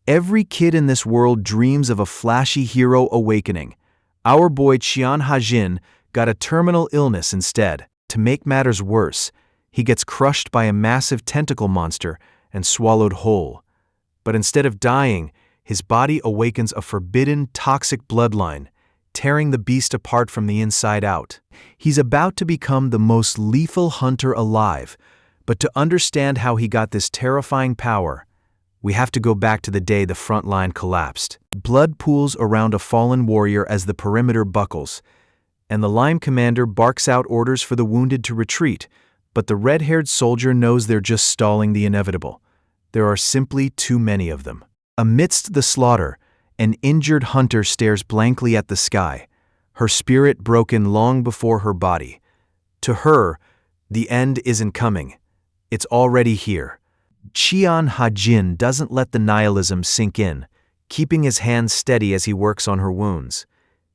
Every kid in this world dreams of a flashy hero awakening. Our boy Cheon Ha-jin got a terminal illness instead. To make matters worse, he gets crushed by a massive tentacle monster and swallowed whole. But instead of dying, his body awakens a forbidden, toxic bloodline, tearing the beast apart from the inside out. He's about to become the most lethal hunter alive, but to understand how he got this terrifying power, we have to go back to the day the front line collapsed. Blood pools around a fallen warrior as the perimeter buckles, and the line commander barks out orders for the wounded to retreat, but the red-haired soldier knows they're just stalling the inevitable. There are simply too many of them. Amidst the slaughter, an injured hunter stares blankly at the sky, her spirit broken long before her body. To her, the end isn't coming. It's already here. Cheon Ha-jin doesn't let the nihilism sink in, keeping his hands steady as he works on her wounds.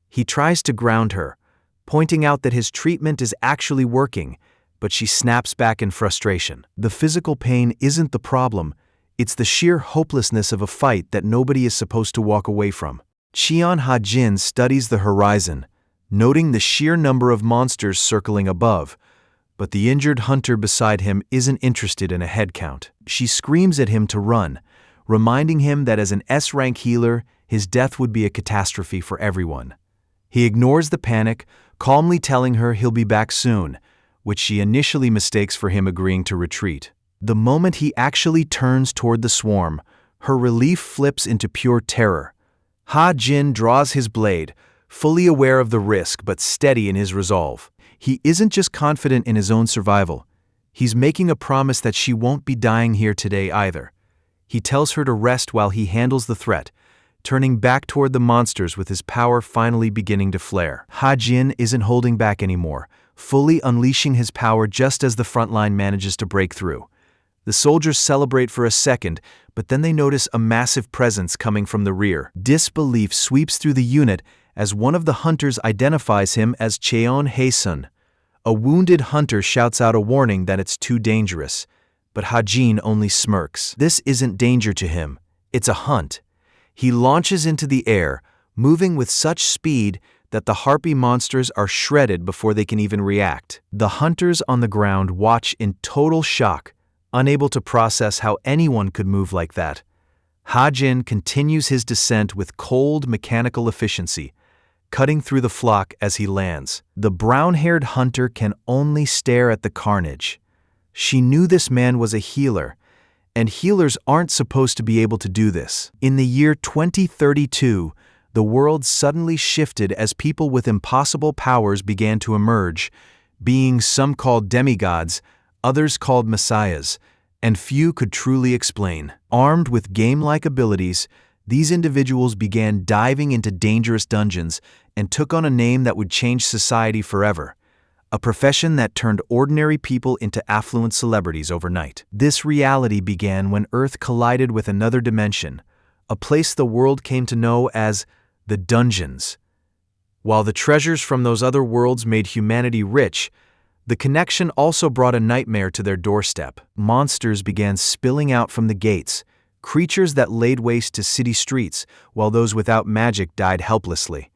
He tries to ground her, pointing out that his treatment is actually working, but she snaps back in frustration. The physical pain isn't the problem. It's the sheer hopelessness of a fight that nobody is supposed to walk away from. Cheon Ha-jin studies the horizon, noting the sheer number of monsters circling above, but the injured hunter beside him isn't interested in a head count. She screams at him to run, reminding him that as an S-rank healer, his death would be a catastrophe for everyone. He ignores the panic, calmly telling her he'll be back soon, which she initially mistakes for him agreeing to retreat. The moment he actually turns toward the swarm, her relief flips into pure terror. Ha-jin draws his blade, fully aware of the risk but steady in his resolve. He isn't just confident in his own survival. He's making a promise that she won't be dying here today either. He tells her to rest while he handles the threat, turning back toward the monsters with his power finally beginning to flare. Ha-jin isn't holding back anymore, fully unleashing his power just as the front line manages to break through. The soldiers celebrate for a second, but then they notice a massive presence coming from the rear. Disbelief sweeps through the unit as one of the hunters identifies him as Cheon Ha-sun. A wounded hunter shouts out a warning that it's too dangerous, but Ha-jin only smirks. This isn't danger to him, it's a hunt. He launches into the air, moving with such speed that the harpy monsters are shredded before they can even react. The hunters on the ground watch in total shock, unable to process how anyone could move like that. Ha-jin continues his descent with cold, mechanical efficiency, cutting through the flock as he lands. The brown-haired hunter can only stare at the carnage. She knew this man was a healer, and healers aren't supposed to be able to do this. In the year 2032, the world suddenly shifted as people with impossible powers began to emerge, beings some called demigods, others called messiahs, and few could truly explain. Armed with game-like abilities, these individuals began diving into dangerous dungeons and took on a name that would change society forever, a profession that turned ordinary people into affluent celebrities overnight. This reality began when Earth collided with another dimension, a place the world came to know as the dungeons. While the treasures from those other worlds made humanity rich, the connection also brought a nightmare to their doorstep. Monsters began spilling out from the gates, creatures that laid waste to city streets, while those without magic died helplessly.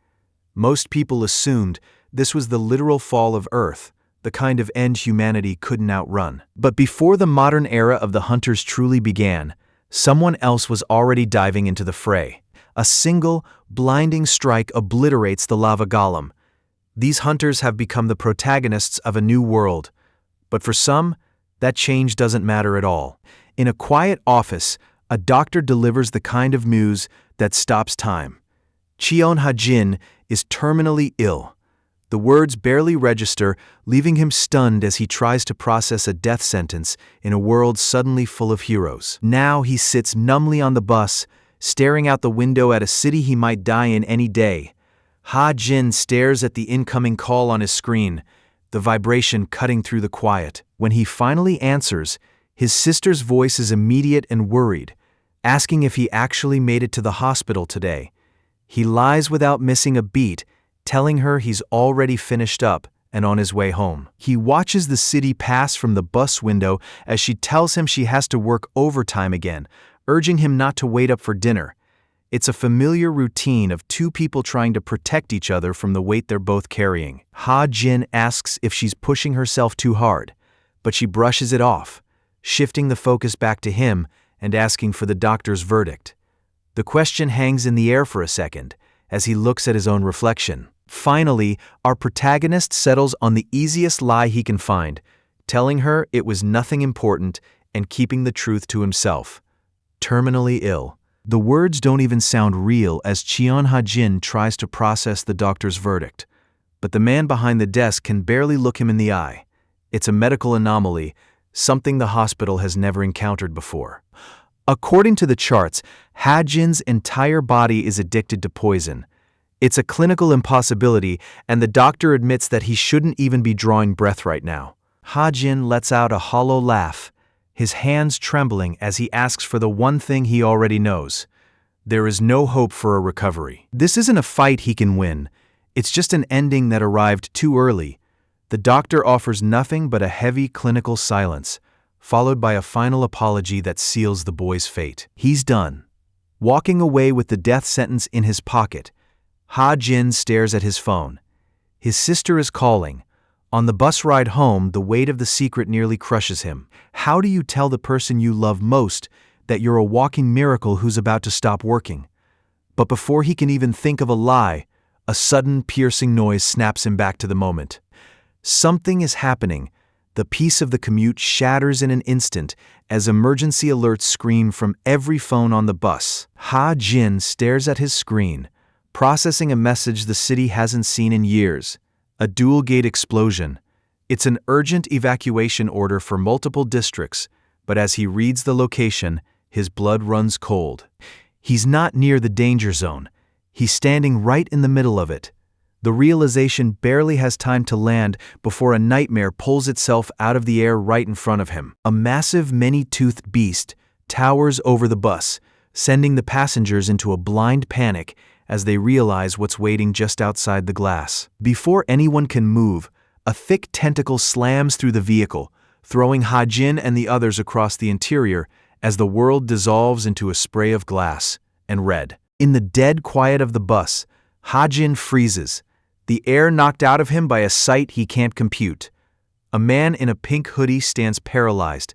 Most people assumed this was the literal fall of Earth, the kind of end humanity couldn't outrun. But before the modern era of the hunters truly began, someone else was already diving into the fray. A single, blinding strike obliterates the lava golem. These hunters have become the protagonists of a new world. But for some, that change doesn't matter at all. In a quiet office, a doctor delivers the kind of news that stops time. Cheon Ha-jin is terminally ill. The words barely register, leaving him stunned as he tries to process a death sentence in a world suddenly full of heroes. Now he sits numbly on the bus, staring out the window at a city he might die in any day. Ha-jin stares at the incoming call on his screen, the vibration cutting through the quiet. When he finally answers, his sister's voice is immediate and worried, asking if he actually made it to the hospital today. He lies without missing a beat, telling her he's already finished up and on his way home. He watches the city pass from the bus window as she tells him she has to work overtime again, urging him not to wait up for dinner. It's a familiar routine of two people trying to protect each other from the weight they're both carrying. Ha-jin asks if she's pushing herself too hard, but she brushes it off, shifting the focus back to him and asking for the doctor's verdict. The question hangs in the air for a second as he looks at his own reflection. Finally, our protagonist settles on the easiest lie he can find, telling her it was nothing important and keeping the truth to himself. Terminally ill. The words don't even sound real as Cheon Ha-jin tries to process the doctor's verdict. But the man behind the desk can barely look him in the eye. It's a medical anomaly, something the hospital has never encountered before. According to the charts, Ha-jin's entire body is addicted to poison. It's a clinical impossibility, and the doctor admits that he shouldn't even be drawing breath right now. Ha-jin lets out a hollow laugh, his hands trembling as he asks for the one thing he already knows. There is no hope for a recovery. This isn't a fight he can win. It's just an ending that arrived too early. The doctor offers nothing but a heavy clinical silence, followed by a final apology that seals the boy's fate. He's done. Walking away with the death sentence in his pocket, Ha-jin stares at his phone. His sister is calling. On the bus ride home, the weight of the secret nearly crushes him. How do you tell the person you love most that you're a walking miracle who's about to stop working? But before he can even think of a lie, a sudden piercing noise snaps him back to the moment. Something is happening. The peace of the commute shatters in an instant as emergency alerts scream from every phone on the bus. Ha-jin stares at his screen, processing a message the city hasn't seen in years. A dual-gate explosion. It's an urgent evacuation order for multiple districts, but as he reads the location, his blood runs cold. He's not near the danger zone. He's standing right in the middle of it. The realization barely has time to land before a nightmare pulls itself out of the air right in front of him. A massive, many-toothed beast towers over the bus, sending the passengers into a blind panic as they realize what's waiting just outside the glass. Before anyone can move, a thick tentacle slams through the vehicle, throwing Ha-jin and the others across the interior as the world dissolves into a spray of glass and red. In the dead quiet of the bus, Ha-jin freezes, the air knocked out of him by a sight he can't compute. A man in a pink hoodie stands paralyzed,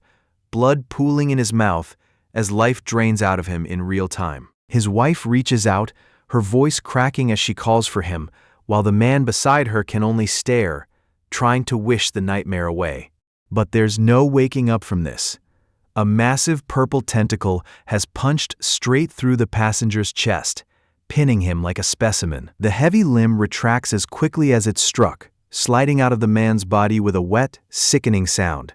blood pooling in his mouth as life drains out of him in real time. His wife reaches out, her voice cracking as she calls for him, while the man beside her can only stare, trying to wish the nightmare away. But there's no waking up from this. A massive purple tentacle has punched straight through the passenger's chest, pinning him like a specimen. The heavy limb retracts as quickly as it struck, sliding out of the man's body with a wet, sickening sound.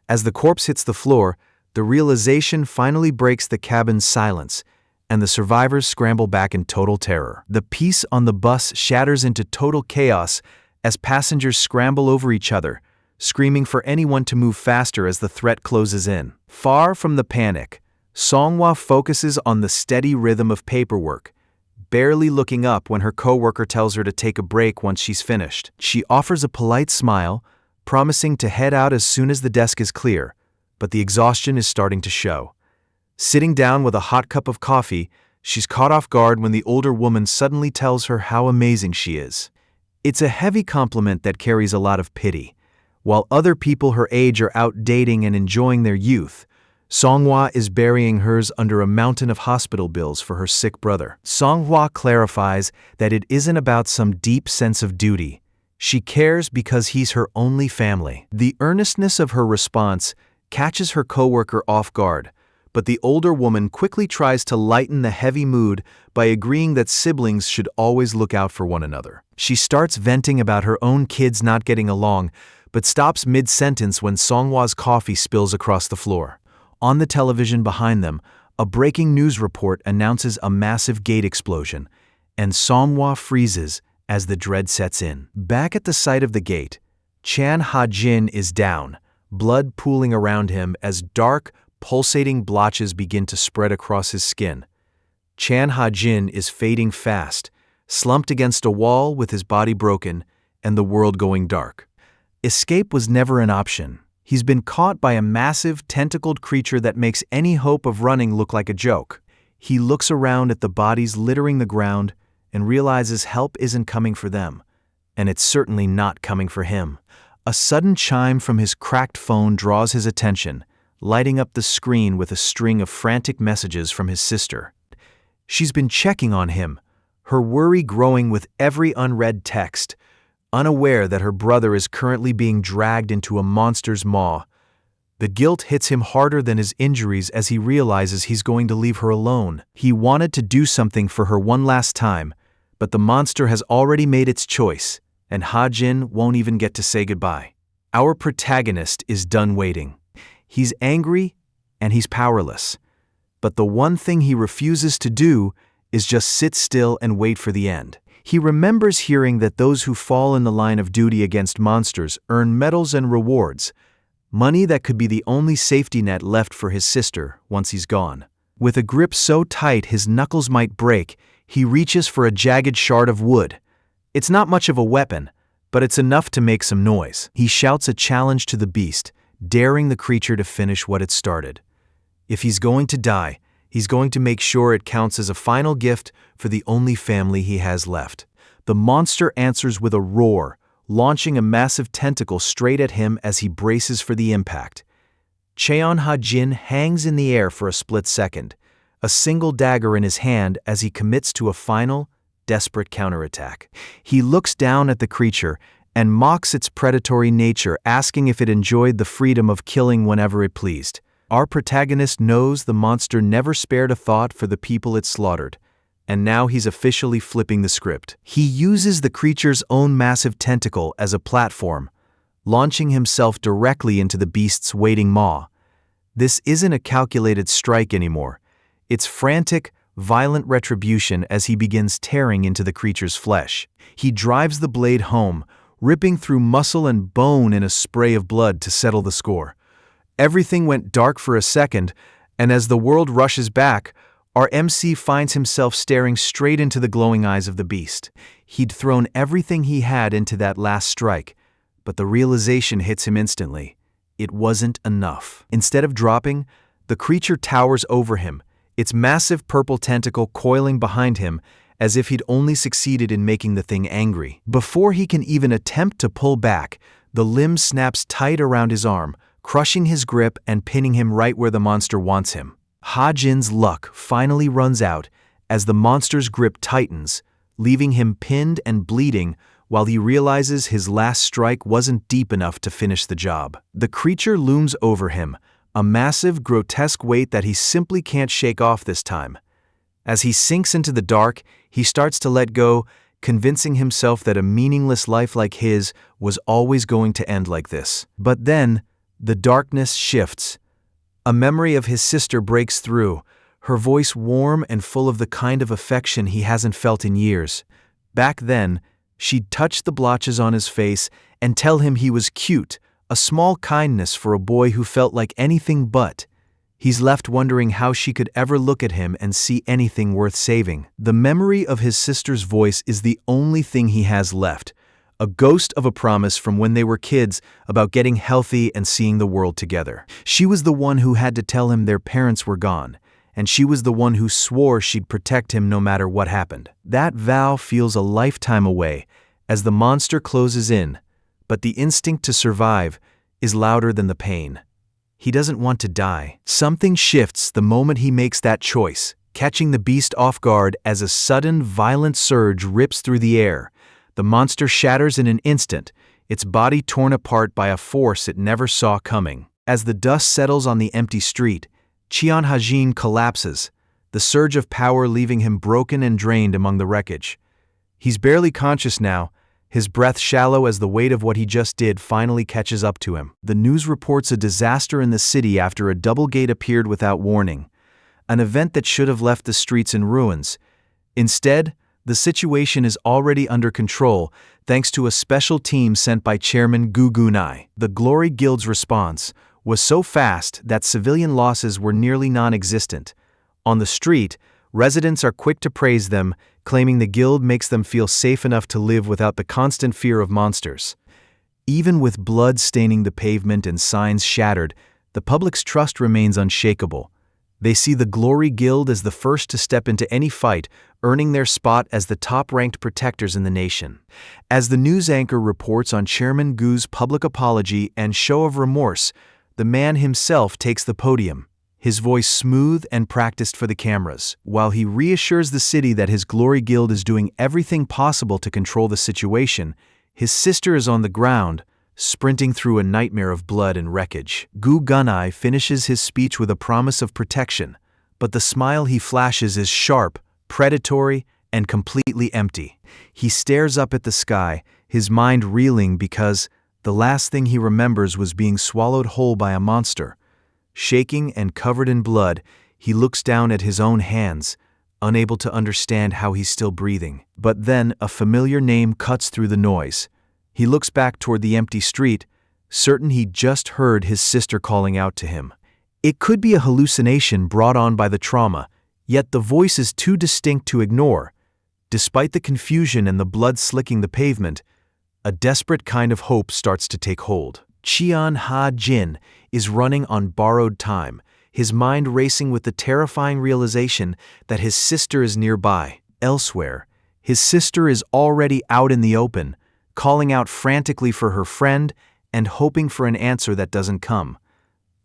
As the corpse hits the floor, the realization finally breaks the cabin's silence, and the survivors scramble back in total terror. The peace on the bus shatters into total chaos as passengers scramble over each other, screaming for anyone to move faster as the threat closes in. Far from the panic, Songhwa focuses on the steady rhythm of paperwork, barely looking up when her coworker tells her to take a break once she's finished. She offers a polite smile, promising to head out as soon as the desk is clear, but the exhaustion is starting to show. Sitting down with a hot cup of coffee, she's caught off guard when the older woman suddenly tells her how amazing she is. It's a heavy compliment that carries a lot of pity. While other people her age are out dating and enjoying their youth, Songhwa is burying hers under a mountain of hospital bills for her sick brother. Songhwa clarifies that it isn't about some deep sense of duty. She cares because he's her only family. The earnestness of her response catches her coworker off guard, but the older woman quickly tries to lighten the heavy mood by agreeing that siblings should always look out for one another. She starts venting about her own kids not getting along, but stops mid-sentence when Songhwa's coffee spills across the floor. On the television behind them, a breaking news report announces a massive gate explosion, and Songhwa freezes as the dread sets in. Back at the site of the gate, Chan Ha-jin is down, blood pooling around him as dark, pulsating blotches begin to spread across his skin. Chan Ha-jin is fading fast, slumped against a wall with his body broken and the world going dark. Escape was never an option. He's been caught by a massive, tentacled creature that makes any hope of running look like a joke. He looks around at the bodies littering the ground and realizes help isn't coming for them, and it's certainly not coming for him. A sudden chime from his cracked phone draws his attention, lighting up the screen with a string of frantic messages from his sister. She's been checking on him, her worry growing with every unread text, unaware that her brother is currently being dragged into a monster's maw. The guilt hits him harder than his injuries as he realizes he's going to leave her alone. He wanted to do something for her one last time, but the monster has already made its choice, and Ha-jin won't even get to say goodbye. Our protagonist is done waiting. He's angry and he's powerless. But the one thing he refuses to do is just sit still and wait for the end. He remembers hearing that those who fall in the line of duty against monsters earn medals and rewards, money that could be the only safety net left for his sister once he's gone. With a grip so tight his knuckles might break, he reaches for a jagged shard of wood. It's not much of a weapon, but it's enough to make some noise. He shouts a challenge to the beast, daring the creature to finish what it started. If he's going to die, he's going to make sure it counts as a final gift for the only family he has left. The monster answers with a roar, launching a massive tentacle straight at him as he braces for the impact. Cheon Ha-jin hangs in the air for a split second, a single dagger in his hand as he commits to a final, desperate counterattack. He looks down at the creature and mocks its predatory nature, asking if it enjoyed the freedom of killing whenever it pleased. Our protagonist knows the monster never spared a thought for the people it slaughtered, and now he's officially flipping the script. He uses the creature's own massive tentacle as a platform, launching himself directly into the beast's waiting maw. This isn't a calculated strike anymore. It's frantic, violent retribution as he begins tearing into the creature's flesh. He drives the blade home, ripping through muscle and bone in a spray of blood to settle the score. Everything went dark for a second, and as the world rushes back, our MC finds himself staring straight into the glowing eyes of the beast. He'd thrown everything he had into that last strike, but the realization hits him instantly. It wasn't enough. Instead of dropping, the creature towers over him, its massive purple tentacle coiling behind him as if he'd only succeeded in making the thing angry. Before he can even attempt to pull back, the limb snaps tight around his arm, crushing his grip and pinning him right where the monster wants him. Ha-jin's luck finally runs out as the monster's grip tightens, leaving him pinned and bleeding while he realizes his last strike wasn't deep enough to finish the job. The creature looms over him, a massive, grotesque weight that he simply can't shake off this time. As he sinks into the dark, he starts to let go, convincing himself that a meaningless life like his was always going to end like this. But then, the darkness shifts. A memory of his sister breaks through, her voice warm and full of the kind of affection he hasn't felt in years. Back then, she'd touch the blotches on his face and tell him he was cute, a small kindness for a boy who felt like anything but. He's left wondering how she could ever look at him and see anything worth saving. The memory of his sister's voice is the only thing he has left, a ghost of a promise from when they were kids about getting healthy and seeing the world together. She was the one who had to tell him their parents were gone, and she was the one who swore she'd protect him no matter what happened. That vow feels a lifetime away as the monster closes in, but the instinct to survive is louder than the pain. He doesn't want to die. Something shifts the moment he makes that choice, catching the beast off guard as a sudden, violent surge rips through the air. The monster shatters in an instant, its body torn apart by a force it never saw coming. As the dust settles on the empty street, Cheon Ha-jin collapses, the surge of power leaving him broken and drained among the wreckage. He's barely conscious now, his breath shallow as the weight of what he just did finally catches up to him. The news reports a disaster in the city after a double gate appeared without warning, an event that should have left the streets in ruins. Instead, the situation is already under control thanks to a special team sent by Chairman Gu Gunai. The Glory Guild's response was so fast that civilian losses were nearly non-existent. On the street, residents are quick to praise them, claiming the guild makes them feel safe enough to live without the constant fear of monsters. Even with blood staining the pavement and signs shattered, the public's trust remains unshakable. They see the Glory Guild as the first to step into any fight, earning their spot as the top-ranked protectors in the nation. As the news anchor reports on Chairman Gu's public apology and show of remorse, the man himself takes the podium, his voice smooth and practiced for the cameras, while he reassures the city that his Glory Guild is doing everything possible to control the situation. His sister is on the ground, sprinting through a nightmare of blood and wreckage. Gu Gunai finishes his speech with a promise of protection, but the smile he flashes is sharp, predatory, and completely empty. He stares up at the sky, his mind reeling because the last thing he remembers was being swallowed whole by a monster. Shaking and covered in blood, he looks down at his own hands, unable to understand how he's still breathing. But then a familiar name cuts through the noise. He looks back toward the empty street, certain he just heard his sister calling out to him. It could be a hallucination brought on by the trauma, yet the voice is too distinct to ignore. Despite the confusion and the blood slicking the pavement, a desperate kind of hope starts to take hold. Chian Ha-jin is running on borrowed time, his mind racing with the terrifying realization that his sister is nearby. Elsewhere, his sister is already out in the open, calling out frantically for her friend and hoping for an answer that doesn't come.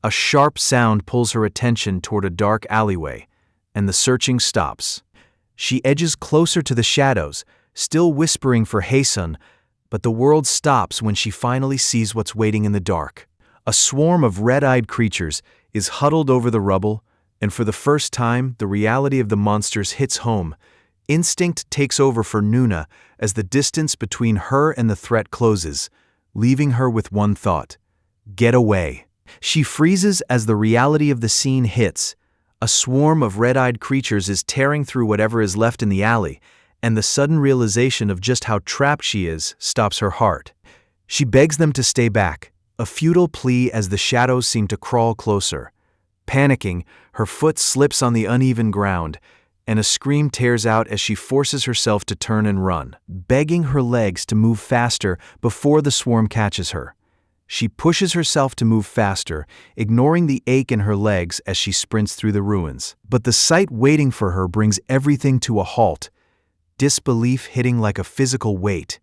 A sharp sound pulls her attention toward a dark alleyway, and the searching stops. She edges closer to the shadows, still whispering for Hae-sun, but the world stops when she finally sees what's waiting in the dark. A swarm of red-eyed creatures is huddled over the rubble, and for the first time, the reality of the monsters hits home. Instinct takes over for Nuna as the distance between her and the threat closes, leaving her with one thought: get away. She freezes as the reality of the scene hits. A swarm of red-eyed creatures is tearing through whatever is left in the alley, and the sudden realization of just how trapped she is stops her heart. She begs them to stay back, a futile plea as the shadows seem to crawl closer. Panicking, her foot slips on the uneven ground, and a scream tears out as she forces herself to turn and run, begging her legs to move faster before the swarm catches her. She pushes herself to move faster, ignoring the ache in her legs as she sprints through the ruins. But the sight waiting for her brings everything to a halt, disbelief hitting like a physical weight.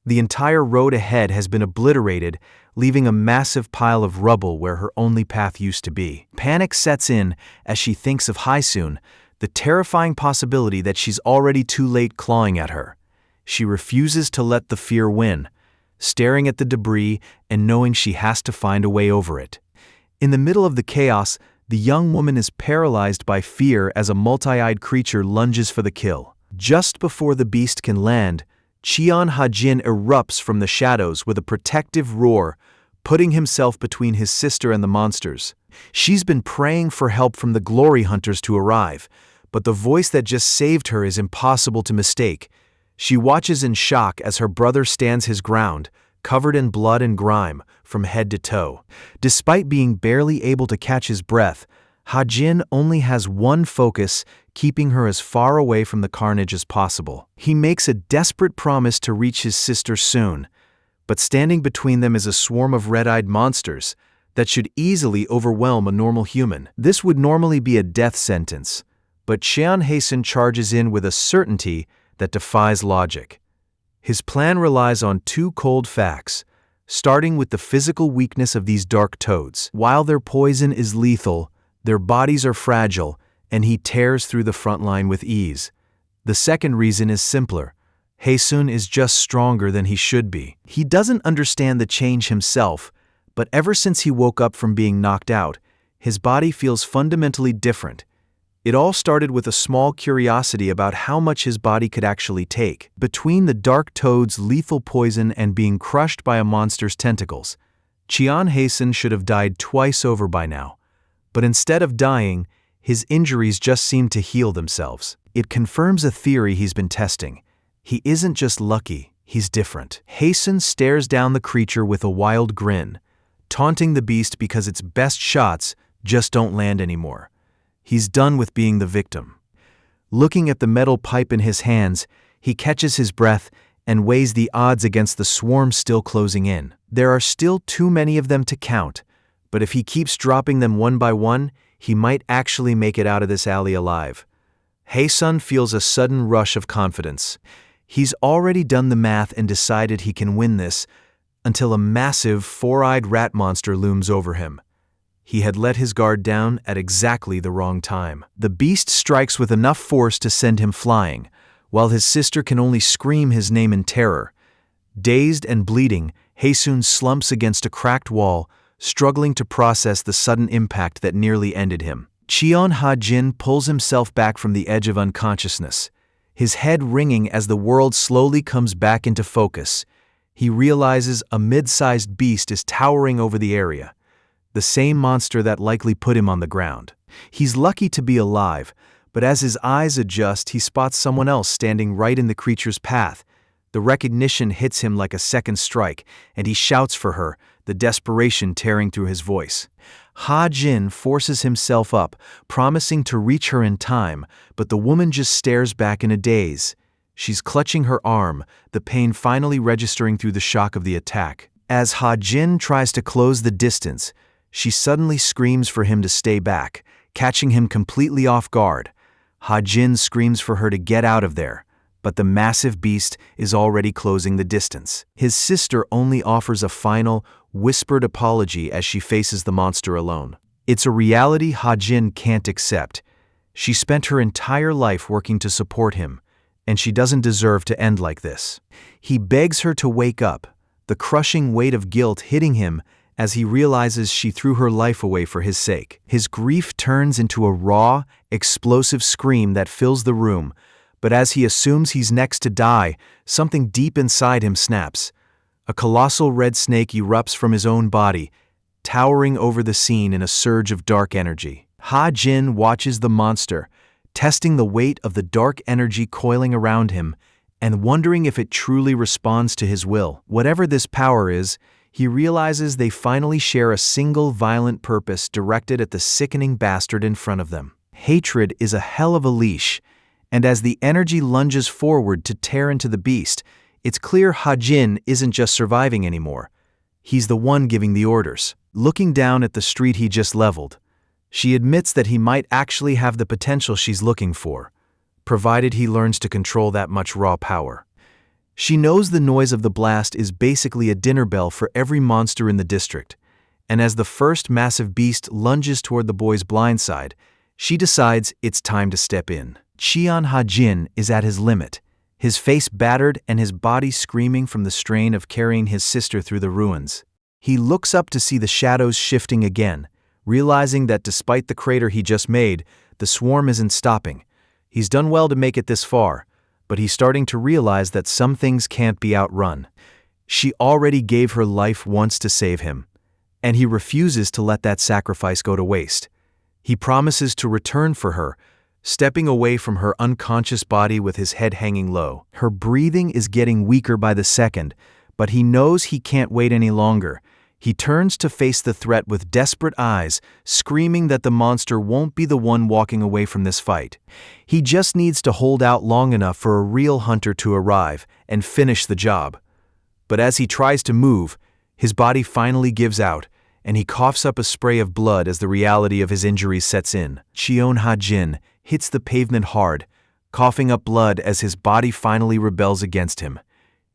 The entire road ahead has been obliterated, leaving a massive pile of rubble where her only path used to be. Panic sets in as she thinks of Hae-sun, the terrifying possibility that she's already too late clawing at her. She refuses to let the fear win, staring at the debris and knowing she has to find a way over it. In the middle of the chaos, the young woman is paralyzed by fear as a multi-eyed creature lunges for the kill. Just before the beast can land, Chian Ha-jin erupts from the shadows with a protective roar, putting himself between his sister and the monsters. She's been praying for help from the glory hunters to arrive, but the voice that just saved her is impossible to mistake. She watches in shock as her brother stands his ground, covered in blood and grime from head to toe. Despite being barely able to catch his breath, Ha-jin only has one focus, keeping her as far away from the carnage as possible. He makes a desperate promise to reach his sister soon, but standing between them is a swarm of red-eyed monsters that should easily overwhelm a normal human. This would normally be a death sentence, but Chian Hae-sun charges in with a certainty that defies logic. His plan relies on two cold facts, starting with the physical weakness of these dark toads. While their poison is lethal, their bodies are fragile, and he tears through the front line with ease. The second reason is simpler. Hae-sun is just stronger than he should be. He doesn't understand the change himself, but ever since he woke up from being knocked out, his body feels fundamentally different. It all started with a small curiosity about how much his body could actually take. Between the dark toad's lethal poison and being crushed by a monster's tentacles, Chian Hae-sun should have died twice over by now. But instead of dying, his injuries just seem to heal themselves. It confirms a theory he's been testing. He isn't just lucky, he's different. Hae-sun stares down the creature with a wild grin, taunting the beast because its best shots just don't land anymore. He's done with being the victim. Looking at the metal pipe in his hands, he catches his breath, and weighs the odds against the swarm still closing in. There are still too many of them to count, but if he keeps dropping them one by one, he might actually make it out of this alley alive. Hae-sun feels a sudden rush of confidence. He's already done the math and decided he can win this, until a massive, four-eyed rat monster looms over him. He had let his guard down at exactly the wrong time. The beast strikes with enough force to send him flying, while his sister can only scream his name in terror. Dazed and bleeding, Hae-sun slumps against a cracked wall, struggling to process the sudden impact that nearly ended him. Cheon Ha-jin pulls himself back from the edge of unconsciousness, his head ringing as the world slowly comes back into focus. He realizes a mid-sized beast is towering over the area, the same monster that likely put him on the ground. He's lucky to be alive, but as his eyes adjust, he spots someone else standing right in the creature's path. The recognition hits him like a second strike, and he shouts for her, the desperation tearing through his voice. Ha-jin forces himself up, promising to reach her in time, but the woman just stares back in a daze. She's clutching her arm, the pain finally registering through the shock of the attack. As Ha-jin tries to close the distance, she suddenly screams for him to stay back, catching him completely off guard. Ha-jin screams for her to get out of there, but the massive beast is already closing the distance. His sister only offers a final, whispered apology as she faces the monster alone. It's a reality Ha-jin can't accept. She spent her entire life working to support him, and she doesn't deserve to end like this. He begs her to wake up, the crushing weight of guilt hitting him as he realizes she threw her life away for his sake. His grief turns into a raw, explosive scream that fills the room, but as he assumes he's next to die, something deep inside him snaps. A colossal red snake erupts from his own body, towering over the scene in a surge of dark energy. Ha-jin watches the monster, testing the weight of the dark energy coiling around him and wondering if it truly responds to his will. Whatever this power is, he realizes they finally share a single violent purpose directed at the sickening bastard in front of them. Hatred is a hell of a leash, and as the energy lunges forward to tear into the beast, it's clear Ha-jin isn't just surviving anymore. He's the one giving the orders. Looking down at the street he just leveled, she admits that he might actually have the potential she's looking for, provided he learns to control that much raw power. She knows the noise of the blast is basically a dinner bell for every monster in the district, and as the first massive beast lunges toward the boy's blind side, she decides it's time to step in. Cheon Ha-jin is at his limit, his face battered and his body screaming from the strain of carrying his sister through the ruins. He looks up to see the shadows shifting again, realizing that despite the crater he just made, the swarm isn't stopping. He's done well to make it this far, but he's starting to realize that some things can't be outrun. She already gave her life once to save him, and he refuses to let that sacrifice go to waste. He promises to return for her, stepping away from her unconscious body with his head hanging low. Her breathing is getting weaker by the second, but he knows he can't wait any longer. He turns to face the threat with desperate eyes, screaming that the monster won't be the one walking away from this fight. He just needs to hold out long enough for a real hunter to arrive and finish the job. But as he tries to move, his body finally gives out, and he coughs up a spray of blood as the reality of his injuries sets in. Cheon Ha-jin hits the pavement hard, coughing up blood as his body finally rebels against him.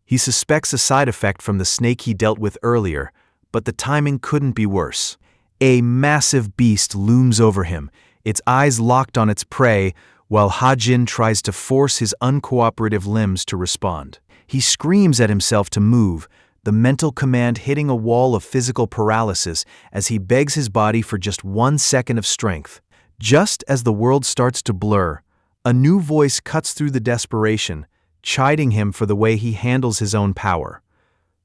He suspects a side effect from the snake he dealt with earlier, but the timing couldn't be worse. A massive beast looms over him, its eyes locked on its prey, while Ha-jin tries to force his uncooperative limbs to respond. He screams at himself to move, the mental command hitting a wall of physical paralysis as he begs his body for just 1 second of strength. Just as the world starts to blur, a new voice cuts through the desperation, chiding him for the way he handles his own power.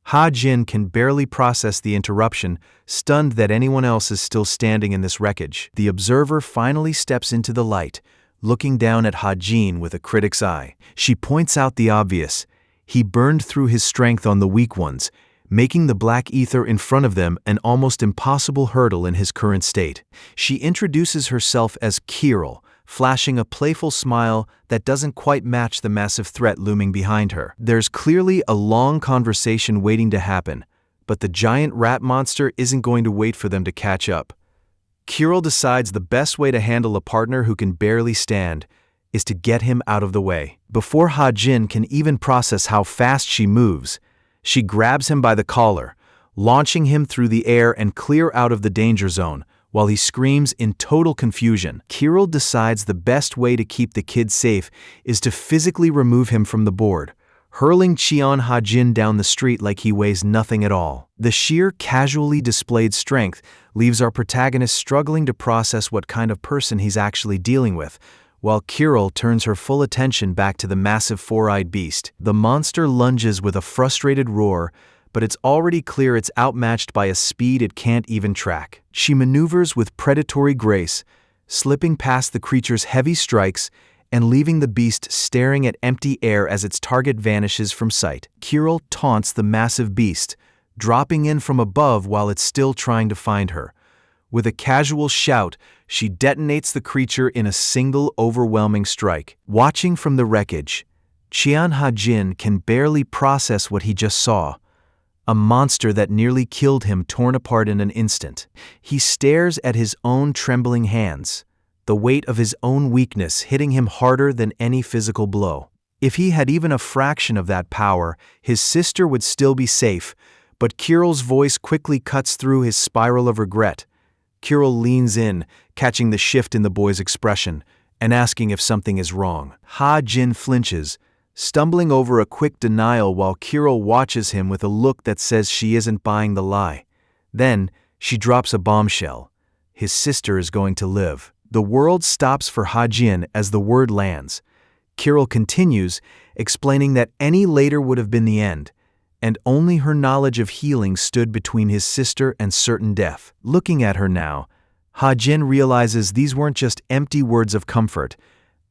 Ha-jin can barely process the interruption, stunned that anyone else is still standing in this wreckage. The observer finally steps into the light, looking down at Ha-jin with a critic's eye. She points out the obvious. He burned through his strength on the weak ones, making the black ether in front of them an almost impossible hurdle in his current state. She introduces herself as Kirill, flashing a playful smile that doesn't quite match the massive threat looming behind her. There's clearly a long conversation waiting to happen, but the giant rat monster isn't going to wait for them to catch up. Kirill decides the best way to handle a partner who can barely stand is to get him out of the way. Before Ha-jin can even process how fast she moves, she grabs him by the collar, launching him through the air and clear out of the danger zone, while he screams in total confusion. Kirill decides the best way to keep the kid safe is to physically remove him from the board, hurling Cheon Ha-jin down the street like he weighs nothing at all. The sheer casually displayed strength leaves our protagonist struggling to process what kind of person he's actually dealing with, while Kirill turns her full attention back to the massive four-eyed beast. The monster lunges with a frustrated roar, but it's already clear it's outmatched by a speed it can't even track. She maneuvers with predatory grace, slipping past the creature's heavy strikes and leaving the beast staring at empty air as its target vanishes from sight. Kirill taunts the massive beast, dropping in from above while it's still trying to find her. With a casual shout, she detonates the creature in a single overwhelming strike. Watching from the wreckage, Cheon Ha-jin can barely process what he just saw. A monster that nearly killed him torn apart in an instant. He stares at his own trembling hands, the weight of his own weakness hitting him harder than any physical blow. If he had even a fraction of that power, his sister would still be safe, but Kirill's voice quickly cuts through his spiral of regret. Kirill leans in, catching the shift in the boy's expression, and asking if something is wrong. Ha-jin flinches, stumbling over a quick denial while Kirill watches him with a look that says she isn't buying the lie. Then, she drops a bombshell. His sister is going to live. The world stops for Ha-jin as the word lands. Kirill continues, explaining that any later would have been the end, and only her knowledge of healing stood between his sister and certain death. Looking at her now, Ha-jin realizes these weren't just empty words of comfort.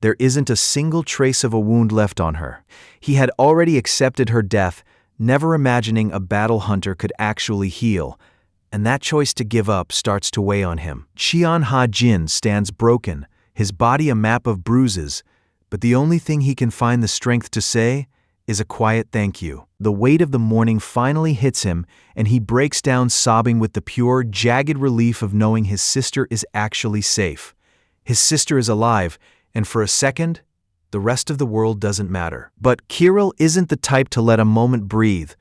There isn't a single trace of a wound left on her. He had already accepted her death, never imagining a battle hunter could actually heal, and that choice to give up starts to weigh on him. Cheon Ha-jin stands broken, his body a map of bruises, but the only thing he can find the strength to say is a quiet thank you. The weight of the morning finally hits him, and he breaks down sobbing with the pure, jagged relief of knowing his sister is actually safe. His sister is alive, and for a second, the rest of the world doesn't matter. But Kirill isn't the type to let a moment breathe,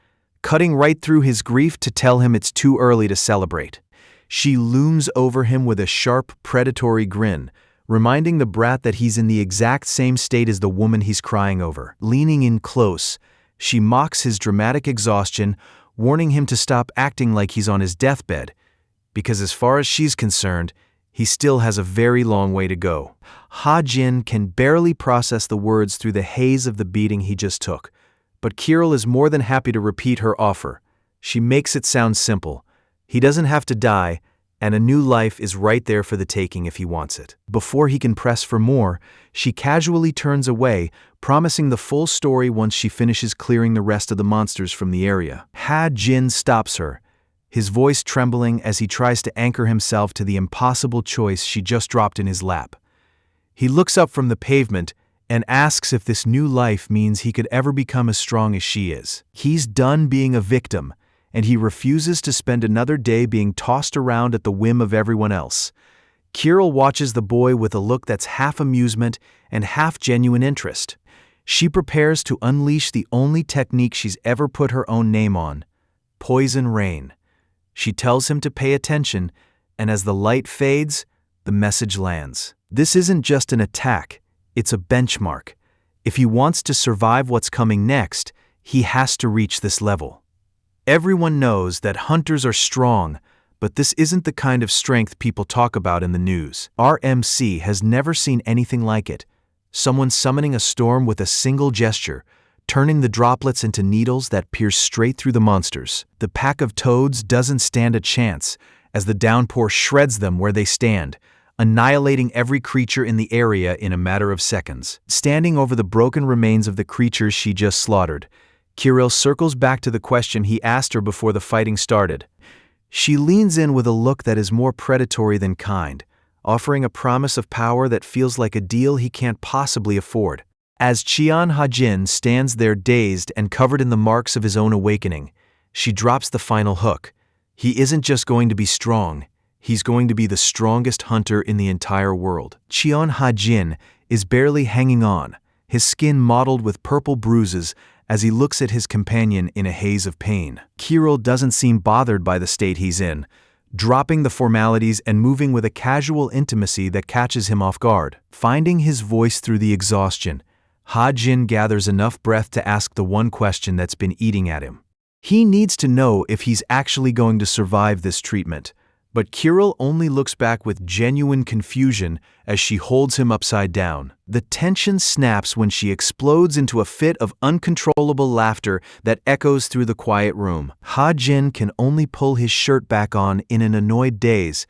cutting right through his grief to tell him it's too early to celebrate. She looms over him with a sharp, predatory grin, reminding the brat that he's in the exact same state as the woman he's crying over. Leaning in close, she mocks his dramatic exhaustion, warning him to stop acting like he's on his deathbed, because as far as she's concerned, he still has a very long way to go. Ha-jin can barely process the words through the haze of the beating he just took, but Kirill is more than happy to repeat her offer. She makes it sound simple. He doesn't have to die, and a new life is right there for the taking if he wants it. Before he can press for more, she casually turns away, promising the full story once she finishes clearing the rest of the monsters from the area. Ha-jin stops her, his voice trembling as he tries to anchor himself to the impossible choice she just dropped in his lap. He looks up from the pavement and asks if this new life means he could ever become as strong as she is. He's done being a victim, and he refuses to spend another day being tossed around at the whim of everyone else. Kirill watches the boy with a look that's half amusement and half genuine interest. She prepares to unleash the only technique she's ever put her own name on: poison rain. She tells him to pay attention, and as the light fades, the message lands. This isn't just an attack, it's a benchmark. If he wants to survive what's coming next, he has to reach this level. Everyone knows that hunters are strong, but this isn't the kind of strength people talk about in the news. RMC has never seen anything like it. Someone summoning a storm with a single gesture, turning the droplets into needles that pierce straight through the monsters. The pack of toads doesn't stand a chance, as the downpour shreds them where they stand, annihilating every creature in the area in a matter of seconds. Standing over the broken remains of the creatures she just slaughtered, Kirill circles back to the question he asked her before the fighting started. She leans in with a look that is more predatory than kind, offering a promise of power that feels like a deal he can't possibly afford. As Cheon Ha-jin stands there dazed and covered in the marks of his own awakening, she drops the final hook. He isn't just going to be strong, he's going to be the strongest hunter in the entire world. Cheon Ha-jin is barely hanging on, his skin mottled with purple bruises as he looks at his companion in a haze of pain. Kirill doesn't seem bothered by the state he's in, dropping the formalities and moving with a casual intimacy that catches him off guard. Finding his voice through the exhaustion, Ha-jin gathers enough breath to ask the one question that's been eating at him. He needs to know if he's actually going to survive this treatment, but Kirill only looks back with genuine confusion as she holds him upside down. The tension snaps when she explodes into a fit of uncontrollable laughter that echoes through the quiet room. Ha-jin can only pull his shirt back on in an annoyed daze,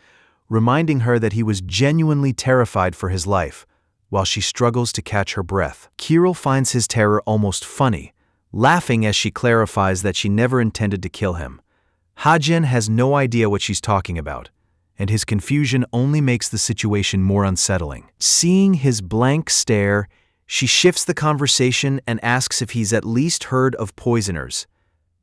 reminding her that he was genuinely terrified for his life, while she struggles to catch her breath. Kirill finds his terror almost funny, laughing as she clarifies that she never intended to kill him. Ha-jin has no idea what she's talking about, and his confusion only makes the situation more unsettling. Seeing his blank stare, she shifts the conversation and asks if he's at least heard of poisoners,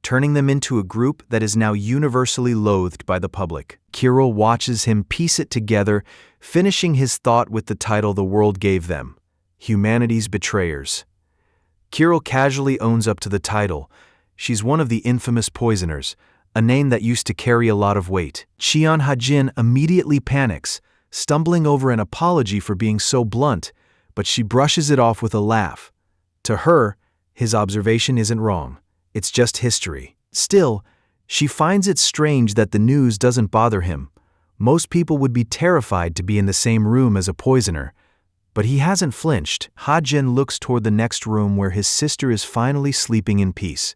turning them into a group that is now universally loathed by the public. Kirill watches him piece it together, finishing his thought with the title the world gave them, Humanity's Betrayers. Kirill casually owns up to the title. She's one of the infamous poisoners, a name that used to carry a lot of weight. Cheon Ha-jin immediately panics, stumbling over an apology for being so blunt, but she brushes it off with a laugh. To her, his observation isn't wrong. It's just history. Still, she finds it strange that the news doesn't bother him. Most people would be terrified to be in the same room as a poisoner. But he hasn't flinched. Ha-jin looks toward the next room where his sister is finally sleeping in peace.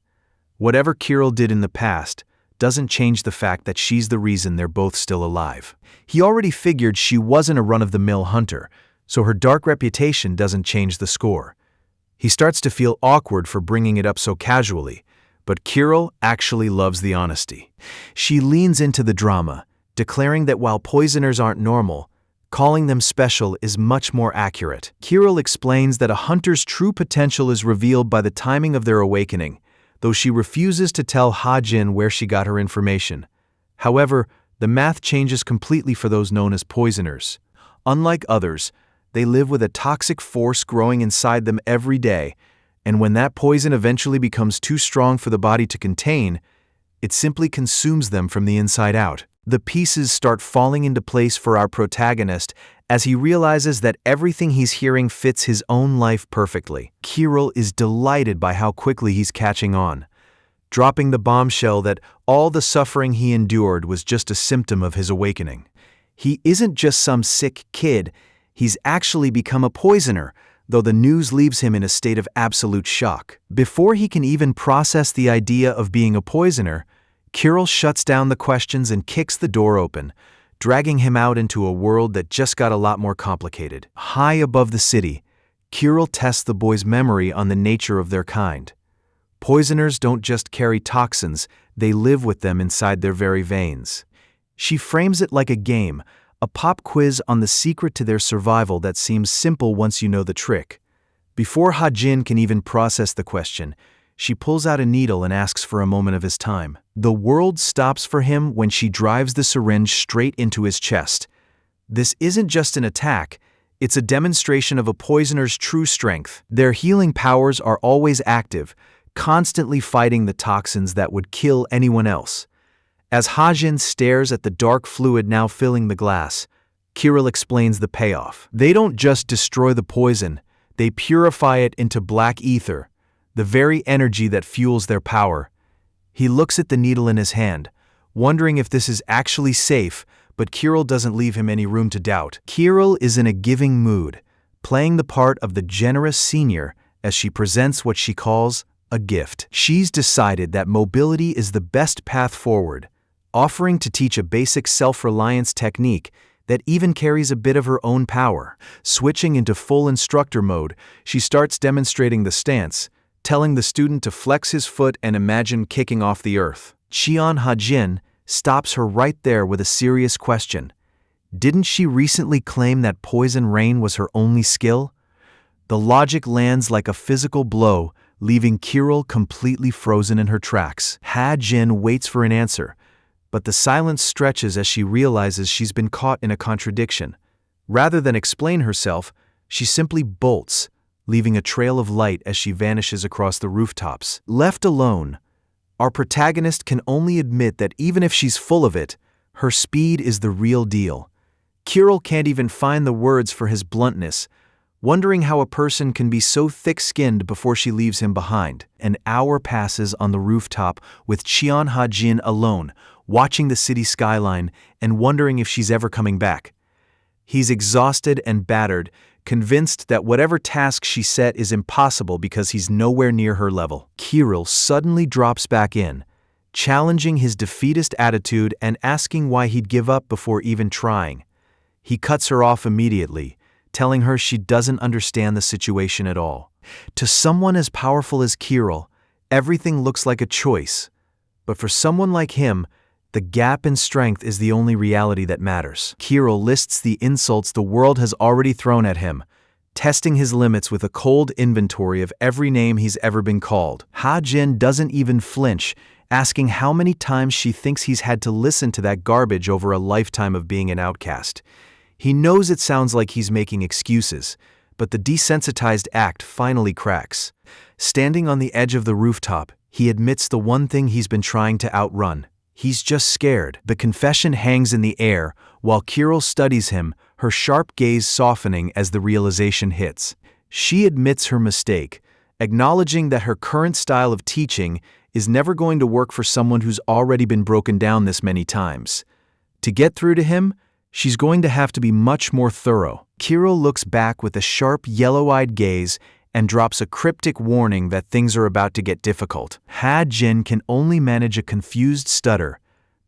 Whatever Kirill did in the past doesn't change the fact that she's the reason they're both still alive. He already figured she wasn't a run-of-the-mill hunter, so her dark reputation doesn't change the score. He starts to feel awkward for bringing it up so casually, but Kirill actually loves the honesty. She leans into the drama, declaring that while poisoners aren't normal, calling them special is much more accurate. Kirill explains that a hunter's true potential is revealed by the timing of their awakening, though she refuses to tell Ha-jin where she got her information. However, the math changes completely for those known as poisoners. Unlike others, they live with a toxic force growing inside them every day, and when that poison eventually becomes too strong for the body to contain, it simply consumes them from the inside out. The pieces start falling into place for our protagonist as he realizes that everything he's hearing fits his own life perfectly. Kirill is delighted by how quickly he's catching on, dropping the bombshell that all the suffering he endured was just a symptom of his awakening. He isn't just some sick kid, he's actually become a poisoner, though the news leaves him in a state of absolute shock. Before he can even process the idea of being a poisoner, Kirill shuts down the questions and kicks the door open, dragging him out into a world that just got a lot more complicated. High above the city, Kirill tests the boy's memory on the nature of their kind. Poisoners don't just carry toxins, they live with them inside their very veins. She frames it like a game, a pop quiz on the secret to their survival that seems simple once you know the trick. Before Ha-jin can even process the question, she pulls out a needle and asks for a moment of his time. The world stops for him when she drives the syringe straight into his chest. This isn't just an attack, it's a demonstration of a poisoner's true strength. Their healing powers are always active, constantly fighting the toxins that would kill anyone else. As Ha-jin stares at the dark fluid now filling the glass, Kirill explains the payoff. They don't just destroy the poison, they purify it into black ether, the very energy that fuels their power. He looks at the needle in his hand, wondering if this is actually safe, but Kirill doesn't leave him any room to doubt. Kirill is in a giving mood, playing the part of the generous senior as she presents what she calls a gift. She's decided that mobility is the best path forward, offering to teach a basic self-reliance technique that even carries a bit of her own power. Switching into full instructor mode, she starts demonstrating the stance, telling the student to flex his foot and imagine kicking off the earth. Cheon Ha-jin stops her right there with a serious question. Didn't she recently claim that poison rain was her only skill? The logic lands like a physical blow, leaving Kirill completely frozen in her tracks. Ha-jin waits for an answer, but the silence stretches as she realizes she's been caught in a contradiction. Rather than explain herself, she simply bolts, leaving a trail of light as she vanishes across the rooftops. Left alone, our protagonist can only admit that even if she's full of it, her speed is the real deal. Kirill can't even find the words for his bluntness, wondering how a person can be so thick-skinned before she leaves him behind. An hour passes on the rooftop with Cheon Ha-jin alone, watching the city skyline and wondering if she's ever coming back. He's exhausted and battered, convinced that whatever task she set is impossible because he's nowhere near her level. Kirill suddenly drops back in, challenging his defeatist attitude and asking why he'd give up before even trying. He cuts her off immediately, telling her she doesn't understand the situation at all. To someone as powerful as Kirill, everything looks like a choice. But for someone like him, the gap in strength is the only reality that matters. Kirill lists the insults the world has already thrown at him, testing his limits with a cold inventory of every name he's ever been called. Ha-jin doesn't even flinch, asking how many times she thinks he's had to listen to that garbage over a lifetime of being an outcast. He knows it sounds like he's making excuses, but the desensitized act finally cracks. Standing on the edge of the rooftop, he admits the one thing he's been trying to outrun. He's just scared. The confession hangs in the air, while Kirill studies him, her sharp gaze softening as the realization hits. She admits her mistake, acknowledging that her current style of teaching is never going to work for someone who's already been broken down this many times. To get through to him, she's going to have to be much more thorough. Kirill looks back with a sharp, yellow-eyed gaze and drops a cryptic warning that things are about to get difficult. Ha-jin can only manage a confused stutter,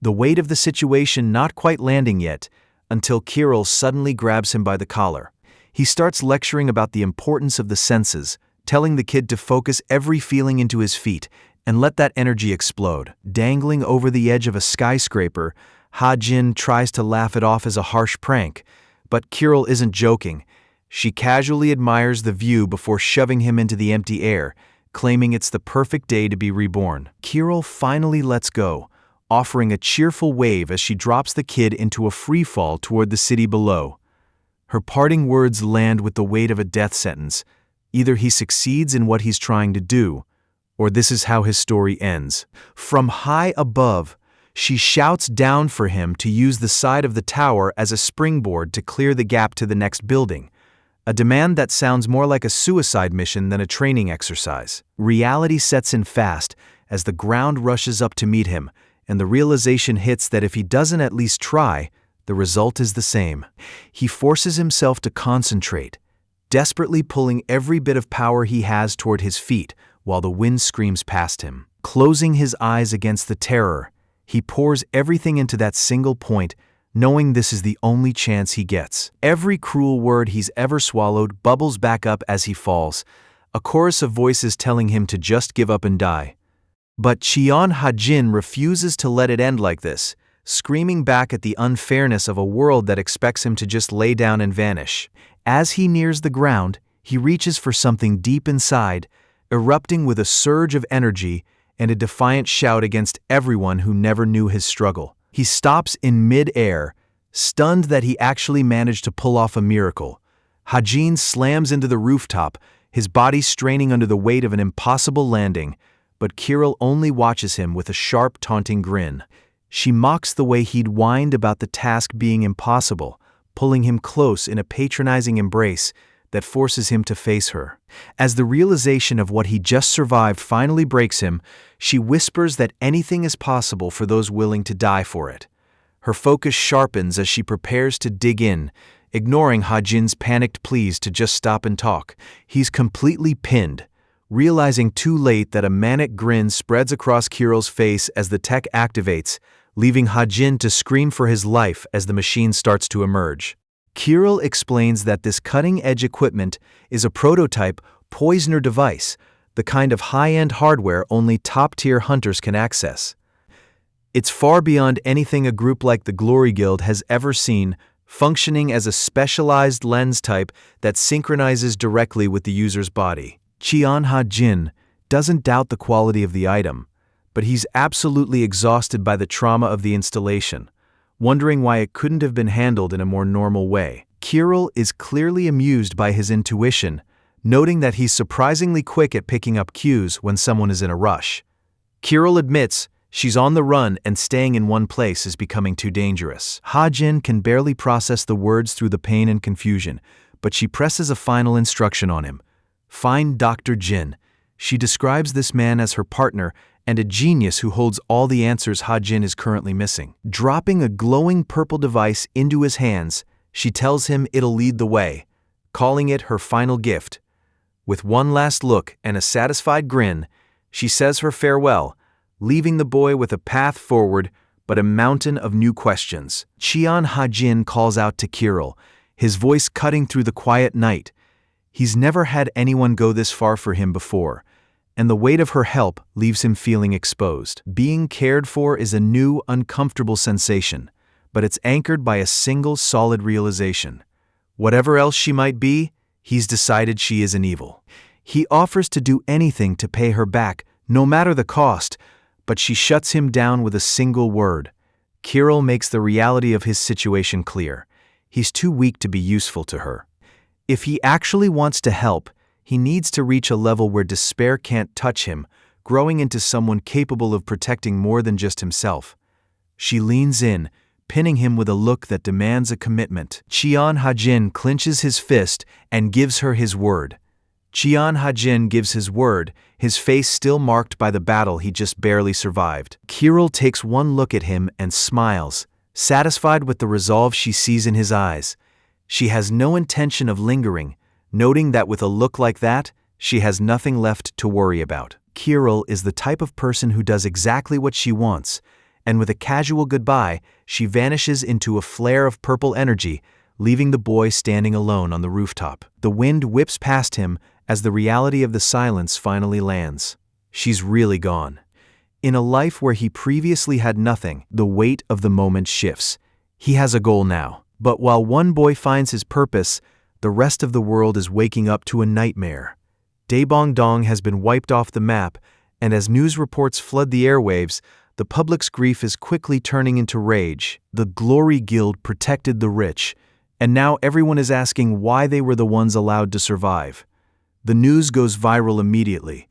the weight of the situation not quite landing yet, until Kirill suddenly grabs him by the collar. He starts lecturing about the importance of the senses, telling the kid to focus every feeling into his feet and let that energy explode. Dangling over the edge of a skyscraper, Ha-jin tries to laugh it off as a harsh prank, but Kirill isn't joking. She casually admires the view before shoving him into the empty air, claiming it's the perfect day to be reborn. Kirill finally lets go, offering a cheerful wave as she drops the kid into a freefall toward the city below. Her parting words land with the weight of a death sentence. Either he succeeds in what he's trying to do, or this is how his story ends. From high above, she shouts down for him to use the side of the tower as a springboard to clear the gap to the next building, a demand that sounds more like a suicide mission than a training exercise. Reality sets in fast as the ground rushes up to meet him, and the realization hits that if he doesn't at least try, the result is the same. He forces himself to concentrate, desperately pulling every bit of power he has toward his feet while the wind screams past him. Closing his eyes against the terror, he pours everything into that single point, knowing this is the only chance he gets. Every cruel word he's ever swallowed bubbles back up as he falls, a chorus of voices telling him to just give up and die. But Cheon Ha-jin refuses to let it end like this, screaming back at the unfairness of a world that expects him to just lay down and vanish. As he nears the ground, he reaches for something deep inside, erupting with a surge of energy and a defiant shout against everyone who never knew his struggle. He stops in mid-air, stunned that he actually managed to pull off a miracle. Ha-jin slams into the rooftop, his body straining under the weight of an impossible landing, but Kirill only watches him with a sharp, taunting grin. She mocks the way he'd whined about the task being impossible, pulling him close in a patronizing embrace that forces him to face her. As the realization of what he just survived finally breaks him, she whispers that anything is possible for those willing to die for it. Her focus sharpens as she prepares to dig in, ignoring Ha-jin's panicked pleas to just stop and talk. He's completely pinned, realizing too late that a manic grin spreads across Kirill's face as the tech activates, leaving Ha-jin to scream for his life as the machine starts to emerge. Kirill explains that this cutting-edge equipment is a prototype poisoner device, the kind of high-end hardware only top-tier hunters can access. It's far beyond anything a group like the Glory Guild has ever seen, functioning as a specialized lens type that synchronizes directly with the user's body. Cheon Ha-jin doesn't doubt the quality of the item, but he's absolutely exhausted by the trauma of the installation, wondering why it couldn't have been handled in a more normal way. Kirill is clearly amused by his intuition, noting that he's surprisingly quick at picking up cues when someone is in a rush. Kirill admits she's on the run and staying in one place is becoming too dangerous. Ha-jin can barely process the words through the pain and confusion, but she presses a final instruction on him. Find Dr. Jin. She describes this man as her partner and a genius who holds all the answers Ha-jin is currently missing. Dropping a glowing purple device into his hands, she tells him it'll lead the way, calling it her final gift. With one last look and a satisfied grin, she says her farewell, leaving the boy with a path forward but a mountain of new questions. Cheon Ha-jin calls out to Kirill, his voice cutting through the quiet night. He's never had anyone go this far for him before, and the weight of her help leaves him feeling exposed. Being cared for is a new, uncomfortable sensation, but it's anchored by a single solid realization. Whatever else she might be, he's decided she isn't evil. He offers to do anything to pay her back, no matter the cost, but she shuts him down with a single word. Kirill makes the reality of his situation clear. He's too weak to be useful to her. If he actually wants to help, he needs to reach a level where despair can't touch him, growing into someone capable of protecting more than just himself. She leans in, pinning him with a look that demands a commitment. Cheon Ha-jin clenches his fist and gives her his word. Cheon Ha-jin gives his word, his face still marked by the battle he just barely survived. Kirill takes one look at him and smiles, satisfied with the resolve she sees in his eyes. She has no intention of lingering, noting that with a look like that, she has nothing left to worry about. Kirill is the type of person who does exactly what she wants, and with a casual goodbye, she vanishes into a flare of purple energy, leaving the boy standing alone on the rooftop. The wind whips past him as the reality of the silence finally lands. She's really gone. In a life where he previously had nothing, the weight of the moment shifts. He has a goal now. But while one boy finds his purpose, the rest of the world is waking up to a nightmare. Daebongdong has been wiped off the map, and as news reports flood the airwaves, the public's grief is quickly turning into rage. The Glory Guild protected the rich, and now everyone is asking why they were the ones allowed to survive. The news goes viral immediately,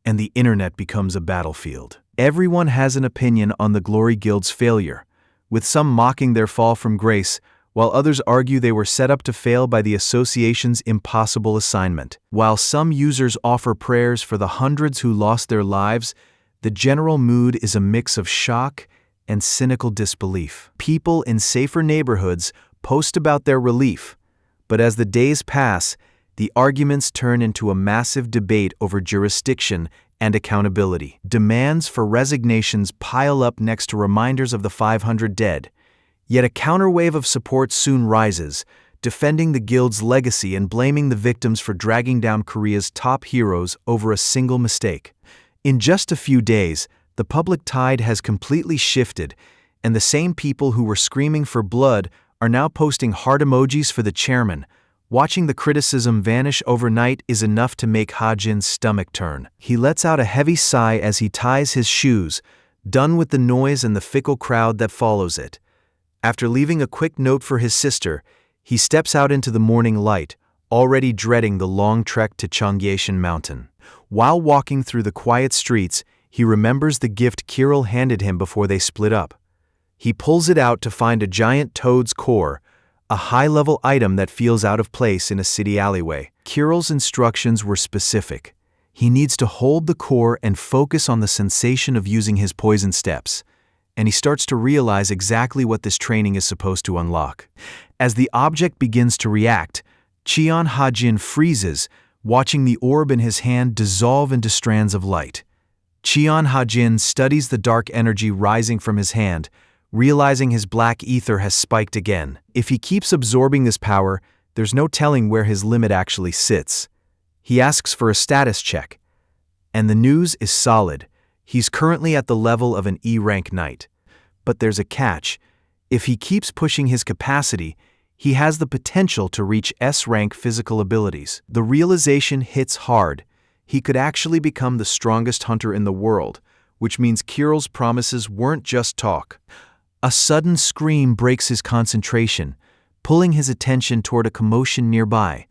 and the internet becomes a battlefield. Everyone has an opinion on the Glory Guild's failure, with some mocking their fall from grace, while others argue they were set up to fail by the association's impossible assignment. While some users offer prayers for the hundreds who lost their lives, the general mood is a mix of shock and cynical disbelief. People in safer neighborhoods post about their relief, but as the days pass, the arguments turn into a massive debate over jurisdiction and accountability. Demands for resignations pile up next to reminders of the 500 dead. Yet a counterwave of support soon rises, defending the guild's legacy and blaming the victims for dragging down Korea's top heroes over a single mistake. In just a few days, the public tide has completely shifted, and the same people who were screaming for blood are now posting heart emojis for the chairman. Watching the criticism vanish overnight is enough to make Ha-jin's stomach turn. He lets out a heavy sigh as he ties his shoes, done with the noise and the fickle crowd that follows it. After leaving a quick note for his sister, he steps out into the morning light, already dreading the long trek to Cheonggyecheon Mountain. While walking through the quiet streets, he remembers the gift Kirill handed him before they split up. He pulls it out to find a giant toad's core, a high-level item that feels out of place in a city alleyway. Kirill's instructions were specific. He needs to hold the core and focus on the sensation of using his poison steps, and he starts to realize exactly what this training is supposed to unlock. As the object begins to react, Cheon Ha-jin freezes, watching the orb in his hand dissolve into strands of light. Cheon Ha-jin studies the dark energy rising from his hand, realizing his black ether has spiked again. If he keeps absorbing this power, there's no telling where his limit actually sits. He asks for a status check, and the news is solid. He's currently at the level of an E-rank knight. But there's a catch. If he keeps pushing his capacity, He has the potential to reach S-rank physical abilities. The realization hits hard. He could actually become the strongest hunter in the world, which means Kirill's promises weren't just talk. A sudden scream breaks his concentration, pulling his attention toward a commotion nearby.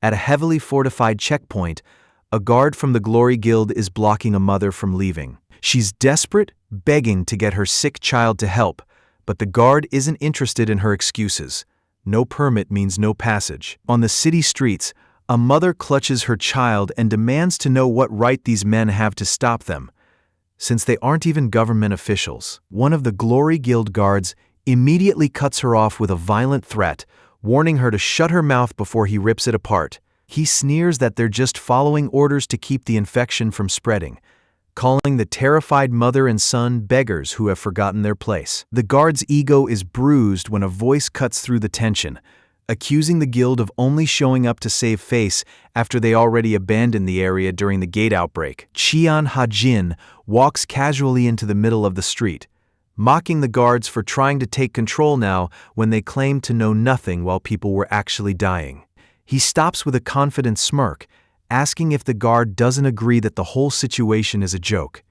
At a heavily fortified checkpoint, a guard from the Glory Guild is blocking a mother from leaving. She's desperate, begging to get her sick child to help, but the guard isn't interested in her excuses. No permit means no passage. On the city streets, a mother clutches her child and demands to know what right these men have to stop them. Since they aren't even government officials, one of the Glory Guild guards immediately cuts her off with a violent threat, warning her to shut her mouth before he rips it apart. He sneers that they're just following orders to keep the infection from spreading, calling the terrified mother and son beggars who have forgotten their place. The guard's ego is bruised when a voice cuts through the tension, accusing the guild of only showing up to save face after they already abandoned the area during the gate outbreak. Qian Hajin walks casually into the middle of the street, mocking the guards for trying to take control now when they claim to know nothing while people were actually dying. He stops with a confident smirk, asking if the guard doesn't agree that the whole situation is a joke.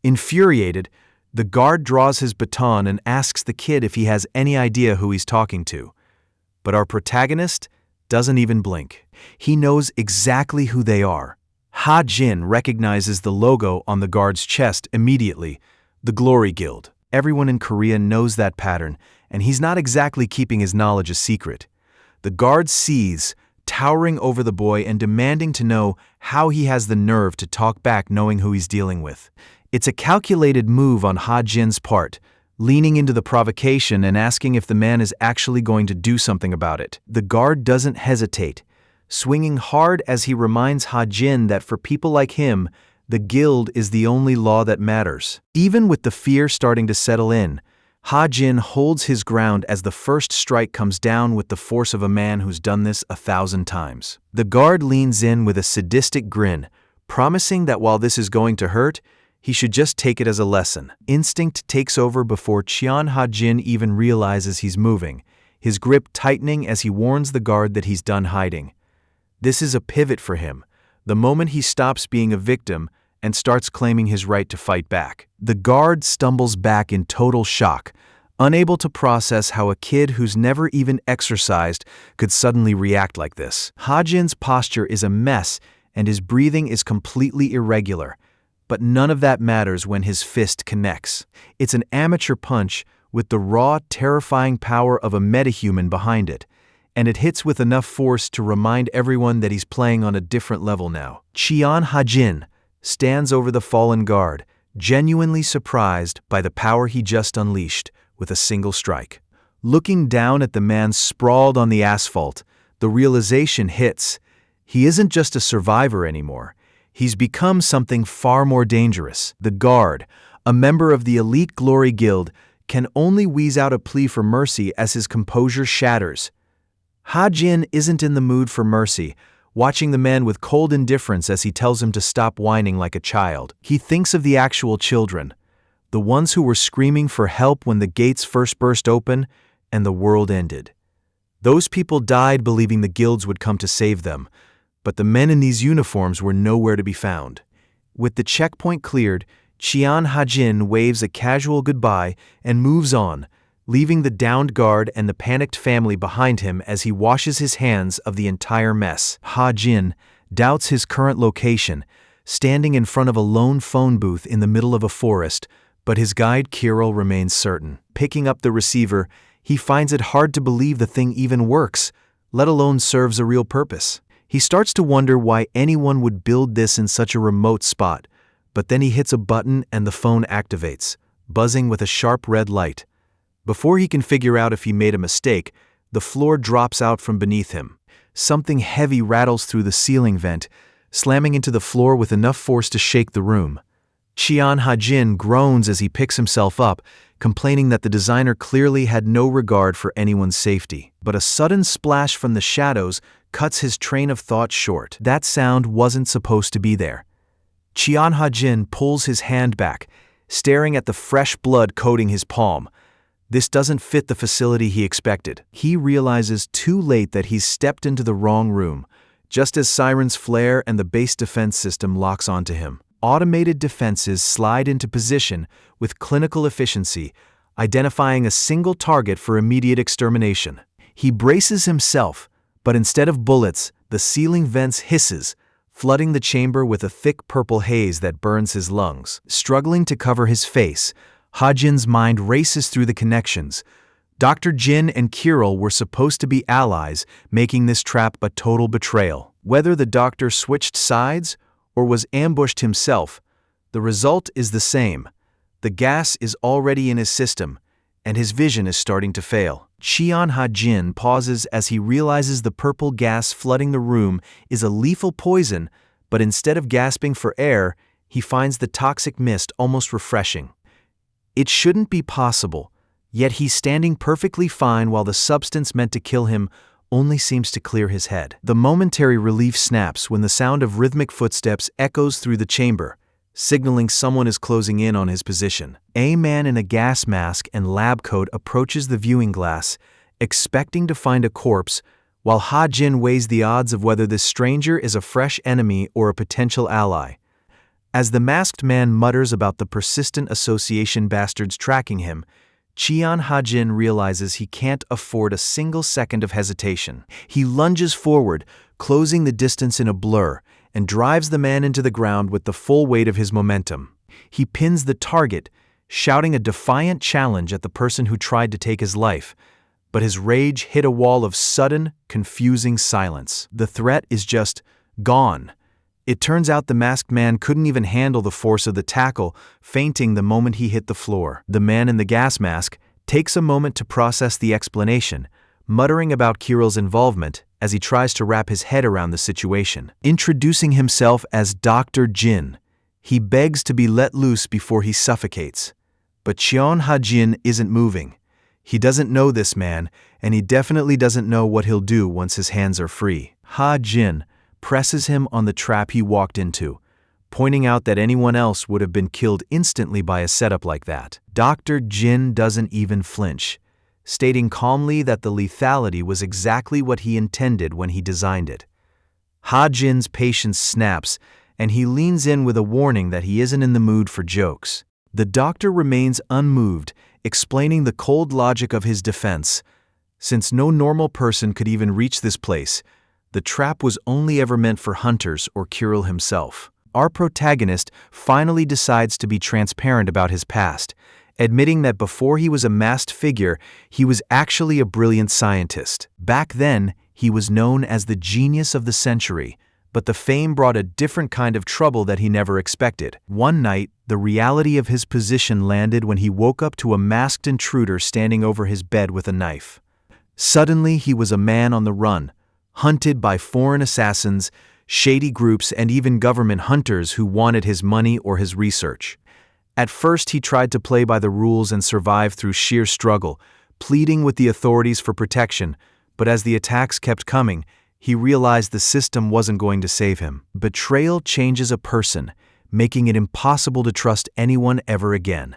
Infuriated, the guard draws his baton and asks the kid if he has any idea who he's talking to. But our protagonist doesn't even blink. He knows exactly who they are. Ha Jin recognizes the logo on the guard's chest immediately, the Glory Guild. Everyone in Korea knows that pattern, and he's not exactly keeping his knowledge a secret. The guard seethes, towering over the boy and demanding to know how he has the nerve to talk back knowing who he's dealing with. It's a calculated move on Ha Jin's part, leaning into the provocation and asking if the man is actually going to do something about it. The guard doesn't hesitate, swinging hard as he reminds Ha Jin that for people like him, the guild is the only law that matters. Even with the fear starting to settle in, Ha Jin holds his ground as the first strike comes down with the force of a man who's done this 1,000 times. The guard leans in with a sadistic grin, promising that while this is going to hurt, he should just take it as a lesson. Instinct takes over before Qian Ha-jin even realizes he's moving, his grip tightening as he warns the guard that he's done hiding. This is a pivot for him, the moment he stops being a victim and starts claiming his right to fight back. The guard stumbles back in total shock, unable to process how a kid who's never even exercised could suddenly react like this. Ha-jin's posture is a mess and his breathing is completely irregular. But none of that matters when his fist connects. It's an amateur punch with the raw, terrifying power of a metahuman behind it, and it hits with enough force to remind everyone that he's playing on a different level now. Qian Ha-jin stands over the fallen guard, genuinely surprised by the power he just unleashed with a single strike. Looking down at the man sprawled on the asphalt, the realization hits. He isn't just a survivor anymore. He's become something far more dangerous. The guard, a member of the elite Glory Guild, can only wheeze out a plea for mercy as his composure shatters. Ha-jin isn't in the mood for mercy, watching the man with cold indifference as he tells him to stop whining like a child. He thinks of the actual children, the ones who were screaming for help when the gates first burst open and the world ended. Those people died believing the guilds would come to save them, but the men in these uniforms were nowhere to be found. With the checkpoint cleared, Qian Ha-jin waves a casual goodbye and moves on, leaving the downed guard and the panicked family behind him as he washes his hands of the entire mess. Ha-jin doubts his current location, standing in front of a lone phone booth in the middle of a forest, but his guide Kirill remains certain. Picking up the receiver, he finds it hard to believe the thing even works, let alone serves a real purpose. He starts to wonder why anyone would build this in such a remote spot, but then he hits a button and the phone activates, buzzing with a sharp red light. Before he can figure out if he made a mistake, the floor drops out from beneath him. Something heavy rattles through the ceiling vent, slamming into the floor with enough force to shake the room. Qian Ha-jin groans as he picks himself up, complaining that the designer clearly had no regard for anyone's safety. But a sudden splash from the shadows cuts his train of thought short. That sound wasn't supposed to be there. Qian Ha-jin pulls his hand back, staring at the fresh blood coating his palm. This doesn't fit the facility he expected. He realizes too late that he's stepped into the wrong room, just as sirens flare and the base defense system locks onto him. Automated defenses slide into position with clinical efficiency, identifying a single target for immediate extermination. He braces himself, but instead of bullets, the ceiling vents hisses, flooding the chamber with a thick purple haze that burns his lungs. Struggling to cover his face, Ha-jin's mind races through the connections. Dr. Jin and Kirill were supposed to be allies, making this trap a total betrayal. Whether the doctor switched sides or was ambushed himself, the result is the same. The gas is already in his system, and his vision is starting to fail. Cheon Ha-jin pauses as he realizes the purple gas flooding the room is a lethal poison, but instead of gasping for air, he finds the toxic mist almost refreshing. It shouldn't be possible, yet he's standing perfectly fine while the substance meant to kill him only seems to clear his head. The momentary relief snaps when the sound of rhythmic footsteps echoes through the chamber, signaling someone is closing in on his position. A man in a gas mask and lab coat approaches the viewing glass, expecting to find a corpse, while Ha-jin weighs the odds of whether this stranger is a fresh enemy or a potential ally. As the masked man mutters about the persistent association bastards tracking him, Cheon Ha-jin realizes he can't afford a single second of hesitation. He lunges forward, closing the distance in a blur, and drives the man into the ground with the full weight of his momentum. He pins the target, shouting a defiant challenge at the person who tried to take his life, but his rage hit a wall of sudden, confusing silence. The threat is just gone. It turns out the masked man couldn't even handle the force of the tackle, fainting the moment he hit the floor. The man in the gas mask takes a moment to process the explanation, muttering about Kirill's involvement as he tries to wrap his head around the situation. Introducing himself as Dr. Jin, he begs to be let loose before he suffocates. But Cheon Ha-jin isn't moving. He doesn't know this man, and he definitely doesn't know what he'll do once his hands are free. Ha-jin presses him on the trap he walked into, pointing out that anyone else would have been killed instantly by a setup like that. Dr. Jin doesn't even flinch, stating calmly that the lethality was exactly what he intended when he designed it. Ha-jin's patience snaps, and he leans in with a warning that he isn't in the mood for jokes. The doctor remains unmoved, explaining the cold logic of his defense. Since no normal person could even reach this place, the trap was only ever meant for hunters or Kirill himself. Our protagonist finally decides to be transparent about his past, admitting that before he was a masked figure, he was actually a brilliant scientist. Back then, he was known as the genius of the century, but the fame brought a different kind of trouble that he never expected. One night, the reality of his position landed when he woke up to a masked intruder standing over his bed with a knife. Suddenly, he was a man on the run, hunted by foreign assassins, shady groups, and even government hunters who wanted his money or his research. At first, he tried to play by the rules and survive through sheer struggle, pleading with the authorities for protection, but as the attacks kept coming, he realized the system wasn't going to save him. Betrayal changes a person, making it impossible to trust anyone ever again.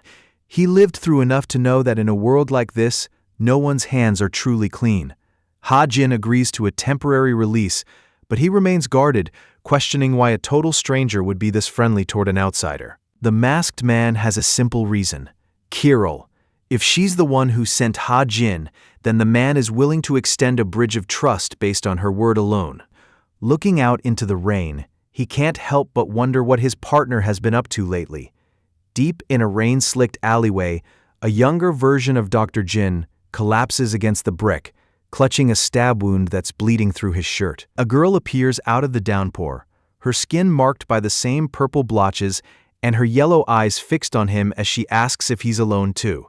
He lived through enough to know that in a world like this, no one's hands are truly clean. Ha-jin agrees to a temporary release, but he remains guarded, questioning why a total stranger would be this friendly toward an outsider. The masked man has a simple reason: Kirill. If she's the one who sent Ha-jin, then the man is willing to extend a bridge of trust based on her word alone. Looking out into the rain, he can't help but wonder what his partner has been up to lately. Deep in a rain-slicked alleyway, a younger version of Dr. Jin collapses against the brick, clutching a stab wound that's bleeding through his shirt. A girl appears out of the downpour, her skin marked by the same purple blotches and her yellow eyes fixed on him as she asks if he's alone too.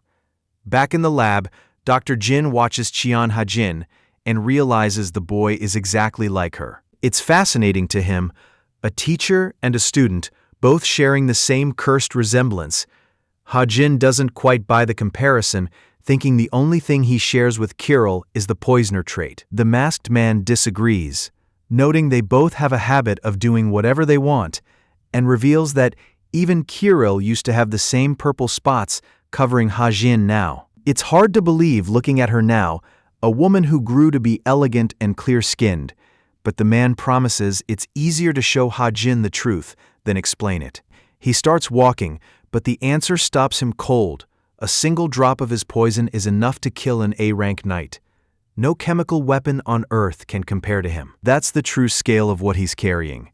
Back in the lab, Dr. Jin watches Cheon Ha-jin and realizes the boy is exactly like her. It's fascinating to him, a teacher and a student, both sharing the same cursed resemblance. Ha-jin doesn't quite buy the comparison, thinking the only thing he shares with Kirill is the poisoner trait. The masked man disagrees, noting they both have a habit of doing whatever they want, and reveals that even Kirill used to have the same purple spots covering Ha-jin now. It's hard to believe looking at her now, a woman who grew to be elegant and clear-skinned, but the man promises it's easier to show Ha-jin the truth than explain it. He starts walking, but the answer stops him cold. A single drop of his poison is enough to kill an A-rank knight. No chemical weapon on Earth can compare to him. That's the true scale of what he's carrying.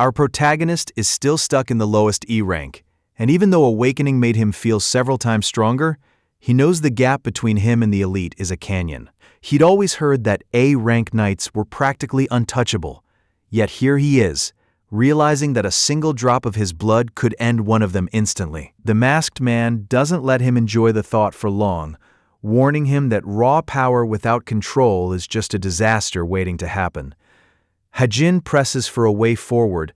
Our protagonist is still stuck in the lowest E rank, and even though awakening made him feel several times stronger, he knows the gap between him and the elite is a canyon. He'd always heard that A-rank knights were practically untouchable, yet here he is, realizing that a single drop of his blood could end one of them instantly. The masked man doesn't let him enjoy the thought for long, warning him that raw power without control is just a disaster waiting to happen. Ha-jin presses for a way forward,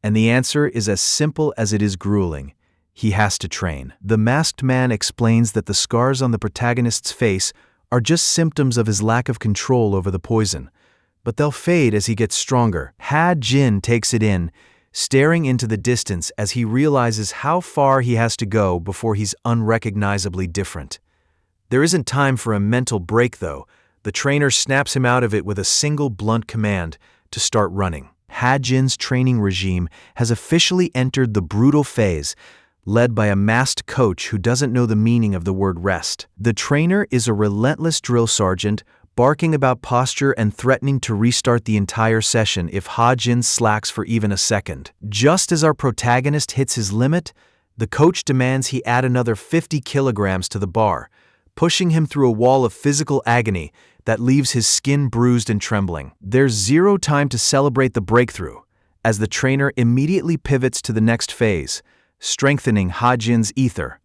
and the answer is as simple as it is grueling. He has to train. The masked man explains that the scars on the protagonist's face are just symptoms of his lack of control over the poison, but they'll fade as he gets stronger. Ha-jin takes it in, staring into the distance as he realizes how far he has to go before he's unrecognizably different. There isn't time for a mental break, though. The trainer snaps him out of it with a single blunt command to start running. Ha-jin's training regime has officially entered the brutal phase, led by a masked coach who doesn't know the meaning of the word rest. The trainer is a relentless drill sergeant, barking about posture and threatening to restart the entire session if Ha-jin slacks for even a second. Just as our protagonist hits his limit, the coach demands he add another 50 kilograms to the bar, pushing him through a wall of physical agony that leaves his skin bruised and trembling. There's zero time to celebrate the breakthrough, as the trainer immediately pivots to the next phase, strengthening Ha-jin's ether.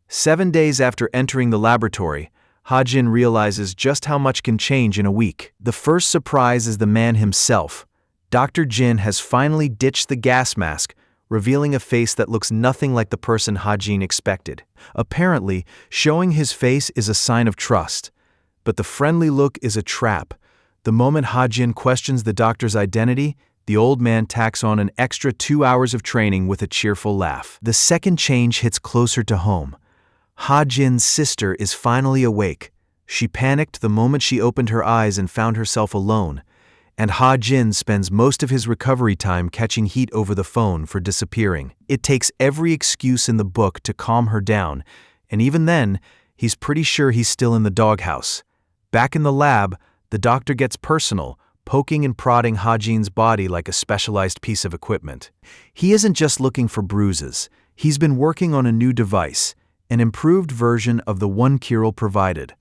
7 days after entering the laboratory, Ha-jin realizes just how much can change in a week. The first surprise is the man himself. Dr. Jin has finally ditched the gas mask, revealing a face that looks nothing like the person Ha-jin expected. Apparently, showing his face is a sign of trust, but the friendly look is a trap. The moment Ha-jin questions the doctor's identity, the old man tacks on an extra 2 hours of training with a cheerful laugh. The second change hits closer to home. Ha-jin's sister is finally awake. She panicked the moment she opened her eyes and found herself alone, and Ha-jin spends most of his recovery time catching heat over the phone for disappearing. It takes every excuse in the book to calm her down, and even then, he's pretty sure he's still in the doghouse. Back in the lab, the doctor gets personal, poking and prodding Ha-jin's body like a specialized piece of equipment. He isn't just looking for bruises. He's been working on a new device, an improved version of the one Kirill provided.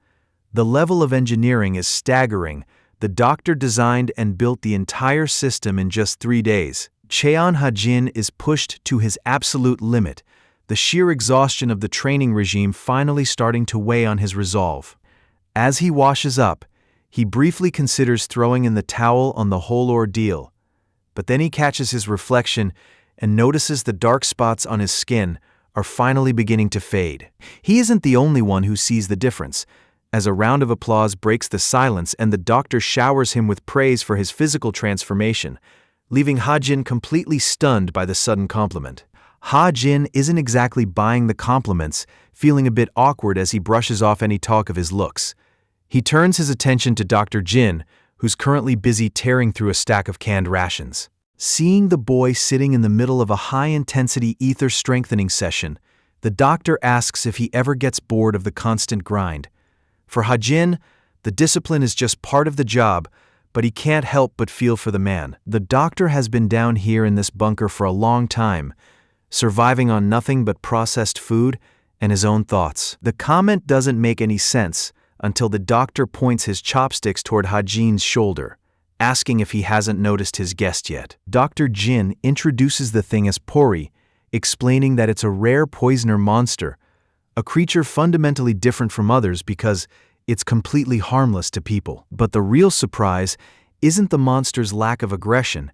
The level of engineering is staggering. The doctor designed and built the entire system in just 3 days. Cheon Ha-jin is pushed to his absolute limit, the sheer exhaustion of the training regime finally starting to weigh on his resolve. As he washes up, he briefly considers throwing in the towel on the whole ordeal, but then he catches his reflection and notices the dark spots on his skin are finally beginning to fade. He isn't the only one who sees the difference, as a round of applause breaks the silence and the doctor showers him with praise for his physical transformation, leaving Ha-jin completely stunned by the sudden compliment. Ha-jin isn't exactly buying the compliments, feeling a bit awkward as he brushes off any talk of his looks. He turns his attention to Dr. Jin, who's currently busy tearing through a stack of canned rations. Seeing the boy sitting in the middle of a high-intensity ether strengthening session, the doctor asks if he ever gets bored of the constant grind. For Ha-jin, the discipline is just part of the job, but he can't help but feel for the man. The doctor has been down here in this bunker for a long time, surviving on nothing but processed food and his own thoughts. The comment doesn't make any sense until the doctor points his chopsticks toward Ha-jin's shoulder, asking if he hasn't noticed his guest yet. Dr. Jin introduces the thing as Pori, explaining that it's a rare poisoner monster, a creature fundamentally different from others because it's completely harmless to people. But the real surprise isn't the monster's lack of aggression,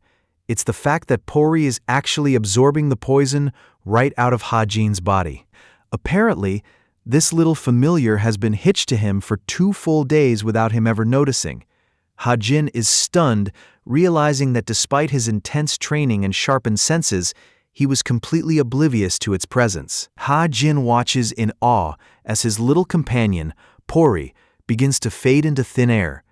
it's the fact that Pori is actually absorbing the poison right out of Ha-jin's body. Apparently, this little familiar has been hitched to him for 2 full days without him ever noticing. Ha-jin is stunned, realizing that despite his intense training and sharpened senses, he was completely oblivious to its presence. Ha-jin watches in awe as his little companion, Pori, begins to fade into thin air.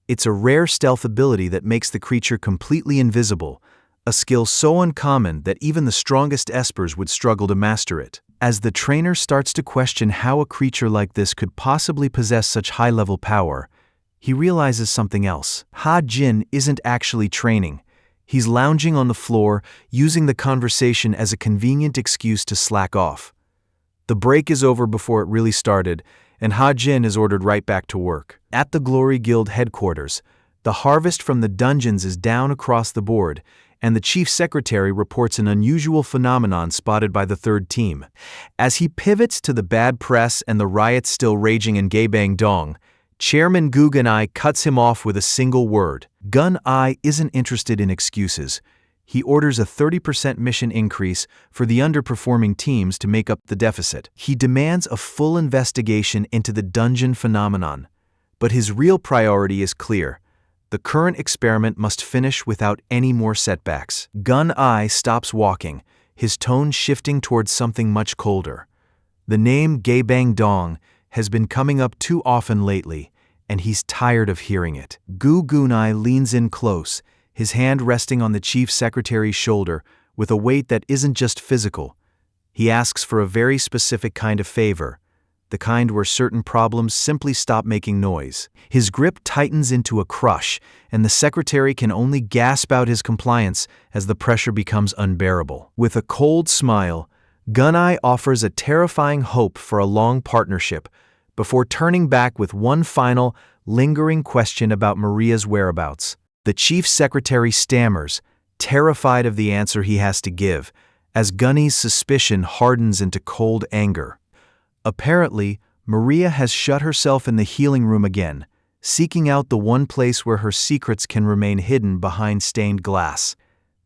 It's a rare stealth ability that makes the creature completely invisible, a skill so uncommon that even the strongest espers would struggle to master it. As the trainer starts to question how a creature like this could possibly possess such high-level power, he realizes something else. Ha-jin isn't actually training. He's lounging on the floor, using the conversation as a convenient excuse to slack off. The break is over before it really started, and Ha-jin is ordered right back to work. At the Glory Guild headquarters, the harvest from the dungeons is down across the board, and the chief secretary reports an unusual phenomenon spotted by the third team. As he pivots to the bad press and the riots still raging in Gaebang-dong, Chairman Gu Gun-ai cuts him off with a single word. Gun-ai isn't interested in excuses. He orders a 30% mission increase for the underperforming teams to make up the deficit. He demands a full investigation into the dungeon phenomenon. But his real priority is clear. The current experiment must finish without any more setbacks. Gun-ai stops walking, his tone shifting towards something much colder. The name Gaebang-dong has been coming up too often lately, and he's tired of hearing it. Gu Gun-ai leans in close, his hand resting on the chief secretary's shoulder with a weight that isn't just physical. He asks for a very specific kind of favor, the kind where certain problems simply stop making noise. His grip tightens into a crush, and the secretary can only gasp out his compliance as the pressure becomes unbearable. With a cold smile, Gun-ai offers a terrifying hope for a long partnership, before turning back with one final, lingering question about Maria's whereabouts. The chief secretary stammers, terrified of the answer he has to give, as Gunny's suspicion hardens into cold anger. Apparently, Maria has shut herself in the healing room again, seeking out the one place where her secrets can remain hidden behind stained glass.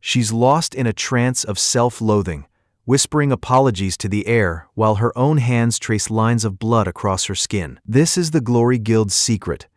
She's lost in a trance of self-loathing, whispering apologies to the air while her own hands trace lines of blood across her skin. This is the Glory Guild's secret,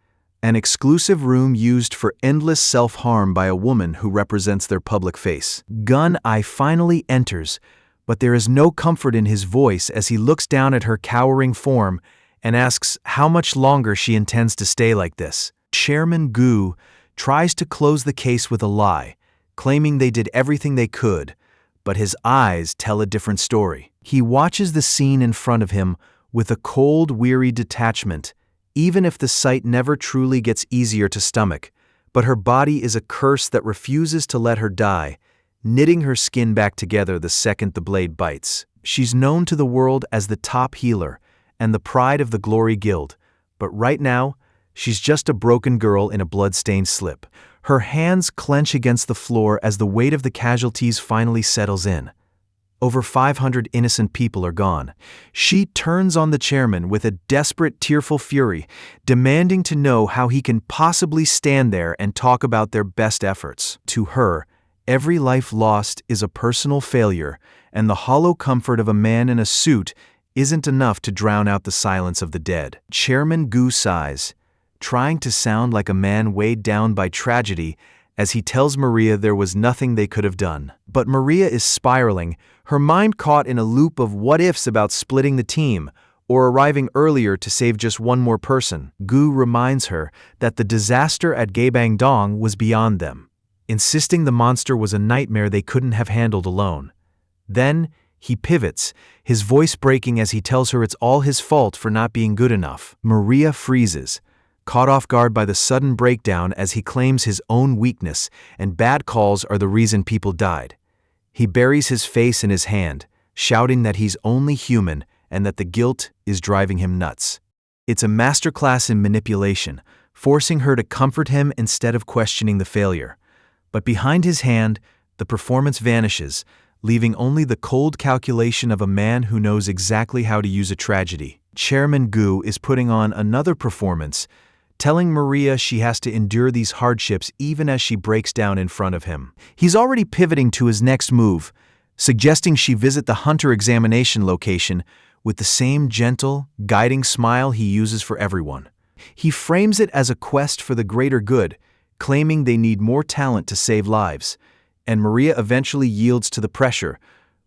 an exclusive room used for endless self-harm by a woman who represents their public face. Gun-ai finally enters, but there is no comfort in his voice as he looks down at her cowering form and asks how much longer she intends to stay like this. Chairman Gu tries to close the case with a lie, claiming they did everything they could, but his eyes tell a different story. He watches the scene in front of him with a cold, weary detachment, even if the sight never truly gets easier to stomach. But her body is a curse that refuses to let her die, knitting her skin back together the second the blade bites. She's known to the world as the top healer and the pride of the Glory Guild, but right now, she's just a broken girl in a blood-stained slip. Her hands clench against the floor as the weight of the casualties finally settles in. Over 500 innocent people are gone. She turns on the chairman with a desperate, tearful fury, demanding to know how he can possibly stand there and talk about their best efforts. To her, every life lost is a personal failure, and the hollow comfort of a man in a suit isn't enough to drown out the silence of the dead. Chairman Gu sighs, trying to sound like a man weighed down by tragedy as he tells Maria there was nothing they could have done. But Maria is spiraling, her mind caught in a loop of what-ifs about splitting the team or arriving earlier to save just one more person. Gu reminds her that the disaster at Gaebang-dong was beyond them, insisting the monster was a nightmare they couldn't have handled alone. Then, he pivots, his voice breaking as he tells her it's all his fault for not being good enough. Maria freezes, caught off guard by the sudden breakdown as he claims his own weakness and bad calls are the reason people died. He buries his face in his hand, shouting that he's only human and that the guilt is driving him nuts. It's a masterclass in manipulation, forcing her to comfort him instead of questioning the failure. But behind his hand, the performance vanishes, leaving only the cold calculation of a man who knows exactly how to use a tragedy. Chairman Gu is putting on another performance, telling Maria she has to endure these hardships even as she breaks down in front of him. He's already pivoting to his next move, suggesting she visit the hunter examination location with the same gentle, guiding smile he uses for everyone. He frames it as a quest for the greater good, claiming they need more talent to save lives, and Maria eventually yields to the pressure,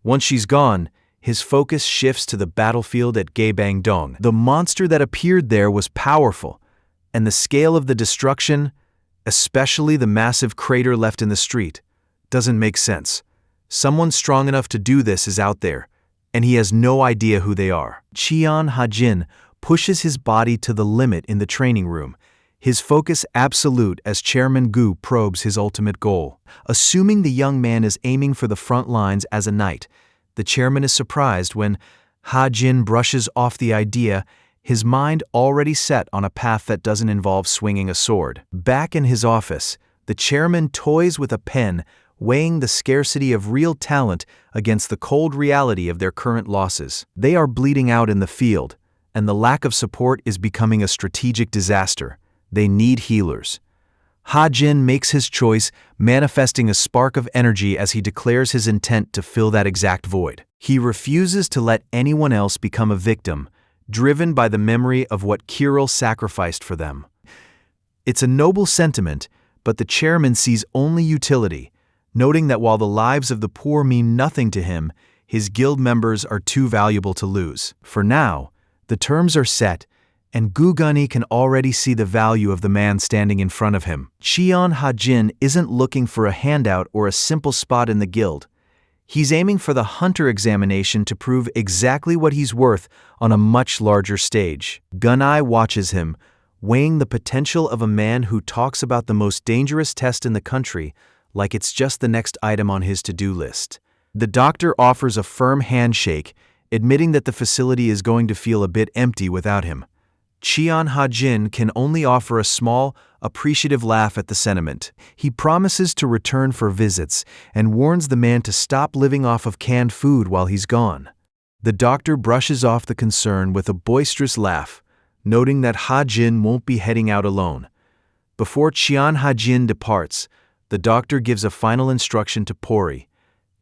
Once she's gone, his focus shifts to the battlefield at Gaebangdong. The monster that appeared there was powerful, and the scale of the destruction, especially the massive crater left in the street, doesn't make sense. Someone strong enough to do this is out there, and he has no idea who they are. Cheon Ha-jin pushes his body to the limit in the training room, his focus absolute as Chairman Gu probes his ultimate goal. Assuming the young man is aiming for the front lines as a knight, the chairman is surprised when Ha-jin brushes off the idea, his mind already set on a path that doesn't involve swinging a sword. Back in his office, the chairman toys with a pen, weighing the scarcity of real talent against the cold reality of their current losses. They are bleeding out in the field, and the lack of support is becoming a strategic disaster. They need healers. Ha-jin makes his choice, manifesting a spark of energy as he declares his intent to fill that exact void. He refuses to let anyone else become a victim, driven by the memory of what Kirill sacrificed for them. It's a noble sentiment, but the chairman sees only utility, noting that while the lives of the poor mean nothing to him, his guild members are too valuable to lose. For now, the terms are set, and Gu-gunny can already see the value of the man standing in front of him. Cheon Ha-jin isn't looking for a handout or a simple spot in the guild. He's aiming for the hunter examination to prove exactly what he's worth on a much larger stage. Gunai watches him, weighing the potential of a man who talks about the most dangerous test in the country like it's just the next item on his to-do list. The doctor offers a firm handshake, admitting that the facility is going to feel a bit empty without him. Cheon Ha-jin can only offer a small, appreciative laugh at the sentiment. He promises to return for visits and warns the man to stop living off of canned food while he's gone. The doctor brushes off the concern with a boisterous laugh, noting that Ha-jin won't be heading out alone. Before Cheon Ha-jin departs, the doctor gives a final instruction to Pori,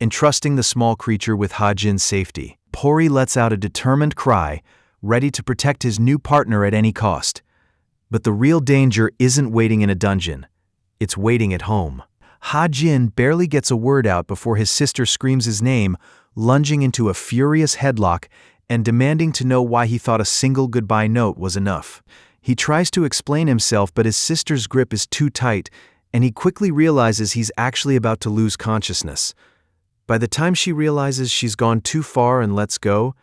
entrusting the small creature with Ha-jin's safety. Pori lets out a determined cry, ready to protect his new partner at any cost. But the real danger isn't waiting in a dungeon. It's waiting at home. Ha-jin barely gets a word out before his sister screams his name, lunging into a furious headlock and demanding to know why he thought a single goodbye note was enough. He tries to explain himself, but his sister's grip is too tight, and he quickly realizes he's actually about to lose consciousness. By the time she realizes she's gone too far and lets go,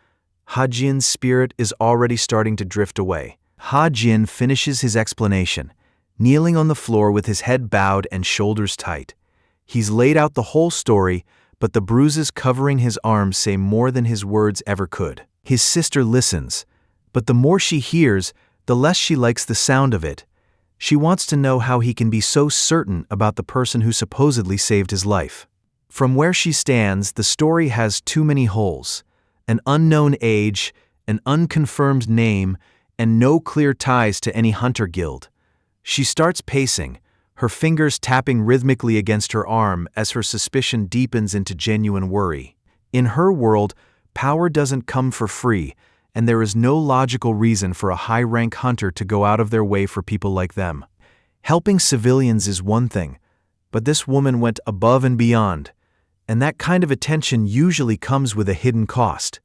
Ha-jin's spirit is already starting to drift away. Ha-jin finishes his explanation, kneeling on the floor with his head bowed and shoulders tight. He's laid out the whole story, but the bruises covering his arms say more than his words ever could. His sister listens, but the more she hears, the less she likes the sound of it. She wants to know how he can be so certain about the person who supposedly saved his life. From where she stands, the story has too many holes. An unknown age, an unconfirmed name, and no clear ties to any hunter guild. She starts pacing, her fingers tapping rhythmically against her arm as her suspicion deepens into genuine worry. In her world, power doesn't come for free, and there is no logical reason for a high-rank hunter to go out of their way for people like them. Helping civilians is one thing, but this woman went above and beyond, and that kind of attention usually comes with a hidden cost.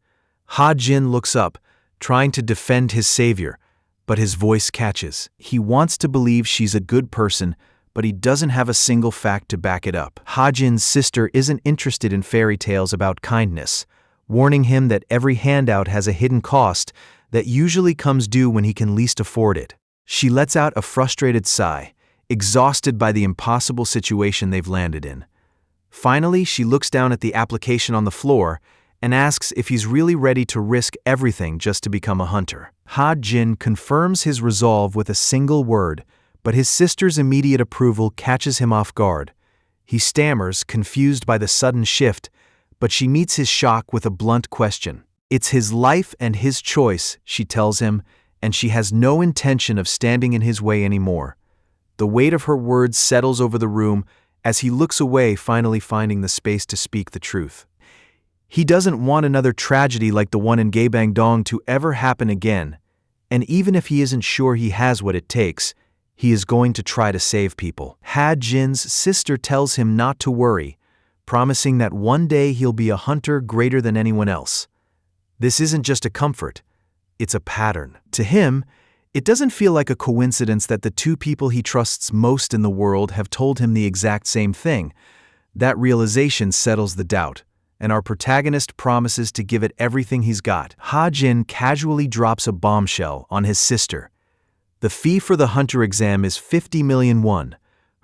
Ha-jin looks up, trying to defend his savior, but his voice catches. He wants to believe she's a good person, but he doesn't have a single fact to back it up. Ha-jin's sister isn't interested in fairy tales about kindness, warning him that every handout has a hidden cost that usually comes due when he can least afford it. She lets out a frustrated sigh, exhausted by the impossible situation they've landed in. Finally, she looks down at the application on the floor and asks if he's really ready to risk everything just to become a hunter. Ha-jin confirms his resolve with a single word, but his sister's immediate approval catches him off guard. He stammers, confused by the sudden shift, but she meets his shock with a blunt question. It's his life and his choice, she tells him, and she has no intention of standing in his way anymore. The weight of her words settles over the room as he looks away, finally finding the space to speak the truth. He doesn't want another tragedy like the one in Gaebangdong to ever happen again, and even if he isn't sure he has what it takes, he is going to try to save people. Ha-jin's sister tells him not to worry, promising that one day he'll be a hunter greater than anyone else. This isn't just a comfort, it's a pattern. To him, it doesn't feel like a coincidence that the two people he trusts most in the world have told him the exact same thing. That realization settles the doubt, and our protagonist promises to give it everything he's got. Ha-jin casually drops a bombshell on his sister. The fee for the hunter exam is 50 million won.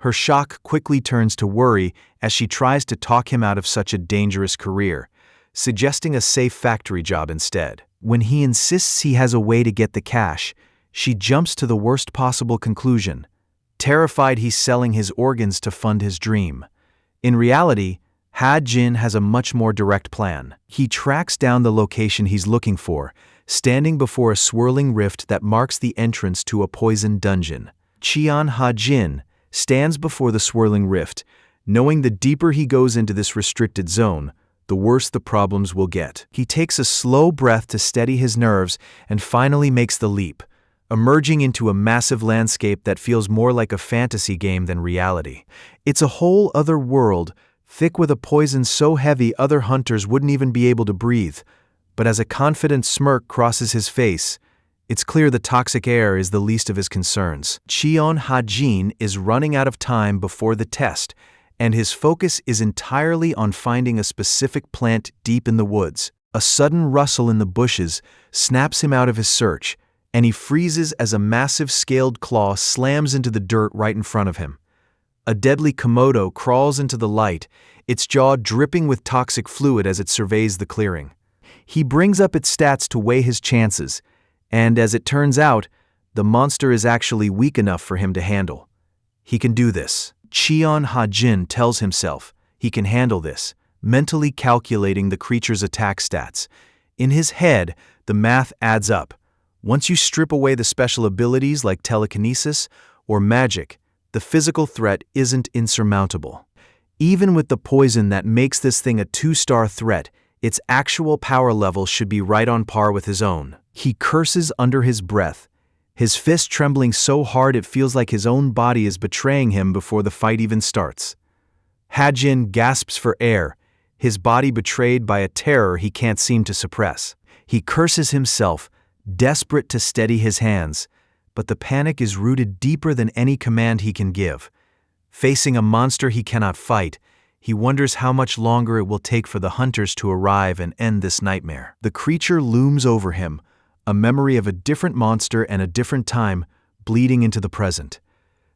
Her shock quickly turns to worry as she tries to talk him out of such a dangerous career, suggesting a safe factory job instead. When he insists he has a way to get the cash, she jumps to the worst possible conclusion, terrified he's selling his organs to fund his dream. In reality, Ha-jin has a much more direct plan. He tracks down the location he's looking for, standing before a swirling rift that marks the entrance to a poisoned dungeon. Cheon Ha-jin stands before the swirling rift, knowing the deeper he goes into this restricted zone, the worse the problems will get. He takes a slow breath to steady his nerves and finally makes the leap, emerging into a massive landscape that feels more like a fantasy game than reality. It's a whole other world, thick with a poison so heavy other hunters wouldn't even be able to breathe. But as a confident smirk crosses his face, it's clear the toxic air is the least of his concerns. Cheon Ha-jin is running out of time before the test, and his focus is entirely on finding a specific plant deep in the woods. A sudden rustle in the bushes snaps him out of his search, and he freezes as a massive scaled claw slams into the dirt right in front of him. A deadly Komodo crawls into the light, its jaw dripping with toxic fluid as it surveys the clearing. He brings up its stats to weigh his chances, and as it turns out, the monster is actually weak enough for him to handle. He can do this. Cheon Ha-jin tells himself he can handle this, mentally calculating the creature's attack stats. In his head, the math adds up. Once you strip away the special abilities like telekinesis or magic, the physical threat isn't insurmountable. Even with the poison that makes this thing a 2-star threat, its actual power level should be right on par with his own. He curses under his breath, his fist trembling so hard it feels like his own body is betraying him before the fight even starts. Ha-jin gasps for air, his body betrayed by a terror he can't seem to suppress. He curses himself, desperate to steady his hands, but the panic is rooted deeper than any command he can give. Facing a monster he cannot fight, he wonders how much longer it will take for the hunters to arrive and end this nightmare. The creature looms over him, a memory of a different monster and a different time, bleeding into the present.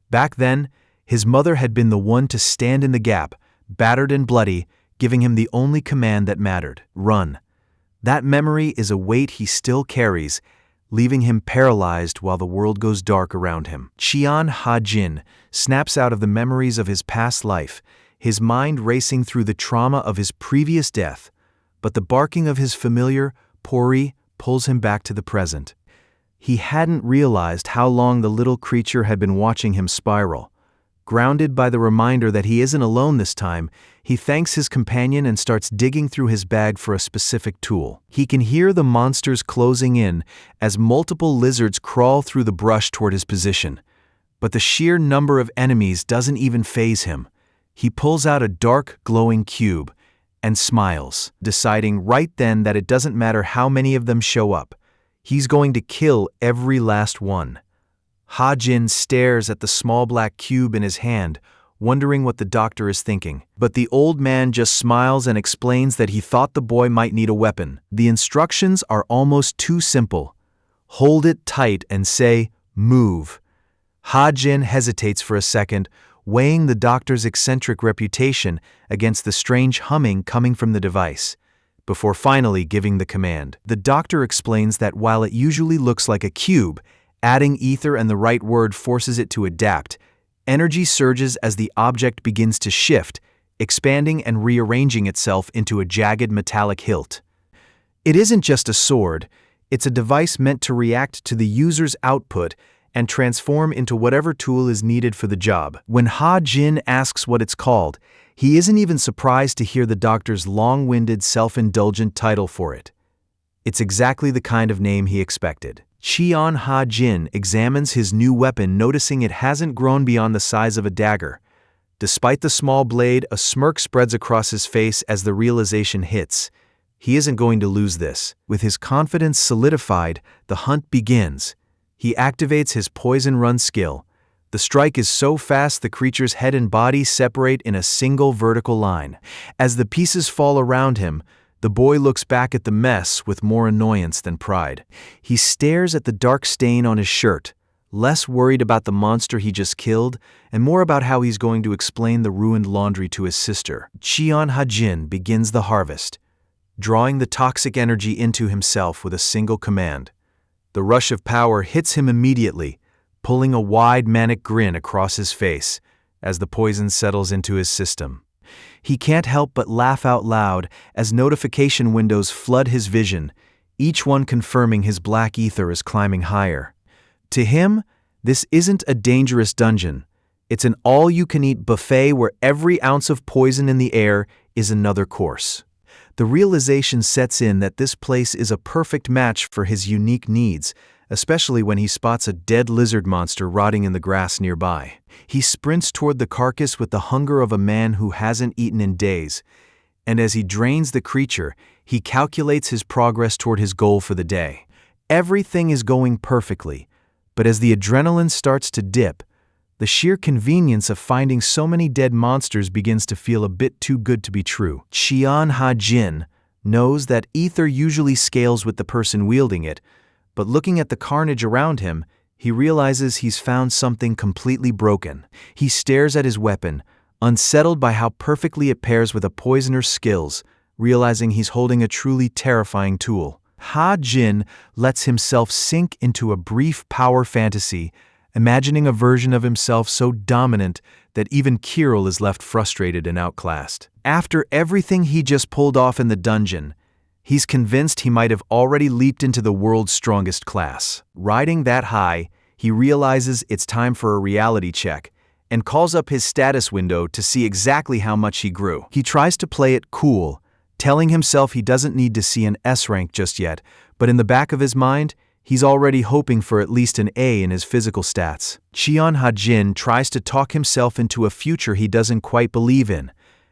Back then, his mother had been the one to stand in the gap, battered and bloody, giving him the only command that mattered: run. That memory is a weight he still carries, leaving him paralyzed while the world goes dark around him. Cheon Ha-jin snaps out of the memories of his past life, his mind racing through the trauma of his previous death, but the barking of his familiar, Pori, pulls him back to the present. He hadn't realized how long the little creature had been watching him spiral. Grounded by the reminder that he isn't alone this time, he thanks his companion and starts digging through his bag for a specific tool. He can hear the monsters closing in as multiple lizards crawl through the brush toward his position. But the sheer number of enemies doesn't even faze him. He pulls out a dark, glowing cube and smiles, deciding right then that it doesn't matter how many of them show up. He's going to kill every last one. Ha-jin stares at the small black cube in his hand, wondering what the doctor is thinking. But the old man just smiles and explains that he thought the boy might need a weapon. The instructions are almost too simple. Hold it tight and say, "Move." Ha-jin hesitates for a second, weighing the doctor's eccentric reputation against the strange humming coming from the device, before finally giving the command. The doctor explains that while it usually looks like a cube, adding ether and the right word forces it to adapt. Energy surges as the object begins to shift, expanding and rearranging itself into a jagged metallic hilt. It isn't just a sword, it's a device meant to react to the user's output and transform into whatever tool is needed for the job. When Ha-jin asks what it's called, he isn't even surprised to hear the doctor's long-winded, self-indulgent title for it. It's exactly the kind of name he expected. Cheon Ha-jin examines his new weapon, noticing it hasn't grown beyond the size of a dagger. Despite the small blade, a smirk spreads across his face as the realization hits. He isn't going to lose this. With his confidence solidified, the hunt begins. He activates his poison run skill. The strike is so fast the creature's head and body separate in a single vertical line. As the pieces fall around him, the boy looks back at the mess with more annoyance than pride. He stares at the dark stain on his shirt, less worried about the monster he just killed and more about how he's going to explain the ruined laundry to his sister. Cheon Ha-jin begins the harvest, drawing the toxic energy into himself with a single command. The rush of power hits him immediately, pulling a wide manic grin across his face as the poison settles into his system. He can't help but laugh out loud as notification windows flood his vision, each one confirming his black ether is climbing higher. To him, this isn't a dangerous dungeon. It's an all-you-can-eat buffet where every ounce of poison in the air is another course. The realization sets in that this place is a perfect match for his unique needs, especially when he spots a dead lizard monster rotting in the grass nearby. He sprints toward the carcass with the hunger of a man who hasn't eaten in days, and as he drains the creature, he calculates his progress toward his goal for the day. Everything is going perfectly, but as the adrenaline starts to dip, the sheer convenience of finding so many dead monsters begins to feel a bit too good to be true. Cheon Ha-jin knows that ether usually scales with the person wielding it, but looking at the carnage around him, he realizes he's found something completely broken. He stares at his weapon, unsettled by how perfectly it pairs with a poisoner's skills, realizing he's holding a truly terrifying tool. Ha-jin lets himself sink into a brief power fantasy, imagining a version of himself so dominant that even Kirill is left frustrated and outclassed. After everything he just pulled off in the dungeon, he's convinced he might have already leaped into the world's strongest class. Riding that high, he realizes it's time for a reality check and calls up his status window to see exactly how much he grew. He tries to play it cool, telling himself he doesn't need to see an S rank just yet, but in the back of his mind, he's already hoping for at least an A in his physical stats. Cheon Ha-jin tries to talk himself into a future he doesn't quite believe in,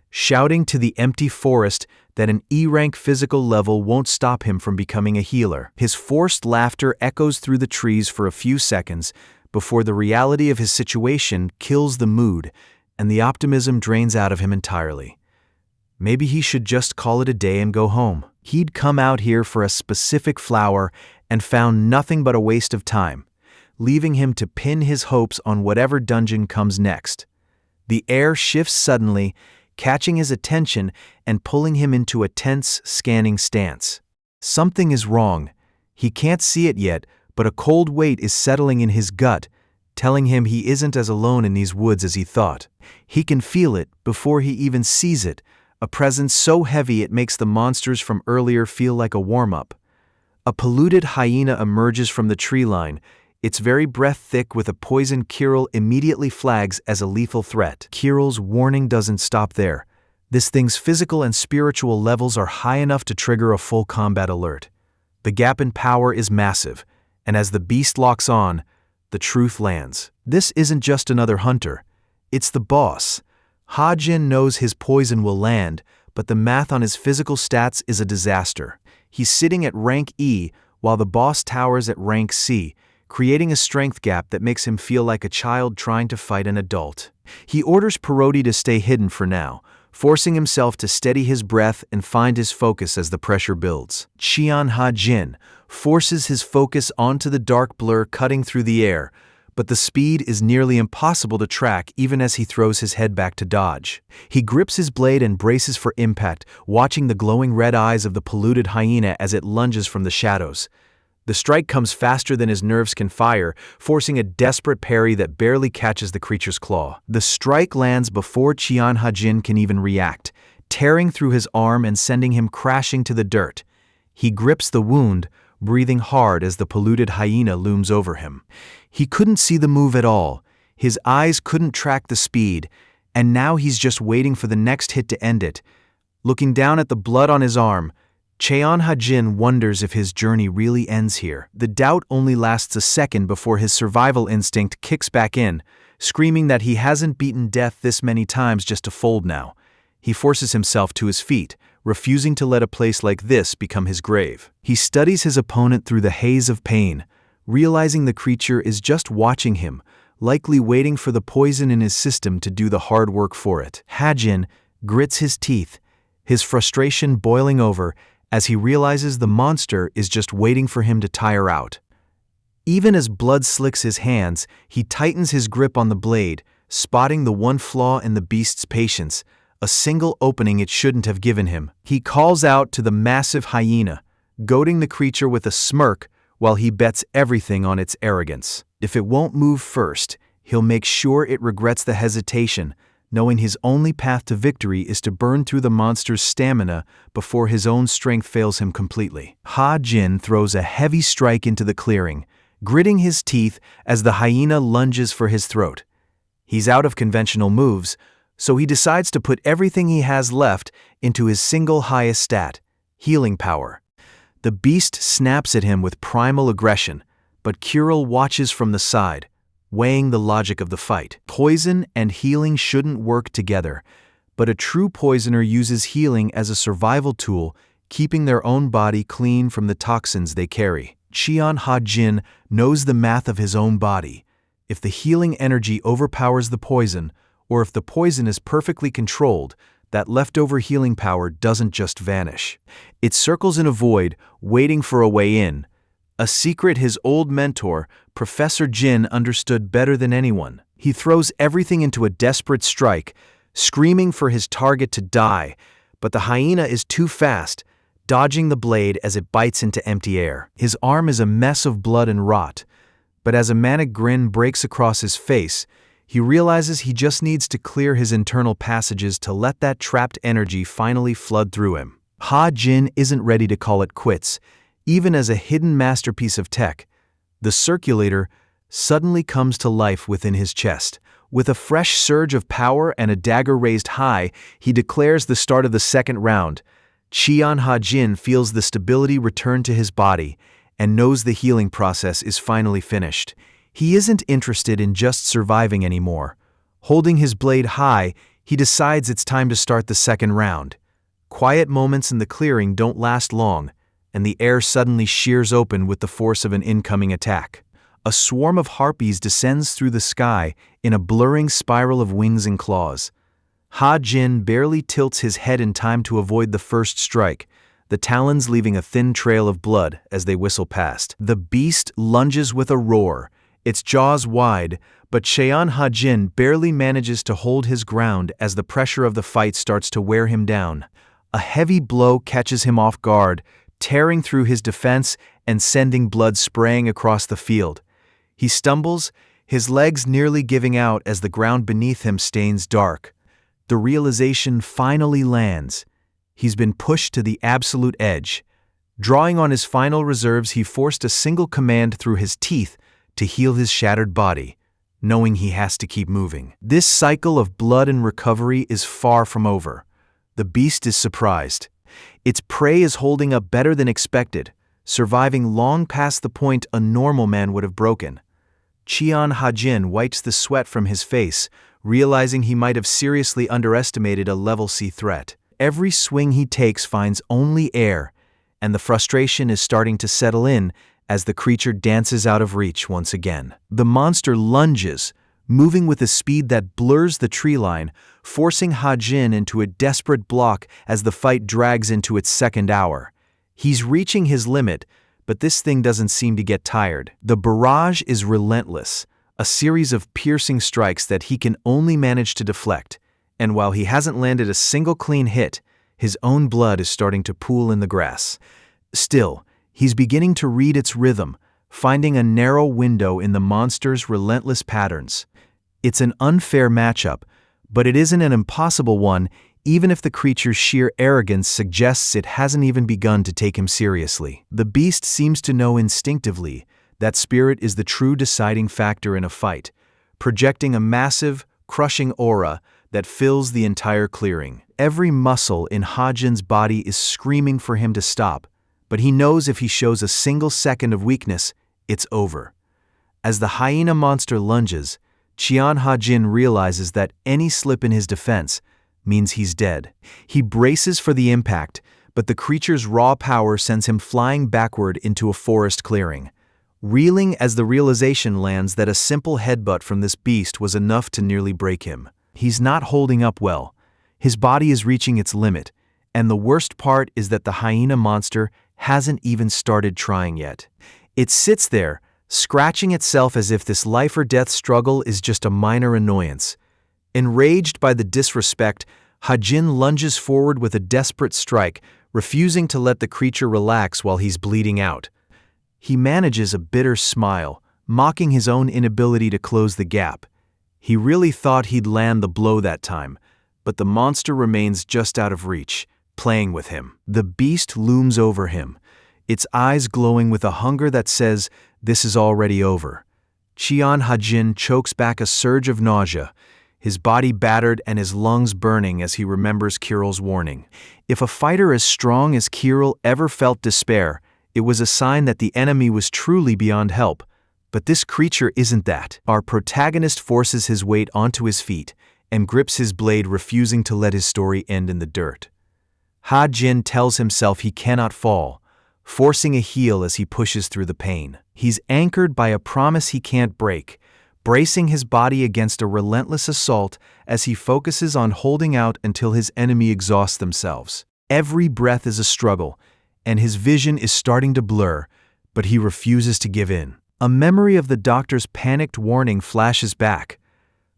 shouting to the empty forest that an E-rank physical level won't stop him from becoming a healer. His forced laughter echoes through the trees for a few seconds before the reality of his situation kills the mood and the optimism drains out of him entirely. Maybe he should just call it a day and go home. He'd come out here for a specific flower and found nothing but a waste of time, leaving him to pin his hopes on whatever dungeon comes next. The air shifts suddenly, catching his attention and pulling him into a tense, scanning stance. Something is wrong. He can't see it yet, but a cold weight is settling in his gut, telling him he isn't as alone in these woods as he thought. He can feel it before he even sees it, a presence so heavy it makes the monsters from earlier feel like a warm-up. A polluted hyena emerges from the tree line, its very breath thick with a poison Kirill immediately flags as a lethal threat. Kirill's warning doesn't stop there. This thing's physical and spiritual levels are high enough to trigger a full combat alert. The gap in power is massive, and as the beast locks on, the truth lands. This isn't just another hunter. It's the boss. Ha-jin knows his poison will land, but the math on his physical stats is a disaster. He's sitting at rank E, while the boss towers at rank C, creating a strength gap that makes him feel like a child trying to fight an adult. He orders Parodi to stay hidden for now, forcing himself to steady his breath and find his focus as the pressure builds. Cheon Ha-jin forces his focus onto the dark blur cutting through the air, but the speed is nearly impossible to track even as he throws his head back to dodge. He grips his blade and braces for impact, watching the glowing red eyes of the polluted hyena as it lunges from the shadows. The strike comes faster than his nerves can fire, forcing a desperate parry that barely catches the creature's claw. The strike lands before Cheon Ha-jin can even react, tearing through his arm and sending him crashing to the dirt. He grips the wound, breathing hard as the polluted hyena looms over him. He couldn't see the move at all, his eyes couldn't track the speed, and now he's just waiting for the next hit to end it. Looking down at the blood on his arm, Cheon Ha-jin wonders if his journey really ends here. The doubt only lasts a second before his survival instinct kicks back in, screaming that he hasn't beaten death this many times just to fold now. He forces himself to his feet, refusing to let a place like this become his grave. He studies his opponent through the haze of pain, realizing the creature is just watching him, likely waiting for the poison in his system to do the hard work for it. Hajin grits his teeth, his frustration boiling over as he realizes the monster is just waiting for him to tire out. Even as blood slicks his hands, he tightens his grip on the blade, spotting the one flaw in the beast's patience, a single opening it shouldn't have given him. He calls out to the massive hyena, goading the creature with a smirk while he bets everything on its arrogance. If it won't move first, he'll make sure it regrets the hesitation, knowing his only path to victory is to burn through the monster's stamina before his own strength fails him completely. Ha-Jin throws a heavy strike into the clearing, gritting his teeth as the hyena lunges for his throat. He's out of conventional moves, so he decides to put everything he has left into his single highest stat, healing power. The beast snaps at him with primal aggression, but Kuril watches from the side, weighing the logic of the fight. Poison and healing shouldn't work together, but a true poisoner uses healing as a survival tool, keeping their own body clean from the toxins they carry. Cheon Ha-Jin knows the math of his own body. If the healing energy overpowers the poison, or if the poison is perfectly controlled, that leftover healing power doesn't just vanish. It circles in a void, waiting for a way in. A secret his old mentor, Professor Jin, understood better than anyone. He throws everything into a desperate strike, screaming for his target to die, but the hyena is too fast, dodging the blade as it bites into empty air. His arm is a mess of blood and rot, but as a manic grin breaks across his face, he realizes he just needs to clear his internal passages to let that trapped energy finally flood through him. Ha-Jin isn't ready to call it quits, even as a hidden masterpiece of tech. The circulator suddenly comes to life within his chest. With a fresh surge of power and a dagger raised high, he declares the start of the second round. Cheon Ha-Jin feels the stability return to his body and knows the healing process is finally finished. He isn't interested in just surviving anymore. Holding his blade high, he decides it's time to start the second round. Quiet moments in the clearing don't last long, and the air suddenly shears open with the force of an incoming attack. A swarm of harpies descends through the sky in a blurring spiral of wings and claws. Ha-Jin barely tilts his head in time to avoid the first strike, the talons leaving a thin trail of blood as they whistle past. The beast lunges with a roar, its jaws wide, but Cheon Ha-Jin barely manages to hold his ground as the pressure of the fight starts to wear him down. A heavy blow catches him off guard, tearing through his defense and sending blood spraying across the field. He stumbles, his legs nearly giving out as the ground beneath him stains dark. The realization finally lands. He's been pushed to the absolute edge. Drawing on his final reserves, he forced a single command through his teeth to heal his shattered body, knowing he has to keep moving. This cycle of blood and recovery is far from over. The beast is surprised. Its prey is holding up better than expected, surviving long past the point a normal man would have broken. Cheon Ha-Jin wipes the sweat from his face, realizing he might have seriously underestimated a level C threat. Every swing he takes finds only air, and the frustration is starting to settle in as the creature dances out of reach once again. The monster lunges, moving with a speed that blurs the tree line, forcing Ha-Jin into a desperate block as the fight drags into its second hour. He's reaching his limit, but this thing doesn't seem to get tired. The barrage is relentless, a series of piercing strikes that he can only manage to deflect, and while he hasn't landed a single clean hit, his own blood is starting to pool in the grass. Still, he's beginning to read its rhythm, finding a narrow window in the monster's relentless patterns. It's an unfair matchup, but it isn't an impossible one, even if the creature's sheer arrogance suggests it hasn't even begun to take him seriously. The beast seems to know instinctively that spirit is the true deciding factor in a fight, projecting a massive, crushing aura that fills the entire clearing. Every muscle in Ha-Jin's body is screaming for him to stop, but he knows if he shows a single second of weakness, it's over. As the hyena monster lunges, Qian Hajin realizes that any slip in his defense means he's dead. He braces for the impact, but the creature's raw power sends him flying backward into a forest clearing, reeling as the realization lands that a simple headbutt from this beast was enough to nearly break him. He's not holding up well. His body is reaching its limit, and the worst part is that the hyena monster hasn't even started trying yet. It sits there, scratching itself as if this life-or-death struggle is just a minor annoyance. Enraged by the disrespect, Hajin lunges forward with a desperate strike, refusing to let the creature relax while he's bleeding out. He manages a bitter smile, mocking his own inability to close the gap. He really thought he'd land the blow that time, but the monster remains just out of reach, playing with him. The beast looms over him, its eyes glowing with a hunger that says, "This is already over." Qian Hajin chokes back a surge of nausea, his body battered and his lungs burning as he remembers Kirill's warning. If a fighter as strong as Kirill ever felt despair, it was a sign that the enemy was truly beyond help. But this creature isn't that. Our protagonist forces his weight onto his feet and grips his blade, refusing to let his story end in the dirt. Hajin tells himself he cannot fall, forcing a heel as he pushes through the pain. He's anchored by a promise he can't break, bracing his body against a relentless assault as he focuses on holding out until his enemy exhausts themselves. Every breath is a struggle, and his vision is starting to blur, but he refuses to give in. A memory of the doctor's panicked warning flashes back,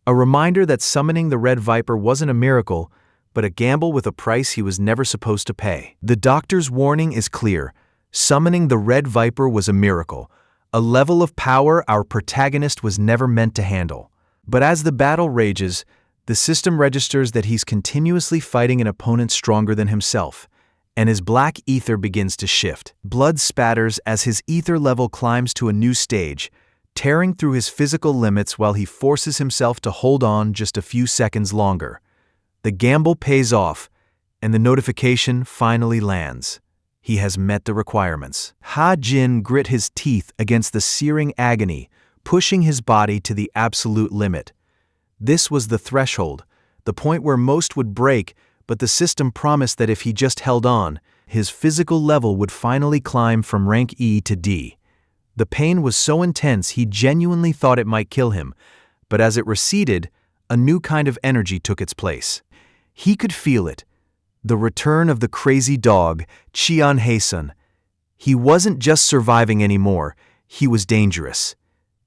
a reminder that summoning the Red Viper wasn't a miracle, but a gamble with a price he was never supposed to pay. The doctor's warning is clear. Summoning the Red Viper was a miracle, a level of power our protagonist was never meant to handle. But as the battle rages, the system registers that he's continuously fighting an opponent stronger than himself, and his black ether begins to shift. Blood spatters as his ether level climbs to a new stage, tearing through his physical limits while he forces himself to hold on just a few seconds longer. The gamble pays off, and the notification finally lands. He has met the requirements. Hajin grit his teeth against the searing agony, pushing his body to the absolute limit. This was the threshold, the point where most would break, but the system promised that if he just held on, his physical level would finally climb from rank E to D. The pain was so intense he genuinely thought it might kill him, but as it receded, a new kind of energy took its place. He could feel it. The return of the crazy dog, Qian Hajin. He wasn't just surviving anymore, he was dangerous.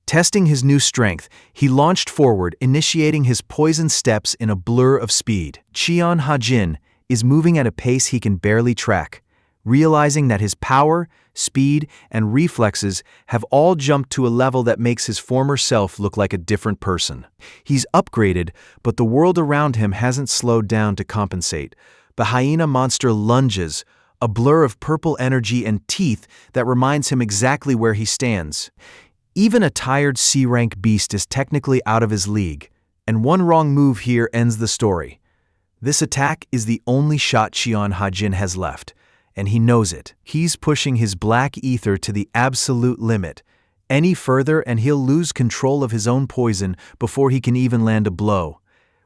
Testing his new strength, he launched forward, initiating his poison steps in a blur of speed. Qian Hajin is moving at a pace he can barely track, realizing that his power, speed, and reflexes have all jumped to a level that makes his former self look like a different person. He's upgraded, but the world around him hasn't slowed down to compensate. The hyena monster lunges, a blur of purple energy and teeth that reminds him exactly where he stands. Even a tired C-rank beast is technically out of his league, and one wrong move here ends the story. This attack is the only shot Qian Hajin has left, and he knows it. He's pushing his black ether to the absolute limit. Any further and he'll lose control of his own poison before he can even land a blow.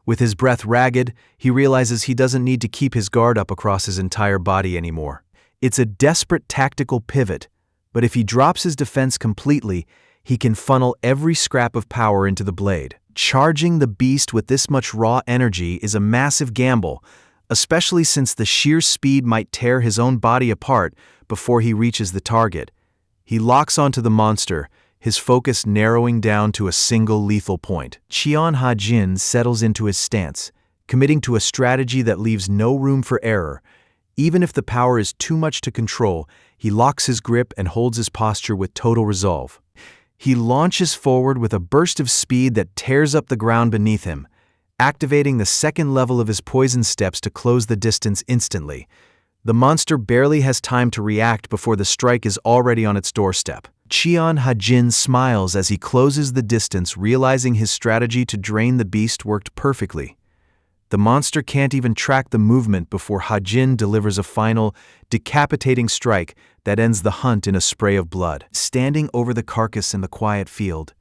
With his breath ragged, he realizes he doesn't need to keep his guard up across his entire body anymore. It's a desperate tactical pivot, but if he drops his defense completely, he can funnel every scrap of power into the blade. Charging the beast with this much raw energy is a massive gamble, especially since the sheer speed might tear his own body apart before he reaches the target. He locks onto the monster, his focus narrowing down to a single lethal point. Qian Hajin settles into his stance, committing to a strategy that leaves no room for error. Even if the power is too much to control, he locks his grip and holds his posture with total resolve. He launches forward with a burst of speed that tears up the ground beneath him, activating the second level of his poison steps to close the distance instantly. The monster barely has time to react before the strike is already on its doorstep. Qian Hajin smiles as he closes the distance, realizing his strategy to drain the beast worked perfectly. The monster can't even track the movement before Hajin delivers a final, decapitating strike that ends the hunt in a spray of blood. Standing over the carcass in the quiet field,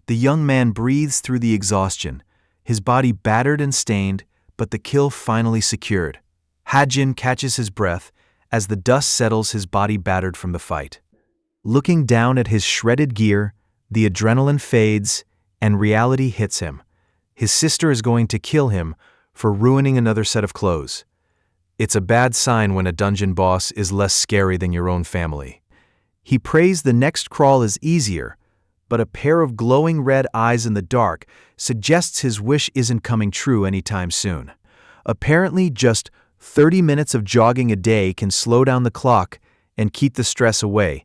The young man breathes through the exhaustion, his body battered and stained, but the kill finally secured. Hajin catches his breath as the dust settles his body battered from the fight. Looking down at his shredded gear, the adrenaline fades and reality hits him. His sister is going to kill him for ruining another set of clothes. It's a bad sign when a dungeon boss is less scary than your own family. He prays the next crawl is easier, but a pair of glowing red eyes in the dark suggests his wish isn't coming true anytime soon. Apparently, just 30 minutes of jogging a day can slow down the clock and keep the stress away,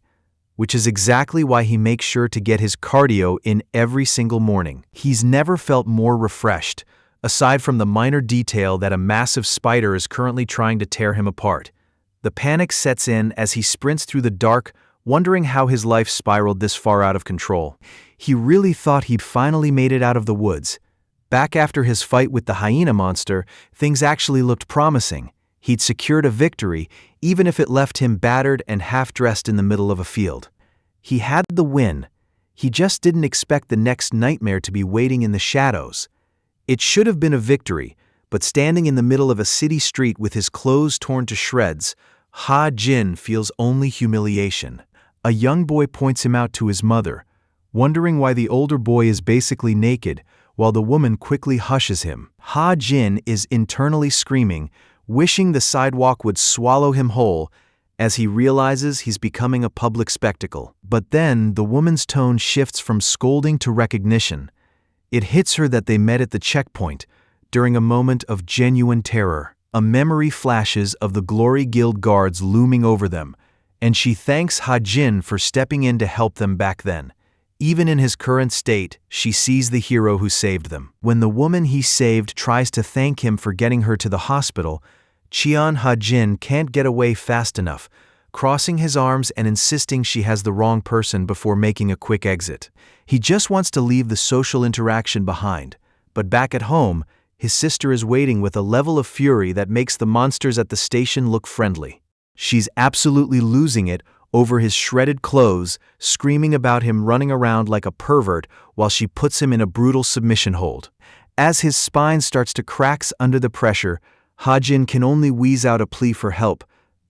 which is exactly why he makes sure to get his cardio in every single morning. He's never felt more refreshed, aside from the minor detail that a massive spider is currently trying to tear him apart. The panic sets in as he sprints through the dark, wondering how his life spiraled this far out of control. He really thought he'd finally made it out of the woods. Back after his fight with the hyena monster, things actually looked promising. He'd secured a victory, even if it left him battered and half-dressed in the middle of a field. He had the win. He just didn't expect the next nightmare to be waiting in the shadows. It should have been a victory, but standing in the middle of a city street with his clothes torn to shreds, Ha-Jin feels only humiliation. A young boy points him out to his mother, wondering why the older boy is basically naked, while the woman quickly hushes him. Ha-Jin is internally screaming, wishing the sidewalk would swallow him whole, as he realizes he's becoming a public spectacle. But then the woman's tone shifts from scolding to recognition. It hits her that they met at the checkpoint, during a moment of genuine terror. A memory flashes of the Glory Guild guards looming over them, and she thanks Ha-Jin for stepping in to help them back then. Even in his current state, she sees the hero who saved them. When the woman he saved tries to thank him for getting her to the hospital, Cheon Ha-Jin can't get away fast enough, crossing his arms and insisting she has the wrong person before making a quick exit. He just wants to leave the social interaction behind, but back at home, his sister is waiting with a level of fury that makes the monsters at the station look friendly. She's absolutely losing it over his shredded clothes, screaming about him running around like a pervert while she puts him in a brutal submission hold. As his spine starts to crack under the pressure, Ha-Jin can only wheeze out a plea for help,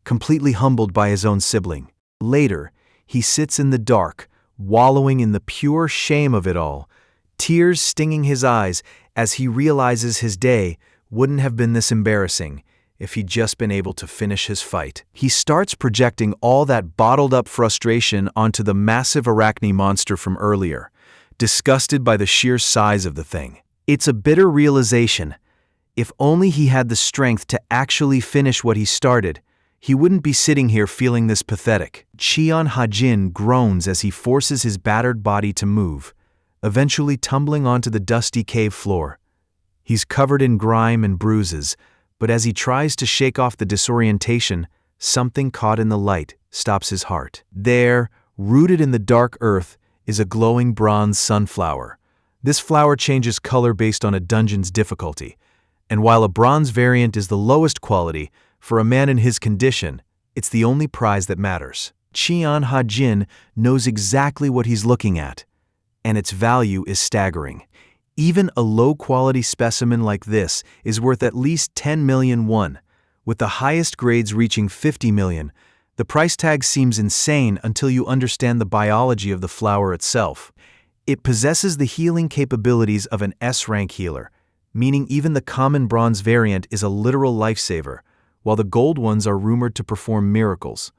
completely humbled by his own sibling. Later, he sits in the dark, wallowing in the pure shame of it all, tears stinging his eyes as he realizes his day wouldn't have been this embarrassing if he'd just been able to finish his fight. He starts projecting all that bottled-up frustration onto the massive arachne monster from earlier, disgusted by the sheer size of the thing. It's a bitter realization. If only he had the strength to actually finish what he started, he wouldn't be sitting here feeling this pathetic. Cheon Ha-Jin groans as he forces his battered body to move, eventually tumbling onto the dusty cave floor. He's covered in grime and bruises, but as he tries to shake off the disorientation, something caught in the light stops his heart. There, rooted in the dark earth, is a glowing bronze sunflower. This flower changes color based on a dungeon's difficulty, and while a bronze variant is the lowest quality, for a man in his condition, it's the only prize that matters. Cheon Ha-Jin knows exactly what he's looking at, and its value is staggering. Even a low-quality specimen like this is worth at least 10 million won, with the highest grades reaching 50 million. The price tag seems insane until you understand the biology of the flower itself. It possesses the healing capabilities of an S-rank healer, meaning even the common bronze variant is a literal lifesaver, while the gold ones are rumored to perform miracles.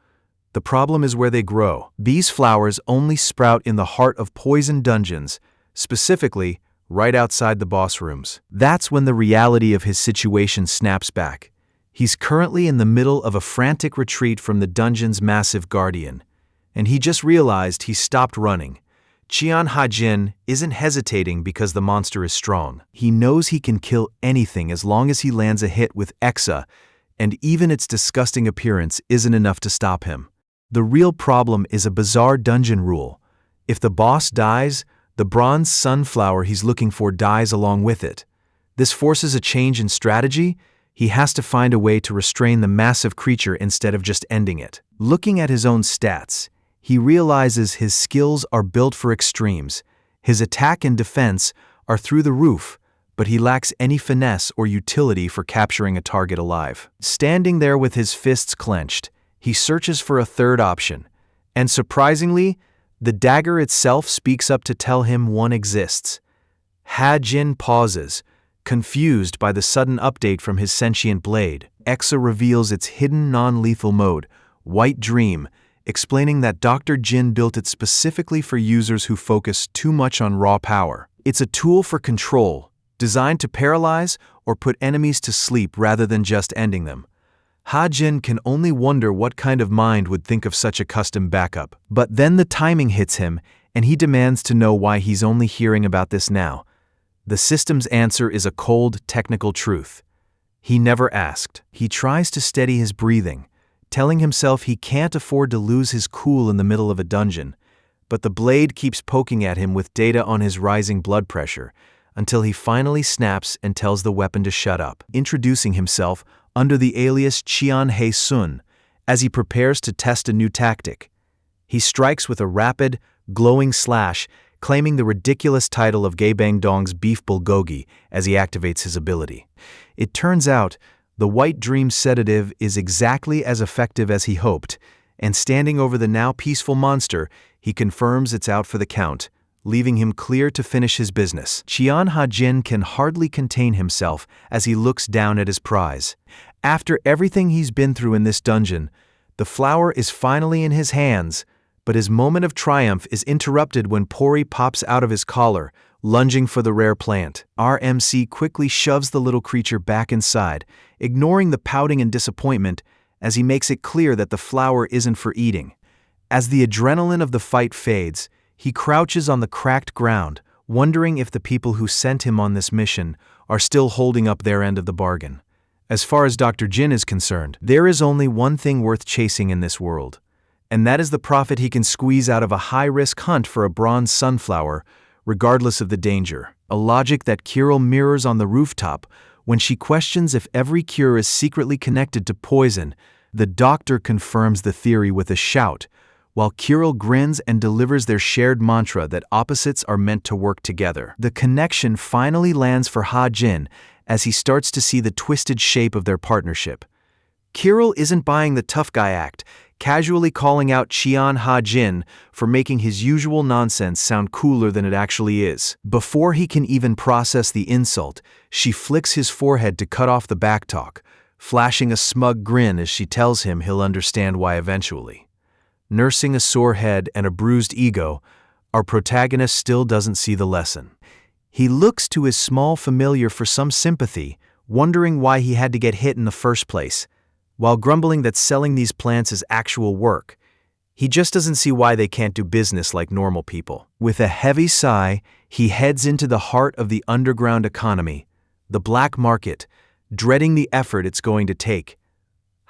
The problem is where they grow. These flowers only sprout in the heart of poison dungeons, specifically right outside the boss rooms. That's when the reality of his situation snaps back. He's currently in the middle of a frantic retreat from the dungeon's massive guardian, and he just realized he stopped running. Cheon Ha-Jin isn't hesitating because the monster is strong. He knows he can kill anything as long as he lands a hit with Exa, and even its disgusting appearance isn't enough to stop him. The real problem is a bizarre dungeon rule. If the boss dies, the bronze sunflower he's looking for dies along with it. This forces a change in strategy. He has to find a way to restrain the massive creature instead of just ending it. Looking at his own stats, he realizes his skills are built for extremes. His attack and defense are through the roof, but he lacks any finesse or utility for capturing a target alive. Standing there with his fists clenched, he searches for a third option, and surprisingly, the dagger itself speaks up to tell him one exists. Ha-Jin pauses, confused by the sudden update from his sentient blade. Exa reveals its hidden non-lethal mode, White Dream, explaining that Dr. Jin built it specifically for users who focus too much on raw power. It's a tool for control, designed to paralyze or put enemies to sleep rather than just ending them. Ha-Jin can only wonder what kind of mind would think of such a custom backup. But then the timing hits him, and he demands to know why he's only hearing about this now. The system's answer is a cold, technical truth. He never asked. He tries to steady his breathing, telling himself he can't afford to lose his cool in the middle of a dungeon. But the blade keeps poking at him with data on his rising blood pressure, until he finally snaps and tells the weapon to shut up, introducing himself under the alias Qian He Sun as he prepares to test a new tactic. He strikes with a rapid, glowing slash, claiming the ridiculous title of Gaebang Dong's beef bulgogi as he activates his ability. It turns out, the White Dream sedative is exactly as effective as he hoped, and standing over the now peaceful monster, he confirms it's out for the count, leaving him clear to finish his business. Qian Ha-Jin can hardly contain himself as he looks down at his prize. After everything he's been through in this dungeon, the flower is finally in his hands, but his moment of triumph is interrupted when Pori pops out of his collar, lunging for the rare plant. RMC quickly shoves the little creature back inside, ignoring the pouting and disappointment as he makes it clear that the flower isn't for eating. As the adrenaline of the fight fades, he crouches on the cracked ground, wondering if the people who sent him on this mission are still holding up their end of the bargain. As far as Dr. Jin is concerned, there is only one thing worth chasing in this world, and that is the profit he can squeeze out of a high-risk hunt for a bronze sunflower, regardless of the danger. A logic that Kirill mirrors on the rooftop when she questions if every cure is secretly connected to poison. The doctor confirms the theory with a shout, while Kirill grins and delivers their shared mantra that opposites are meant to work together. The connection finally lands for Ha-Jin as he starts to see the twisted shape of their partnership. Kirill isn't buying the tough guy act, casually calling out Qian Ha-Jin for making his usual nonsense sound cooler than it actually is. Before he can even process the insult, she flicks his forehead to cut off the backtalk, flashing a smug grin as she tells him he'll understand why eventually. Nursing a sore head and a bruised ego, our protagonist still doesn't see the lesson. He looks to his small familiar for some sympathy, wondering why he had to get hit in the first place. While grumbling that selling these plants is actual work, he just doesn't see why they can't do business like normal people. With a heavy sigh, he heads into the heart of the underground economy, the black market, dreading the effort it's going to take.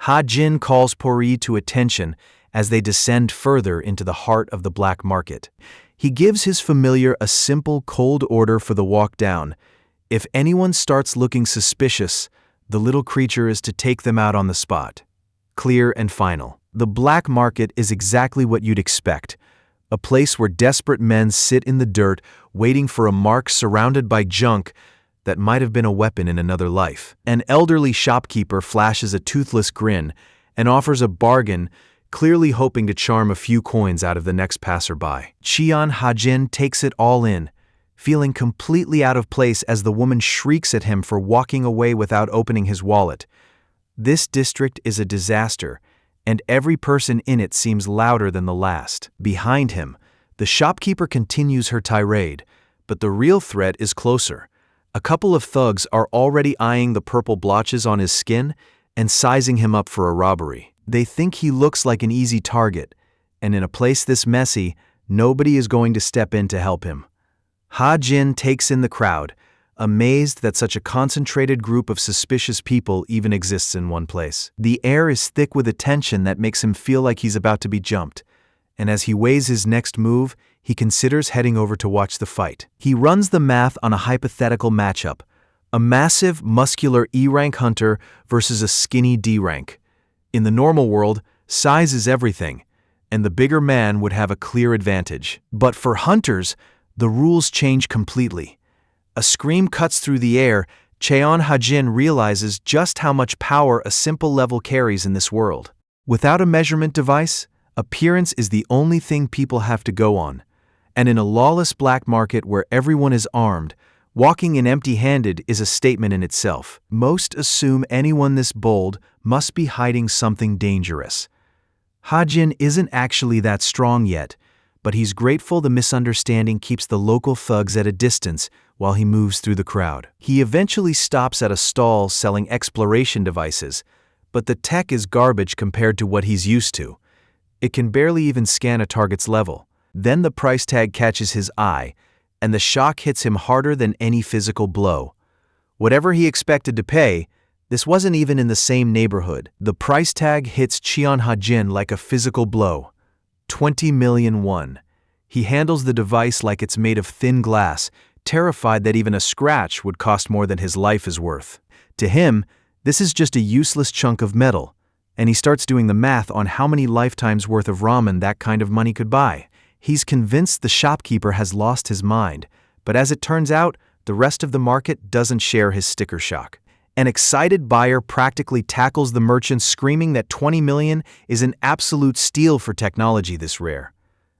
Ha-Jin calls Pori to attention as they descend further into the heart of the black market. He gives his familiar a simple, cold order for the walk down. If anyone starts looking suspicious, the little creature is to take them out on the spot. Clear and final. The black market is exactly what you'd expect. A place where desperate men sit in the dirt, waiting for a mark surrounded by junk that might have been a weapon in another life. An elderly shopkeeper flashes a toothless grin and offers a bargain, clearly hoping to charm a few coins out of the next passerby. Qian Ha-Jin takes it all in, feeling completely out of place as the woman shrieks at him for walking away without opening his wallet. This district is a disaster, and every person in it seems louder than the last. Behind him, the shopkeeper continues her tirade, but the real threat is closer. A couple of thugs are already eyeing the purple blotches on his skin and sizing him up for a robbery. They think he looks like an easy target, and in a place this messy, nobody is going to step in to help him. Ha-Jin takes in the crowd, amazed that such a concentrated group of suspicious people even exists in one place. The air is thick with a tension that makes him feel like he's about to be jumped, and as he weighs his next move, he considers heading over to watch the fight. He runs the math on a hypothetical matchup, a massive, muscular E-rank hunter versus a skinny D-rank. In the normal world, size is everything, and the bigger man would have a clear advantage. But for hunters, the rules change completely. A scream cuts through the air. Cheon Ha-jin realizes just how much power a simple level carries in this world. Without a measurement device, appearance is the only thing people have to go on. And in a lawless black market where everyone is armed, walking in empty-handed is a statement in itself. Most assume anyone this bold must be hiding something dangerous. Ha-jin isn't actually that strong yet, but he's grateful the misunderstanding keeps the local thugs at a distance while he moves through the crowd. He eventually stops at a stall selling exploration devices, but the tech is garbage compared to what he's used to. It can barely even scan a target's level. Then the price tag catches his eye, and the shock hits him harder than any physical blow. Whatever he expected to pay, this wasn't even in the same neighborhood. The price tag hits Cheon Ha-jin like a physical blow. 20 million won. He handles the device like it's made of thin glass, terrified that even a scratch would cost more than his life is worth. To him, this is just a useless chunk of metal, and he starts doing the math on how many lifetimes worth of ramen that kind of money could buy. He's convinced the shopkeeper has lost his mind, but as it turns out, the rest of the market doesn't share his sticker shock. An excited buyer practically tackles the merchant, screaming that 20 million is an absolute steal for technology this rare.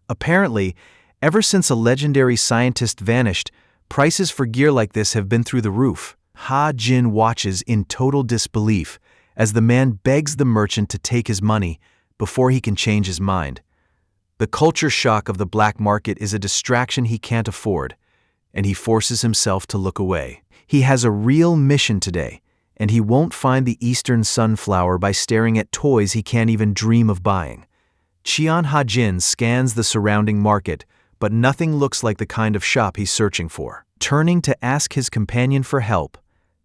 Apparently, ever since a legendary scientist vanished, prices for gear like this have been through the roof. Ha-jin watches in total disbelief as the man begs the merchant to take his money before he can change his mind. The culture shock of the black market is a distraction he can't afford, and he forces himself to look away. He has a real mission today, and he won't find the Eastern sunflower by staring at toys he can't even dream of buying. Cheon Ha-jin scans the surrounding market, but nothing looks like the kind of shop he's searching for. Turning to ask his companion for help,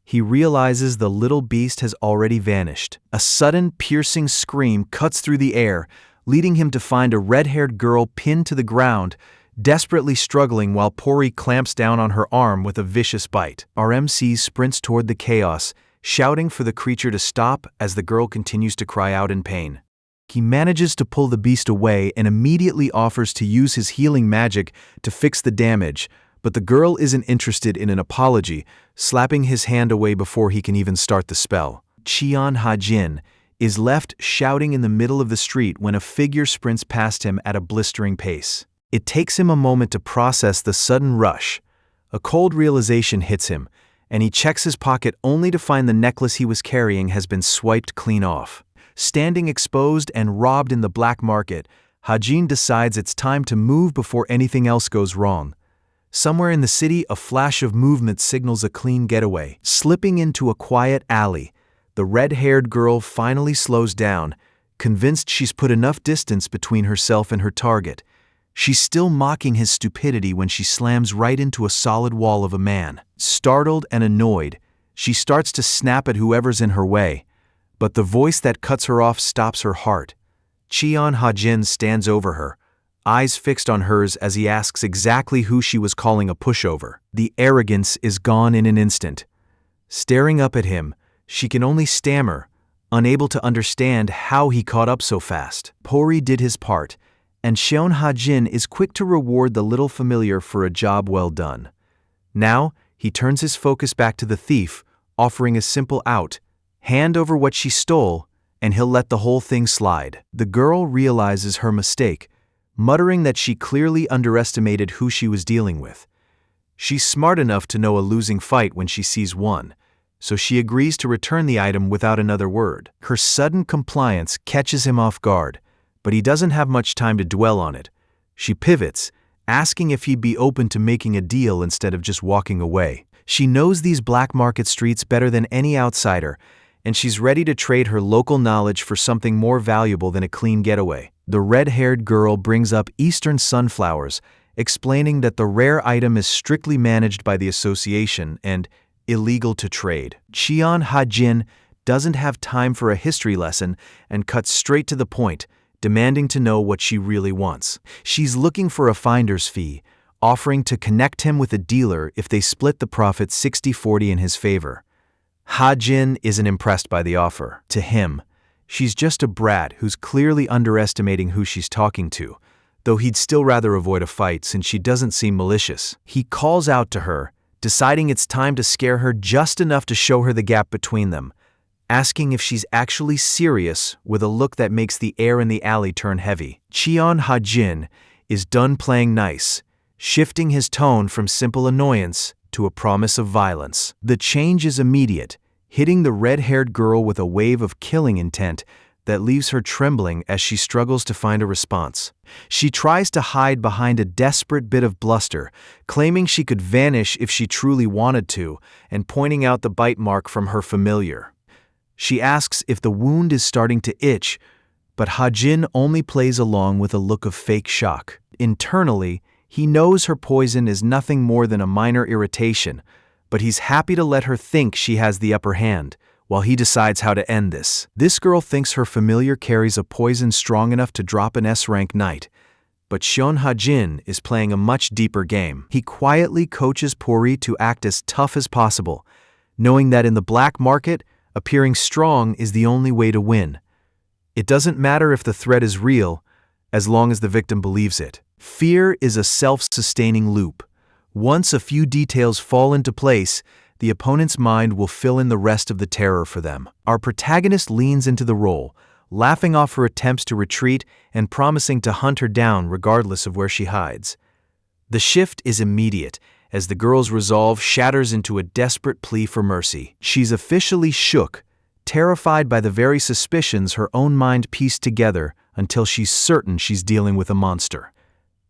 he realizes the little beast has already vanished. A sudden, piercing scream cuts through the air, leading him to find a red-haired girl pinned to the ground, desperately struggling while Pori clamps down on her arm with a vicious bite. RMC sprints toward the chaos, shouting for the creature to stop as the girl continues to cry out in pain. He manages to pull the beast away and immediately offers to use his healing magic to fix the damage, but the girl isn't interested in an apology, slapping his hand away before he can even start the spell. Cheon Ha-jin is left shouting in the middle of the street when a figure sprints past him at a blistering pace. It takes him a moment to process the sudden rush. A cold realization hits him, and he checks his pocket only to find the necklace he was carrying has been swiped clean off. Standing exposed and robbed in the black market, Ha-jin decides it's time to move before anything else goes wrong. Somewhere in the city, a flash of movement signals a clean getaway. Slipping into a quiet alley, the red-haired girl finally slows down, convinced she's put enough distance between herself and her target. She's still mocking his stupidity when she slams right into a solid wall of a man. Startled and annoyed, she starts to snap at whoever's in her way, but the voice that cuts her off stops her heart. Cheon Ha-jin stands over her, eyes fixed on hers as he asks exactly who she was calling a pushover. The arrogance is gone in an instant. Staring up at him, she can only stammer, unable to understand how he caught up so fast. Pori did his part, and Cheon Ha-jin is quick to reward the little familiar for a job well done. Now, he turns his focus back to the thief, offering a simple out: hand over what she stole, and he'll let the whole thing slide. The girl realizes her mistake, muttering that she clearly underestimated who she was dealing with. She's smart enough to know a losing fight when she sees one, so she agrees to return the item without another word. Her sudden compliance catches him off guard, but he doesn't have much time to dwell on it. She pivots, asking if he'd be open to making a deal instead of just walking away. She knows these black market streets better than any outsider, and she's ready to trade her local knowledge for something more valuable than a clean getaway. The red-haired girl brings up Eastern sunflowers, explaining that the rare item is strictly managed by the association and illegal to trade. Cheon Ha-jin doesn't have time for a history lesson and cuts straight to the point, demanding to know what she really wants. She's looking for a finder's fee, offering to connect him with a dealer if they split the profit 60-40 in his favor. Ha-jin isn't impressed by the offer. To him, she's just a brat who's clearly underestimating who she's talking to, though he'd still rather avoid a fight since she doesn't seem malicious. He calls out to her, deciding it's time to scare her just enough to show her the gap between them, asking if she's actually serious with a look that makes the air in the alley turn heavy. Cheon Ha-jin is done playing nice, shifting his tone from simple annoyance to a promise of violence. The change is immediate, hitting the red-haired girl with a wave of killing intent that leaves her trembling as she struggles to find a response. She tries to hide behind a desperate bit of bluster, claiming she could vanish if she truly wanted to, and pointing out the bite mark from her familiar. She asks if the wound is starting to itch, but Ha-jin only plays along with a look of fake shock. Internally, he knows her poison is nothing more than a minor irritation, but he's happy to let her think she has the upper hand, while he decides how to end this. This girl thinks her familiar carries a poison strong enough to drop an S-rank knight, but Cheon Ha-jin is playing a much deeper game. He quietly coaches Pori to act as tough as possible, knowing that in the black market, appearing strong is the only way to win. It doesn't matter if the threat is real, as long as the victim believes it. Fear is a self-sustaining loop. Once a few details fall into place, the opponent's mind will fill in the rest of the terror for them. Our protagonist leans into the role, laughing off her attempts to retreat and promising to hunt her down regardless of where she hides. The shift is immediate, as the girl's resolve shatters into a desperate plea for mercy. She's officially shook, terrified by the very suspicions her own mind pieced together until she's certain she's dealing with a monster.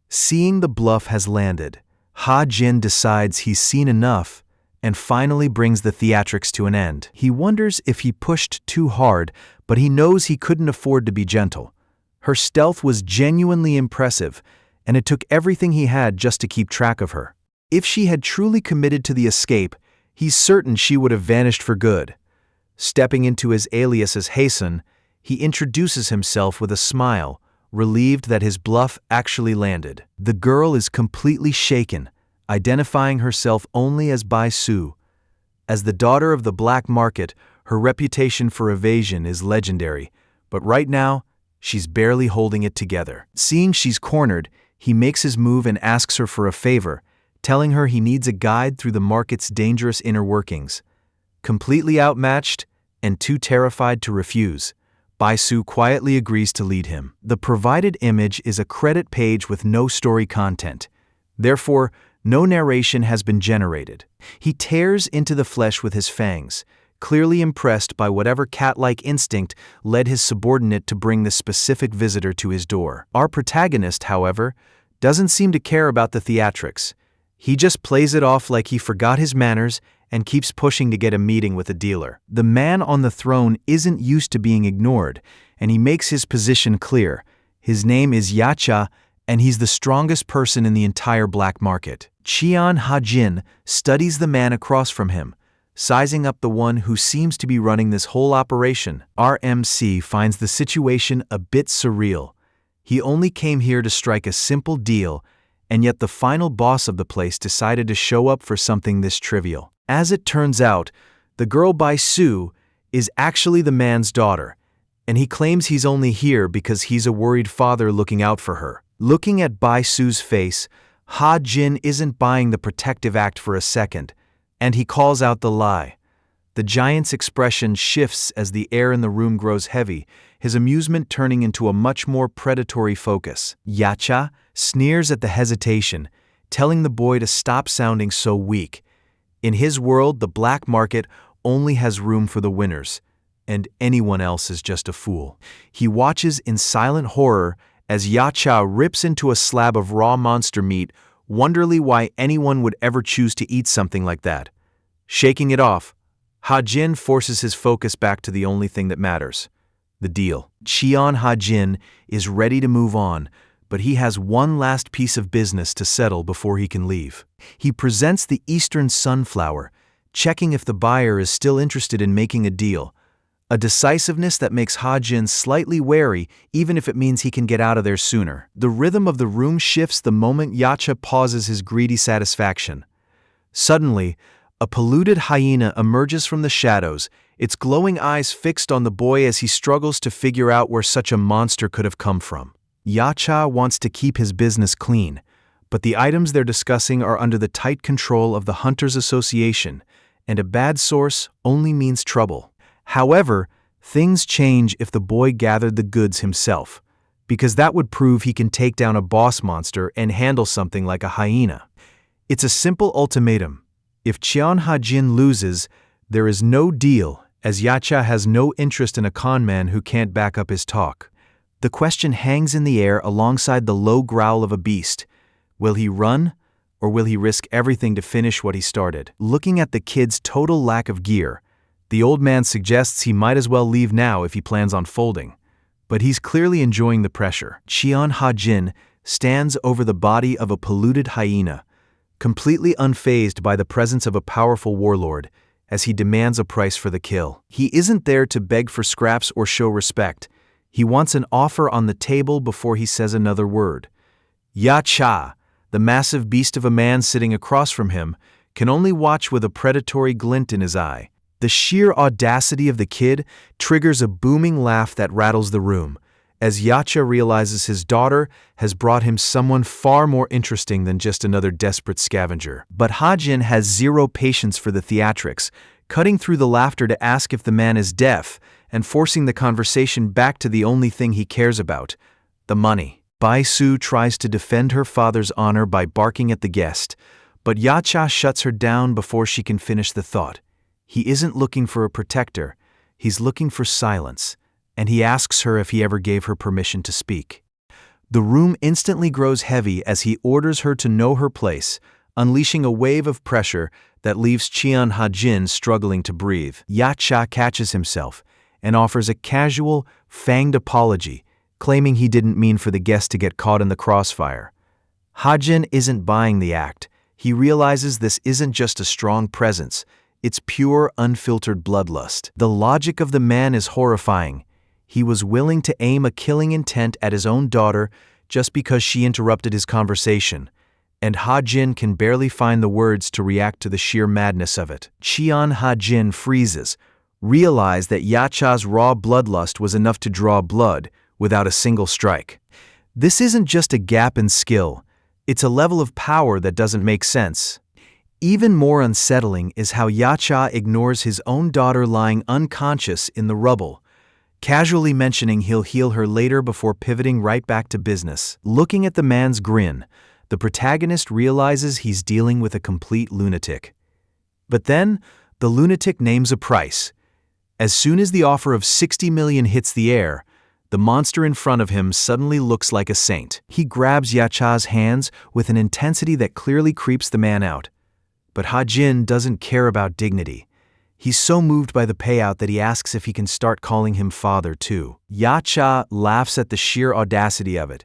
Seeing the bluff has landed, Ha-jin decides he's seen enough and finally brings the theatrics to an end. He wonders if he pushed too hard, but he knows he couldn't afford to be gentle. Her stealth was genuinely impressive, and it took everything he had just to keep track of her. If she had truly committed to the escape, he's certain she would have vanished for good. Stepping into his alias as Haesun, he introduces himself with a smile, relieved that his bluff actually landed. The girl is completely shaken, identifying herself only as Bai-su. As the daughter of the black market, her reputation for evasion is legendary, but right now, she's barely holding it together. Seeing she's cornered, he makes his move and asks her for a favor, telling her he needs a guide through the market's dangerous inner workings. Completely outmatched and too terrified to refuse, Bai-su quietly agrees to lead him. The provided image is a credit page with no story content. Therefore, no narration has been generated. He tears into the flesh with his fangs, clearly impressed by whatever cat-like instinct led his subordinate to bring this specific visitor to his door. Our protagonist, however, doesn't seem to care about the theatrics. He just plays it off like he forgot his manners and keeps pushing to get a meeting with a dealer. The man on the throne isn't used to being ignored, and he makes his position clear. His name is Yacha, and he's the strongest person in the entire black market. Cheon Ha-jin studies the man across from him, sizing up the one who seems to be running this whole operation. RMC finds the situation a bit surreal. He only came here to strike a simple deal, and yet the final boss of the place decided to show up for something this trivial. As it turns out, the girl Bai-su is actually the man's daughter, and he claims he's only here because he's a worried father looking out for her. Looking at Bai-su's face, Ha-jin isn't buying the protective act for a second, and he calls out the lie. The giant's expression shifts as the air in the room grows heavy, his amusement turning into a much more predatory focus. Yacha sneers at the hesitation, telling the boy to stop sounding so weak. In his world, the black market only has room for the winners, and anyone else is just a fool. He watches in silent horror as Yacha rips into a slab of raw monster meat, wonderingly why anyone would ever choose to eat something like that. Shaking it off, Ha-jin forces his focus back to the only thing that matters: the deal. Cheon Ha-jin is ready to move on, but he has one last piece of business to settle before he can leave. He presents the Eastern Sunflower, checking if the buyer is still interested in making a deal, a decisiveness that makes Ha-jin slightly wary even if it means he can get out of there sooner. The rhythm of the room shifts the moment Yacha pauses his greedy satisfaction. Suddenly, a polluted hyena emerges from the shadows, its glowing eyes fixed on the boy as he struggles to figure out where such a monster could have come from. Yacha wants to keep his business clean, but the items they're discussing are under the tight control of the Hunters Association, and a bad source only means trouble. However, things change if the boy gathered the goods himself, because that would prove he can take down a boss monster and handle something like a hyena. It's a simple ultimatum. If Cheon Ha-jin loses, there is no deal, as Yacha has no interest in a conman who can't back up his talk. The question hangs in the air alongside the low growl of a beast. Will he run, or will he risk everything to finish what he started? Looking at the kid's total lack of gear, the old man suggests he might as well leave now if he plans on folding. But he's clearly enjoying the pressure. Cheon Ha-jin stands over the body of a polluted hyena, completely unfazed by the presence of a powerful warlord, as he demands a price for the kill. He isn't there to beg for scraps or show respect. He wants an offer on the table before he says another word. Yacha, the massive beast of a man sitting across from him, can only watch with a predatory glint in his eye. The sheer audacity of the kid triggers a booming laugh that rattles the room, as Yacha realizes his daughter has brought him someone far more interesting than just another desperate scavenger. But Ha-jin has zero patience for the theatrics, cutting through the laughter to ask if the man is deaf and forcing the conversation back to the only thing he cares about, the money. Bai-su tries to defend her father's honor by barking at the guest, but Yacha shuts her down before she can finish the thought. He isn't looking for a protector, he's looking for silence, and he asks her if he ever gave her permission to speak. The room instantly grows heavy as he orders her to know her place, unleashing a wave of pressure that leaves Cheon Ha-jin struggling to breathe. Yacha catches himself and offers a casual, fanged apology, claiming he didn't mean for the guest to get caught in the crossfire. Ha-jin isn't buying the act. He realizes this isn't just a strong presence, it's pure, unfiltered bloodlust. The logic of the man is horrifying. He was willing to aim a killing intent at his own daughter just because she interrupted his conversation, and Ha-jin can barely find the words to react to the sheer madness of it. Cheon Ha-jin freezes, realized that Yacha's raw bloodlust was enough to draw blood without a single strike. This isn't just a gap in skill, it's a level of power that doesn't make sense. Even more unsettling is how Yacha ignores his own daughter lying unconscious in the rubble, casually mentioning he'll heal her later before pivoting right back to business. Looking at the man's grin, the protagonist realizes he's dealing with a complete lunatic. But then, the lunatic names a price. As soon as the offer of 60 million hits the air, the monster in front of him suddenly looks like a saint. He grabs Yacha's hands with an intensity that clearly creeps the man out. But Ha-jin doesn't care about dignity. He's so moved by the payout that he asks if he can start calling him father too. Yacha laughs at the sheer audacity of it,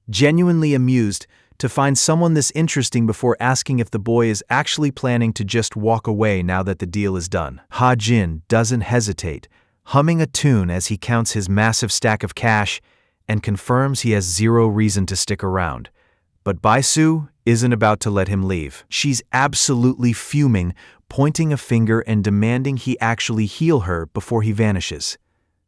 genuinely amused to find someone this interesting before asking if the boy is actually planning to just walk away now that the deal is done. Ha-jin doesn't hesitate, humming a tune as he counts his massive stack of cash and confirms he has zero reason to stick around. But Bai-su isn't about to let him leave. She's absolutely fuming, pointing a finger and demanding he actually heal her before he vanishes.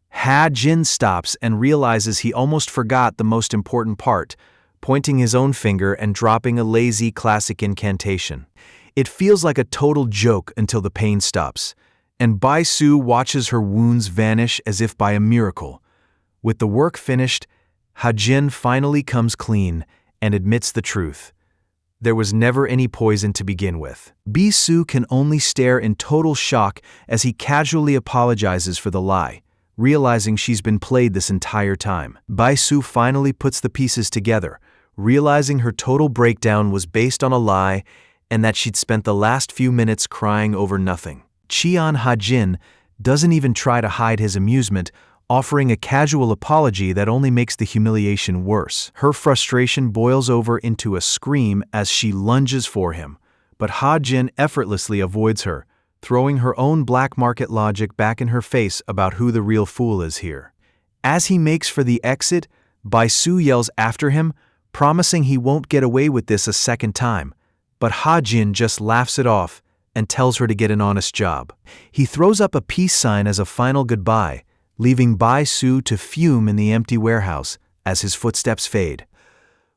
Ha-jin stops and realizes he almost forgot the most important part, pointing his own finger and dropping a lazy classic incantation. It feels like a total joke until the pain stops, and Bai-su watches her wounds vanish as if by a miracle. With the work finished, Ha-jin finally comes clean and admits the truth. There was never any poison to begin with. Bai-su can only stare in total shock as he casually apologizes for the lie, realizing she's been played this entire time. Bai-su finally puts the pieces together, realizing her total breakdown was based on a lie and that she'd spent the last few minutes crying over nothing. Cheon Ha-jin doesn't even try to hide his amusement, offering a casual apology that only makes the humiliation worse. Her frustration boils over into a scream as she lunges for him, but Ha-jin effortlessly avoids her, throwing her own black market logic back in her face about who the real fool is here. As he makes for the exit, Bai-su yells after him, promising he won't get away with this a second time, but Ha-jin just laughs it off and tells her to get an honest job. He throws up a peace sign as a final goodbye, leaving Bai-su to fume in the empty warehouse, as his footsteps fade.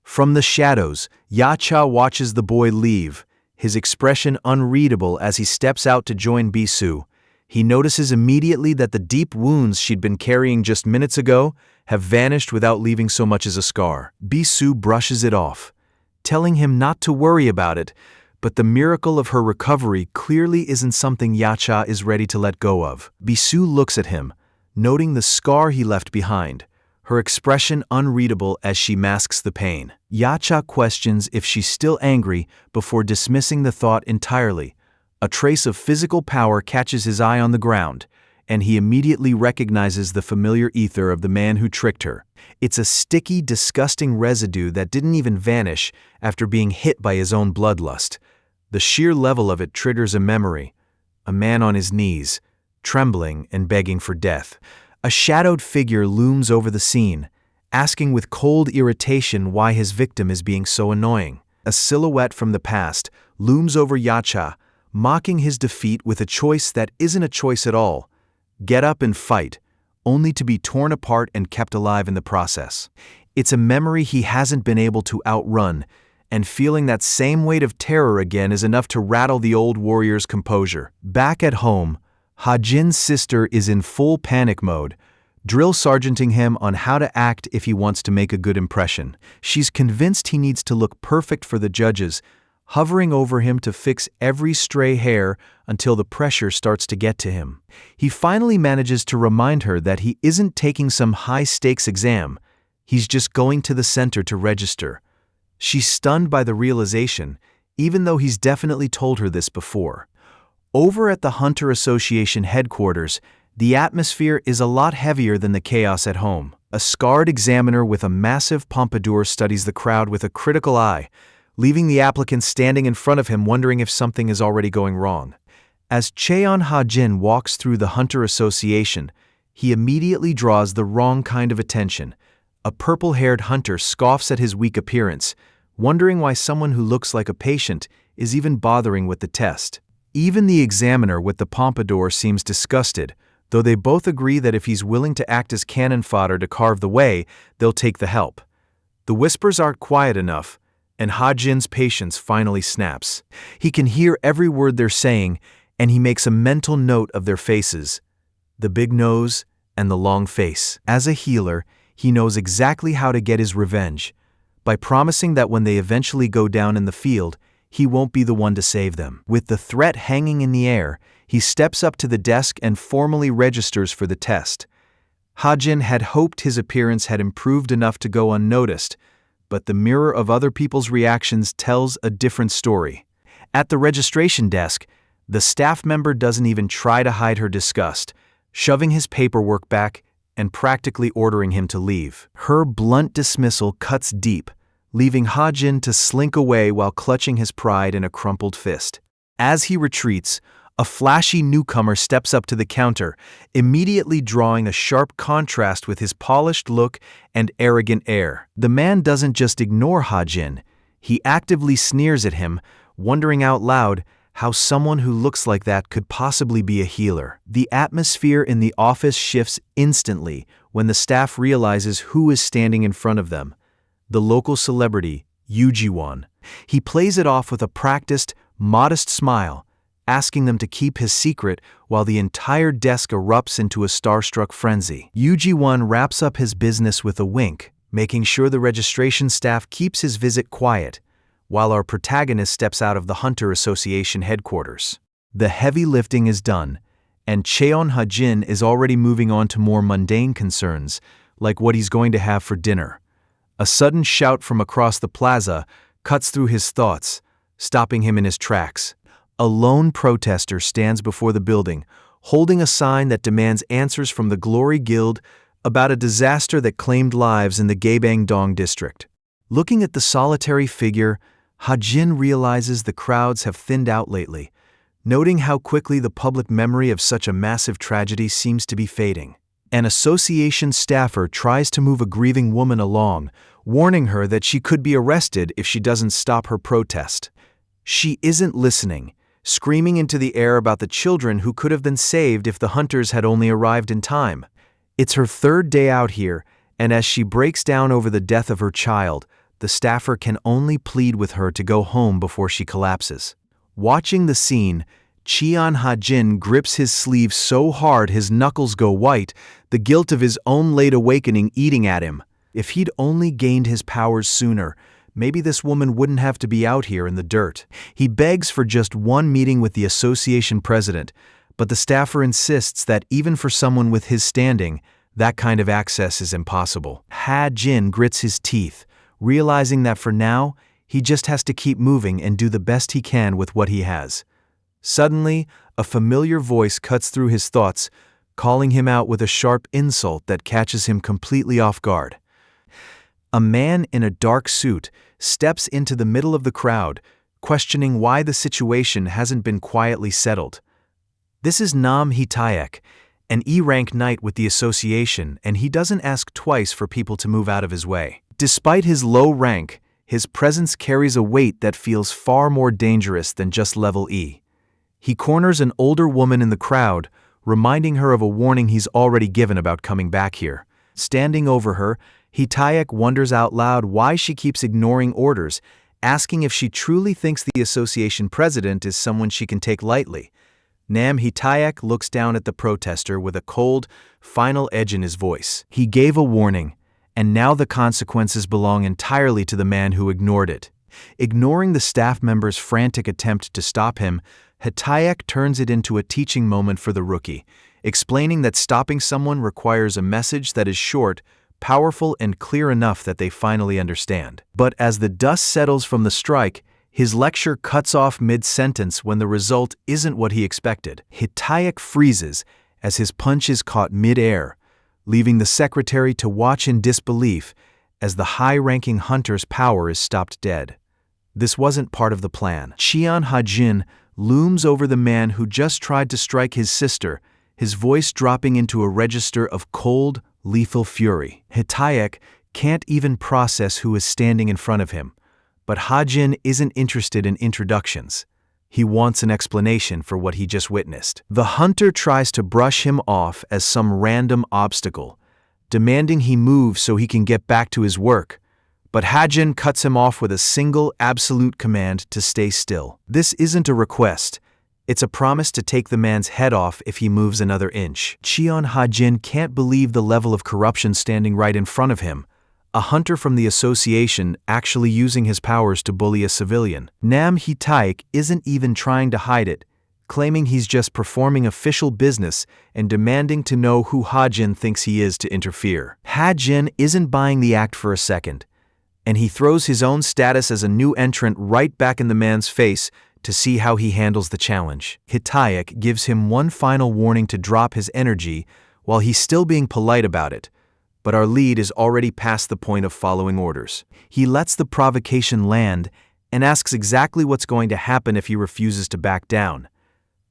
From the shadows, Yacha watches the boy leave, his expression unreadable as he steps out to join Bisu. He notices immediately that the deep wounds she'd been carrying just minutes ago have vanished without leaving so much as a scar. Bisu brushes it off, telling him not to worry about it, but the miracle of her recovery clearly isn't something Yacha is ready to let go of. Bisu looks at him, noting the scar he left behind, her expression unreadable as she masks the pain. Yacha questions if she's still angry before dismissing the thought entirely. A trace of physical power catches his eye on the ground, and he immediately recognizes the familiar ether of the man who tricked her. It's a sticky, disgusting residue that didn't even vanish after being hit by his own bloodlust. The sheer level of it triggers a memory. A man on his knees, trembling and begging for death. A shadowed figure looms over the scene, asking with cold irritation why his victim is being so annoying. A silhouette from the past looms over Yacha, mocking his defeat with a choice that isn't a choice at all. Get up and fight, only to be torn apart and kept alive in the process. It's a memory he hasn't been able to outrun, and feeling that same weight of terror again is enough to rattle the old warrior's composure. Back at home, Ha-jin's sister is in full panic mode, drill sergeanting him on how to act if he wants to make a good impression. She's convinced he needs to look perfect for the judges, hovering over him to fix every stray hair until the pressure starts to get to him. He finally manages to remind her that he isn't taking some high-stakes exam, he's just going to the center to register. She's stunned by the realization, even though he's definitely told her this before. Over at the Hunter Association headquarters, the atmosphere is a lot heavier than the chaos at home. A scarred examiner with a massive pompadour studies the crowd with a critical eye, leaving the applicant standing in front of him wondering if something is already going wrong. As Cheon Ha-jin walks through the Hunter Association, he immediately draws the wrong kind of attention. A purple-haired hunter scoffs at his weak appearance, wondering why someone who looks like a patient is even bothering with the test. Even the examiner with the pompadour seems disgusted, though they both agree that if he's willing to act as cannon fodder to carve the way, they'll take the help. The whispers aren't quiet enough, and Ha-jin's patience finally snaps. He can hear every word they're saying, and he makes a mental note of their faces, the big nose and the long face. As a healer, he knows exactly how to get his revenge, by promising that when they eventually go down in the field, he won't be the one to save them. With the threat hanging in the air, he steps up to the desk and formally registers for the test. Ha-jin had hoped his appearance had improved enough to go unnoticed, but the mirror of other people's reactions tells a different story. At the registration desk, the staff member doesn't even try to hide her disgust, shoving his paperwork back and practically ordering him to leave. Her blunt dismissal cuts deep, leaving Ha-jin to slink away while clutching his pride in a crumpled fist. As he retreats, a flashy newcomer steps up to the counter, immediately drawing a sharp contrast with his polished look and arrogant air. The man doesn't just ignore Ha-jin, he actively sneers at him, wondering out loud how someone who looks like that could possibly be a healer. The atmosphere in the office shifts instantly when the staff realizes who is standing in front of them. The local celebrity, Yuji-won. He plays it off with a practiced, modest smile, asking them to keep his secret while the entire desk erupts into a starstruck frenzy. Yuji-won wraps up his business with a wink, making sure the registration staff keeps his visit quiet, while our protagonist steps out of the Hunter Association headquarters. The heavy lifting is done, and Cheon Ha-jin is already moving on to more mundane concerns, like what he's going to have for dinner. A sudden shout from across the plaza cuts through his thoughts, stopping him in his tracks. A lone protester stands before the building, holding a sign that demands answers from the Glory Guild about a disaster that claimed lives in the Gaebang-dong district. Looking at the solitary figure, Ha-jin realizes the crowds have thinned out lately, noting how quickly the public memory of such a massive tragedy seems to be fading. An association staffer tries to move a grieving woman along, warning her that she could be arrested if she doesn't stop her protest. She isn't listening, screaming into the air about the children who could have been saved if the hunters had only arrived in time. It's her third day out here, And as she breaks down over the death of her child, the staffer can only plead with her to go home before she collapses. Watching the scene, Cheon Ha-jin grips his sleeve so hard his knuckles go white, the guilt of his own late awakening eating at him. If he'd only gained his powers sooner, maybe this woman wouldn't have to be out here in the dirt. He begs for just one meeting with the association president, but the staffer insists that even for someone with his standing, that kind of access is impossible. Ha-jin grits his teeth, realizing that for now, he just has to keep moving and do the best he can with what he has. Suddenly, a familiar voice cuts through his thoughts, calling him out with a sharp insult that catches him completely off guard. A man in a dark suit steps into the middle of the crowd, questioning why the situation hasn't been quietly settled. This is Nam Hee-taek, an E-rank knight with the association, and he doesn't ask twice for people to move out of his way. Despite his low rank, his presence carries a weight that feels far more dangerous than just level E. He corners an older woman in the crowd, reminding her of a warning he's already given about coming back here. Standing over her, Hee-taek wonders out loud why she keeps ignoring orders, asking if she truly thinks the association president is someone she can take lightly. Nam Hee-taek looks down at the protester with a cold, final edge in his voice. He gave a warning, and now the consequences belong entirely to the man who ignored it. Ignoring the staff member's frantic attempt to stop him, Hee-taek turns it into a teaching moment for the rookie, explaining that stopping someone requires a message that is short, powerful, and clear enough that they finally understand. But as the dust settles from the strike, his lecture cuts off mid-sentence when the result isn't what he expected. Hee-taek freezes as his punch is caught mid-air, leaving the secretary to watch in disbelief as the high-ranking hunter's power is stopped dead. This wasn't part of the plan. Cheon Ha-jin looms over the man who just tried to strike his sister, his voice dropping into a register of cold, lethal fury. Hee-taek can't even process who is standing in front of him, but Ha-jin isn't interested in introductions. He wants an explanation for what he just witnessed. The hunter tries to brush him off as some random obstacle, demanding he move so he can get back to his work. But Ha-jin cuts him off with a single absolute command to stay still. This isn't a request. It's a promise to take the man's head off if he moves another inch. Cheon Ha-jin can't believe the level of corruption standing right in front of him. A hunter from the association actually using his powers to bully a civilian. Nam Hee-taek isn't even trying to hide it, claiming he's just performing official business and demanding to know who Ha-jin thinks he is to interfere. Ha-jin isn't buying the act for a second, and he throws his own status as a new entrant right back in the man's face to see how he handles the challenge. Hee-taek gives him one final warning to drop his energy while he's still being polite about it, but our lead is already past the point of following orders. He lets the provocation land and asks exactly what's going to happen if he refuses to back down.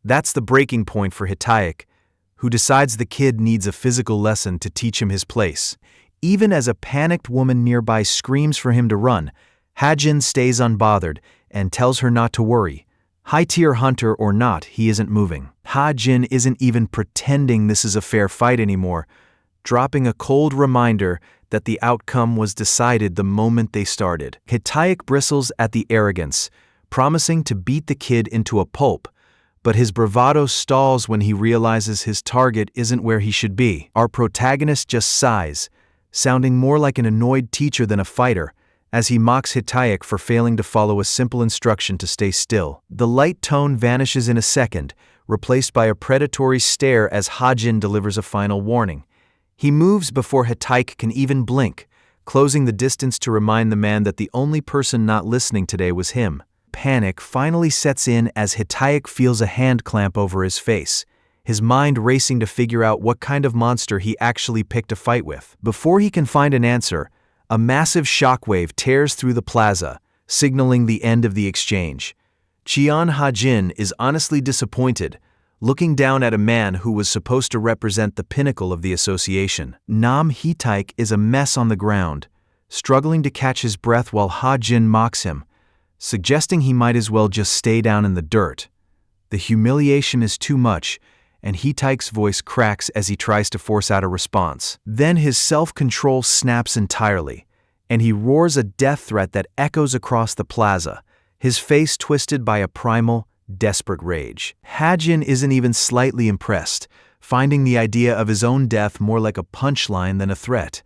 That's the breaking point for Hee-taek, who decides the kid needs a physical lesson to teach him his place. Even as a panicked woman nearby screams for him to run, Ha-jin stays unbothered and tells her not to worry. High-tier hunter or not, he isn't moving. Ha-jin isn't even pretending this is a fair fight anymore, dropping a cold reminder that the outcome was decided the moment they started. Hee-taek bristles at the arrogance, promising to beat the kid into a pulp, but his bravado stalls when he realizes his target isn't where he should be. Our protagonist just sighs, sounding more like an annoyed teacher than a fighter, as he mocks Hee-taek for failing to follow a simple instruction to stay still. The light tone vanishes in a second, replaced by a predatory stare as Ha-jin delivers a final warning. He moves before Hee-taek can even blink, closing the distance to remind the man that the only person not listening today was him. Panic finally sets in as Hee-taek feels a hand clamp over his face, his mind racing to figure out what kind of monster he actually picked a fight with. Before he can find an answer, a massive shockwave tears through the plaza, signaling the end of the exchange. Cheon Ha-jin is honestly disappointed, looking down at a man who was supposed to represent the pinnacle of the association. Nam Hee-taek is a mess on the ground, struggling to catch his breath while Ha-jin mocks him, suggesting he might as well just stay down in the dirt. The humiliation is too much, and Hitaike's voice cracks as he tries to force out a response. Then his self-control snaps entirely, and he roars a death threat that echoes across the plaza, his face twisted by a primal, desperate rage. Hajin isn't even slightly impressed, finding the idea of his own death more like a punchline than a threat.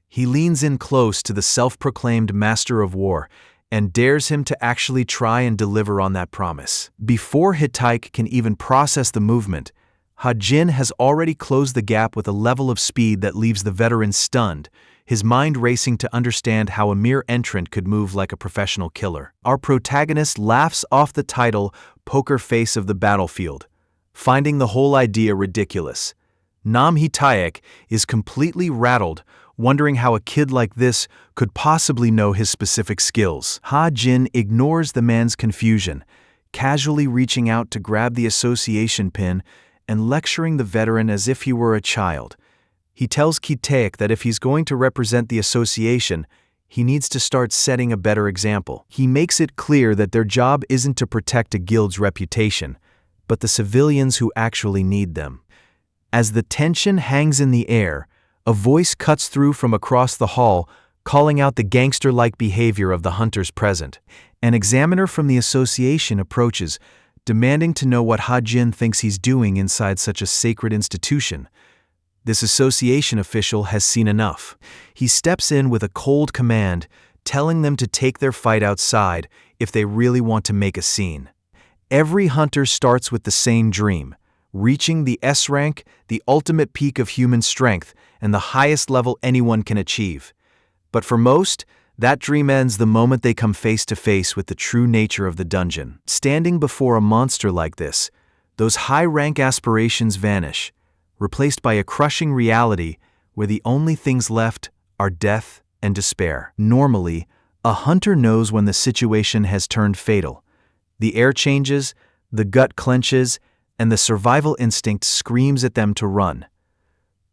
He leans in close to the self-proclaimed master of war and dares him to actually try and deliver on that promise. Before Hitaike can even process the movement, Hajin has already closed the gap with a level of speed that leaves the veteran stunned, his mind racing to understand how a mere entrant could move like a professional killer. Our protagonist laughs off the title Poker Face of the Battlefield, finding the whole idea ridiculous. Nam Hitaike is completely rattled, wondering how a kid like this could possibly know his specific skills. Ha-Jin ignores the man's confusion, casually reaching out to grab the association pin and lecturing the veteran as if he were a child. He tells Hitaike that if he's going to represent the association, he needs to start setting a better example. He makes it clear that their job isn't to protect a guild's reputation, but the civilians who actually need them. As the tension hangs in the air, a voice cuts through from across the hall, calling out the gangster-like behavior of the hunters present. An examiner from the association approaches, demanding to know what Ha-Jin thinks he's doing inside such a sacred institution. This association official has seen enough. He steps in with a cold command, telling them to take their fight outside if they really want to make a scene. Every hunter starts with the same dream: reaching the S rank, the ultimate peak of human strength, and the highest level anyone can achieve. But for most, that dream ends the moment they come face to face with the true nature of the dungeon. Standing before a monster like this, those high-rank aspirations vanish, replaced by a crushing reality where the only things left are death and despair. Normally, a hunter knows when the situation has turned fatal. The air changes, the gut clenches, and the survival instinct screams at them to run.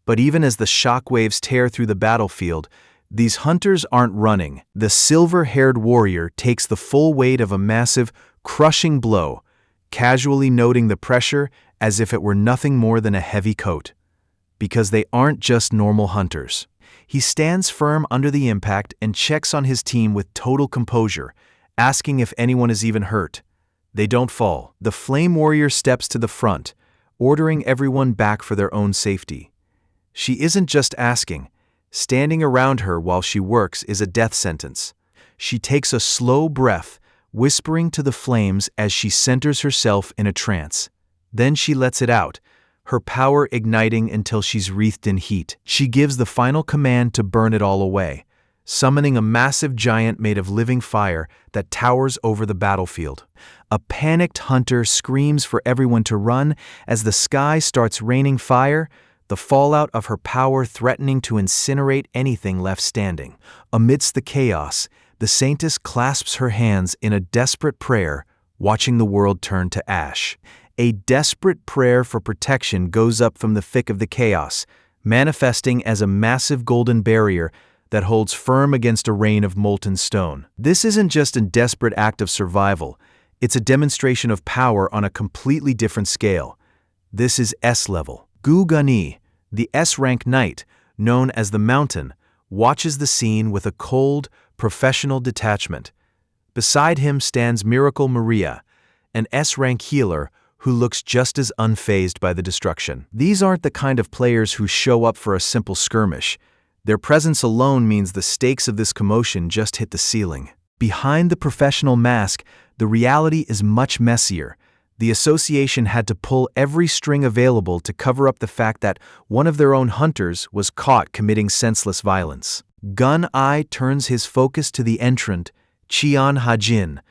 But even as the shockwaves tear through the battlefield, these hunters aren't running. The silver-haired warrior takes the full weight of a massive, crushing blow, casually noting the pressure as if it were nothing more than a heavy coat. Because they aren't just normal hunters. He stands firm under the impact and checks on his team with total composure, asking if anyone is even hurt. They don't fall. The flame warrior steps to the front, ordering everyone back for their own safety. She isn't just asking. Standing around her while she works is a death sentence. She takes a slow breath, whispering to the flames as she centers herself in a trance. Then she lets it out, her power igniting until she's wreathed in heat. She gives the final command to burn it all away, summoning a massive giant made of living fire that towers over the battlefield. A panicked hunter screams for everyone to run as the sky starts raining fire, the fallout of her power threatening to incinerate anything left standing. Amidst the chaos, the saintess clasps her hands in a desperate prayer, watching the world turn to ash. A desperate prayer for protection goes up from the thick of the chaos, manifesting as a massive golden barrier that holds firm against a rain of molten stone. This isn't just a desperate act of survival, it's a demonstration of power on a completely different scale. This is S-level. Gu Gani, the S-rank knight, known as the Mountain, watches the scene with a cold, professional detachment. Beside him stands Miracle Maria, an S-rank healer who looks just as unfazed by the destruction. These aren't the kind of players who show up for a simple skirmish. Their presence alone means the stakes of this commotion just hit the ceiling. Behind the professional mask, the reality is much messier. The association had to pull every string available to cover up the fact that one of their own hunters was caught committing senseless violence. Gun-Eye turns his focus to the entrant, Qian Ha-Jin,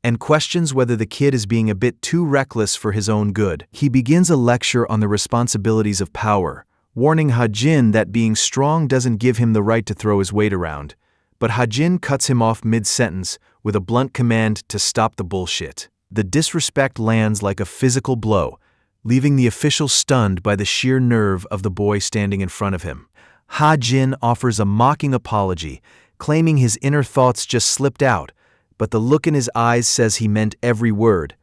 and questions whether the kid is being a bit too reckless for his own good. He begins a lecture on the responsibilities of power, warning Ha-Jin that being strong doesn't give him the right to throw his weight around. But Ha-Jin cuts him off mid-sentence with a blunt command to stop the bullshit. The disrespect lands like a physical blow, leaving the official stunned by the sheer nerve of the boy standing in front of him. Ha-Jin offers a mocking apology, claiming his inner thoughts just slipped out, but the look in his eyes says he meant every word.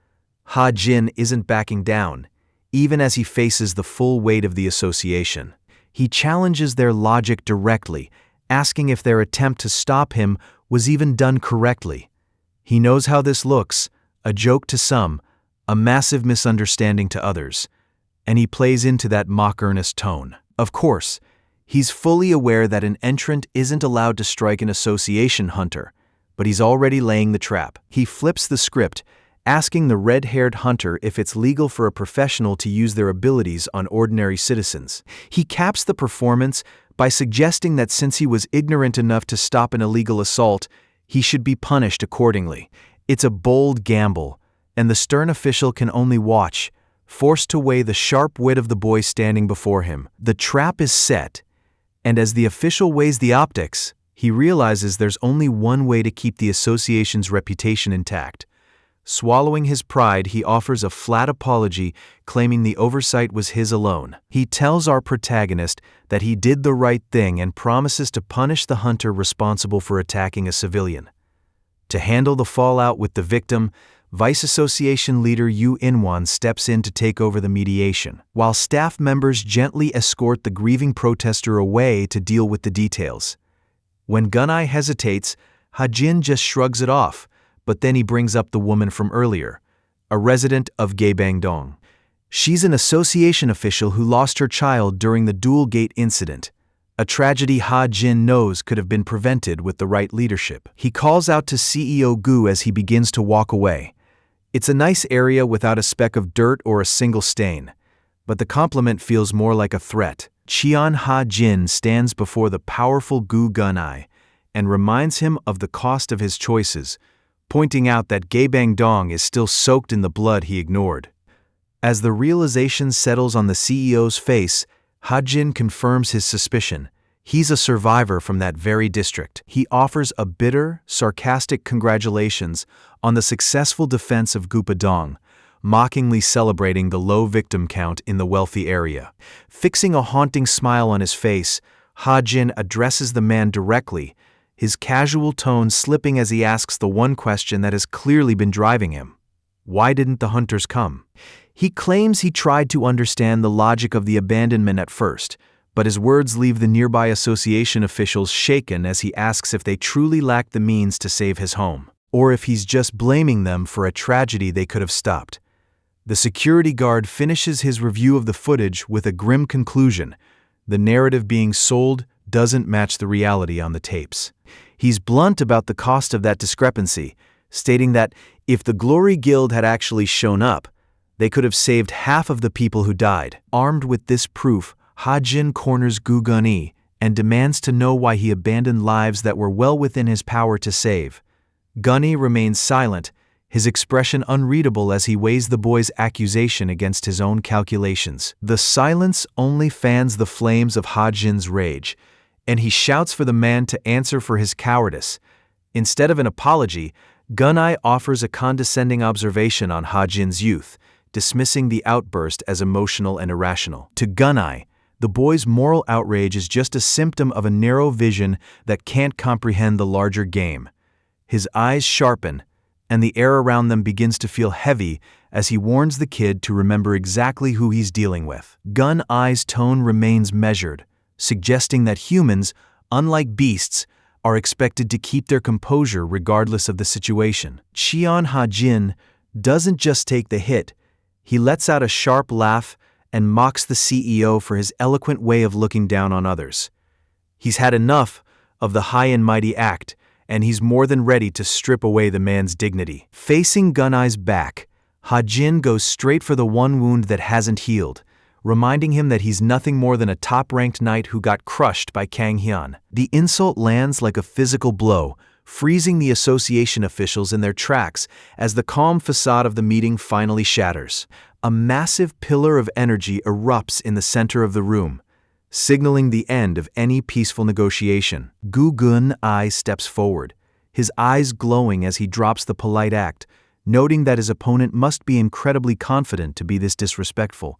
Ha-Jin isn't backing down. even as he faces the full weight of the association. He challenges their logic directly, asking if their attempt to stop him was even done correctly. He knows how this looks, a joke to some, a massive misunderstanding to others, and he plays into that mock-earnest tone. Of course, he's fully aware that an entrant isn't allowed to strike an association hunter, but he's already laying the trap. He flips the script, asking the red-haired hunter if it's legal for a professional to use their abilities on ordinary citizens. He caps the performance by suggesting that since he was ignorant enough to stop an illegal assault, he should be punished accordingly. It's a bold gamble, and the stern official can only watch, forced to weigh the sharp wit of the boy standing before him. The trap is set, and as the official weighs the optics, he realizes there's only one way to keep the association's reputation intact. Swallowing his pride, he offers a flat apology, claiming the oversight was his alone. He tells our protagonist that he did the right thing and promises to punish the hunter responsible for attacking a civilian. To handle the fallout with the victim, Vice Association leader Yu Inwan steps in to take over the mediation, while staff members gently escort the grieving protester away to deal with the details. When Gunai hesitates, Hajin just shrugs it off, but then he brings up the woman from earlier, a resident of Gaebangdong. She's an association official who lost her child during the Dual Gate incident, a tragedy Hajin knows could have been prevented with the right leadership. He calls out to CEO Gu as he begins to walk away. It's a nice area without a speck of dirt or a single stain, but the compliment feels more like a threat. Cheon Ha-jin stands before the powerful Gu Gunai and reminds him of the cost of his choices, pointing out that Gaebangdong is still soaked in the blood he ignored. As the realization settles on the CEO's face, Ha-jin confirms his suspicion. He's a survivor from that very district. He offers a bitter, sarcastic congratulations on the successful defense of Gupadong, mockingly celebrating the low victim count in the wealthy area. Fixing a haunting smile on his face, Ha-jin addresses the man directly, his casual tone slipping as he asks the one question that has clearly been driving him. Why didn't the hunters come? He claims he tried to understand the logic of the abandonment at first, but his words leave the nearby association officials shaken as he asks if they truly lack the means to save his home, or if he's just blaming them for a tragedy they could have stopped. The security guard finishes his review of the footage with a grim conclusion: the narrative being sold doesn't match the reality on the tapes. He's blunt about the cost of that discrepancy, stating that if the Glory Guild had actually shown up, they could have saved half of the people who died. Armed with this proof, Ha-jin corners Gu Gunai and demands to know why he abandoned lives that were well within his power to save. Gunai remains silent, his expression unreadable as he weighs the boy's accusation against his own calculations. The silence only fans the flames of Ha-jin's rage, and he shouts for the man to answer for his cowardice. Instead of an apology, Gunai offers a condescending observation on Ha-jin's youth, dismissing the outburst as emotional and irrational. To Gunai, the boy's moral outrage is just a symptom of a narrow vision that can't comprehend the larger game. His eyes sharpen, and the air around them begins to feel heavy as he warns the kid to remember exactly who he's dealing with. Gunai's tone remains measured, suggesting that humans, unlike beasts, are expected to keep their composure regardless of the situation. Cheon Ha-jin doesn't just take the hit, he lets out a sharp laugh and mocks the CEO for his eloquent way of looking down on others. He's had enough of the high and mighty act, and he's more than ready to strip away the man's dignity. Facing Gunai's back, Ha-jin goes straight for the one wound that hasn't healed, reminding him that he's nothing more than a top-ranked knight who got crushed by Kang Hyun. The insult lands like a physical blow, freezing the association officials in their tracks as the calm facade of the meeting finally shatters. A massive pillar of energy erupts in the center of the room, signaling the end of any peaceful negotiation. Gu Gunai steps forward, his eyes glowing as he drops the polite act, noting that his opponent must be incredibly confident to be this disrespectful.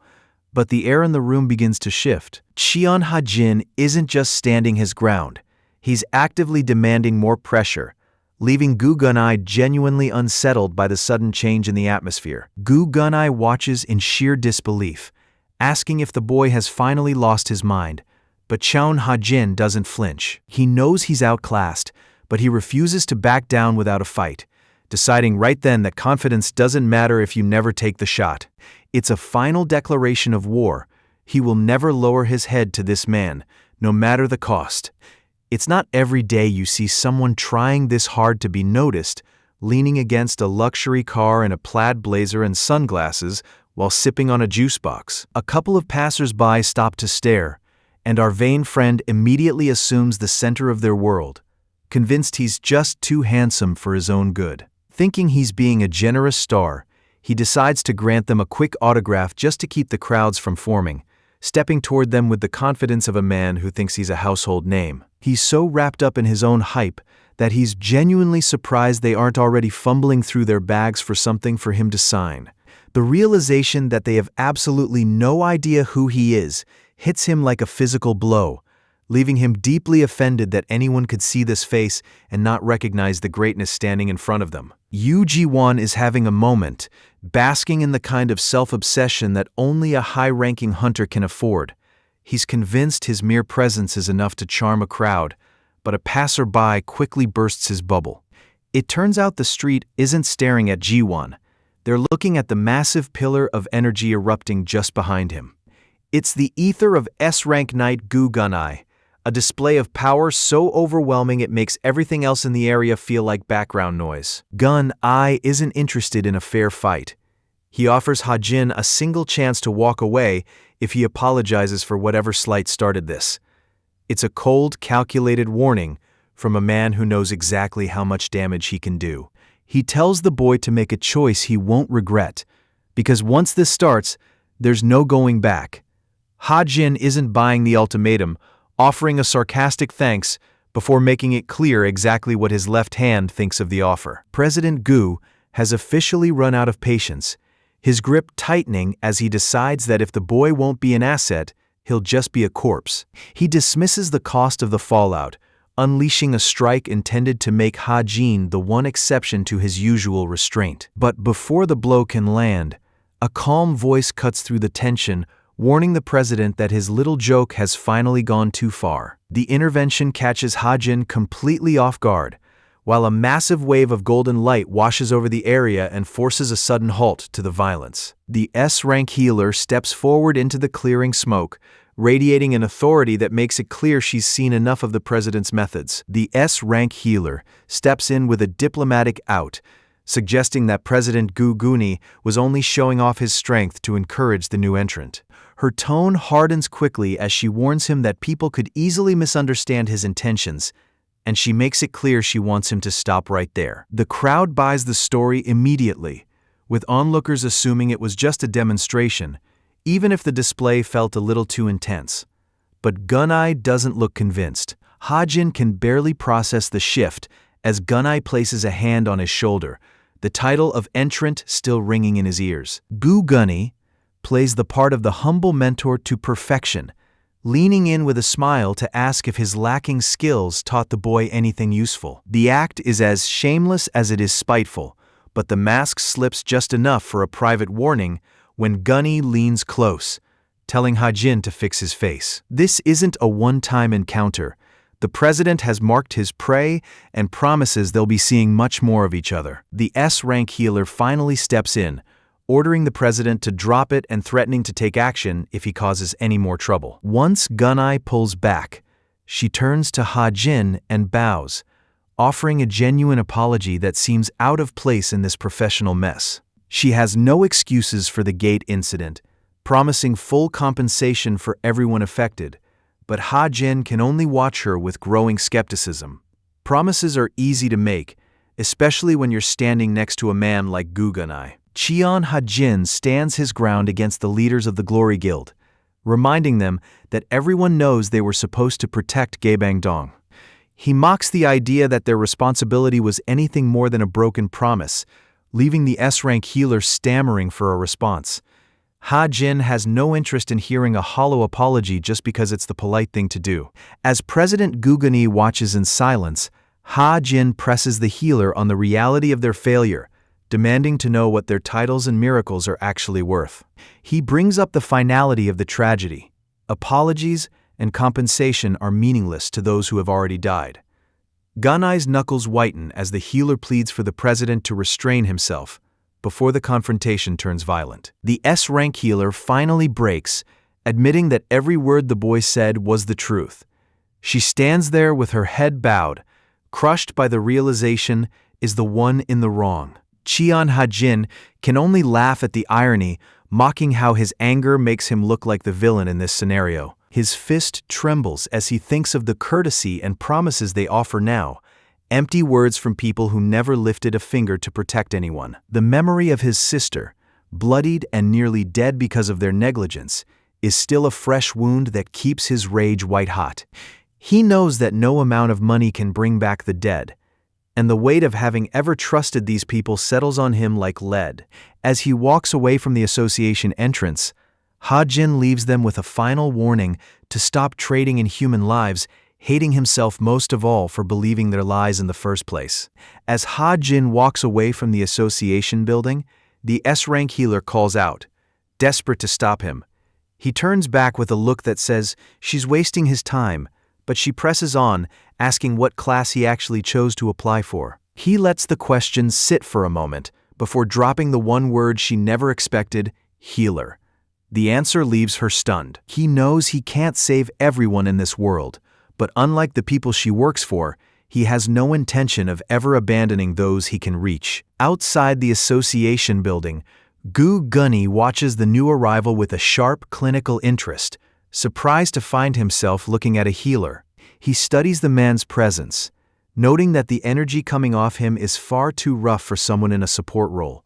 But the air in the room begins to shift. Cheon Ha-jin isn't just standing his ground, he's actively demanding more pressure, leaving Gu Gunai genuinely unsettled by the sudden change in the atmosphere. Gu Gunai watches in sheer disbelief, asking if the boy has finally lost his mind. But Cheon Ha-jin doesn't flinch. He knows he's outclassed, but he refuses to back down without a fight, deciding right then that confidence doesn't matter if you never take the shot. It's a final declaration of war. He will never lower his head to this man, no matter the cost. It's not every day you see someone trying this hard to be noticed, leaning against a luxury car in a plaid blazer and sunglasses while sipping on a juice box. A couple of passers-by stop to stare, and our vain friend immediately assumes the center of their world, convinced he's just too handsome for his own good. Thinking he's being a generous star, he decides to grant them a quick autograph just to keep the crowds from forming, stepping toward them with the confidence of a man who thinks he's a household name. He's so wrapped up in his own hype that he's genuinely surprised they aren't already fumbling through their bags for something for him to sign. The realization that they have absolutely no idea who he is hits him like a physical blow, leaving him deeply offended that anyone could see this face and not recognize the greatness standing in front of them. Yoo Ji-won is having a moment, basking in the kind of self-obsession that only a high-ranking hunter can afford. He's convinced his mere presence is enough to charm a crowd, but a passerby quickly bursts his bubble. It turns out the street isn't staring at Ji-won. They're looking at the massive pillar of energy erupting just behind him. It's the ether of S-rank knight Gu Gunai, a display of power so overwhelming it makes everything else in the area feel like background noise. Gun-ai isn't interested in a fair fight. He offers Ha-jin a single chance to walk away if he apologizes for whatever slight started this. It's a cold, calculated warning from a man who knows exactly how much damage he can do. He tells the boy to make a choice he won't regret, because once this starts, there's no going back. Ha-jin isn't buying the ultimatum, offering a sarcastic thanks before making it clear exactly what his left hand thinks of the offer. President Gu has officially run out of patience, his grip tightening as he decides that if the boy won't be an asset, he'll just be a corpse. He dismisses the cost of the fallout, unleashing a strike intended to make Ha-jin the one exception to his usual restraint. But before the blow can land, a calm voice cuts through the tension, warning the president that his little joke has finally gone too far. The intervention catches Ha-jin completely off guard, while a massive wave of golden light washes over the area and forces a sudden halt to the violence. The S-rank healer steps forward into the clearing smoke, radiating an authority that makes it clear she's seen enough of the president's methods. The S-rank healer steps in with a diplomatic out, suggesting that President Gu Guni was only showing off his strength to encourage the new entrant. Her tone hardens quickly as she warns him that people could easily misunderstand his intentions, and she makes it clear she wants him to stop right there. The crowd buys the story immediately, with onlookers assuming it was just a demonstration, even if the display felt a little too intense. But Gunai doesn't look convinced. Ha-jin can barely process the shift as Gunai places a hand on his shoulder, the title of entrant still ringing in his ears. Gu Gunai plays the part of the humble mentor to perfection, leaning in with a smile to ask if his lacking skills taught the boy anything useful. The act is as shameless as it is spiteful, but the mask slips just enough for a private warning when Gunai leans close, telling Ha-jin to fix his face. This isn't a one-time encounter. The president has marked his prey and promises they'll be seeing much more of each other. The S-rank healer finally steps in, ordering the president to drop it and threatening to take action if he causes any more trouble. Once Gunai pulls back, she turns to Ha-jin and bows, offering a genuine apology that seems out of place in this professional mess. She has no excuses for the gate incident, promising full compensation for everyone affected, but Ha-jin can only watch her with growing skepticism. Promises are easy to make, especially when you're standing next to a man like Gu Gunai. Cheon Ha-jin stands his ground against the leaders of the Glory Guild, reminding them that everyone knows they were supposed to protect Gaebang-dong. He mocks the idea that their responsibility was anything more than a broken promise, leaving the S-rank healer stammering for a response. Ha-jin has no interest in hearing a hollow apology just because it's the polite thing to do. As President Gu Gunai watches in silence, Ha-jin presses the healer on the reality of their failure, demanding to know what their titles and miracles are actually worth. He brings up the finality of the tragedy. Apologies and compensation are meaningless to those who have already died. Gunai's knuckles whiten as the healer pleads for the president to restrain himself before the confrontation turns violent. The S-rank healer finally breaks, admitting that every word the boy said was the truth. She stands there with her head bowed, crushed by the realization is the one in the wrong. Cheon Ha-jin can only laugh at the irony, mocking how his anger makes him look like the villain in this scenario. His fist trembles as he thinks of the courtesy and promises they offer now, empty words from people who never lifted a finger to protect anyone. The memory of his sister, bloodied and nearly dead because of their negligence, is still a fresh wound that keeps his rage white-hot. He knows that no amount of money can bring back the dead, and the weight of having ever trusted these people settles on him like lead. As he walks away from the association entrance, Ha-jin leaves them with a final warning to stop trading in human lives, hating himself most of all for believing their lies in the first place. As Ha-jin walks away from the association building, the S-rank healer calls out, desperate to stop him. He turns back with a look that says she's wasting his time, but she presses on, asking what class he actually chose to apply for. He lets the question sit for a moment before dropping the one word she never expected, healer. The answer leaves her stunned. He knows he can't save everyone in this world, but unlike the people she works for, he has no intention of ever abandoning those he can reach. Outside the association building, Gu Gunny watches the new arrival with a sharp clinical interest, surprised to find himself looking at a healer. He studies the man's presence, noting that the energy coming off him is far too rough for someone in a support role.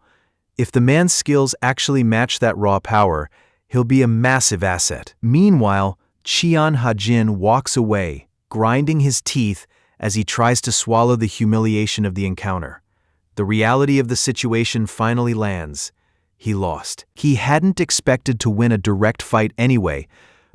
If the man's skills actually match that raw power, he'll be a massive asset. Meanwhile, Cheon Ha-jin walks away, grinding his teeth as he tries to swallow the humiliation of the encounter. The reality of the situation finally lands. He lost. He hadn't expected to win a direct fight anyway,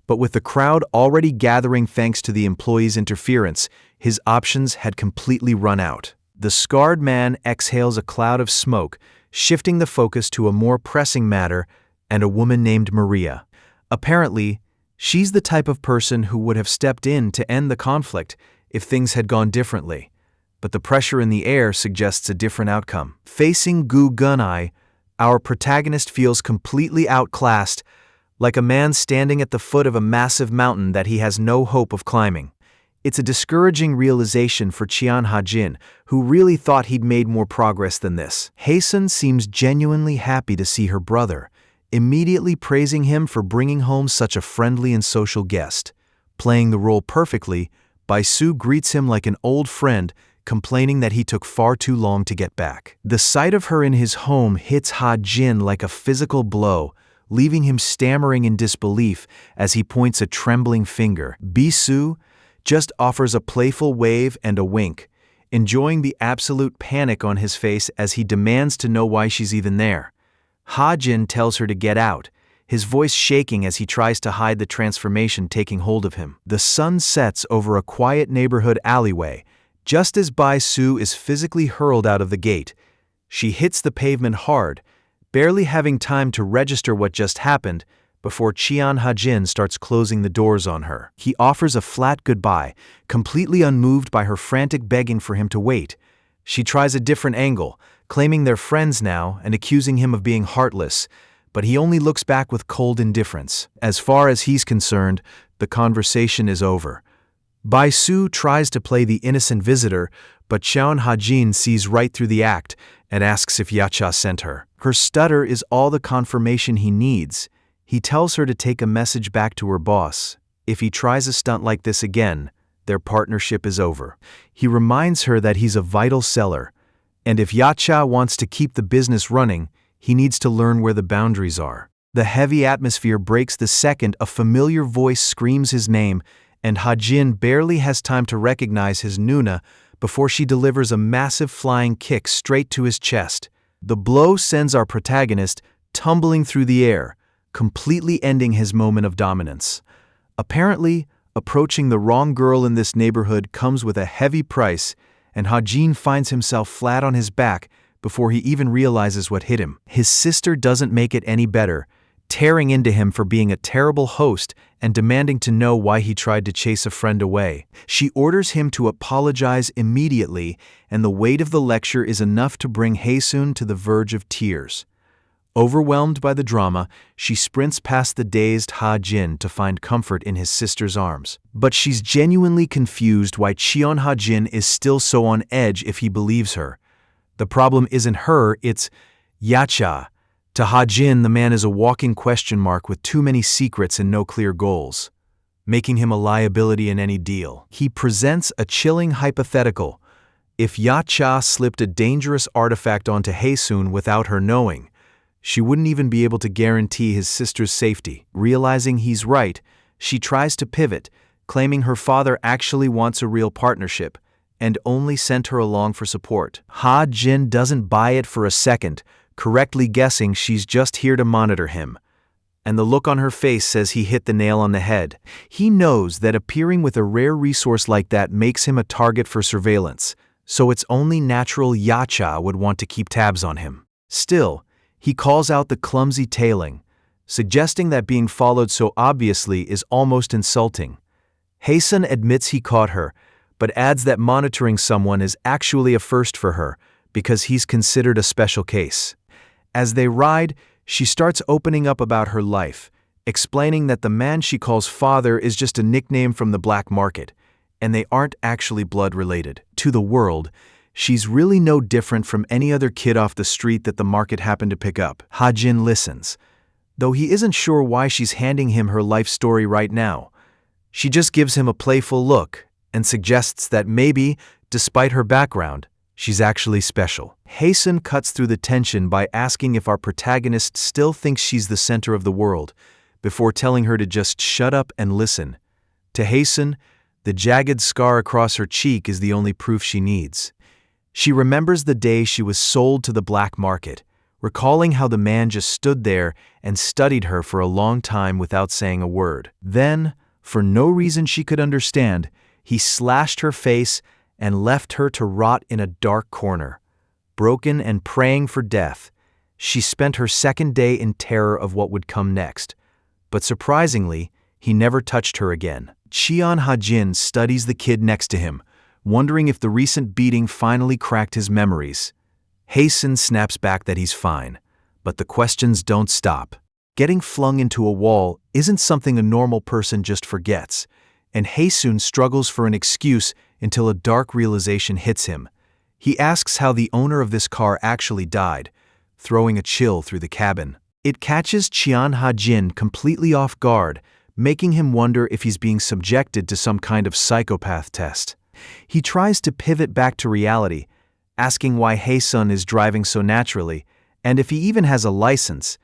but with the crowd already gathering thanks to the employees' interference, his options had completely run out. The scarred man exhales a cloud of smoke, shifting the focus to a more pressing matter and a woman named Maria. Apparently, she's the type of person who would have stepped in to end the conflict if things had gone differently, but the pressure in the air suggests a different outcome. Facing Gu Gunai, our protagonist feels completely outclassed, like a man standing at the foot of a massive mountain that he has no hope of climbing. It's a discouraging realization for Cheon Ha-jin, who really thought he'd made more progress than this. Hae-sun seems genuinely happy to see her brother, immediately praising him for bringing home such a friendly and social guest. Playing the role perfectly, Bai-soo greets him like an old friend, complaining that he took far too long to get back. The sight of her in his home hits Ha-jin like a physical blow, leaving him stammering in disbelief as he points a trembling finger. Bai-soo just offers a playful wave and a wink, enjoying the absolute panic on his face as he demands to know why she's even there. Ha-jin tells her to get out, his voice shaking as he tries to hide the transformation taking hold of him. The sun sets over a quiet neighborhood alleyway, just as Bai-soo is physically hurled out of the gate. She hits the pavement hard, barely having time to register what just happened before Cheon Ha-jin starts closing the doors on her. He offers a flat goodbye, completely unmoved by her frantic begging for him to wait. She tries a different angle, claiming they're friends now and accusing him of being heartless, but he only looks back with cold indifference. As far as he's concerned, the conversation is over. Bai-soo tries to play the innocent visitor, but Cheon Ha-jin sees right through the act and asks if Yacha sent her. Her stutter is all the confirmation he needs. He tells her to take a message back to her boss. If he tries a stunt like this again, their partnership is over. He reminds her that he's a vital seller, and if Yacha wants to keep the business running, he needs to learn where the boundaries are. The heavy atmosphere breaks the second a familiar voice screams his name, and Ha-jin barely has time to recognize his Nuna before she delivers a massive flying kick straight to his chest. The blow sends our protagonist tumbling through the air, completely ending his moment of dominance. Apparently, approaching the wrong girl in this neighborhood comes with a heavy price, and Hajin finds himself flat on his back before he even realizes what hit him. His sister doesn't make it any better, tearing into him for being a terrible host and demanding to know why he tried to chase a friend away. She orders him to apologize immediately, and the weight of the lecture is enough to bring Haesun to the verge of tears. Overwhelmed by the drama, she sprints past the dazed Ha-jin to find comfort in his sister's arms. But she's genuinely confused why Cheon Ha-jin is still so on edge if he believes her. The problem isn't her, it's Yacha. To Ha-jin, the man is a walking question mark with too many secrets and no clear goals, making him a liability in any deal. He presents a chilling hypothetical. If Yacha slipped a dangerous artifact onto Haesun without her knowing, she wouldn't even be able to guarantee his sister's safety. Realizing he's right, she tries to pivot, claiming her father actually wants a real partnership and only sent her along for support. Ha-jin doesn't buy it for a second, correctly guessing she's just here to monitor him. And the look on her face says he hit the nail on the head. He knows that appearing with a rare resource like that makes him a target for surveillance, so it's only natural Yacha would want to keep tabs on him. Still, he calls out the clumsy tailing, suggesting that being followed so obviously is almost insulting. Haesun admits he caught her, but adds that monitoring someone is actually a first for her because he's considered a special case. As they ride, she starts opening up about her life, explaining that the man she calls father is just a nickname from the black market, and they aren't actually blood-related. To the world, she's really no different from any other kid off the street that the market happened to pick up. Ha-jin listens, though he isn't sure why she's handing him her life story right now. She just gives him a playful look and suggests that maybe, despite her background, she's actually special. Haesun cuts through the tension by asking if our protagonist still thinks she's the center of the world, before telling her to just shut up and listen. To Haesun, the jagged scar across her cheek is the only proof she needs. She remembers the day she was sold to the black market, recalling how the man just stood there and studied her for a long time without saying a word. Then, for no reason she could understand, he slashed her face and left her to rot in a dark corner. Broken and praying for death, she spent her second day in terror of what would come next. But surprisingly, he never touched her again. Cheon Ha-jin studies the kid next to him, wondering if the recent beating finally cracked his memories. Haesun snaps back that he's fine, but the questions don't stop. Getting flung into a wall isn't something a normal person just forgets, and Haesun struggles for an excuse until a dark realization hits him. He asks how the owner of this car actually died, throwing a chill through the cabin. It catches Cheon Ha-jin completely off guard, making him wonder if he's being subjected to some kind of psychopath test. He tries to pivot back to reality, asking why Haesun is driving so naturally, and if he even has a license,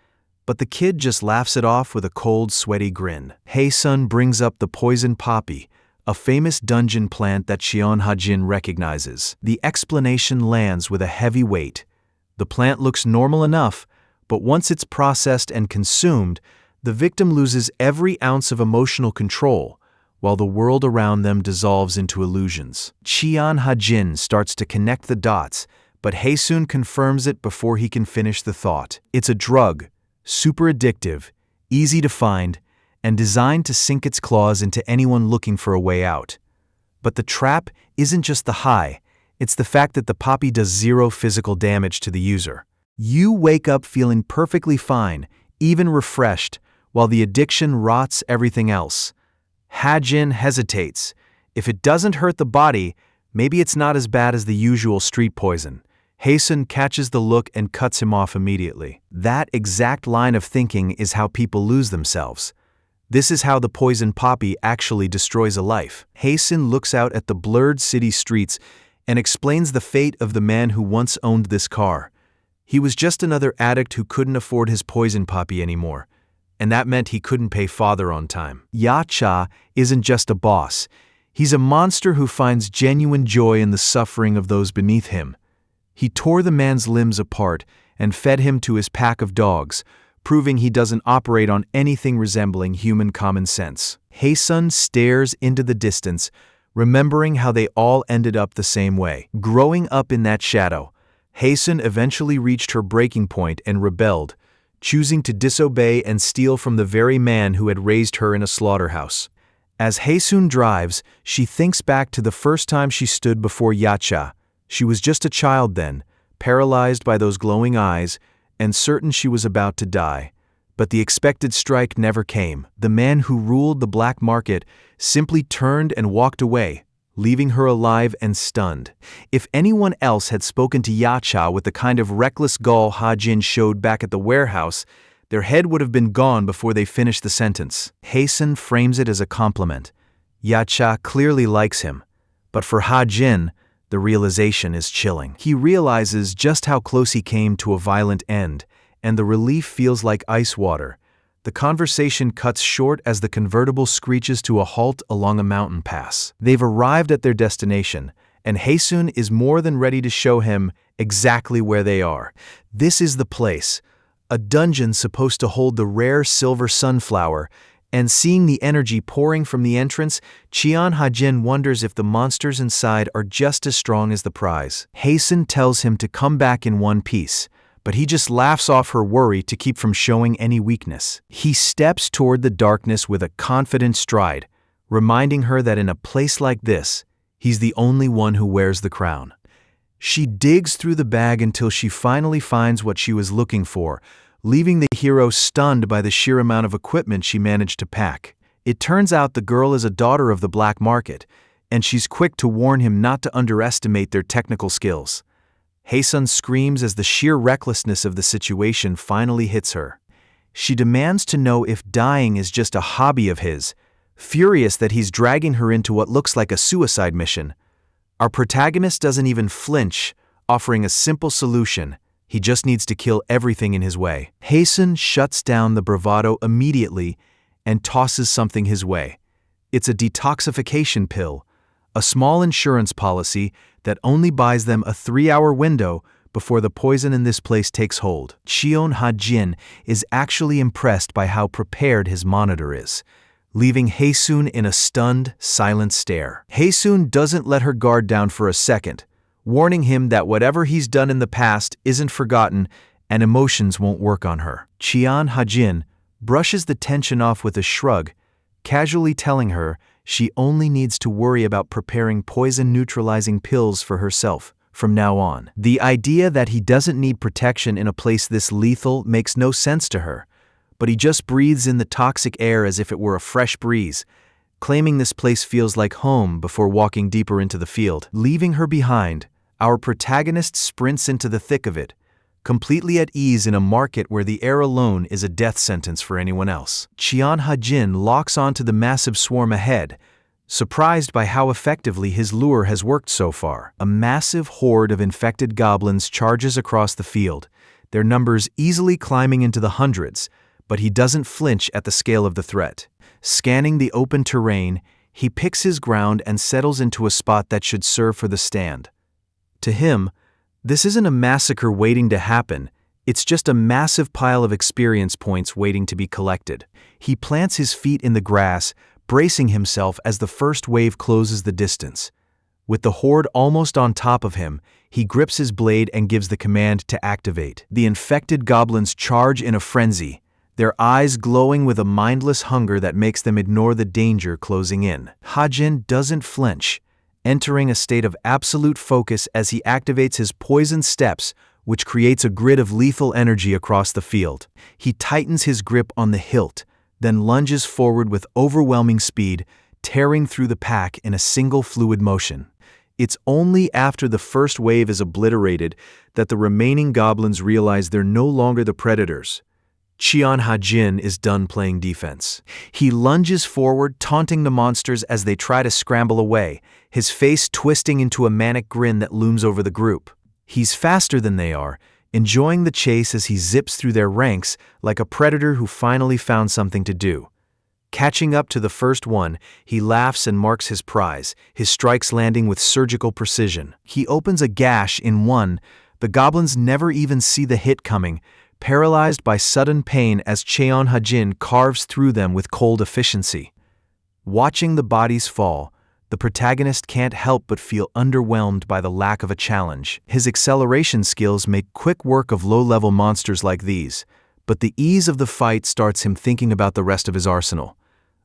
but the kid just laughs it off with a cold, sweaty grin. Haesun brings up the poison poppy, a famous dungeon plant that Cheon Ha-jin recognizes. The explanation lands with a heavy weight. The plant looks normal enough, but once it's processed and consumed, the victim loses every ounce of emotional control, while the world around them dissolves into illusions. Cheon Ha-jin starts to connect the dots, but Haesun confirms it before he can finish the thought. It's a drug, super addictive, easy to find, and designed to sink its claws into anyone looking for a way out. But the trap isn't just the high, it's the fact that the poppy does zero physical damage to the user. You wake up feeling perfectly fine, even refreshed, while the addiction rots everything else. Ha-jin hesitates. If it doesn't hurt the body, maybe it's not as bad as the usual street poison. Haesun catches the look and cuts him off immediately. That exact line of thinking is how people lose themselves. This is how the poison poppy actually destroys a life. Haesun looks out at the blurred city streets and explains the fate of the man who once owned this car. He was just another addict who couldn't afford his poison poppy anymore, and that meant he couldn't pay father on time. Yacha isn't just a boss. He's a monster who finds genuine joy in the suffering of those beneath him. He tore the man's limbs apart and fed him to his pack of dogs, proving he doesn't operate on anything resembling human common sense. Haesun stares into the distance, remembering how they all ended up the same way. Growing up in that shadow, Haesun eventually reached her breaking point and rebelled, choosing to disobey and steal from the very man who had raised her in a slaughterhouse. As Haesun drives, she thinks back to the first time she stood before Yacha. She was just a child then, paralyzed by those glowing eyes, and certain she was about to die. But the expected strike never came. The man who ruled the black market simply turned and walked away, leaving her alive and stunned. If anyone else had spoken to Yacha with the kind of reckless gall Ha-jin showed back at the warehouse, their head would have been gone before they finished the sentence. Haesun frames it as a compliment. Yacha clearly likes him, but for Ha-jin, the realization is chilling. He realizes just how close he came to a violent end, and the relief feels like ice water. The conversation cuts short as the convertible screeches to a halt along a mountain pass. They've arrived at their destination, and Haesun is more than ready to show him exactly where they are. This is the place, a dungeon supposed to hold the rare silver sunflower, and seeing the energy pouring from the entrance, Cheon Ha-jin wonders if the monsters inside are just as strong as the prize. Haesun tells him to come back in one piece, but he just laughs off her worry to keep from showing any weakness. He steps toward the darkness with a confident stride, reminding her that in a place like this, he's the only one who wears the crown. She digs through the bag until she finally finds what she was looking for, leaving the hero stunned by the sheer amount of equipment she managed to pack. It turns out the girl is a daughter of the black market, and she's quick to warn him not to underestimate their technical skills. Haesun screams as the sheer recklessness of the situation finally hits her. She demands to know if dying is just a hobby of his, furious that he's dragging her into what looks like a suicide mission. Our protagonist doesn't even flinch, offering a simple solution. He just needs to kill everything in his way. Haesun shuts down the bravado immediately and tosses something his way. It's a detoxification pill, a small insurance policy that only buys them a 3-hour window before the poison in this place takes hold. Cheon Ha-jin is actually impressed by how prepared his monitor is, leaving Haesun in a stunned, silent stare. Haesun doesn't let her guard down for a second, warning him that whatever he's done in the past isn't forgotten and emotions won't work on her. Cheon Ha-jin brushes the tension off with a shrug, casually telling her she only needs to worry about preparing poison-neutralizing pills for herself from now on. The idea that he doesn't need protection in a place this lethal makes no sense to her, but he just breathes in the toxic air as if it were a fresh breeze, claiming this place feels like home before walking deeper into the field. Leaving her behind, our protagonist sprints into the thick of it, completely at ease in a market where the air alone is a death sentence for anyone else. Cheon Ha-jin locks onto the massive swarm ahead, surprised by how effectively his lure has worked so far. A massive horde of infected goblins charges across the field, their numbers easily climbing into the hundreds, but he doesn't flinch at the scale of the threat. Scanning the open terrain, he picks his ground and settles into a spot that should serve for the stand. To him, this isn't a massacre waiting to happen, it's just a massive pile of experience points waiting to be collected. He plants his feet in the grass, bracing himself as the first wave closes the distance. With the horde almost on top of him, he grips his blade and gives the command to activate. The infected goblins charge in a frenzy, their eyes glowing with a mindless hunger that makes them ignore the danger closing in. Ha-jin doesn't flinch, entering a state of absolute focus as he activates his poison steps, which creates a grid of lethal energy across the field. He tightens his grip on the hilt, then lunges forward with overwhelming speed, tearing through the pack in a single fluid motion. It's only after the first wave is obliterated that the remaining goblins realize they're no longer the predators. Cheon Ha-jin is done playing defense. He lunges forward, taunting the monsters as they try to scramble away, his face twisting into a manic grin that looms over the group. He's faster than they are, enjoying the chase as he zips through their ranks like a predator who finally found something to do. Catching up to the first one, he laughs and marks his prize, his strikes landing with surgical precision. He opens a gash in one. The goblins never even see the hit coming, paralyzed by sudden pain as Cheon Ha-jin carves through them with cold efficiency. Watching the bodies fall, the protagonist can't help but feel underwhelmed by the lack of a challenge. His acceleration skills make quick work of low-level monsters like these, but the ease of the fight starts him thinking about the rest of his arsenal.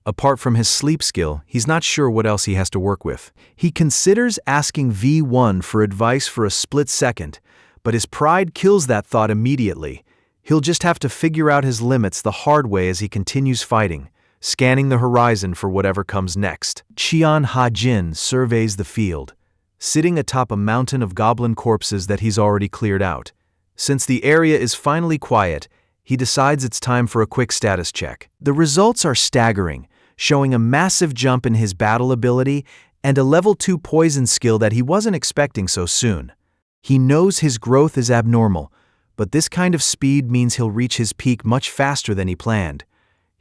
Apart from his sleep skill, he's not sure what else he has to work with. He considers asking V1 for advice for a split second, but his pride kills that thought immediately. He'll just have to figure out his limits the hard way as he continues fighting, scanning the horizon for whatever comes next. Cheon Ha-jin surveys the field, sitting atop a mountain of goblin corpses that he's already cleared out. Since the area is finally quiet, he decides it's time for a quick status check. The results are staggering, showing a massive jump in his battle ability and a level 2 poison skill that he wasn't expecting so soon. He knows his growth is abnormal, but this kind of speed means he'll reach his peak much faster than he planned.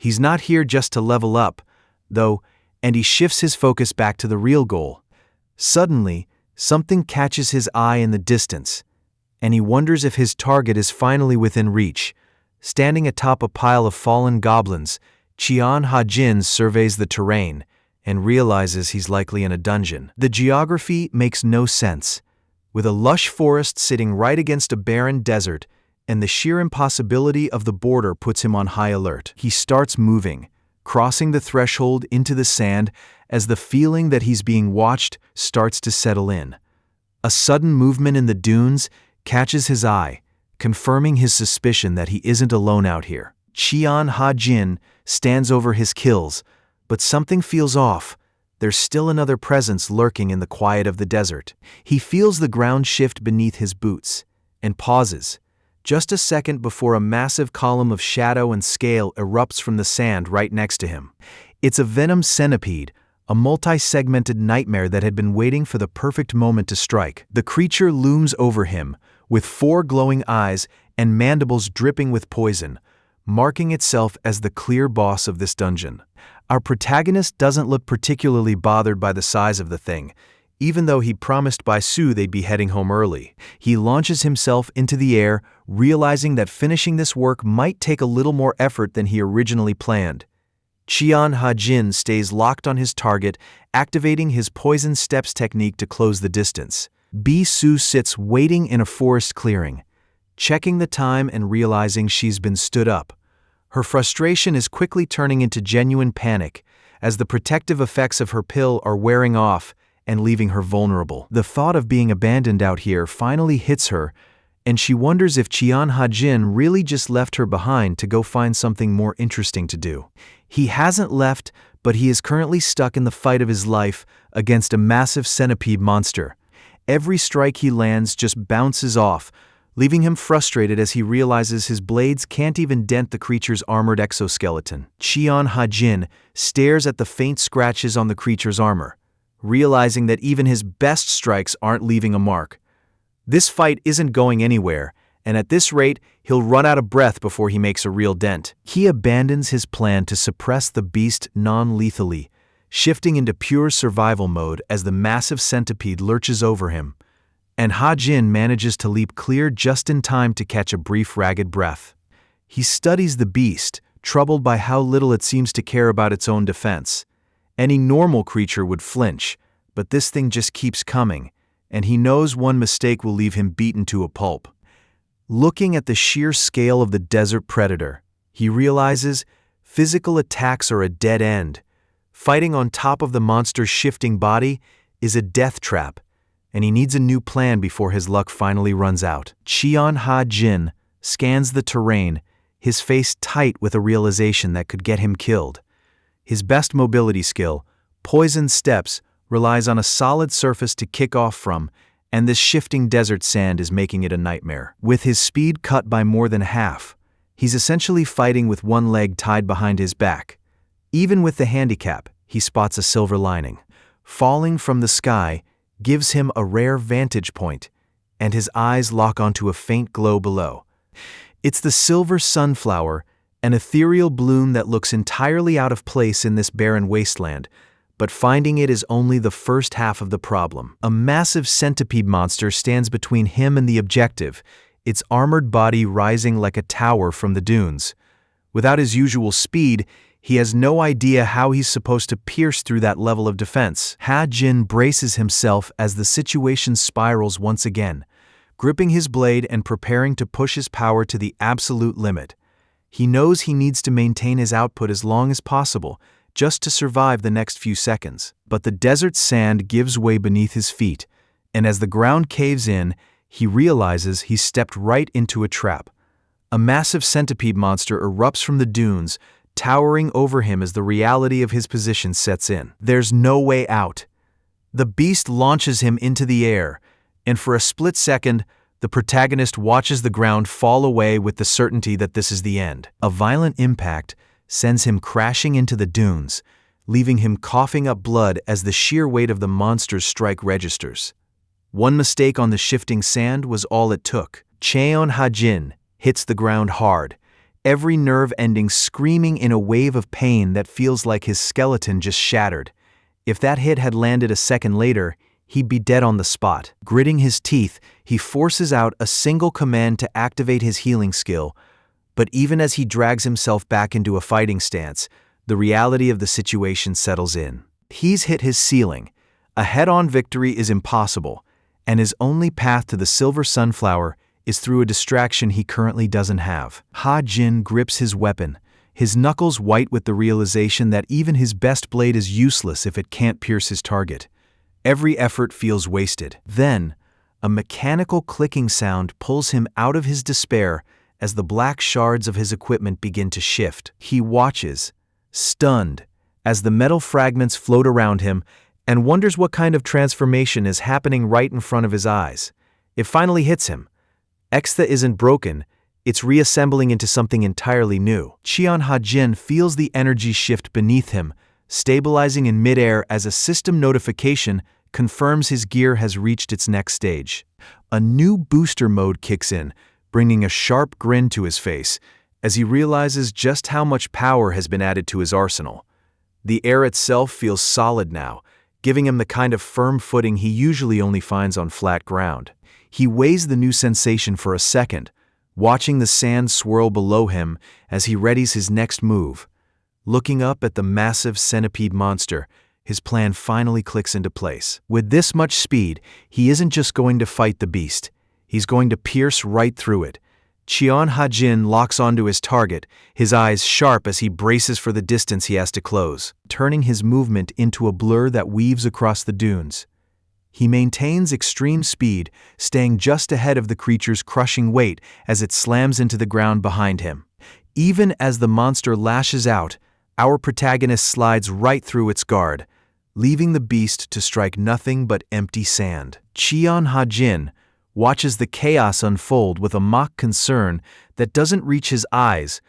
He's not here just to level up, though, and he shifts his focus back to the real goal. Suddenly, something catches his eye in the distance, and he wonders if his target is finally within reach. Standing atop a pile of fallen goblins, Cheon Ha-jin surveys the terrain and realizes he's likely in a dungeon. The geography makes no sense, with a lush forest sitting right against a barren desert, and the sheer impossibility of the border puts him on high alert. He starts moving, crossing the threshold into the sand as the feeling that he's being watched starts to settle in. A sudden movement in the dunes catches his eye, confirming his suspicion that he isn't alone out here. Cheon Ha-jin stands over his kills, but something feels off. There's still another presence lurking in the quiet of the desert. He feels the ground shift beneath his boots and pauses, just a second before a massive column of shadow and scale erupts from the sand right next to him. It's a venom centipede, a multi-segmented nightmare that had been waiting for the perfect moment to strike. The creature looms over him, with 4 glowing eyes and mandibles dripping with poison, marking itself as the clear boss of this dungeon. Our protagonist doesn't look particularly bothered by the size of the thing, even though he promised Baisu they'd be heading home early. He launches himself into the air, realizing that finishing this work might take a little more effort than he originally planned. Cheon Ha-jin stays locked on his target, activating his poison steps technique to close the distance. Baisu sits waiting in a forest clearing, checking the time and realizing she's been stood up. Her frustration is quickly turning into genuine panic as the protective effects of her pill are wearing off and leaving her vulnerable. The thought of being abandoned out here finally hits her, and she wonders if Cheon Ha-jin really just left her behind to go find something more interesting to do. He hasn't left, but he is currently stuck in the fight of his life against a massive centipede monster. Every strike he lands just bounces off, leaving him frustrated as he realizes his blades can't even dent the creature's armored exoskeleton. Cheon Ha-jin stares at the faint scratches on the creature's armor, realizing that even his best strikes aren't leaving a mark. This fight isn't going anywhere, and at this rate, he'll run out of breath before he makes a real dent. He abandons his plan to suppress the beast non-lethally, shifting into pure survival mode as the massive centipede lurches over him, and Ha-jin manages to leap clear just in time to catch a brief ragged breath. He studies the beast, troubled by how little it seems to care about its own defense. Any normal creature would flinch, but this thing just keeps coming, and he knows one mistake will leave him beaten to a pulp. Looking at the sheer scale of the desert predator, he realizes physical attacks are a dead end. Fighting on top of the monster's shifting body is a death trap, and he needs a new plan before his luck finally runs out. Cheon Ha-jin scans the terrain, his face tight with a realization that could get him killed. His best mobility skill, poison steps, relies on a solid surface to kick off from, and this shifting desert sand is making it a nightmare. With his speed cut by more than half, he's essentially fighting with one leg tied behind his back. Even with the handicap, he spots a silver lining. Falling from the sky gives him a rare vantage point, and his eyes lock onto a faint glow below. It's the silver sunflower, an ethereal bloom that looks entirely out of place in this barren wasteland, but finding it is only the first half of the problem. A massive centipede monster stands between him and the objective, its armored body rising like a tower from the dunes. Without his usual speed, He has no idea how he's supposed to pierce through that level of defense. Ha-jin braces himself as the situation spirals once again, gripping his blade and preparing to push his power to the absolute limit. He knows he needs to maintain his output as long as possible, just to survive the next few seconds. But the desert sand gives way beneath his feet, and as the ground caves in, he realizes he's stepped right into a trap. A massive centipede monster erupts from the dunes, towering over him as the reality of his position sets in. There's no way out. The beast launches him into the air, and for a split second, the protagonist watches the ground fall away with the certainty that this is the end. A violent impact sends him crashing into the dunes, leaving him coughing up blood as the sheer weight of the monster's strike registers. One mistake on the shifting sand was all it took. Cheon Ha-jin hits the ground hard, every nerve ending screaming in a wave of pain that feels like his skeleton just shattered. If that hit had landed a second later, he'd be dead on the spot. Gritting his teeth, he forces out a single command to activate his healing skill, but even as he drags himself back into a fighting stance, the reality of the situation settles in. He's hit his ceiling. A head-on victory is impossible, and his only path to the Silver Sunflower is through a distraction he currently doesn't have. Ha-jin grips his weapon, his knuckles white with the realization that even his best blade is useless if it can't pierce his target. Every effort feels wasted. Then, a mechanical clicking sound pulls him out of his despair as the black shards of his equipment begin to shift. He watches, stunned, as the metal fragments float around him and wonders what kind of transformation is happening right in front of his eyes. It finally hits him. Extha isn't broken, it's reassembling into something entirely new. Cheon Ha-jin feels the energy shift beneath him, stabilizing in midair as a system notification confirms his gear has reached its next stage. A new booster mode kicks in, bringing a sharp grin to his face as he realizes just how much power has been added to his arsenal. The air itself feels solid now, giving him the kind of firm footing he usually only finds on flat ground. He weighs the new sensation for a second, watching the sand swirl below him as he readies his next move. Looking up at the massive centipede monster, his plan finally clicks into place. With this much speed, he isn't just going to fight the beast. He's going to pierce right through it. Cheon Ha-jin locks onto his target, his eyes sharp as he braces for the distance he has to close, turning his movement into a blur that weaves across the dunes. He maintains extreme speed, staying just ahead of the creature's crushing weight as it slams into the ground behind him. Even as the monster lashes out, our protagonist slides right through its guard, leaving the beast to strike nothing but empty sand. Cheon Ha-jin watches the chaos unfold with a mock concern that doesn't reach his eyes,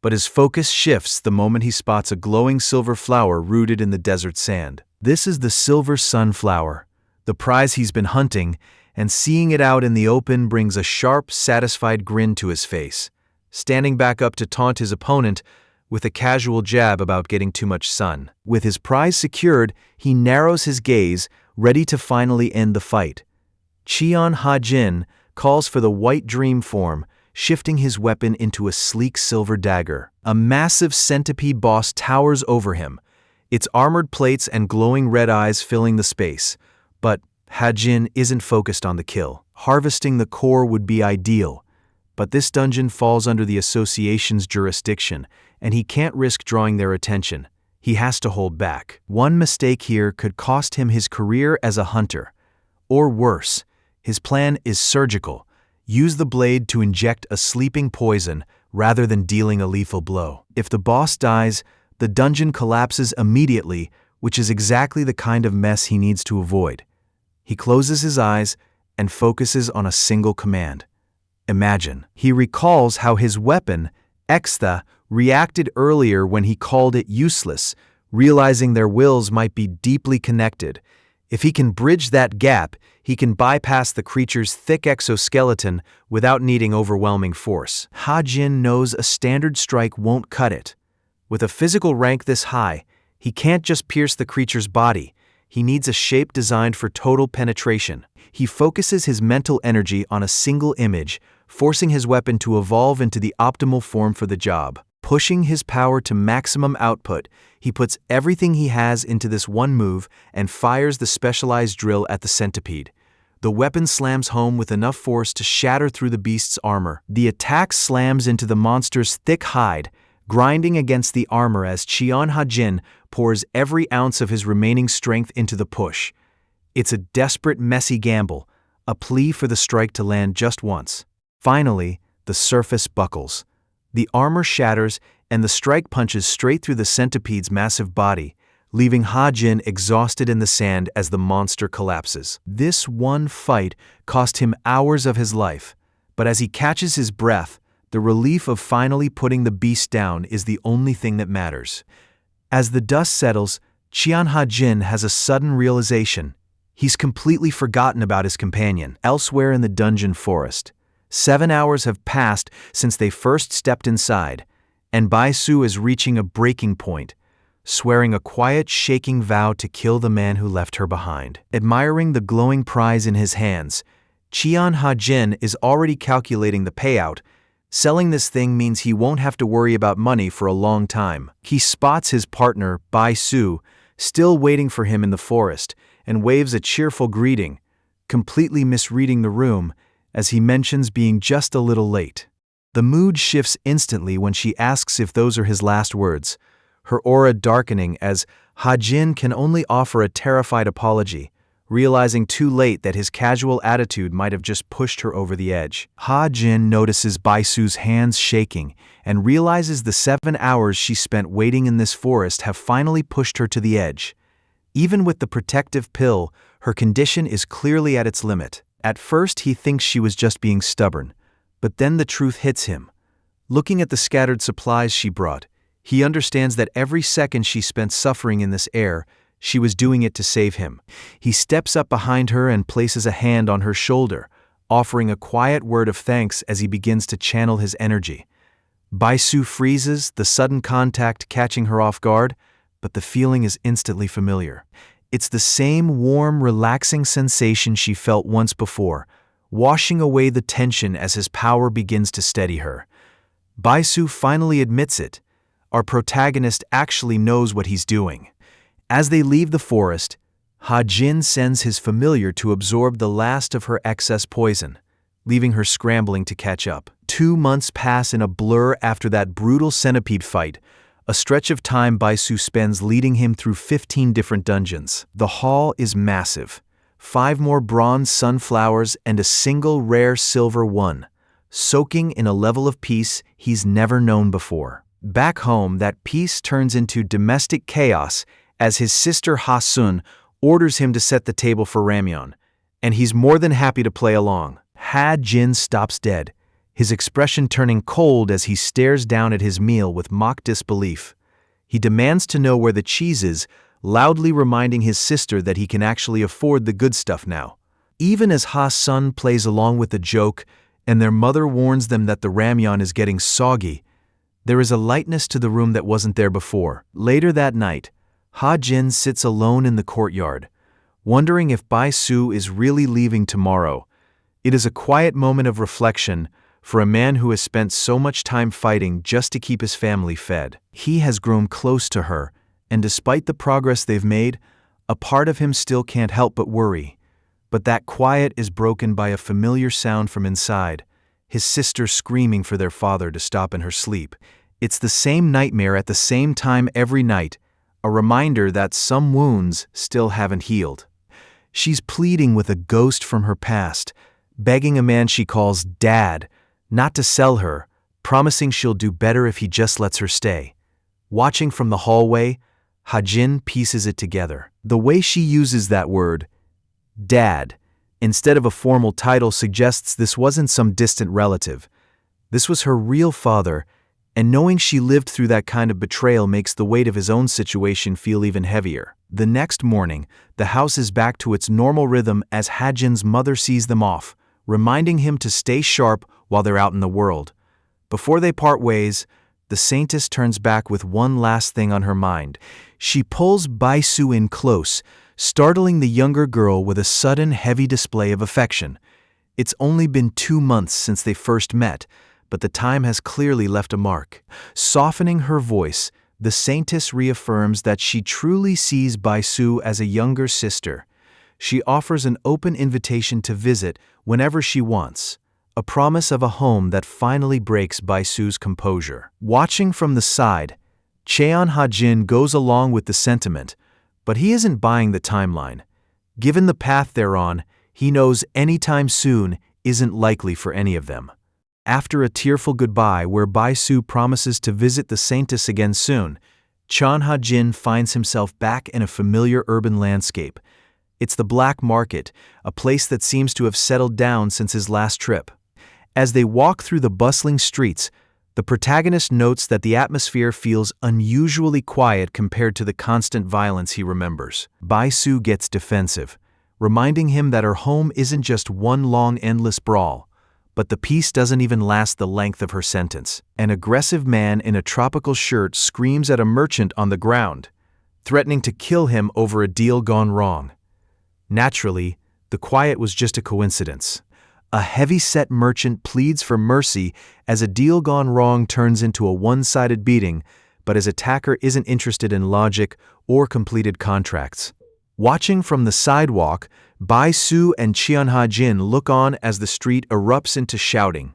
but his focus shifts the moment he spots a glowing silver flower rooted in the desert sand. This is the Silver Sunflower, the prize he's been hunting, and seeing it out in the open brings a sharp, satisfied grin to his face, standing back up to taunt his opponent with a casual jab about getting too much sun. With his prize secured, he narrows his gaze, ready to finally end the fight. Cheon Ha-jin calls for the white dream form, shifting his weapon into a sleek silver dagger. A massive centipede boss towers over him, its armored plates and glowing red eyes filling the space. But Ha-jin isn't focused on the kill. Harvesting the core would be ideal, but this dungeon falls under the association's jurisdiction, and he can't risk drawing their attention. He has to hold back. One mistake here could cost him his career as a hunter. Or worse, his plan is surgical. Use the blade to inject a sleeping poison rather than dealing a lethal blow. If the boss dies, the dungeon collapses immediately, which is exactly the kind of mess he needs to avoid. He closes his eyes and focuses on a single command. Imagine. He recalls how his weapon, Extha, reacted earlier when he called it useless, realizing their wills might be deeply connected. If he can bridge that gap, he can bypass the creature's thick exoskeleton without needing overwhelming force. Ha-jin knows a standard strike won't cut it. With a physical rank this high, he can't just pierce the creature's body. He needs a shape designed for total penetration. He focuses his mental energy on a single image, forcing his weapon to evolve into the optimal form for the job. Pushing his power to maximum output, he puts everything he has into this one move and fires the specialized drill at the centipede. The weapon slams home with enough force to shatter through the beast's armor. The attack slams into the monster's thick hide, grinding against the armor as Cheon Ha-jin pours every ounce of his remaining strength into the push. It's a desperate, messy gamble, a plea for the strike to land just once. Finally, the surface buckles. The armor shatters and the strike punches straight through the centipede's massive body, leaving Ha-jin exhausted in the sand as the monster collapses. This one fight cost him hours of his life, but as he catches his breath, the relief of finally putting the beast down is the only thing that matters. As the dust settles, Cheon Ha-jin has a sudden realization. He's completely forgotten about his companion, elsewhere in the dungeon forest. 7 hours have passed since they first stepped inside, and Bai-su is reaching a breaking point, swearing a quiet, shaking vow to kill the man who left her behind. Admiring the glowing prize in his hands, Cheon Ha-jin is already calculating the payout. Selling this thing means he won't have to worry about money for a long time. He spots his partner, Bai-su, still waiting for him in the forest, and waves a cheerful greeting, completely misreading the room as he mentions being just a little late. The mood shifts instantly when she asks if those are his last words, her aura darkening as Ha-jin can only offer a terrified apology, realizing too late that his casual attitude might have just pushed her over the edge. Ha-jin notices Bai-su's hands shaking and realizes the 7 hours she spent waiting in this forest have finally pushed her to the edge. Even with the protective pill, her condition is clearly at its limit. At first, he thinks she was just being stubborn, but then the truth hits him. Looking at the scattered supplies she brought, he understands that every second she spent suffering in this air, she was doing it to save him. He steps up behind her and places a hand on her shoulder, offering a quiet word of thanks as he begins to channel his energy. Bai-su freezes, the sudden contact catching her off guard, but the feeling is instantly familiar. It's the same warm, relaxing sensation she felt once before, washing away the tension as his power begins to steady her. Bai-su finally admits it. Our protagonist actually knows what he's doing. As they leave the forest, Ha-jin sends his familiar to absorb the last of her excess poison, leaving her scrambling to catch up. 2 months pass in a blur after that brutal centipede fight, a stretch of time Bai-su spends leading him through 15 different dungeons. The hall is massive. 5 more bronze sunflowers and a single rare silver one, soaking in a level of peace he's never known before. Back home, that peace turns into domestic chaos as his sister Ha-sun orders him to set the table for ramyeon, and he's more than happy to play along. Ha-jin stops dead, his expression turning cold as he stares down at his meal with mock disbelief. He demands to know where the cheese is, loudly reminding his sister that he can actually afford the good stuff now. Even as Ha-sun plays along with the joke and their mother warns them that the ramyeon is getting soggy, there is a lightness to the room that wasn't there before. Later that night, Ha-jin sits alone in the courtyard, wondering if Bai-su is really leaving tomorrow. It is a quiet moment of reflection for a man who has spent so much time fighting just to keep his family fed. He has grown close to her, and despite the progress they've made, a part of him still can't help but worry. But that quiet is broken by a familiar sound from inside, his sister screaming for their father to stop in her sleep. It's the same nightmare at the same time every night, a reminder that some wounds still haven't healed. She's pleading with a ghost from her past, begging a man she calls Dad not to sell her, promising she'll do better if he just lets her stay. Watching from the hallway, Ha-jin pieces it together. The way she uses that word, Dad, instead of a formal title suggests this wasn't some distant relative. This was her real father, and knowing she lived through that kind of betrayal makes the weight of his own situation feel even heavier. The next morning, the house is back to its normal rhythm as Ha-jin's mother sees them off, reminding him to stay sharp while they're out in the world. Before they part ways, the saintess turns back with one last thing on her mind. She pulls Bai-su in close, startling the younger girl with a sudden heavy display of affection. It's only been 2 months since they first met, but the time has clearly left a mark. Softening her voice, the Saintess reaffirms that she truly sees Baisu as a younger sister. She offers an open invitation to visit whenever she wants, a promise of a home that finally breaks Baisu's composure. Watching from the side, Cheon Ha-jin goes along with the sentiment, but he isn't buying the timeline. Given the path they're on, he knows anytime soon isn't likely for any of them. After a tearful goodbye where Baisu promises to visit the Saintess again soon, Cheon Ha-jin finds himself back in a familiar urban landscape. It's the black market, a place that seems to have settled down since his last trip. As they walk through the bustling streets, the protagonist notes that the atmosphere feels unusually quiet compared to the constant violence he remembers. Baisu gets defensive, reminding him that her home isn't just one long endless brawl, but the peace doesn't even last the length of her sentence. An aggressive man in a tropical shirt screams at a merchant on the ground, threatening to kill him over a deal gone wrong. Naturally, the quiet was just a coincidence. A heavy-set merchant pleads for mercy as a deal gone wrong turns into a one-sided beating, but his attacker isn't interested in logic or completed contracts. Watching from the sidewalk, Baisu and Cheon Ha-jin look on as the street erupts into shouting.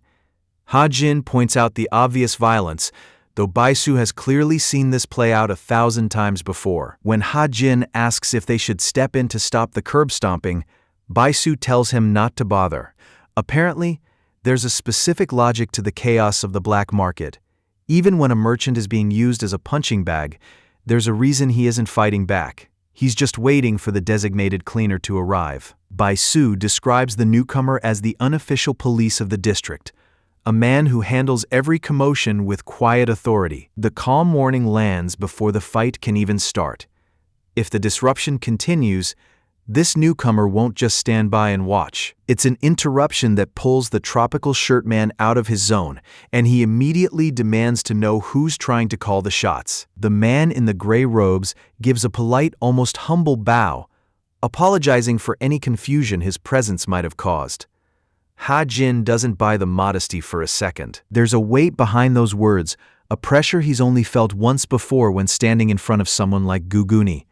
Ha-jin points out the obvious violence, though Baisu has clearly seen this play out 1,000 times before. When Ha-jin asks if they should step in to stop the curb stomping, Baisu tells him not to bother. Apparently, there's a specific logic to the chaos of the black market. Even when a merchant is being used as a punching bag, there's a reason he isn't fighting back. He's just waiting for the designated cleaner to arrive. Baisu describes the newcomer as the unofficial police of the district, a man who handles every commotion with quiet authority. The calm warning lands before the fight can even start. If the disruption continues, this newcomer won't just stand by and watch. It's an interruption that pulls the tropical shirt man out of his zone, and he immediately demands to know who's trying to call the shots. The man in the gray robes gives a polite, almost humble bow, apologizing for any confusion his presence might have caused. Ha-jin doesn't buy the modesty for a second. There's a weight behind those words, a pressure he's only felt once before when standing in front of someone like Guguni.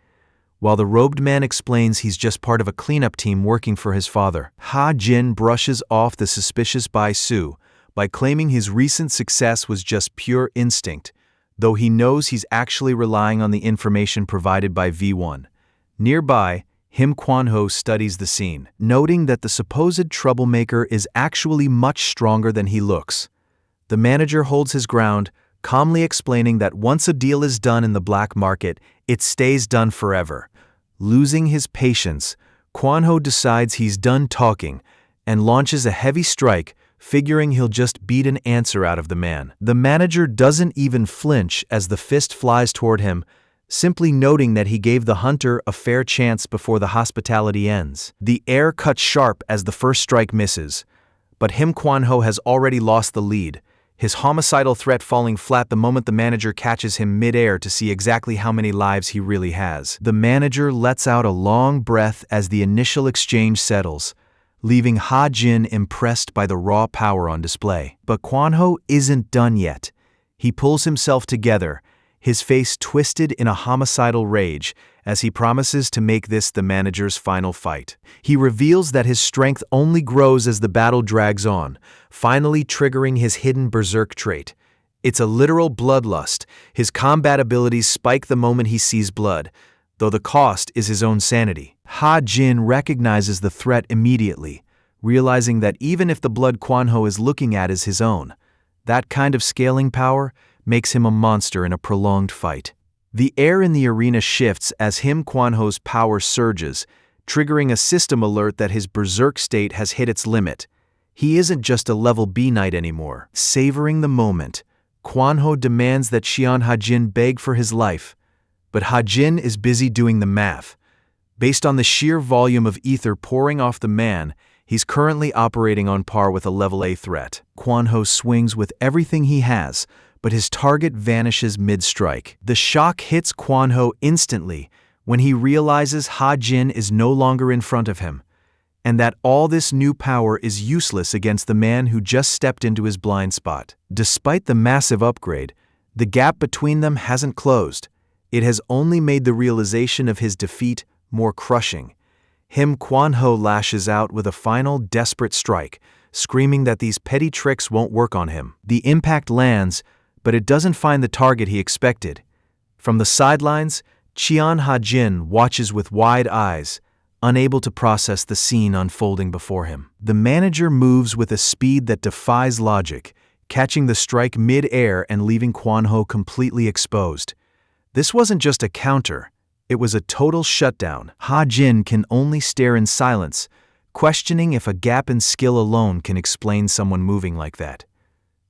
While the robed man explains he's just part of a cleanup team working for his father, Ha-jin brushes off the suspicious Baisu by claiming his recent success was just pure instinct, though he knows he's actually relying on the information provided by V1. Nearby, Him Kwan-ho studies the scene, noting that the supposed troublemaker is actually much stronger than he looks. The manager holds his ground, calmly explaining that once a deal is done in the black market, it stays done forever. Losing his patience, Kwan-ho decides he's done talking and launches a heavy strike, figuring he'll just beat an answer out of the man. The manager doesn't even flinch as the fist flies toward him, simply noting that he gave the hunter a fair chance before the hospitality ends. The air cuts sharp as the first strike misses, but Him Kwan-ho has already lost the lead, his homicidal threat falling flat the moment the manager catches him mid-air to see exactly how many lives he really has. The manager lets out a long breath as the initial exchange settles, leaving Ha-jin impressed by the raw power on display. But Kwan-ho isn't done yet. He pulls himself together, his face twisted in a homicidal rage, as he promises to make this the manager's final fight. He reveals that his strength only grows as the battle drags on, finally triggering his hidden berserk trait. It's a literal bloodlust. His combat abilities spike the moment he sees blood, though the cost is his own sanity. Ha-jin recognizes the threat immediately, realizing that even if the blood Kwan-ho is looking at is his own, that kind of scaling power makes him a monster in a prolonged fight. The air in the arena shifts as Him Kwan-ho's power surges, triggering a system alert that his berserk state has hit its limit. He isn't just a level B knight anymore. Savoring the moment, Kwan-ho demands that Cheon Ha-jin beg for his life, but Ha-jin is busy doing the math. Based on the sheer volume of ether pouring off the man, he's currently operating on par with a level A threat. Kwan-ho swings with everything he has, but his target vanishes mid-strike. The shock hits Kwan-ho instantly when he realizes Ha-jin is no longer in front of him. and that all this new power is useless against the man who just stepped into his blind spot. Despite the massive upgrade, the gap between them hasn't closed. It has only made the realization of his defeat more crushing. Kwon-ho lashes out with a final desperate strike, screaming that these petty tricks won't work on him. The impact lands, but it doesn't find the target he expected. From the sidelines, Cheon Ha-jin watches with wide eyes, unable to process the scene unfolding before him. The manager moves with a speed that defies logic, catching the strike mid-air and leaving Kwon-ho completely exposed. This wasn't just a counter, it was a total shutdown. Ha-jin can only stare in silence, questioning if a gap in skill alone can explain someone moving like that.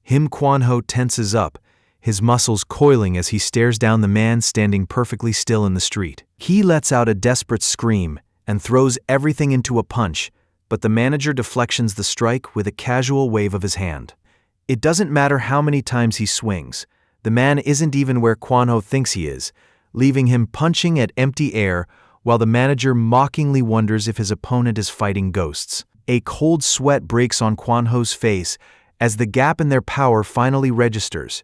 Kwon-ho tenses up, his muscles coiling as he stares down the man standing perfectly still in the street. He lets out a desperate scream and throws everything into a punch, but the manager deflections the strike with a casual wave of his hand. It doesn't matter how many times he swings, the man isn't even where Kwon-ho thinks he is, leaving him punching at empty air while the manager mockingly wonders if his opponent is fighting ghosts. A cold sweat breaks on Kwon-ho's face as the gap in their power finally registers.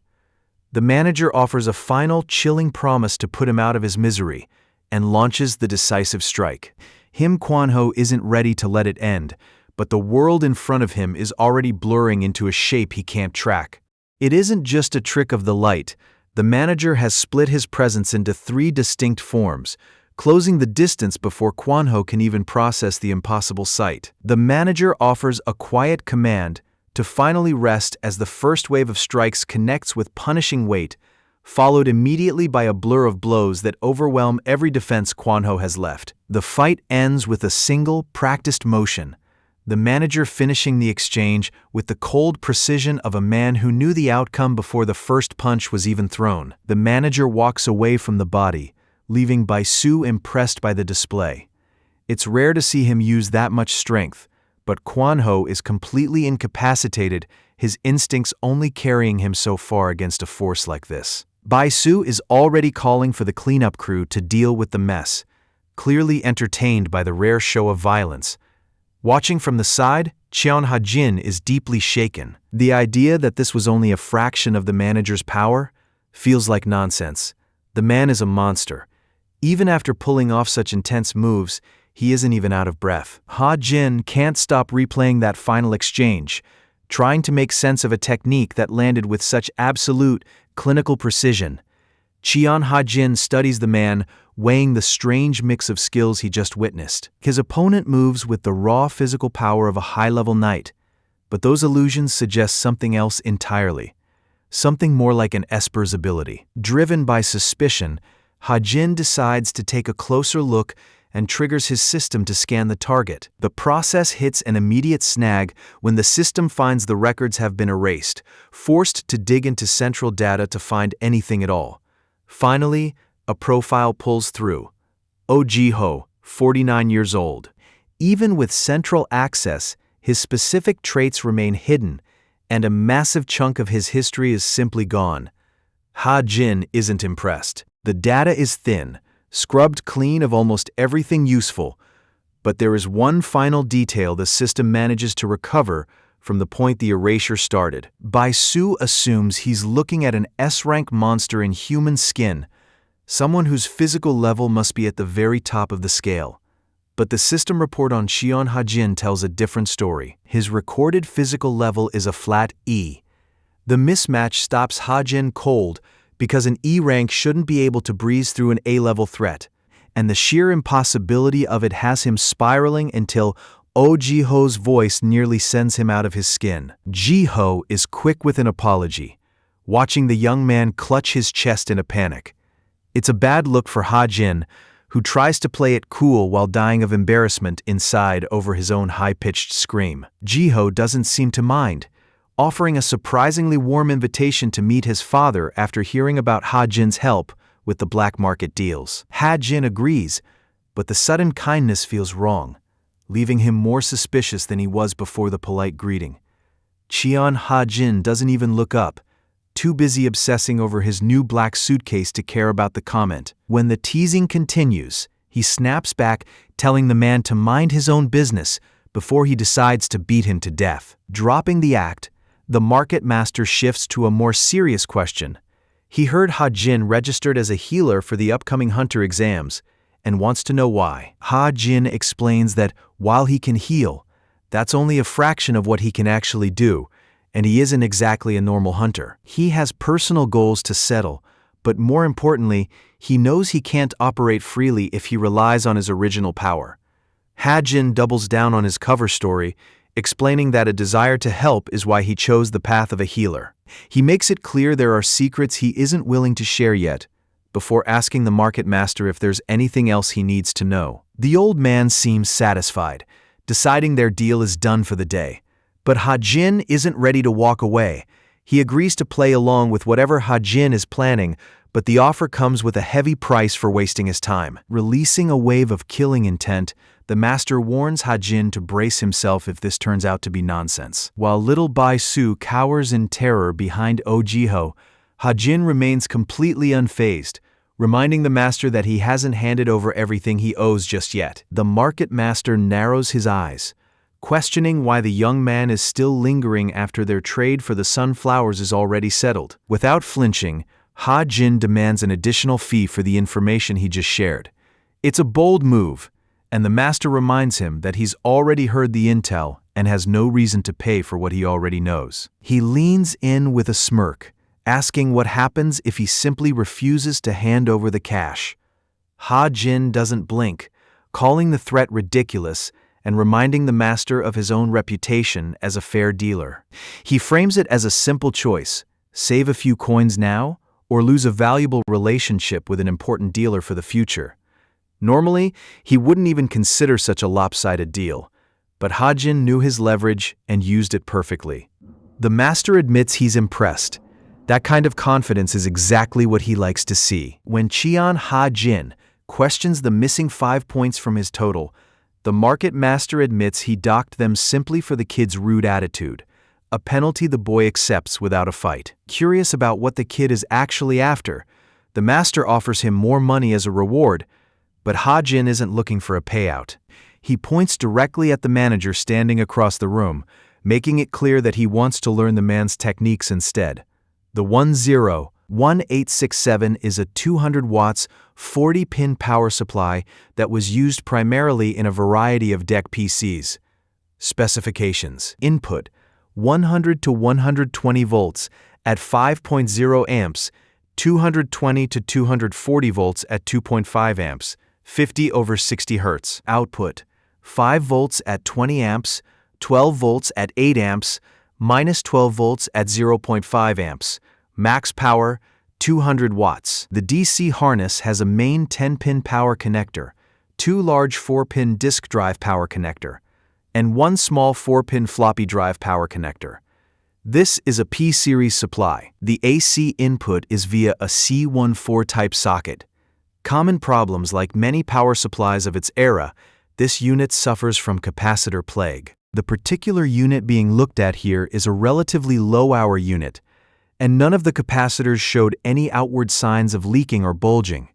The manager offers a final chilling promise to put him out of his misery and launches the decisive strike. Kwon-ho isn't ready to let it end, but the world in front of him is already blurring into a shape he can't track. It isn't just a trick of the light. The manager has split his presence into 3 distinct forms, closing the distance before Kwon-ho can even process the impossible sight. The manager offers a quiet command to finally rest as the first wave of strikes connects with punishing weight, followed immediately by a blur of blows that overwhelm every defense Kwon-ho has left. The fight ends with a single, practiced motion, the manager finishing the exchange with the cold precision of a man who knew the outcome before the first punch was even thrown. The manager walks away from the body, leaving Bai-su impressed by the display. It's rare to see him use that much strength, but Kwon-ho is completely incapacitated, his instincts only carrying him so far against a force like this. Bai-su is already calling for the cleanup crew to deal with the mess, clearly entertained by the rare show of violence. Watching from the side, Cheon Ha-jin is deeply shaken. The idea that this was only a fraction of the manager's power feels like nonsense. The man is a monster. Even after pulling off such intense moves, he isn't even out of breath. Ha-jin can't stop replaying that final exchange, trying to make sense of a technique that landed with such absolute, clinical precision. Cheon Ha-jin studies the man, weighing the strange mix of skills he just witnessed. His opponent moves with the raw physical power of a high-level knight, but those illusions suggest something else entirely. Something more like an Esper's ability. Driven by suspicion, Ha-jin decides to take a closer look and triggers his system to scan the target. The process hits an immediate snag when the system finds the records have been erased, forced to dig into central data to find anything at all. Finally, a profile pulls through. Oh Ji-ho, 49 years old. Even with central access, his specific traits remain hidden, and a massive chunk of his history is simply gone. Ha-jin isn't impressed. The data is thin, scrubbed clean of almost everything useful, but there is one final detail the system manages to recover from the point the erasure started. Bai-su assumes he's looking at an S-rank monster in human skin, someone whose physical level must be at the very top of the scale. But the system report on Cheon Ha-jin tells a different story. His recorded physical level is a flat E. The mismatch stops Ha-jin cold because an E rank shouldn't be able to breeze through an A-level threat, and the sheer impossibility of it has him spiraling until Oh Ji-ho's voice nearly sends him out of his skin. Ji-ho is quick with an apology, watching the young man clutch his chest in a panic. It's a bad look for Ha-jin, who tries to play it cool while dying of embarrassment inside over his own high-pitched scream. Ji-ho doesn't seem to mind, offering a surprisingly warm invitation to meet his father after hearing about Ha-jin's help with the black market deals. Ha-jin agrees, but the sudden kindness feels wrong, leaving him more suspicious than he was before the polite greeting. Cheon Ha-jin doesn't even look up, too busy obsessing over his new black suitcase to care about the comment. When the teasing continues, he snaps back, telling the man to mind his own business before he decides to beat him to death. Dropping the act, the market master shifts to a more serious question. He heard Ha-jin registered as a healer for the upcoming hunter exams and wants to know why. Ha-jin explains that while he can heal, that's only a fraction of what he can actually do, and he isn't exactly a normal hunter. He has personal goals to settle, but more importantly, he knows he can't operate freely if he relies on his original power. Ha-jin doubles down on his cover story, explaining that a desire to help is why he chose the path of a healer. He makes it clear there are secrets he isn't willing to share yet, before asking the market master if there's anything else he needs to know. The old man seems satisfied, deciding their deal is done for the day. But Ha-jin isn't ready to walk away. He agrees to play along with whatever Ha-jin is planning, but the offer comes with a heavy price for wasting his time. Releasing a wave of killing intent, the master warns Ha-jin to brace himself if this turns out to be nonsense. While little Bai-su cowers in terror behind Oh-jiho, Ha-jin remains completely unfazed, reminding the master that he hasn't handed over everything he owes just yet. The market master narrows his eyes, questioning why the young man is still lingering after their trade for the sunflowers is already settled. Without flinching, Ha-jin demands an additional fee for the information he just shared. It's a bold move, and the master reminds him that he's already heard the intel and has no reason to pay for what he already knows. He leans in with a smirk, asking what happens if he simply refuses to hand over the cash. Ha-jin doesn't blink, calling the threat ridiculous and reminding the master of his own reputation as a fair dealer. He frames it as a simple choice: save a few coins now or lose a valuable relationship with an important dealer for the future. Normally, he wouldn't even consider such a lopsided deal, but Ha-jin knew his leverage and used it perfectly. The master admits he's impressed. That kind of confidence is exactly what he likes to see. When Cheon Ha-jin questions the missing 5 points from his total, the market master admits he docked them simply for the kid's rude attitude, a penalty the boy accepts without a fight. Curious about what the kid is actually after, the master offers him more money as a reward, but Ha-jin isn't looking for a payout. He points directly at the manager standing across the room, making it clear that he wants to learn the man's techniques instead. The 101867 is a 200 watts, 40-pin power supply that was used primarily in a variety of deck PCs. Specifications: input 100 to 120 volts at 5.0 amps, 220 to 240 volts at 2.5 amps, 50 over 60 Hz. Output 5 volts at 20 amps, 12 volts at 8 amps, minus 12 volts at 0.5 amps. Max power 200 watts. The DC harness has a main 10-pin power connector, 2 large 4-pin disk drive power connector, and 1 small 4-pin floppy drive power connector. This is a P-series supply. The AC input is via a C14 type socket. Common problems like many power supplies of its era, this unit suffers from capacitor plague. The particular unit being looked at here is a relatively low-hour unit, and none of the capacitors showed any outward signs of leaking or bulging.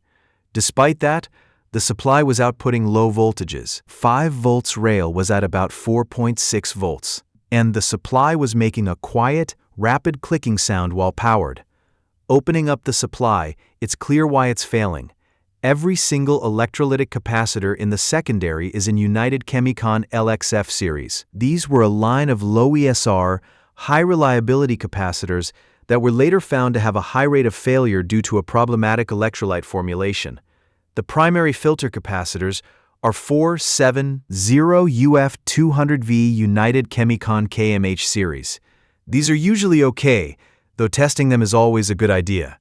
Despite that, the supply was outputting low voltages. 5 volts rail was at about 4.6 volts, and the supply was making a quiet, rapid clicking sound while powered. Opening up the supply, it's clear why it's failing. Every single electrolytic capacitor in the secondary is in United Chemicon LXF series. These were a line of low ESR, high reliability capacitors that were later found to have a high rate of failure due to a problematic electrolyte formulation. The primary filter capacitors are 470UF200V United Chemicon KMH series. These are usually okay, though testing them is always a good idea.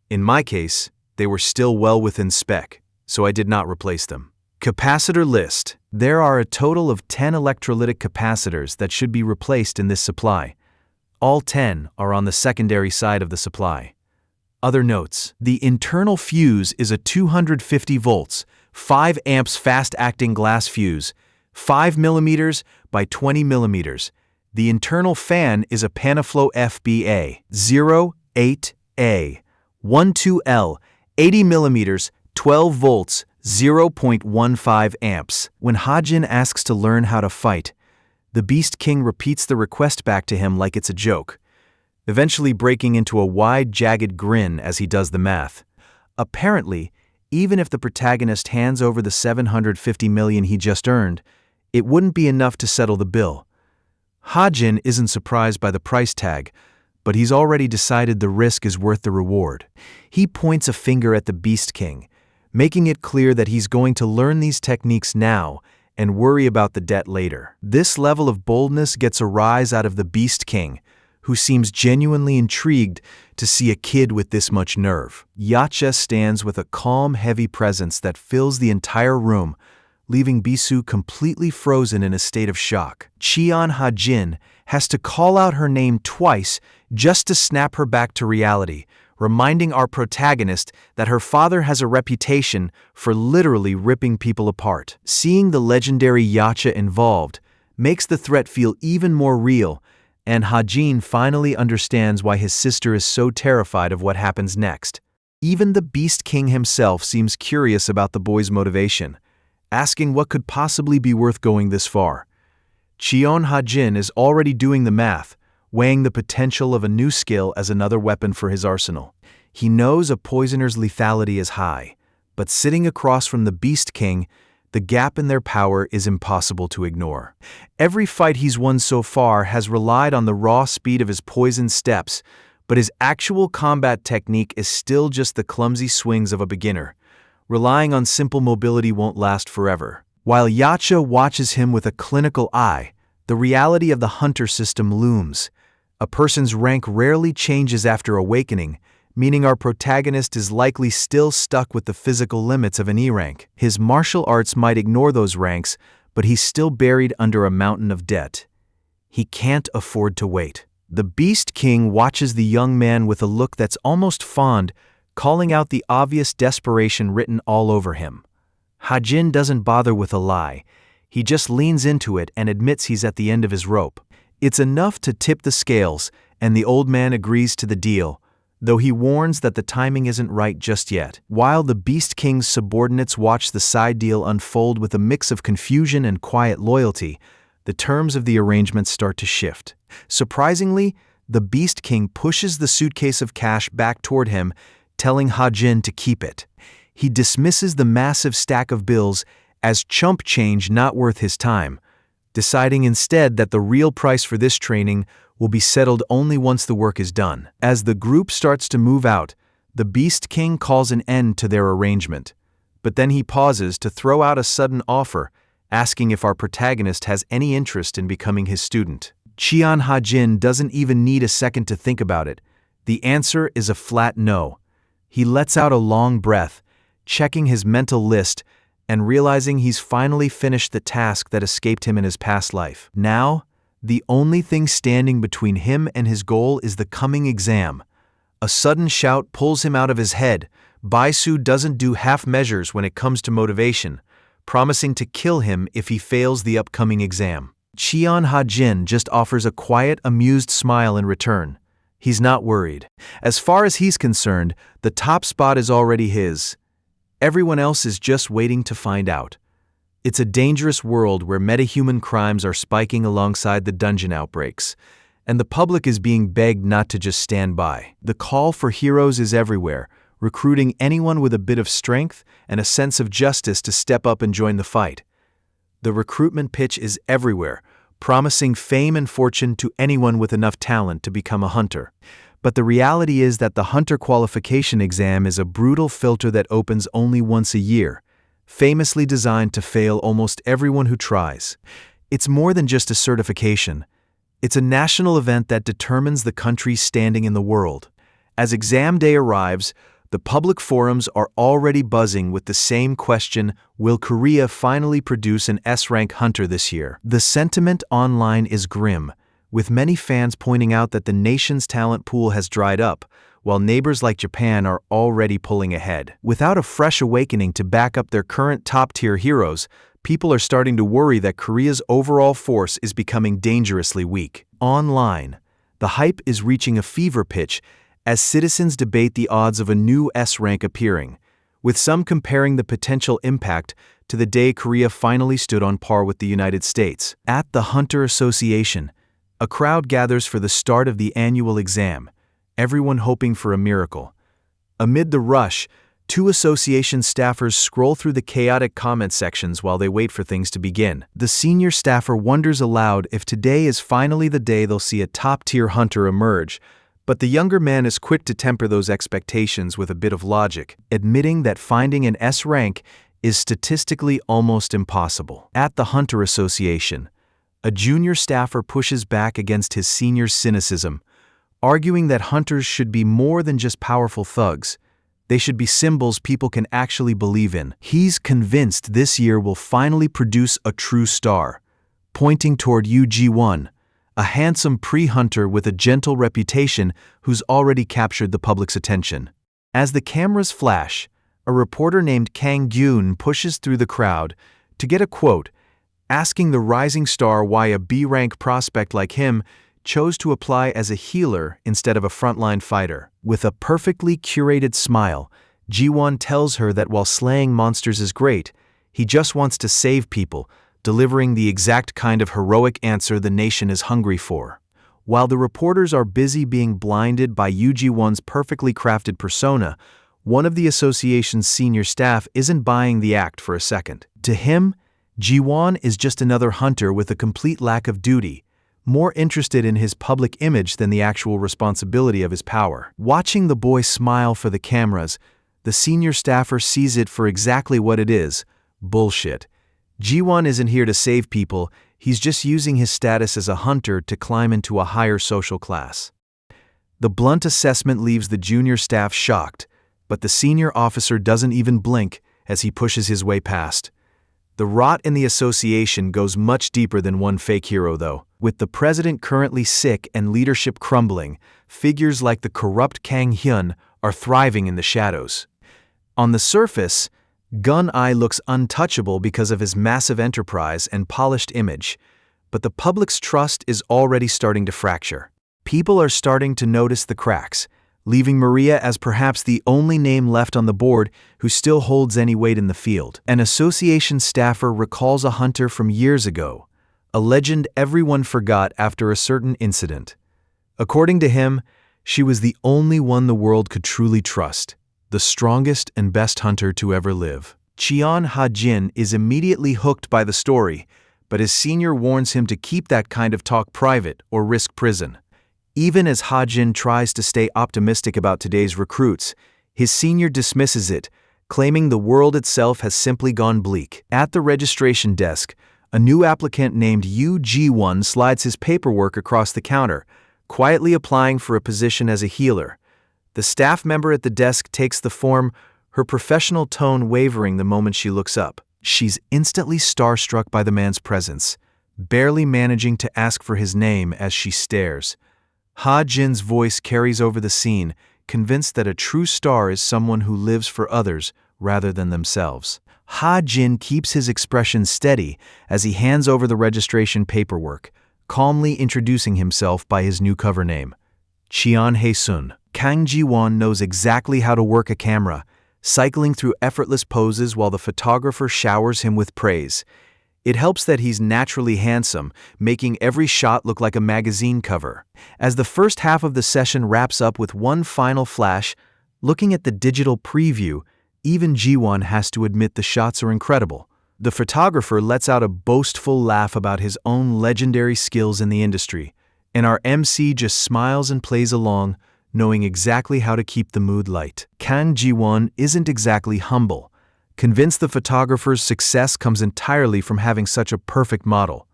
In my case, they were still well within spec, so I did not replace them. Capacitor list. There are a total of 10 electrolytic capacitors that should be replaced in this supply. All 10 are on the secondary side of the supply. Other notes: the internal fuse is a 250 volts, 5 amps fast-acting glass fuse, 5 mm by 20 mm. The internal fan is a Panaflow FBA 08A 12L 80 mm, 12 volts, 0.15 amps. When Ha-jin asks to learn how to fight, The Beast King repeats the request back to him like it's a joke, eventually breaking into a wide, jagged grin as he does the math. Apparently, even if the protagonist hands over the 750 million he just earned, it wouldn't be enough to settle the bill. Ha-jin isn't surprised by the price tag, but he's already decided the risk is worth the reward. He points a finger at the Beast King, making it clear that he's going to learn these techniques now and worry about the debt later. This level of boldness gets a rise out of the Beast King, who seems genuinely intrigued to see a kid with this much nerve. Yacha stands with a calm, heavy presence that fills the entire room, leaving Bisu completely frozen in a state of shock. Cheon Ha-jin has to call out her name twice just to snap her back to reality, reminding our protagonist that her father has a reputation for literally ripping people apart. Seeing the legendary Yacha involved makes the threat feel even more real, and Ha-jin finally understands why his sister is so terrified of what happens next. Even the Beast King himself seems curious about the boy's motivation, asking what could possibly be worth going this far. Cheon Ha-jin is already doing the math, weighing the potential of a new skill as another weapon for his arsenal. He knows a poisoner's lethality is high, but sitting across from the Beast King, the gap in their power is impossible to ignore. Every fight he's won so far has relied on the raw speed of his poison steps, but his actual combat technique is still just the clumsy swings of a beginner. Relying on simple mobility won't last forever. While Yacha watches him with a clinical eye, the reality of the hunter system looms. A person's rank rarely changes after awakening, meaning our protagonist is likely still stuck with the physical limits of an E rank. His martial arts might ignore those ranks, but he's still buried under a mountain of debt. He can't afford to wait. The Beast King watches the young man with a look that's almost fond, calling out the obvious desperation written all over him. Ha-jin doesn't bother with a lie. He just leans into it and admits he's at the end of his rope. It's enough to tip the scales, and the old man agrees to the deal, though he warns that the timing isn't right just yet. While the Beast King's subordinates watch the side deal unfold with a mix of confusion and quiet loyalty, the terms of the arrangement start to shift. Surprisingly, the Beast King pushes the suitcase of cash back toward him, telling Ha-jin to keep it. He dismisses the massive stack of bills as chump change not worth his time, deciding instead that the real price for this training will be settled only once the work is done. As the group starts to move out, the Beast King calls an end to their arrangement, but then he pauses to throw out a sudden offer, asking if our protagonist has any interest in becoming his student. Cheon Ha-jin doesn't even need a second to think about it. The answer is a flat no. He lets out a long breath, checking his mental list and realizing he's finally finished the task that escaped him in his past life. Now, the only thing standing between him and his goal is the coming exam. A sudden shout pulls him out of his head. Bisu doesn't do half measures when it comes to motivation, promising to kill him if he fails the upcoming exam. Cheon Ha-jin just offers a quiet, amused smile in return. He's not worried. As far as he's concerned, the top spot is already his. Everyone else is just waiting to find out. It's a dangerous world where metahuman crimes are spiking alongside the dungeon outbreaks, and the public is being begged not to just stand by. The call for heroes is everywhere, recruiting anyone with a bit of strength and a sense of justice to step up and join the fight. The recruitment pitch is everywhere, promising fame and fortune to anyone with enough talent to become a hunter. But the reality is that the hunter qualification exam is a brutal filter that opens only once a year, famously designed to fail almost everyone who tries. It's more than just a certification. It's a national event that determines the country's standing in the world. As exam day arrives, the public forums are already buzzing with the same question: will Korea finally produce an S-rank hunter this year? The sentiment online is grim, with many fans pointing out that the nation's talent pool has dried up, while neighbors like Japan are already pulling ahead. Without a fresh awakening to back up their current top-tier heroes, people are starting to worry that Korea's overall force is becoming dangerously weak. Online, the hype is reaching a fever pitch as citizens debate the odds of a new S rank appearing, with some comparing the potential impact to the day Korea finally stood on par with the United States. At the Hunter Association, a crowd gathers for the start of the annual exam, everyone hoping for a miracle. Amid the rush, two association staffers scroll through the chaotic comment sections while they wait for things to begin. The senior staffer wonders aloud if today is finally the day they'll see a top-tier hunter emerge, but the younger man is quick to temper those expectations with a bit of logic, admitting that finding an S rank is statistically almost impossible. At the Hunter Association, a junior staffer pushes back against his senior's cynicism, arguing that hunters should be more than just powerful thugs. They should be symbols people can actually believe in. He's convinced this year will finally produce a true star, pointing toward Yu Ji-won, a handsome pre-hunter with a gentle reputation who's already captured the public's attention. As the cameras flash, a reporter named Kang Gyun pushes through the crowd to get a quote, asking the rising star why a B-rank prospect like him chose to apply as a healer instead of a frontline fighter. With a perfectly curated smile, Ji-won tells her that while slaying monsters is great, he just wants to save people, delivering the exact kind of heroic answer the nation is hungry for. While the reporters are busy being blinded by Yu Ji-won's perfectly crafted persona, one of the association's senior staff isn't buying the act for a second. To him, Ji-won is just another hunter with a complete lack of duty, more interested in his public image than the actual responsibility of his power. Watching the boy smile for the cameras, the senior staffer sees it for exactly what it is: bullshit. Ji-won isn't here to save people, he's just using his status as a hunter to climb into a higher social class. The blunt assessment leaves the junior staff shocked, but the senior officer doesn't even blink as he pushes his way past. The rot in the association goes much deeper than one fake hero, though. With the president currently sick and leadership crumbling, figures like the corrupt Kang Hyun are thriving in the shadows. On the surface, Gun-ai looks untouchable because of his massive enterprise and polished image, but the public's trust is already starting to fracture. People are starting to notice the cracks, leaving Maria as perhaps the only name left on the board who still holds any weight in the field. An association staffer recalls a hunter from years ago, a legend everyone forgot after a certain incident. According to him, she was the only one the world could truly trust, the strongest and best hunter to ever live. Cheon Ha-jin is immediately hooked by the story, but his senior warns him to keep that kind of talk private or risk prison. Even as Ha-jin tries to stay optimistic about today's recruits, his senior dismisses it, claiming the world itself has simply gone bleak. At the registration desk, a new applicant named Yu Ji-won slides his paperwork across the counter, quietly applying for a position as a healer. The staff member at the desk takes the form, her professional tone wavering the moment she looks up. She's instantly starstruck by the man's presence, barely managing to ask for his name as she stares. Ha-jin's voice carries over the scene, convinced that a true star is someone who lives for others rather than themselves. Ha-jin keeps his expression steady as he hands over the registration paperwork, calmly introducing himself by his new cover name, Cheon Hae-sun. Kang Ji-won knows exactly how to work a camera, cycling through effortless poses while the photographer showers him with praise. It helps that he's naturally handsome, making every shot look like a magazine cover. As the first half of the session wraps up with one final flash, looking at the digital preview, even Ji-won has to admit the shots are incredible. The photographer lets out a boastful laugh about his own legendary skills in the industry, and our MC just smiles and plays along, knowing exactly how to keep the mood light. Kang Ji-won isn't exactly humble, convinced the photographer's success comes entirely from having such a perfect model.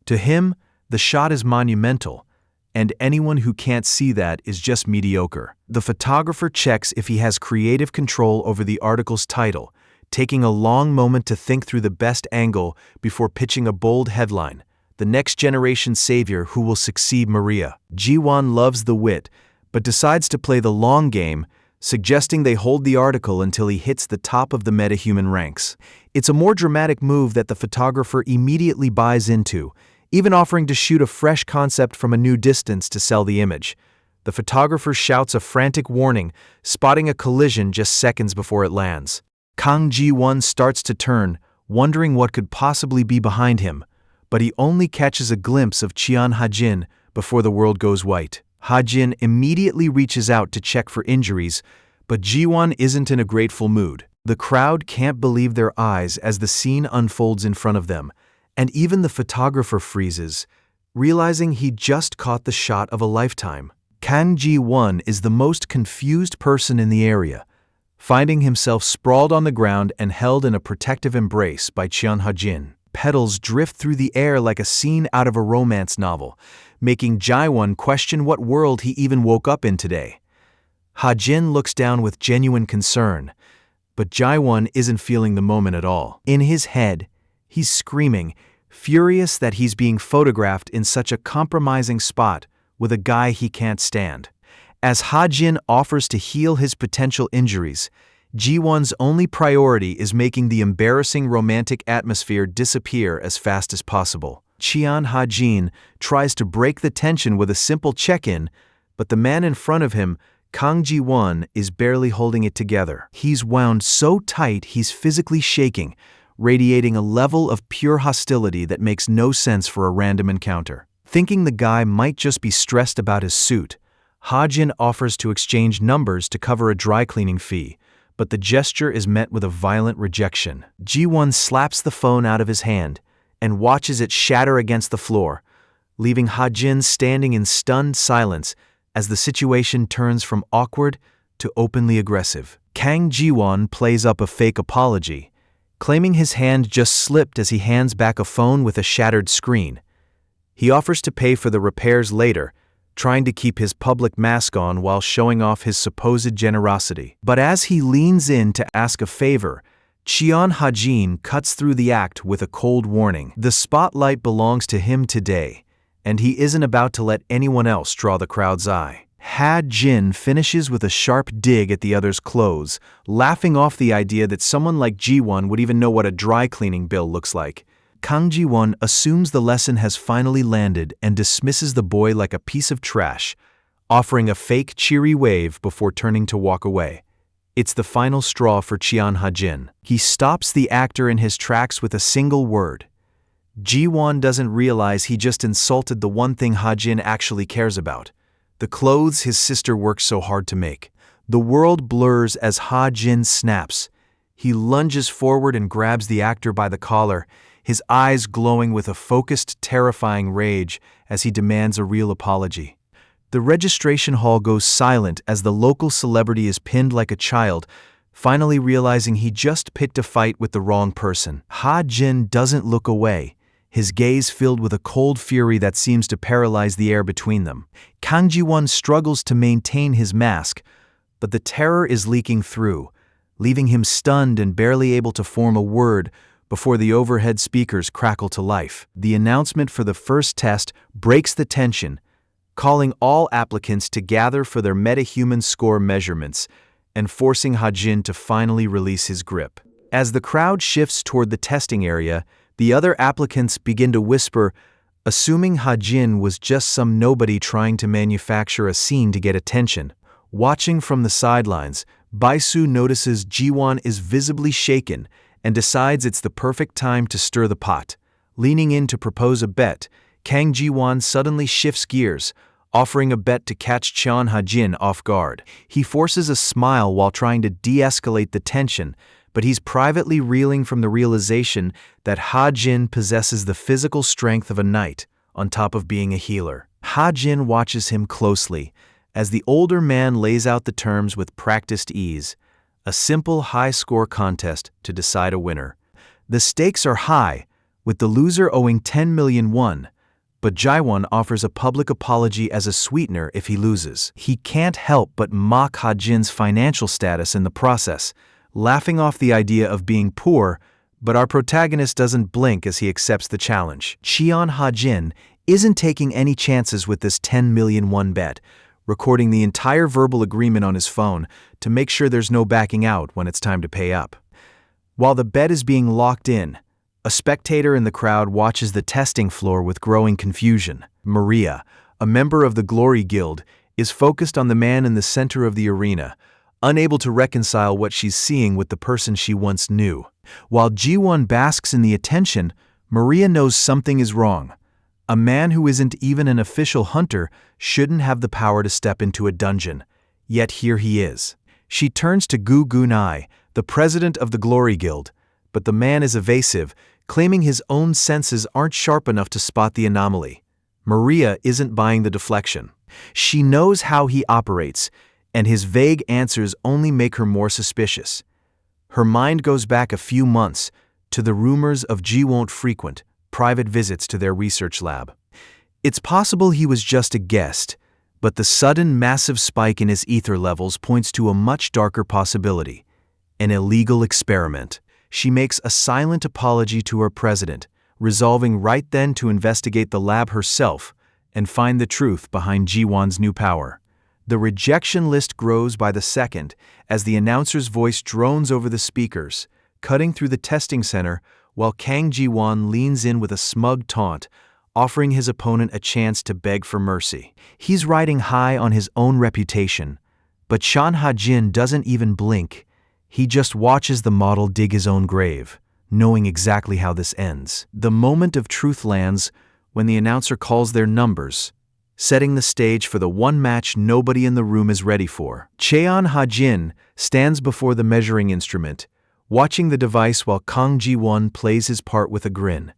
To him, the shot is monumental, and anyone who can't see that is just mediocre. The photographer checks if he has creative control over the article's title, taking a long moment to think through the best angle before pitching a bold headline, "The Next Generation Savior Who Will Succeed Maria." Ji-won loves the wit, but decides to play the long game, suggesting they hold the article until he hits the top of the metahuman ranks. It's a more dramatic move that the photographer immediately buys into, even offering to shoot a fresh concept from a new distance to sell the image. The photographer shouts a frantic warning, spotting a collision just seconds before it lands. Kang Ji-won starts to turn, wondering what could possibly be behind him, but he only catches a glimpse of Cheon Ha-jin before the world goes white. Ha-jin immediately reaches out to check for injuries, but Ji-won isn't in a grateful mood. The crowd can't believe their eyes as the scene unfolds in front of them, and even the photographer freezes, realizing he just caught the shot of a lifetime. Kang Ji-won is the most confused person in the area, finding himself sprawled on the ground and held in a protective embrace by Cheon Ha-jin. Petals drift through the air like a scene out of a romance novel, making Ji-won question what world he even woke up in today. Ha-jin looks down with genuine concern, but Ji-won isn't feeling the moment at all. In his head, he's screaming, furious that he's being photographed in such a compromising spot with a guy he can't stand. As Ha-jin offers to heal his potential injuries, Ji-won's only priority is making the embarrassing romantic atmosphere disappear as fast as possible. Cheon Ha-jin tries to break the tension with a simple check-in, but the man in front of him, Kang Ji-won, is barely holding it together. He's wound so tight he's physically shaking, radiating a level of pure hostility that makes no sense for a random encounter. Thinking the guy might just be stressed about his suit, Ha-jin offers to exchange numbers to cover a dry cleaning fee, but the gesture is met with a violent rejection. Ji-won slaps the phone out of his hand and watches it shatter against the floor, leaving Ha-jin standing in stunned silence as the situation turns from awkward to openly aggressive. Kang Ji-won plays up a fake apology, claiming his hand just slipped as he hands back a phone with a shattered screen. He offers to pay for the repairs later, trying to keep his public mask on while showing off his supposed generosity. But as he leans in to ask a favor, Cheon Ha-jin cuts through the act with a cold warning. The spotlight belongs to him today, and he isn't about to let anyone else draw the crowd's eye. Ha-jin finishes with a sharp dig at the other's clothes, laughing off the idea that someone like Ji-won would even know what a dry cleaning bill looks like. Kang Ji-won assumes the lesson has finally landed and dismisses the boy like a piece of trash, offering a fake cheery wave before turning to walk away. It's the final straw for Cheon Ha-jin. He stops the actor in his tracks with a single word. Ji-won doesn't realize he just insulted the one thing Ha-jin actually cares about: the clothes his sister worked so hard to make. The world blurs as Ha-jin snaps. He lunges forward and grabs the actor by the collar, his eyes glowing with a focused, terrifying rage as he demands a real apology. The registration hall goes silent as the local celebrity is pinned like a child, finally realizing he just picked a fight with the wrong person. Ha-jin doesn't look away, his gaze filled with a cold fury that seems to paralyze the air between them. Kang Ji-won struggles to maintain his mask, but the terror is leaking through, leaving him stunned and barely able to form a word before the overhead speakers crackle to life. The announcement for the first test breaks the tension, calling all applicants to gather for their metahuman score measurements and forcing Ha-jin to finally release his grip. As the crowd shifts toward the testing area, the other applicants begin to whisper, assuming Ha-jin was just some nobody trying to manufacture a scene to get attention. Watching from the sidelines, Bae-soo notices Ji-won is visibly shaken and decides it's the perfect time to stir the pot. Leaning in to propose a bet, Kang Ji-won suddenly shifts gears, offering a bet to catch Cheon Ha-jin off guard. He forces a smile while trying to de-escalate the tension, but he's privately reeling from the realization that Ha-jin possesses the physical strength of a knight, on top of being a healer. Ha-jin watches him closely, as the older man lays out the terms with practiced ease, a simple high-score contest to decide a winner. The stakes are high, with the loser owing 10 million won, but Ji-won offers a public apology as a sweetener if he loses. He can't help but mock Ha-jin's financial status in the process, laughing off the idea of being poor, but our protagonist doesn't blink as he accepts the challenge. Cheon Ha-jin isn't taking any chances with this 10 million won bet, recording the entire verbal agreement on his phone to make sure there's no backing out when it's time to pay up. While the bet is being locked in, a spectator in the crowd watches the testing floor with growing confusion. Maria, a member of the Glory Guild, is focused on the man in the center of the arena, unable to reconcile what she's seeing with the person she once knew. While Ji-won basks in the attention, Maria knows something is wrong. A man who isn't even an official hunter shouldn't have the power to step into a dungeon. Yet here he is. She turns to Gu Gunai, the president of the Glory Guild, but the man is evasive, claiming his own senses aren't sharp enough to spot the anomaly. Maria isn't buying the deflection. She knows how he operates, and his vague answers only make her more suspicious. Her mind goes back a few months to the rumors of Ji-won't frequent private visits to their research lab. It's possible he was just a guest, but the sudden massive spike in his ether levels points to a much darker possibility: an illegal experiment. She makes a silent apology to her president, resolving right then to investigate the lab herself and find the truth behind Ji-won's new power. The rejection list grows by the second as the announcer's voice drones over the speakers, cutting through the testing center while Kang Ji-won leans in with a smug taunt, offering his opponent a chance to beg for mercy. He's riding high on his own reputation, but Cheon Ha-jin doesn't even blink. He just watches the model dig his own grave, knowing exactly how this ends. The moment of truth lands when the announcer calls their numbers, setting the stage for the one match nobody in the room is ready for. Cheon Ha-jin stands before the measuring instrument, watching the device while Kang Ji-won plays his part with a grin.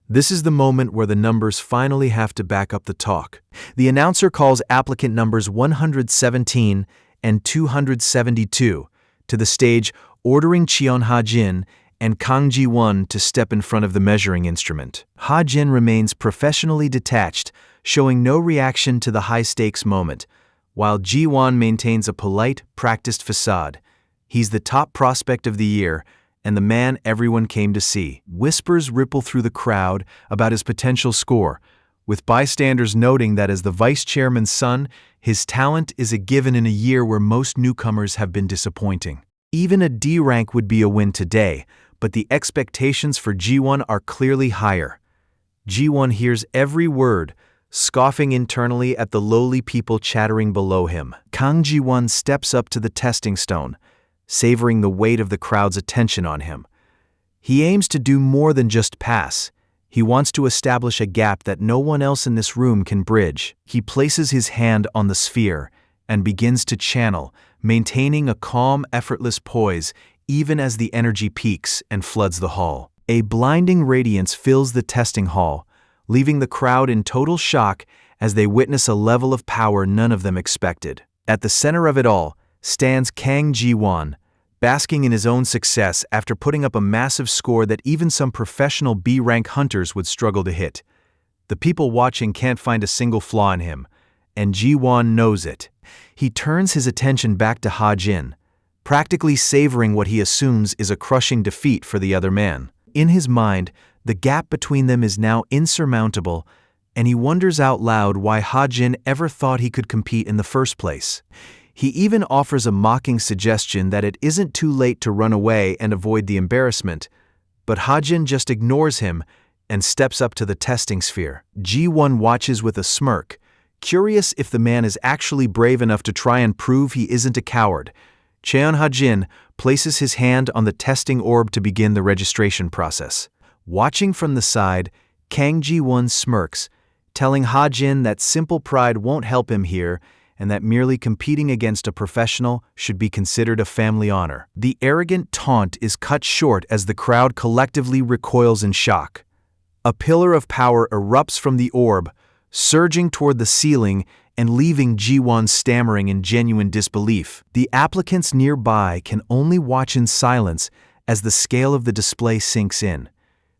This is the moment where the numbers finally have to back up the talk. The announcer calls applicant numbers 117 and 272 to the stage, ordering Cheon Ha-jin and Kang Ji-won to step in front of the measuring instrument. Ha-jin remains professionally detached, showing no reaction to the high-stakes moment, while Ji-won maintains a polite, practiced facade. He's the top prospect of the year and the man everyone came to see. Whispers ripple through the crowd about his potential score, with bystanders noting that as the vice chairman's son, his talent is a given in a year where most newcomers have been disappointing. Even a D rank would be a win today, but the expectations for Ji-won are clearly higher. Ji-won hears every word, scoffing internally at the lowly people chattering below him. Kang Ji-won steps up to the testing stone, savoring the weight of the crowd's attention on him. He aims to do more than just pass. He wants to establish a gap that no one else in this room can bridge. He places his hand on the sphere and begins to channel, maintaining a calm, effortless poise even as the energy peaks and floods the hall. A blinding radiance fills the testing hall, leaving the crowd in total shock as they witness a level of power none of them expected. At the center of it all stands Kang Ji-won, basking in his own success after putting up a massive score that even some professional B-rank hunters would struggle to hit. The people watching can't find a single flaw in him, and Ji-won knows it. He turns his attention back to Ha-jin, practically savoring what he assumes is a crushing defeat for the other man. In his mind, the gap between them is now insurmountable, and he wonders out loud why Ha-jin ever thought he could compete in the first place. He even offers a mocking suggestion that it isn't too late to run away and avoid the embarrassment, but Ha-jin just ignores him and steps up to the testing sphere. Ji-won watches with a smirk, curious if the man is actually brave enough to try and prove he isn't a coward. Cheon Ha-jin places his hand on the testing orb to begin the registration process. Watching from the side, Kang Ji-won smirks, telling Ha-jin that simple pride won't help him here and that merely competing against a professional should be considered a family honor. The arrogant taunt is cut short as the crowd collectively recoils in shock. A pillar of power erupts from the orb, surging toward the ceiling and leaving Ji-won stammering in genuine disbelief. The applicants nearby can only watch in silence as the scale of the display sinks in.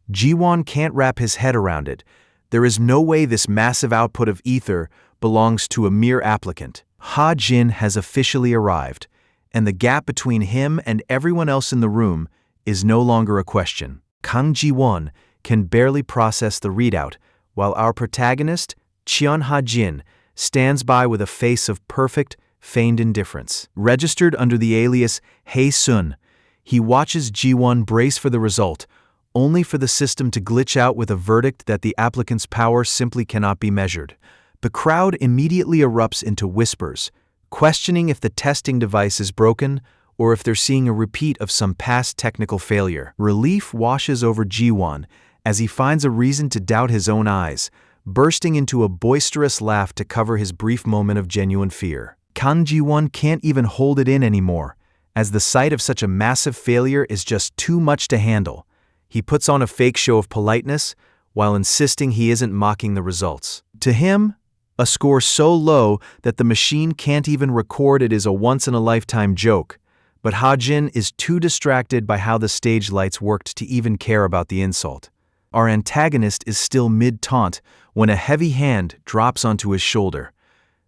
Ji-won can't wrap his head around it. There is no way this massive output of ether belongs to a mere applicant. Ha-jin has officially arrived, and the gap between him and everyone else in the room is no longer a question. Kang Ji-won can barely process the readout, while our protagonist, Cheon Ha-jin, stands by with a face of perfect, feigned indifference. Registered under the alias Hae-sun, he watches Ji-won brace for the result, only for the system to glitch out with a verdict that the applicant's power simply cannot be measured. The crowd immediately erupts into whispers, questioning if the testing device is broken or if they're seeing a repeat of some past technical failure. Relief washes over Ji-won as he finds a reason to doubt his own eyes, bursting into a boisterous laugh to cover his brief moment of genuine fear. Kang Ji-won can't even hold it in anymore, as the sight of such a massive failure is just too much to handle. He puts on a fake show of politeness while insisting he isn't mocking the results. To him, a score so low that the machine can't even record it is a once-in-a-lifetime joke, but Ha-jin is too distracted by how the stage lights worked to even care about the insult. Our antagonist is still mid-taunt when a heavy hand drops onto his shoulder,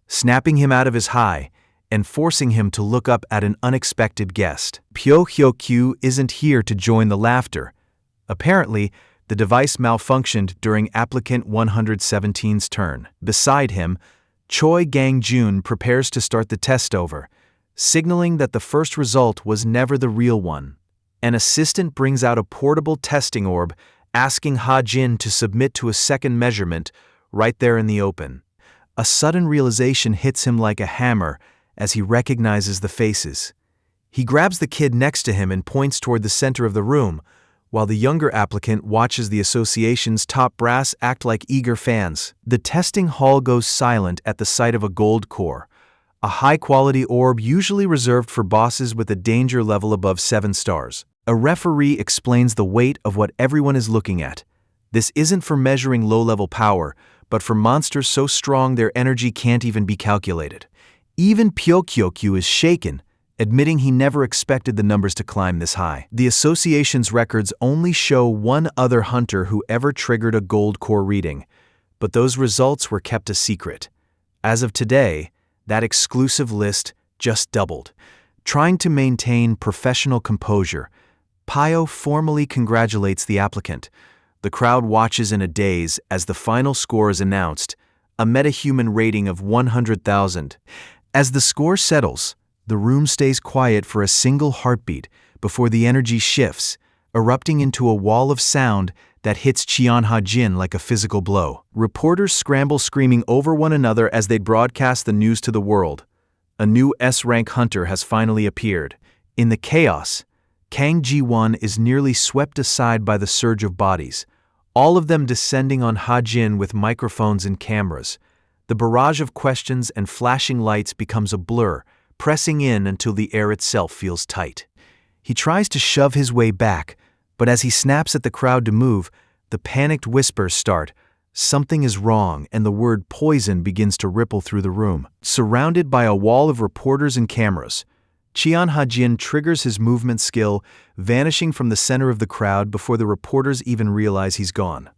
snapping him out of his high and forcing him to look up at an unexpected guest. Pyo Hyo-kyu isn't here to join the laughter. Apparently, the device malfunctioned during applicant 117's turn. Beside him, Choi Gang-jun prepares to start the test over, signaling that the first result was never the real one. An assistant brings out a portable testing orb, asking Ha-jin to submit to a second measurement right there in the open. A sudden realization hits him like a hammer as he recognizes the faces. He grabs the kid next to him and points toward the center of the room, while the younger applicant watches the association's top brass act like eager fans. The testing hall goes silent at the sight of a gold core, a high-quality orb usually reserved for bosses with a danger level above 7 stars. A referee explains the weight of what everyone is looking at. This isn't for measuring low-level power, but for monsters so strong their energy can't even be calculated. Even Pyo Hyo-kyu is shaken, admitting he never expected the numbers to climb this high. The association's records only show one other hunter who ever triggered a gold core reading, but those results were kept a secret. As of today, that exclusive list just doubled. Trying to maintain professional composure, Pyo formally congratulates the applicant. The crowd watches in a daze as the final score is announced, a metahuman rating of 100,000. As the score settles, the room stays quiet for a single heartbeat before the energy shifts, erupting into a wall of sound that hits Cheon Ha-jin like a physical blow. Reporters scramble screaming over one another as they broadcast the news to the world. A new S-rank hunter has finally appeared. In the chaos, Kang Ji-won is nearly swept aside by the surge of bodies, all of them descending on Ha-jin with microphones and cameras. The barrage of questions and flashing lights becomes a blur, pressing in until the air itself feels tight. He tries to shove his way back, but as he snaps at the crowd to move, the panicked whispers start. Something is wrong, and the word poison begins to ripple through the room. Surrounded by a wall of reporters and cameras, Cheon Ha-jin triggers his movement skill, vanishing from the center of the crowd before the reporters even realize he's gone.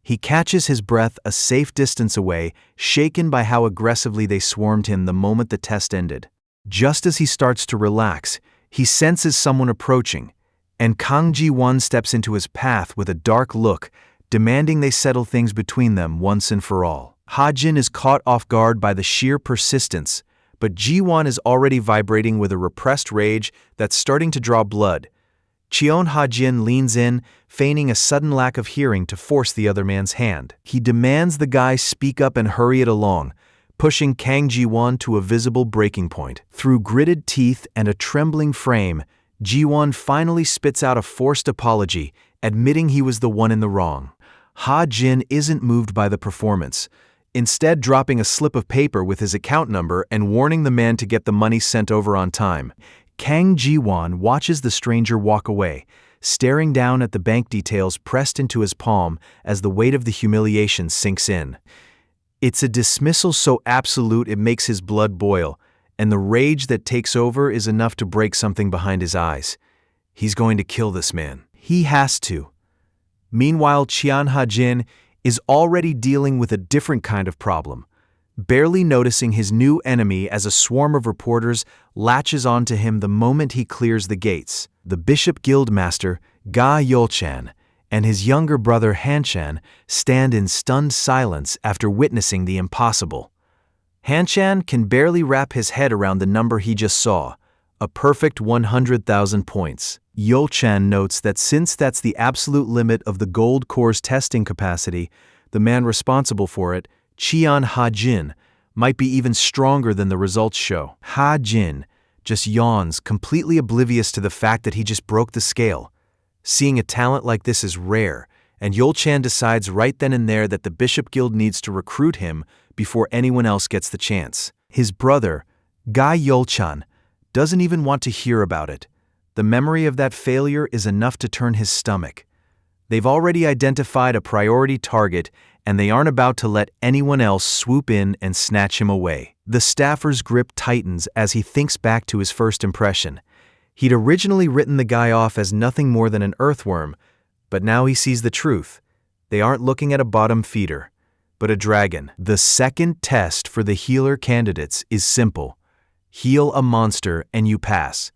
He catches his breath a safe distance away, shaken by how aggressively they swarmed him the moment the test ended. Just as he starts to relax, he senses someone approaching, and Kang Ji-won steps into his path with a dark look, demanding they settle things between them once and for all. Ha-jin is caught off guard by the sheer persistence, but Ji-won is already vibrating with a repressed rage that's starting to draw blood. Cheon Ha-jin leans in, feigning a sudden lack of hearing to force the other man's hand. He demands the guy speak up and hurry it along, pushing Kang Ji-won to a visible breaking point. Through gritted teeth and a trembling frame, Ji-won finally spits out a forced apology, admitting he was the one in the wrong. Ha-jin isn't moved by the performance, instead dropping a slip of paper with his account number and warning the man to get the money sent over on time. Kang Ji-won watches the stranger walk away, staring down at the bank details pressed into his palm as the weight of the humiliation sinks in. It's a dismissal so absolute it makes his blood boil, and the rage that takes over is enough to break something behind his eyes. He's going to kill this man. He has to. Meanwhile, Cheon Ha-jin is already dealing with a different kind of problem, barely noticing his new enemy as a swarm of reporters latches onto him the moment he clears the gates. The Bishop Guildmaster, Ga Yeolchan, and his younger brother Hanchan stand in stunned silence after witnessing the impossible. Hanchan can barely wrap his head around the number he just saw, a perfect 100,000 points. Yeolchan notes that since that's the absolute limit of the gold core's testing capacity, the man responsible for it, Cheon Ha-jin, might be even stronger than the results show. Ha Jin just yawns, completely oblivious to the fact that he just broke the scale. Seeing a talent like this is rare, and Yolchan decides right then and there that the Bishop Guild needs to recruit him before anyone else gets the chance. His brother, Guy Yolchan, doesn't even want to hear about it. The memory of that failure is enough to turn his stomach. They've already identified a priority target, and they aren't about to let anyone else swoop in and snatch him away. The staffer's grip tightens as he thinks back to his first impression. He'd originally written the guy off as nothing more than an earthworm, but now he sees the truth. They aren't looking at a bottom feeder, but a dragon. The second test for the healer candidates is simple. Heal a monster and you pass.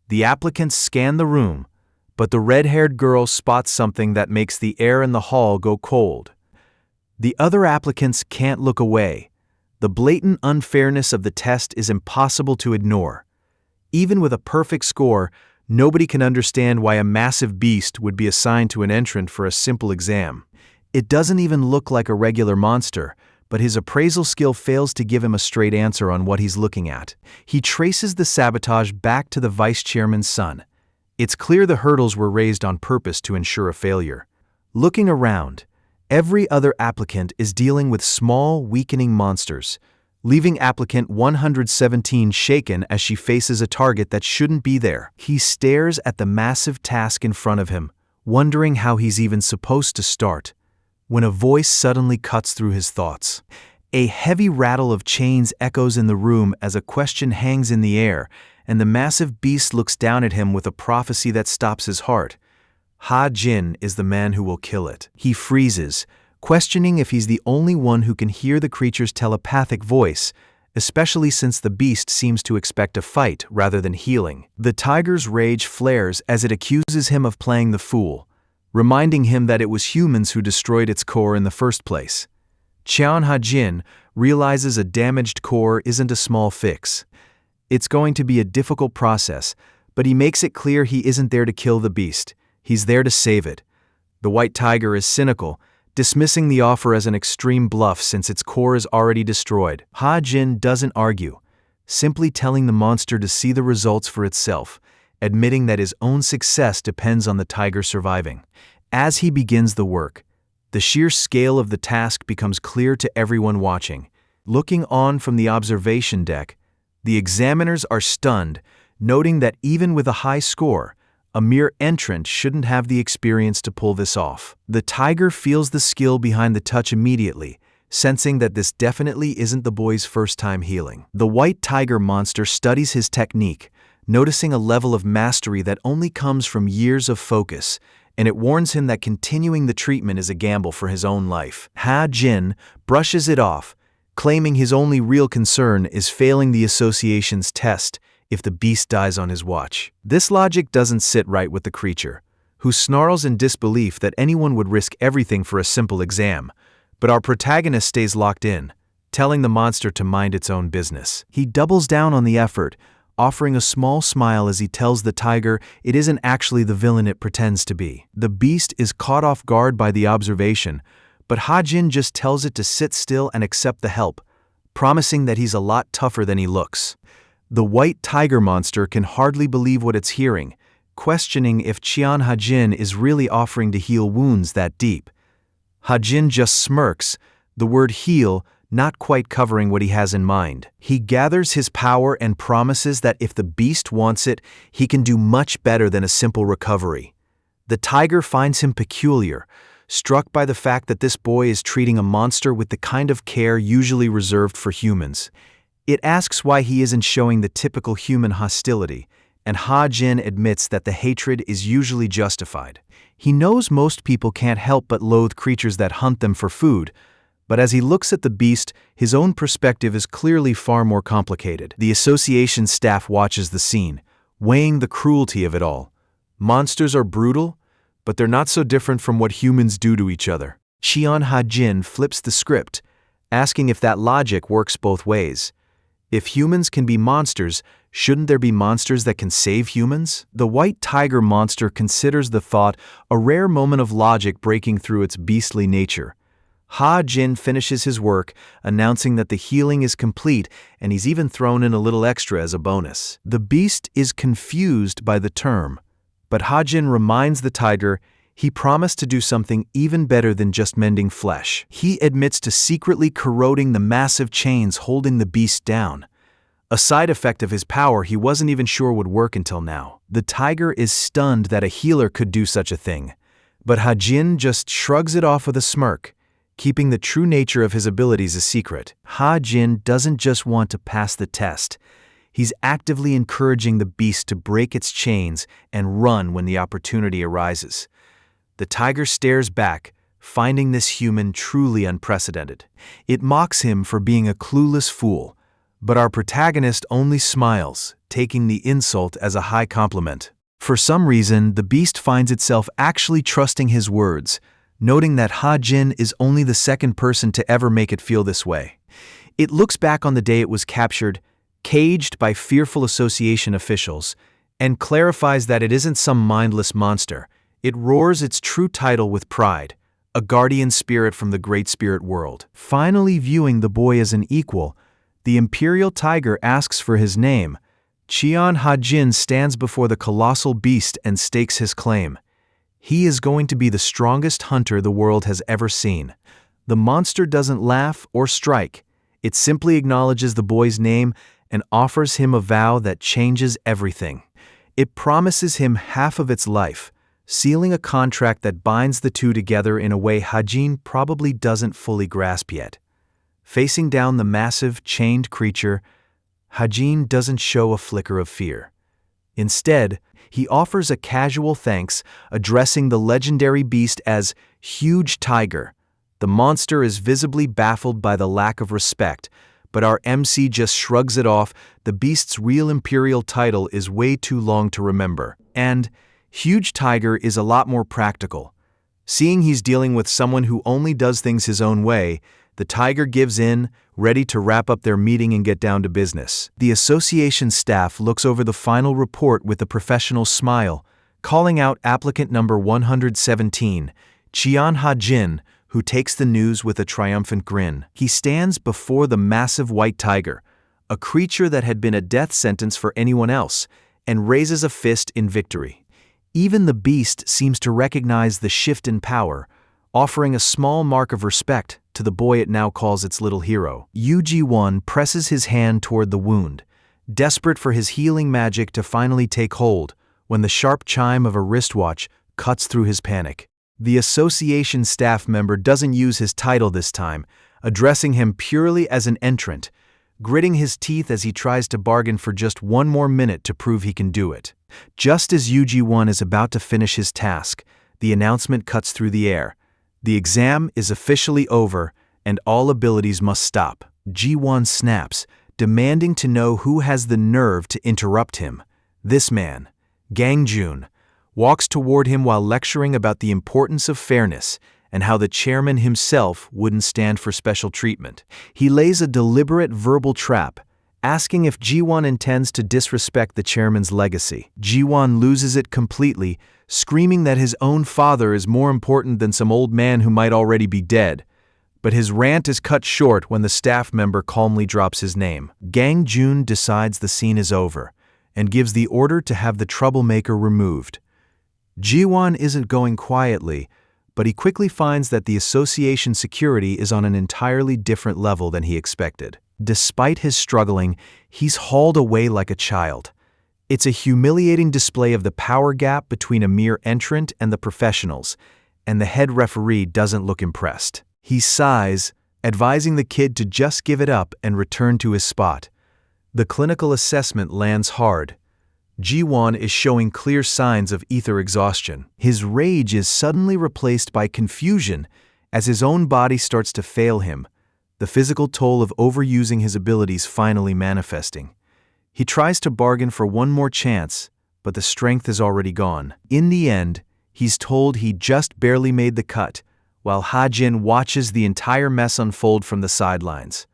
The applicants scan the room, but the red-haired girl spots something that makes the air in the hall go cold. The other applicants can't look away. The blatant unfairness of the test is impossible to ignore. Even with a perfect score, nobody can understand why a massive beast would be assigned to an entrant for a simple exam. It doesn't even look like a regular monster, but his appraisal skill fails to give him a straight answer on what he's looking at. He traces the sabotage back to the vice chairman's son. It's clear the hurdles were raised on purpose to ensure a failure. Looking around, every other applicant is dealing with small, weakening monsters, leaving applicant 117 shaken as she faces a target that shouldn't be there. He stares at the massive task in front of him, wondering how he's even supposed to start, when a voice suddenly cuts through his thoughts. A heavy rattle of chains echoes in the room as a question hangs in the air, and the massive beast looks down at him with a prophecy that stops his heart. Ha Jin is the man who will kill it. He freezes, questioning if he's the only one who can hear the creature's telepathic voice, especially since the beast seems to expect a fight rather than healing. The tiger's rage flares as it accuses him of playing the fool, reminding him that it was humans who destroyed its core in the first place. Qian Ha-jin realizes a damaged core isn't a small fix. It's going to be a difficult process, but he makes it clear he isn't there to kill the beast. He's there to save it. The white tiger is cynical, dismissing the offer as an extreme bluff since its core is already destroyed. Ha-jin doesn't argue, simply telling the monster to see the results for itself, admitting that his own success depends on the tiger surviving. As he begins the work, the sheer scale of the task becomes clear to everyone watching. Looking on from the observation deck, the examiners are stunned, noting that even with a high score, a mere entrant shouldn't have the experience to pull this off. The tiger feels the skill behind the touch immediately, sensing that this definitely isn't the boy's first time healing. The white tiger monster studies his technique, noticing a level of mastery that only comes from years of focus, and it warns him that continuing the treatment is a gamble for his own life. Ha-jin brushes it off, claiming his only real concern is failing the association's test if the beast dies on his watch. This logic doesn't sit right with the creature, who snarls in disbelief that anyone would risk everything for a simple exam, but our protagonist stays locked in, telling the monster to mind its own business. He doubles down on the effort, offering a small smile as he tells the tiger it isn't actually the villain it pretends to be. The beast is caught off guard by the observation, but Ha-jin just tells it to sit still and accept the help, promising that he's a lot tougher than he looks. The white tiger monster can hardly believe what it's hearing, questioning if Qian Ha-jin is really offering to heal wounds that deep. Ha-jin just smirks, the word heal not quite covering what he has in mind. He gathers his power and promises that if the beast wants it, he can do much better than a simple recovery. The tiger finds him peculiar, struck by the fact that this boy is treating a monster with the kind of care usually reserved for humans. It asks why he isn't showing the typical human hostility, and Ha-jin admits that the hatred is usually justified. He knows most people can't help but loathe creatures that hunt them for food, but as he looks at the beast, his own perspective is clearly far more complicated. The association staff watches the scene, weighing the cruelty of it all. Monsters are brutal, but they're not so different from what humans do to each other. Qian Ha-jin flips the script, asking if that logic works both ways. If humans can be monsters, shouldn't there be monsters that can save humans? The white tiger monster considers the thought a rare moment of logic breaking through its beastly nature. Ha Jin finishes his work, announcing that the healing is complete, and he's even thrown in a little extra as a bonus. The beast is confused by the term, but Ha Jin reminds the tiger he promised to do something even better than just mending flesh. He admits to secretly corroding the massive chains holding the beast down. A side effect of his power he wasn't even sure would work until now. The tiger is stunned that a healer could do such a thing, but Ha Jin just shrugs it off with a smirk, keeping the true nature of his abilities a secret. Ha Jin doesn't just want to pass the test. He's actively encouraging the beast to break its chains and run when the opportunity arises. The tiger stares back, finding this human truly unprecedented. It mocks him for being a clueless fool, but our protagonist only smiles, taking the insult as a high compliment. For some reason, the beast finds itself actually trusting his words, noting that Ha Jin is only the second person to ever make it feel this way. It looks back on the day it was captured, caged by fearful association officials, and clarifies that it isn't some mindless monster. It roars its true title with pride, a guardian spirit from the great spirit world. Finally viewing the boy as an equal, the imperial tiger asks for his name. Cheon Ha Jin stands before the colossal beast and stakes his claim. He is going to be the strongest hunter the world has ever seen. The monster doesn't laugh or strike. It simply acknowledges the boy's name and offers him a vow that changes everything. It promises him half of its life, sealing a contract that binds the two together in a way Ha Jin probably doesn't fully grasp yet. Facing down the massive, chained creature, Ha Jin doesn't show a flicker of fear. Instead, he offers a casual thanks, addressing the legendary beast as Huge Tiger. The monster is visibly baffled by the lack of respect, but our MC just shrugs it off. The beast's real imperial title is way too long to remember. And Huge Tiger is a lot more practical. Seeing he's dealing with someone who only does things his own way, the tiger gives in, ready to wrap up their meeting and get down to business. The association staff looks over the final report with a professional smile, calling out applicant number 117, Cheon Ha Jin, who takes the news with a triumphant grin. He stands before the massive white tiger, a creature that had been a death sentence for anyone else, and raises a fist in victory. Even the beast seems to recognize the shift in power, offering a small mark of respect to the boy it now calls its little hero. Yu Ji-won presses his hand toward the wound, desperate for his healing magic to finally take hold, when the sharp chime of a wristwatch cuts through his panic. The association staff member doesn't use his title this time, addressing him purely as an entrant, gritting his teeth as he tries to bargain for just one more minute to prove he can do it. Just as Yu Ji-won is about to finish his task, the announcement cuts through the air. The exam is officially over, and all abilities must stop. Ji-won snaps, demanding to know who has the nerve to interrupt him. This man, Gang-jun, walks toward him while lecturing about the importance of fairness and how the chairman himself wouldn't stand for special treatment. He lays a deliberate verbal trap, asking if Ji-won intends to disrespect the chairman's legacy. Ji-won loses it completely, screaming that his own father is more important than some old man who might already be dead. But his rant is cut short when the staff member calmly drops his name. Gang-jun decides the scene is over and gives the order to have the troublemaker removed. Ji-won isn't going quietly, but he quickly finds that the association security is on an entirely different level than he expected. Despite his struggling, he's hauled away like a child. It's a humiliating display of the power gap between a mere entrant and the professionals, and the head referee doesn't look impressed. He sighs, advising the kid to just give it up and return to his spot. The clinical assessment lands hard. Ji-won is showing clear signs of ether exhaustion. His rage is suddenly replaced by confusion as his own body starts to fail him, the physical toll of overusing his abilities finally manifesting. He tries to bargain for one more chance, but the strength is already gone. In the end, he's told he just barely made the cut, while Ha Jin watches the entire mess unfold from the sidelines.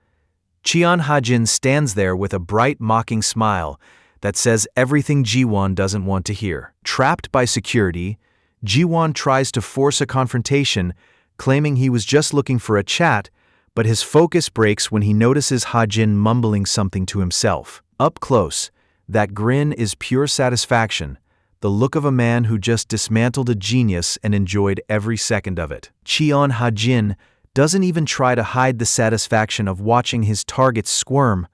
Cheon Ha Jin stands there with a bright, mocking smile that says everything Ji-won doesn't want to hear. Trapped by security, Ji-won tries to force a confrontation, claiming he was just looking for a chat, but his focus breaks when he notices Ha-jin mumbling something to himself. Up close, that grin is pure satisfaction, the look of a man who just dismantled a genius and enjoyed every second of it. Cheon Ha-jin doesn't even try to hide the satisfaction of watching his targets squirm,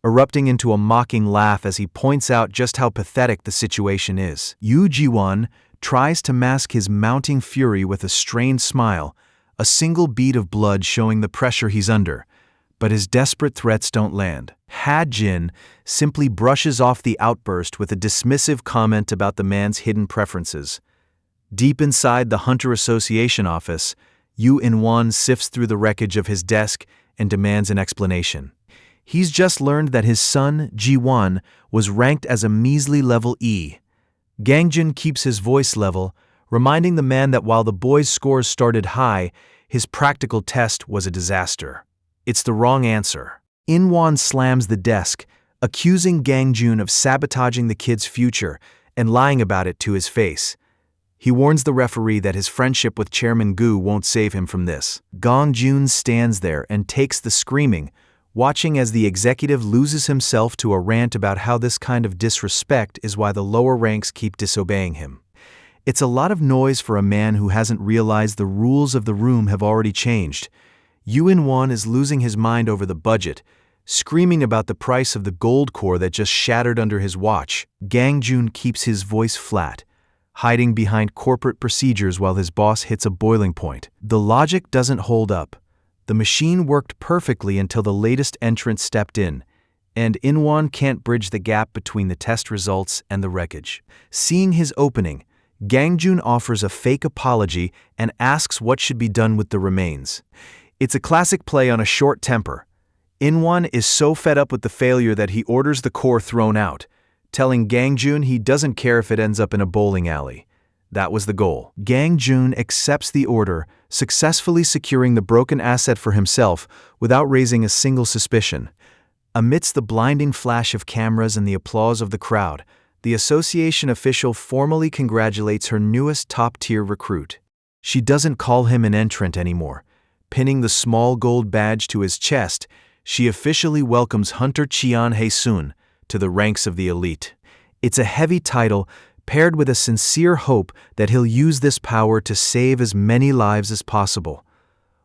erupting into a mocking laugh as he points out just how pathetic the situation is. Yoo Ji-won tries to mask his mounting fury with a strained smile, a single bead of blood showing the pressure he's under, but his desperate threats don't land. Ha-jin simply brushes off the outburst with a dismissive comment about the man's hidden preferences. Deep inside the Hunter Association office, Yoo In-won sifts through the wreckage of his desk and demands an explanation. He's just learned that his son, Ji-won, was ranked as a measly level E. Gangjun keeps his voice level, reminding the man that while the boy's scores started high, his practical test was a disaster. It's the wrong answer. In-won slams the desk, accusing Gangjun of sabotaging the kid's future and lying about it to his face. He warns the referee that his friendship with Chairman Gu won't save him from this. Gangjun stands there and takes the screaming, watching as the executive loses himself to a rant about how this kind of disrespect is why the lower ranks keep disobeying him. It's a lot of noise for a man who hasn't realized the rules of the room have already changed. Yoo In-won is losing his mind over the budget, screaming about the price of the gold core that just shattered under his watch. Gangjun keeps his voice flat, hiding behind corporate procedures while his boss hits a boiling point. The logic doesn't hold up. The machine worked perfectly until the latest entrant stepped in, and In-won can't bridge the gap between the test results and the wreckage. Seeing his opening, Gangjun offers a fake apology and asks what should be done with the remains. It's a classic play on a short temper. In-won is so fed up with the failure that he orders the core thrown out, telling Gangjun he doesn't care if it ends up in a bowling alley. That was the goal. Gangjun accepts the order, successfully securing the broken asset for himself without raising a single suspicion. Amidst the blinding flash of cameras and the applause of the crowd, the association official formally congratulates her newest top-tier recruit. She doesn't call him an entrant anymore. Pinning the small gold badge to his chest, she officially welcomes Hunter Cheon Hae-sun to the ranks of the elite. It's a heavy title, paired with a sincere hope that he'll use this power to save as many lives as possible.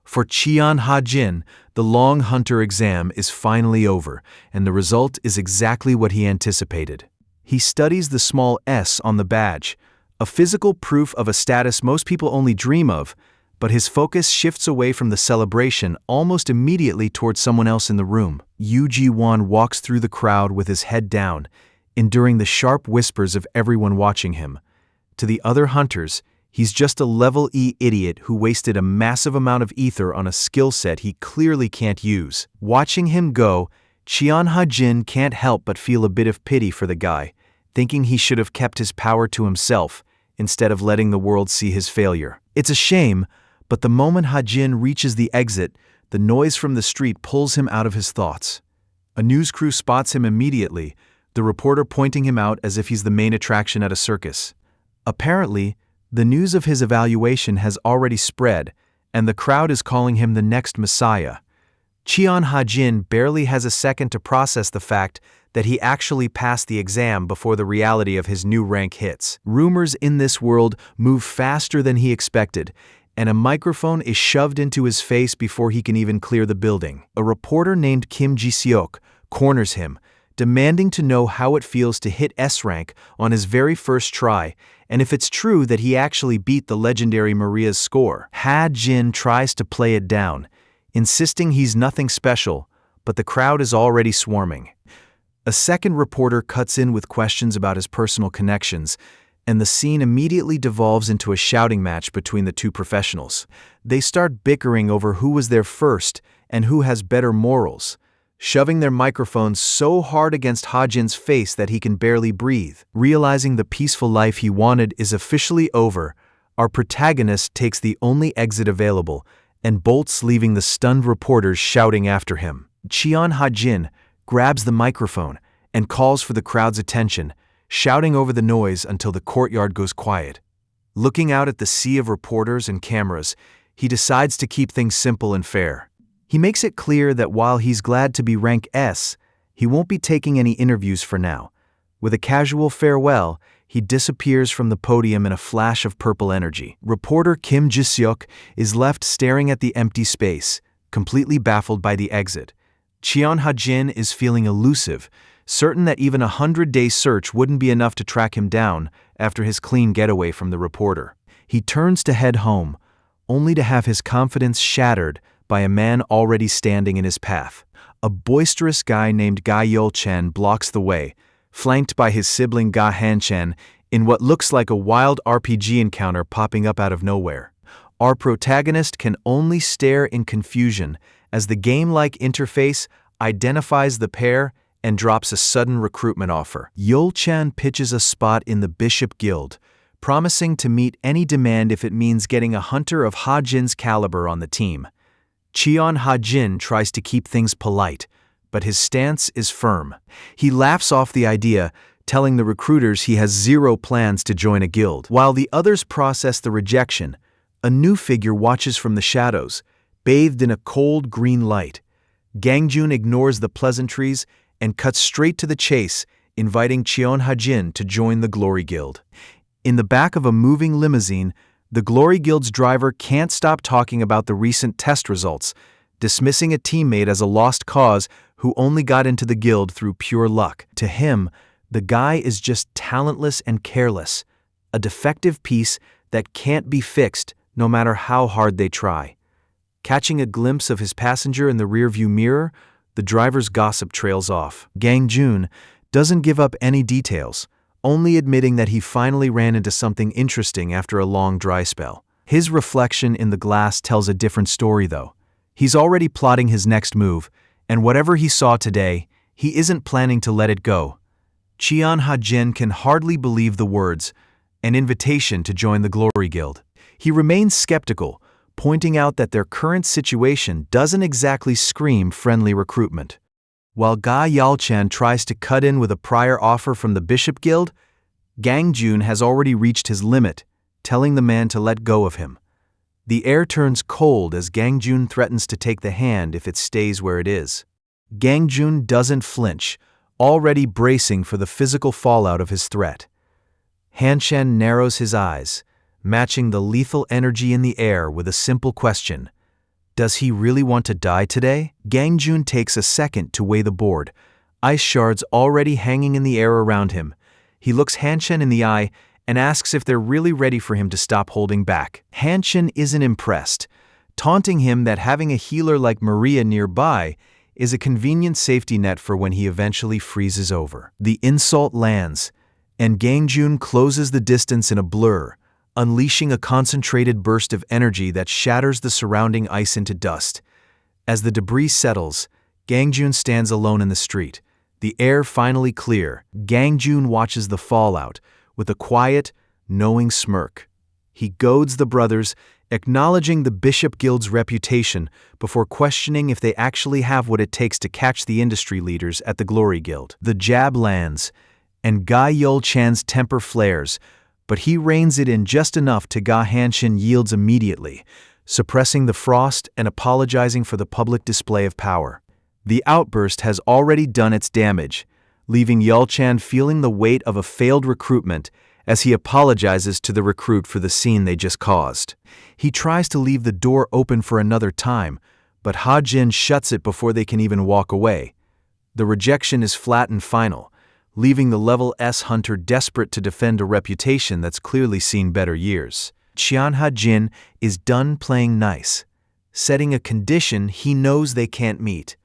For Cheon Ha-jin, the long Hunter exam is finally over, and the result is exactly what he anticipated. He studies the small S on the badge, a physical proof of a status most people only dream of, but his focus shifts away from the celebration almost immediately towards someone else in the room. Yoo Ji-won walks through the crowd with his head down, enduring the sharp whispers of everyone watching him. To the other hunters, he's just a level E idiot who wasted a massive amount of ether on a skill set he clearly can't use. Watching him go, Cheon Ha-jin can't help but feel a bit of pity for the guy, thinking he should have kept his power to himself instead of letting the world see his failure. It's a shame, but the moment Ha-jin reaches the exit, the noise from the street pulls him out of his thoughts. A news crew spots him immediately, the reporter pointing him out as if he's the main attraction at a circus. Apparently, the news of his evaluation has already spread, and the crowd is calling him the next messiah. Cheon Ha-jin barely has a second to process the fact that he actually passed the exam before the reality of his new rank hits. Rumors in this world move faster than he expected, and a microphone is shoved into his face before he can even clear the building. A reporter named Kim Ji-seok corners him, demanding to know how it feels to hit S rank on his very first try, and if it's true that he actually beat the legendary Maria's score. Ha-jin tries to play it down, insisting he's nothing special, but the crowd is already swarming. A second reporter cuts in with questions about his personal connections, and the scene immediately devolves into a shouting match between the two professionals. They start bickering over who was there first and who has better morals, shoving their microphones so hard against Ha-jin's face that he can barely breathe. Realizing the peaceful life he wanted is officially over, our protagonist takes the only exit available and bolts, leaving the stunned reporters shouting after him. Cheon Ha-jin grabs the microphone and calls for the crowd's attention, shouting over the noise until the courtyard goes quiet. Looking out at the sea of reporters and cameras, he decides to keep things simple and fair. He makes it clear that while he's glad to be rank S, he won't be taking any interviews for now. With a casual farewell, he disappears from the podium in a flash of purple energy. Reporter Kim Ji-seok is left staring at the empty space, completely baffled by the exit. Cheon Ha-jin is feeling elusive, certain that even a 100-day search wouldn't be enough to track him down after his clean getaway from the reporter. He turns to head home, only to have his confidence shattered by a man already standing in his path. A boisterous guy named Ga Yeol-chan blocks the way, flanked by his sibling Ga Han-chan in what looks like a wild RPG encounter popping up out of nowhere. Our protagonist can only stare in confusion as the game-like interface identifies the pair and drops a sudden recruitment offer. Yeol-chan pitches a spot in the Bishop Guild, promising to meet any demand if it means getting a hunter of Ha-jin's caliber on the team. Cheon Ha-jin tries to keep things polite, but his stance is firm. He laughs off the idea, telling the recruiters he has zero plans to join a guild. While the others process the rejection, a new figure watches from the shadows, bathed in a cold green light. Gangjun ignores the pleasantries and cuts straight to the chase, inviting Cheon Ha-jin to join the Glory Guild. In the back of a moving limousine, the Glory Guild's driver can't stop talking about the recent test results, dismissing a teammate as a lost cause who only got into the guild through pure luck. To him, the guy is just talentless and careless, a defective piece that can't be fixed no matter how hard they try. Catching a glimpse of his passenger in the rearview mirror, the driver's gossip trails off. Gangjun doesn't give up any details, only admitting that he finally ran into something interesting after a long dry spell. His reflection in the glass tells a different story, though. He's already plotting his next move, and whatever he saw today, he isn't planning to let it go. Cheon Ha-jin can hardly believe the words, an invitation to join the Glory Guild. He remains skeptical, pointing out that their current situation doesn't exactly scream friendly recruitment. While Ga Yeol-chan tries to cut in with a prior offer from the Bishop Guild, Gangjun has already reached his limit, telling the man to let go of him. The air turns cold as Gangjun threatens to take the hand if it stays where it is. Gangjun doesn't flinch, already bracing for the physical fallout of his threat. Han-chan narrows his eyes, matching the lethal energy in the air with a simple question. Does he really want to die today? Gangjun takes a second to weigh the board, ice shards already hanging in the air around him. He looks Han-chan in the eye and asks if they're really ready for him to stop holding back. Han-chan isn't impressed, taunting him that having a healer like Maria nearby is a convenient safety net for when he eventually freezes over. The insult lands, and Gangjun closes the distance in a blur, unleashing a concentrated burst of energy that shatters the surrounding ice into dust. As the debris settles, Gangjun stands alone in the street, the air finally clear. Gangjun watches the fallout with a quiet, knowing smirk. He goads the brothers, acknowledging the Bishop Guild's reputation before questioning if they actually have what it takes to catch the industry leaders at the Glory Guild. The jab lands, and Ga Yeol-chan's temper flares, but he reins it in just enough to Ga Han-chan yields immediately, suppressing the frost and apologizing for the public display of power. The outburst has already done its damage, leaving Yeol-chan feeling the weight of a failed recruitment as he apologizes to the recruit for the scene they just caused. He tries to leave the door open for another time, but Ha-jin shuts it before they can even walk away. The rejection is flat and final, leaving the level S hunter desperate to defend a reputation that's clearly seen better years. Cheon Ha-jin is done playing nice, setting a condition he knows they can't meet.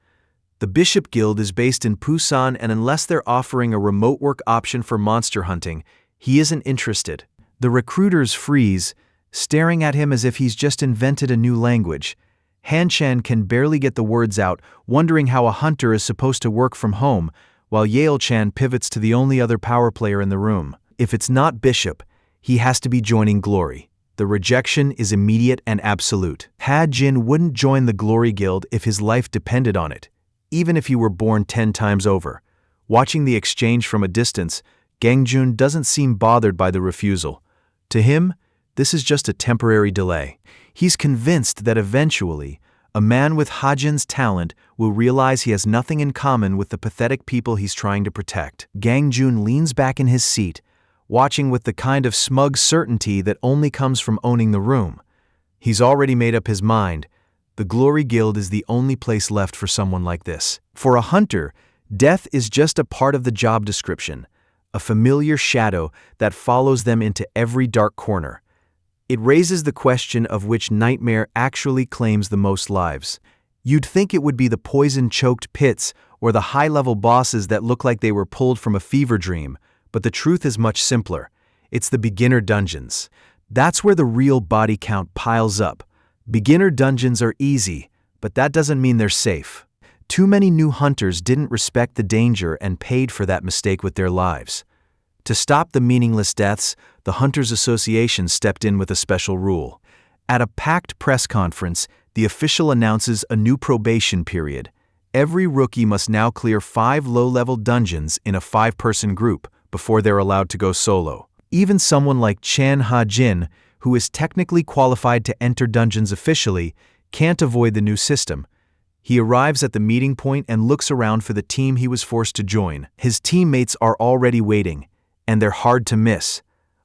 The Bishop Guild is based in Busan, and unless they're offering a remote work option for monster hunting, he isn't interested. The recruiters freeze, staring at him as if he's just invented a new language. Han-chan can barely get the words out, wondering how a hunter is supposed to work from home, while Yeol-chan pivots to the only other power player in the room. If it's not Bishop, he has to be joining Glory. The rejection is immediate and absolute. Ha-jin wouldn't join the Glory Guild if his life depended on it, even if he were born 10 times over. Watching the exchange from a distance, Gangjun doesn't seem bothered by the refusal. To him, this is just a temporary delay. He's convinced that eventually, a man with Hajin's talent will realize he has nothing in common with the pathetic people he's trying to protect. Gangjun leans back in his seat, watching with the kind of smug certainty that only comes from owning the room. He's already made up his mind. The Glory Guild is the only place left for someone like this. For a hunter, death is just a part of the job description, a familiar shadow that follows them into every dark corner. It raises the question of which nightmare actually claims the most lives. You'd think it would be the poison-choked pits or the high-level bosses that look like they were pulled from a fever dream, but the truth is much simpler. It's the beginner dungeons. That's where the real body count piles up. Beginner dungeons are easy, but that doesn't mean they're safe. Too many new hunters didn't respect the danger and paid for that mistake with their lives. To stop the meaningless deaths, the Hunters Association stepped in with a special rule. At a packed press conference, the official announces a new probation period. Every rookie must now clear 5 low-level dungeons in a 5-person group before they're allowed to go solo. Even someone like Chan Ha-jin, who is technically qualified to enter dungeons officially, can't avoid the new system. He arrives at the meeting point and looks around for the team he was forced to join. His teammates are already waiting, and they're hard to miss.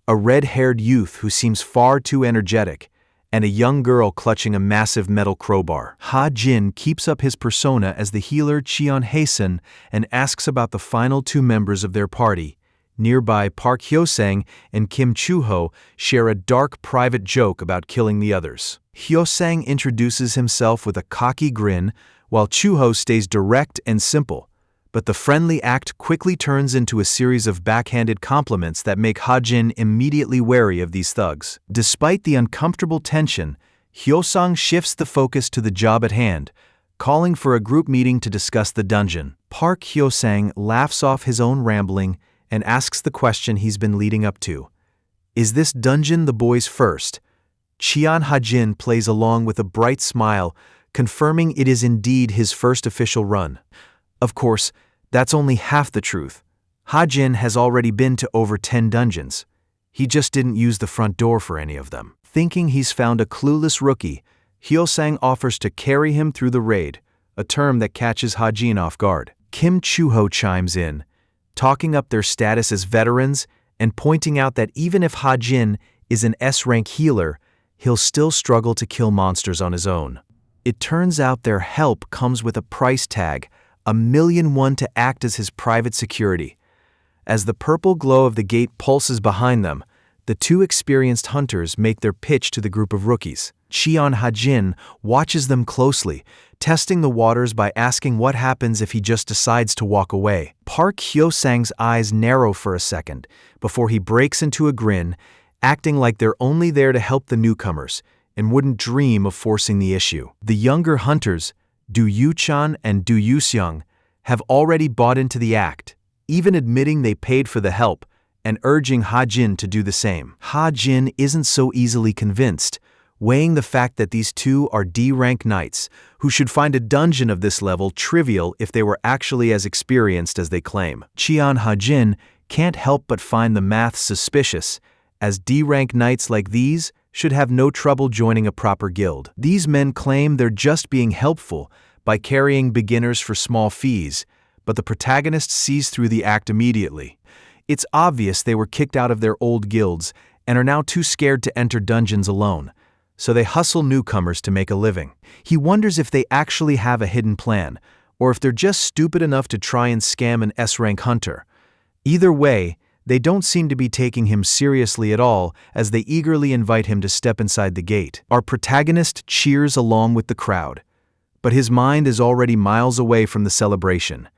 A red-haired youth who seems far too energetic, and a young girl clutching a massive metal crowbar. Ha-jin keeps up his persona as the healer Cheon Hae-sun and asks about the final 2 members of their party. Nearby, Park Hyo-sang and Kim Chu-ho share a dark private joke about killing the others. Hyo-sang introduces himself with a cocky grin, while Chu-ho stays direct and simple. But the friendly act quickly turns into a series of backhanded compliments that make Ha-jin immediately wary of these thugs. Despite the uncomfortable tension, Hyo-sang shifts the focus to the job at hand, calling for a group meeting to discuss the dungeon. Park Hyo-sang laughs off his own rambling and asks the question he's been leading up to. Is this dungeon the boys' first? Cheon Ha-jin plays along with a bright smile, confirming it is indeed his first official run. Of course, that's only half the truth. Ha-jin has already been to over 10 dungeons. He just didn't use the front door for any of them. Thinking he's found a clueless rookie, Hyo-sang offers to carry him through the raid, a term that catches Ha-jin off guard. Kim Chu-ho chimes in, talking up their status as veterans and pointing out that even if Ha-jin is an S-rank healer, he'll still struggle to kill monsters on his own. It turns out their help comes with a price tag, $1 million to act as his private security. As the purple glow of the gate pulses behind them, the 2 experienced hunters make their pitch to the group of rookies. Cheon Ha-jin watches them closely, testing the waters by asking what happens if he just decides to walk away. Park Hyo-sang's eyes narrow for a second before he breaks into a grin, acting like they're only there to help the newcomers and wouldn't dream of forcing the issue. The younger hunters, Do Yu-chan and Do Yu-seung, have already bought into the act, even admitting they paid for the help and urging Ha-jin to do the same. Ha-jin isn't so easily convinced, weighing the fact that these 2 are D-rank knights who should find a dungeon of this level trivial if they were actually as experienced as they claim. Cheon Ha-jin can't help but find the math suspicious, as D-rank knights like these should have no trouble joining a proper guild. These men claim they're just being helpful by carrying beginners for small fees, but the protagonist sees through the act immediately. It's obvious they were kicked out of their old guilds and are now too scared to enter dungeons alone, so they hustle newcomers to make a living. He wonders if they actually have a hidden plan, or if they're just stupid enough to try and scam an S-rank hunter. Either way, they don't seem to be taking him seriously at all as they eagerly invite him to step inside the gate. Our protagonist cheers along with the crowd, but his mind is already miles away from the celebration.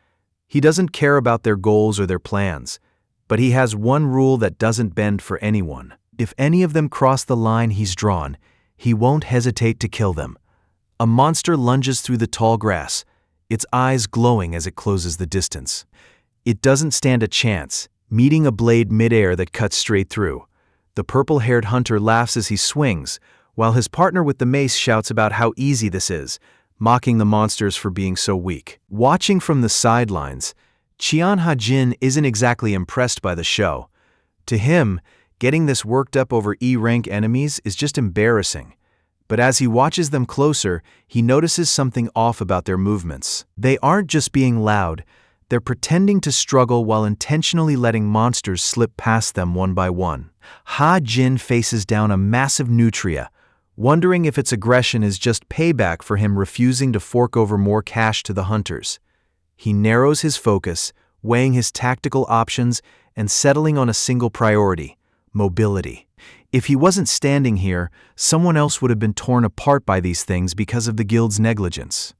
He doesn't care about their goals or their plans, but he has one rule that doesn't bend for anyone. If any of them cross the line he's drawn, he won't hesitate to kill them. A monster lunges through the tall grass, its eyes glowing as it closes the distance. It doesn't stand a chance, meeting a blade midair that cuts straight through. The purple-haired hunter laughs as he swings, while his partner with the mace shouts about how easy this is, mocking the monsters for being so weak. Watching from the sidelines, Cheon Ha-jin isn't exactly impressed by the show. To him, getting this worked up over E-rank enemies is just embarrassing. But as he watches them closer, he notices something off about their movements. They aren't just being loud, they're pretending to struggle while intentionally letting monsters slip past them one by one. Ha-Jin faces down a massive nutria, wondering if its aggression is just payback for him refusing to fork over more cash to the hunters. He narrows his focus, weighing his tactical options and settling on a single priority: mobility. If he wasn't standing here, someone else would have been torn apart by these things because of the guild's negligence.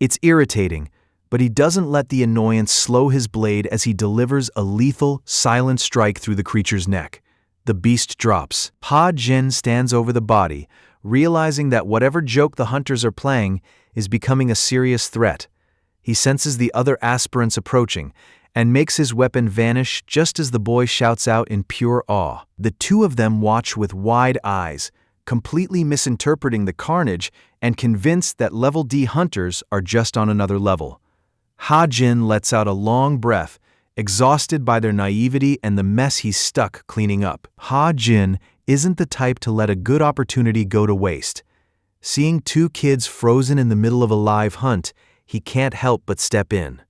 It's irritating, but he doesn't let the annoyance slow his blade as he delivers a lethal, silent strike through the creature's neck. The beast drops. Ha-Jin stands over the body, realizing that whatever joke the hunters are playing is becoming a serious threat. He senses the other aspirants approaching and makes his weapon vanish just as the boy shouts out in pure awe. The two of them watch with wide eyes, completely misinterpreting the carnage and convinced that level D hunters are just on another level. Ha-Jin lets out a long breath, exhausted by their naivety and the mess he's stuck cleaning up. Ha-Jin isn't the type to let a good opportunity go to waste. Seeing two kids frozen in the middle of a live hunt, he can't help but step in.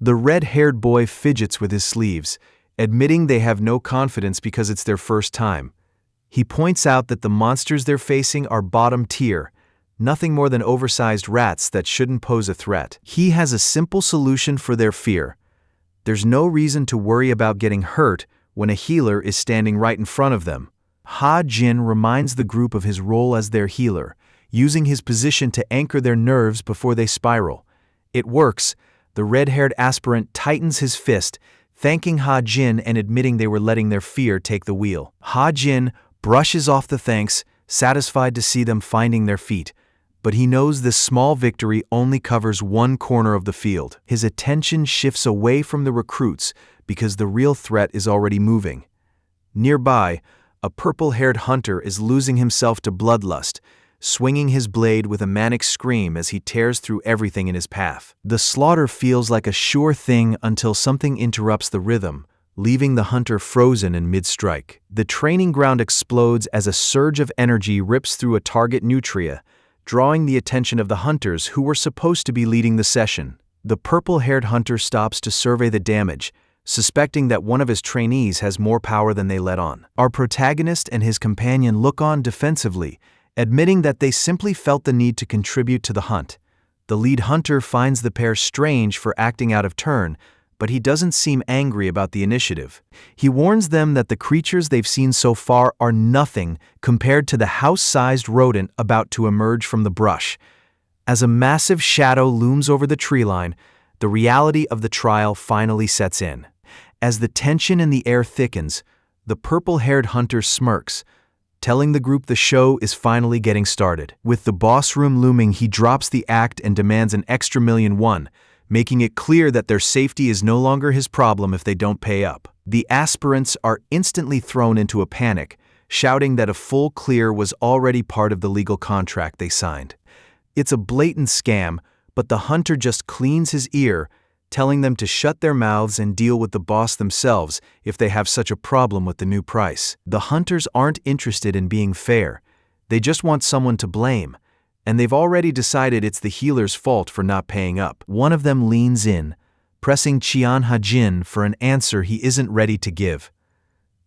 The red-haired boy fidgets with his sleeves, admitting they have no confidence because it's their first time. He points out that the monsters they're facing are bottom tier, nothing more than oversized rats that shouldn't pose a threat. He has a simple solution for their fear. There's no reason to worry about getting hurt when a healer is standing right in front of them. Ha-Jin reminds the group of his role as their healer, using his position to anchor their nerves before they spiral. It works. The red-haired aspirant tightens his fist, thanking Ha-Jin and admitting they were letting their fear take the wheel. Ha-Jin brushes off the thanks, satisfied to see them finding their feet. But he knows this small victory only covers one corner of the field. His attention shifts away from the recruits because the real threat is already moving. Nearby, a purple-haired hunter is losing himself to bloodlust, swinging his blade with a manic scream as he tears through everything in his path. The slaughter feels like a sure thing until something interrupts the rhythm, leaving the hunter frozen in mid-strike. The training ground explodes as a surge of energy rips through a target nutria, drawing the attention of the hunters who were supposed to be leading the session. The purple-haired hunter stops to survey the damage, suspecting that one of his trainees has more power than they let on. Our protagonist and his companion look on defensively, admitting that they simply felt the need to contribute to the hunt. The lead hunter finds the pair strange for acting out of turn, but he doesn't seem angry about the initiative. He warns them that the creatures they've seen so far are nothing compared to the house-sized rodent about to emerge from the brush. As a massive shadow looms over the tree line, the reality of the trial finally sets in. As the tension in the air thickens, the purple-haired hunter smirks, telling the group the show is finally getting started. With the boss room looming, he drops the act and demands an extra $1,000,000, making it clear that their safety is no longer his problem if they don't pay up. The aspirants are instantly thrown into a panic, shouting that a full clear was already part of the legal contract they signed. It's a blatant scam, but the hunter just cleans his ear, telling them to shut their mouths and deal with the boss themselves if they have such a problem with the new price. The hunters aren't interested in being fair. They just want someone to blame, and they've already decided it's the healer's fault for not paying up. One of them leans in, pressing Qian Ha-Jin for an answer he isn't ready to give.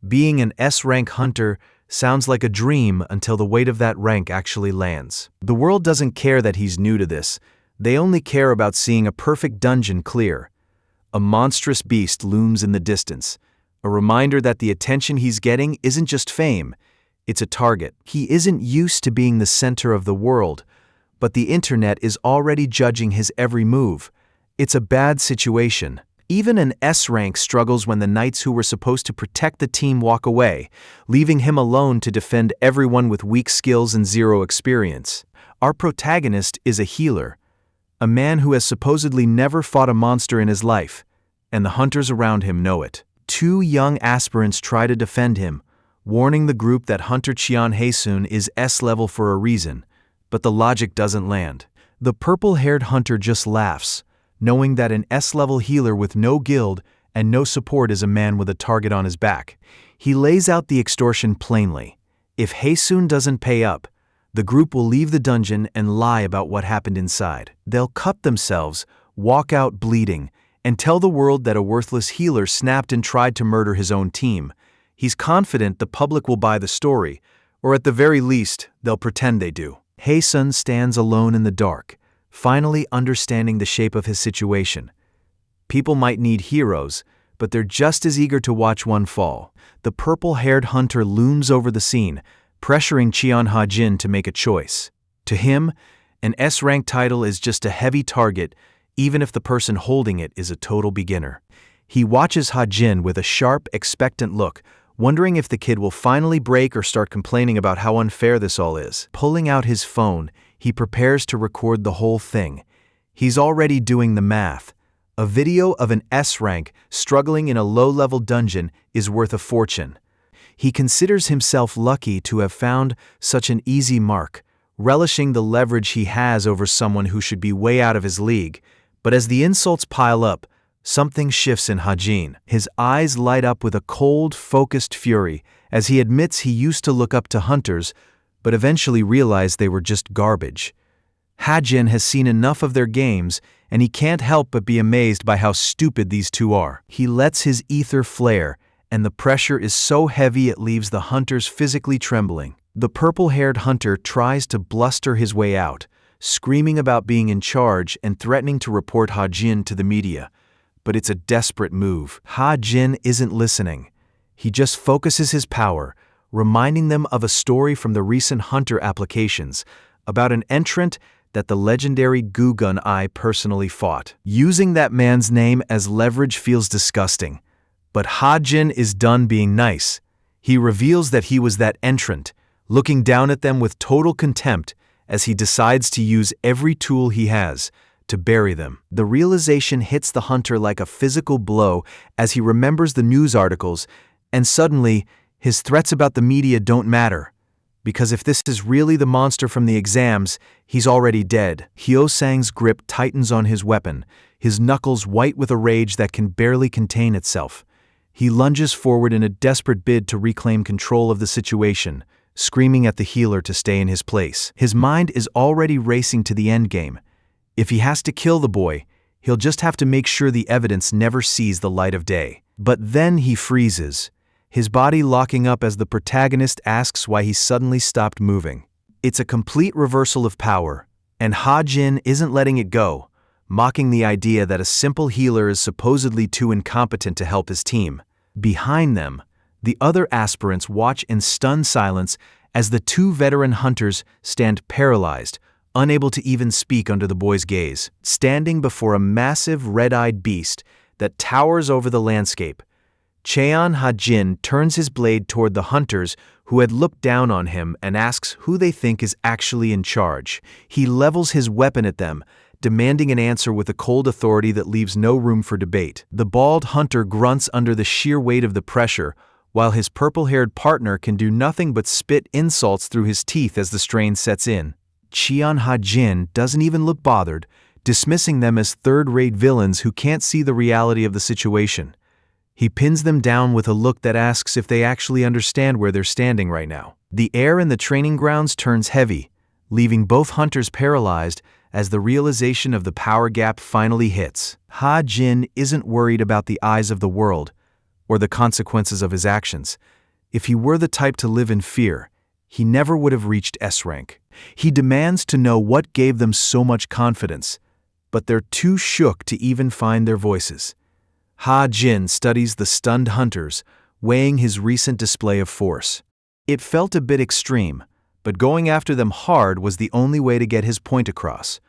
Being an S-rank hunter sounds like a dream until the weight of that rank actually lands. The world doesn't care that he's new to this. They only care about seeing a perfect dungeon clear. A monstrous beast looms in the distance, a reminder that the attention he's getting isn't just fame, it's a target. He isn't used to being the center of the world, but the internet is already judging his every move. It's a bad situation. Even an S-rank struggles when the knights who were supposed to protect the team walk away, leaving him alone to defend everyone with weak skills and zero experience. Our protagonist is a healer, a man who has supposedly never fought a monster in his life, and the hunters around him know it. Two young aspirants try to defend him, warning the group that Hunter Qian Haesun is S-level for a reason, but the logic doesn't land. The purple-haired hunter just laughs, knowing that an S-level healer with no guild and no support is a man with a target on his back. He lays out the extortion plainly. If Haesun doesn't pay up, The group will leave the dungeon and lie about what happened inside. They'll cut themselves, walk out bleeding, and tell the world that a worthless healer snapped and tried to murder his own team. He's confident the public will buy the story, or at the very least, they'll pretend they do. Hae-sun stands alone in the dark, finally understanding the shape of his situation. People might need heroes, but they're just as eager to watch one fall. The purple-haired hunter looms over the scene, pressuring Cheon Ha-jin to make a choice. To him, an S-rank title is just a heavy target, even if the person holding it is a total beginner. He watches Ha-jin with a sharp, expectant look, wondering if the kid will finally break or start complaining about how unfair this all is. Pulling out his phone, he prepares to record the whole thing. He's already doing the math. A video of an S-rank struggling in a low-level dungeon is worth a fortune. He considers himself lucky to have found such an easy mark, relishing the leverage he has over someone who should be way out of his league. But as the insults pile up, something shifts in Ha-jin. His eyes light up with a cold, focused fury as he admits he used to look up to hunters, but eventually realized they were just garbage. Ha-jin has seen enough of their games, and he can't help but be amazed by how stupid these two are. He lets his ether flare, and the pressure is so heavy it leaves the hunters physically trembling. The purple-haired hunter tries to bluster his way out, screaming about being in charge and threatening to report Ha-jin to the media. But it's a desperate move. Ha-jin isn't listening. He just focuses his power, reminding them of a story from the recent Hunter applications about an entrant that the legendary Gugun I personally fought. Using that man's name as leverage feels disgusting. But Ha-jin is done being nice. He reveals that he was that entrant, looking down at them with total contempt as he decides to use every tool he has to bury them. The realization hits the hunter like a physical blow as he remembers the news articles, and suddenly, his threats about the media don't matter. Because if this is really the monster from the exams, he's already dead. Hyo-sang's grip tightens on his weapon, his knuckles white with a rage that can barely contain itself. He lunges forward in a desperate bid to reclaim control of the situation, screaming at the healer to stay in his place. His mind is already racing to the endgame. If he has to kill the boy, he'll just have to make sure the evidence never sees the light of day. But then he freezes, his body locking up as the protagonist asks why he suddenly stopped moving. It's a complete reversal of power, and Ha-jin isn't letting it go, mocking the idea that a simple healer is supposedly too incompetent to help his team. Behind them, the other aspirants watch in stunned silence as the two veteran hunters stand paralyzed, unable to even speak under the boy's gaze. Standing before a massive red-eyed beast that towers over the landscape, Cheon Ha-jin turns his blade toward the hunters who had looked down on him and asks who they think is actually in charge. He levels his weapon at them, demanding an answer with a cold authority that leaves no room for debate. The bald hunter grunts under the sheer weight of the pressure, while his purple-haired partner can do nothing but spit insults through his teeth as the strain sets in. Cheon Ha-jin doesn't even look bothered, dismissing them as third-rate villains who can't see the reality of the situation. He pins them down with a look that asks if they actually understand where they're standing right now. The air in the training grounds turns heavy, leaving both hunters paralyzed as the realization of the power gap finally hits. Ha-jin isn't worried about the eyes of the world or the consequences of his actions. If he were the type to live in fear, he never would have reached S-rank. He demands to know what gave them so much confidence, but they're too shook to even find their voices. Ha-jin studies the stunned hunters, weighing his recent display of force. It felt a bit extreme, but going after them hard was the only way to get his point across.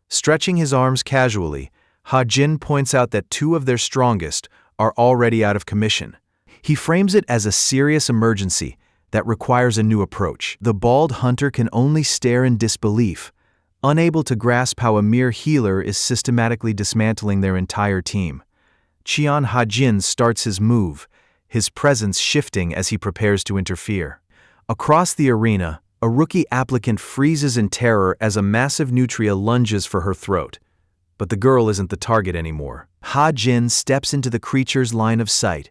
Stretching his arms casually, Ha-jin points out that two of their strongest are already out of commission. He frames it as a serious emergency that requires a new approach. The bald hunter can only stare in disbelief, unable to grasp how a mere healer is systematically dismantling their entire team. Cheon Ha-jin starts his move, his presence shifting as he prepares to interfere. Across the arena, a rookie applicant freezes in terror as a massive nutria lunges for her throat. But the girl isn't the target anymore. Ha-jin steps into the creature's line of sight,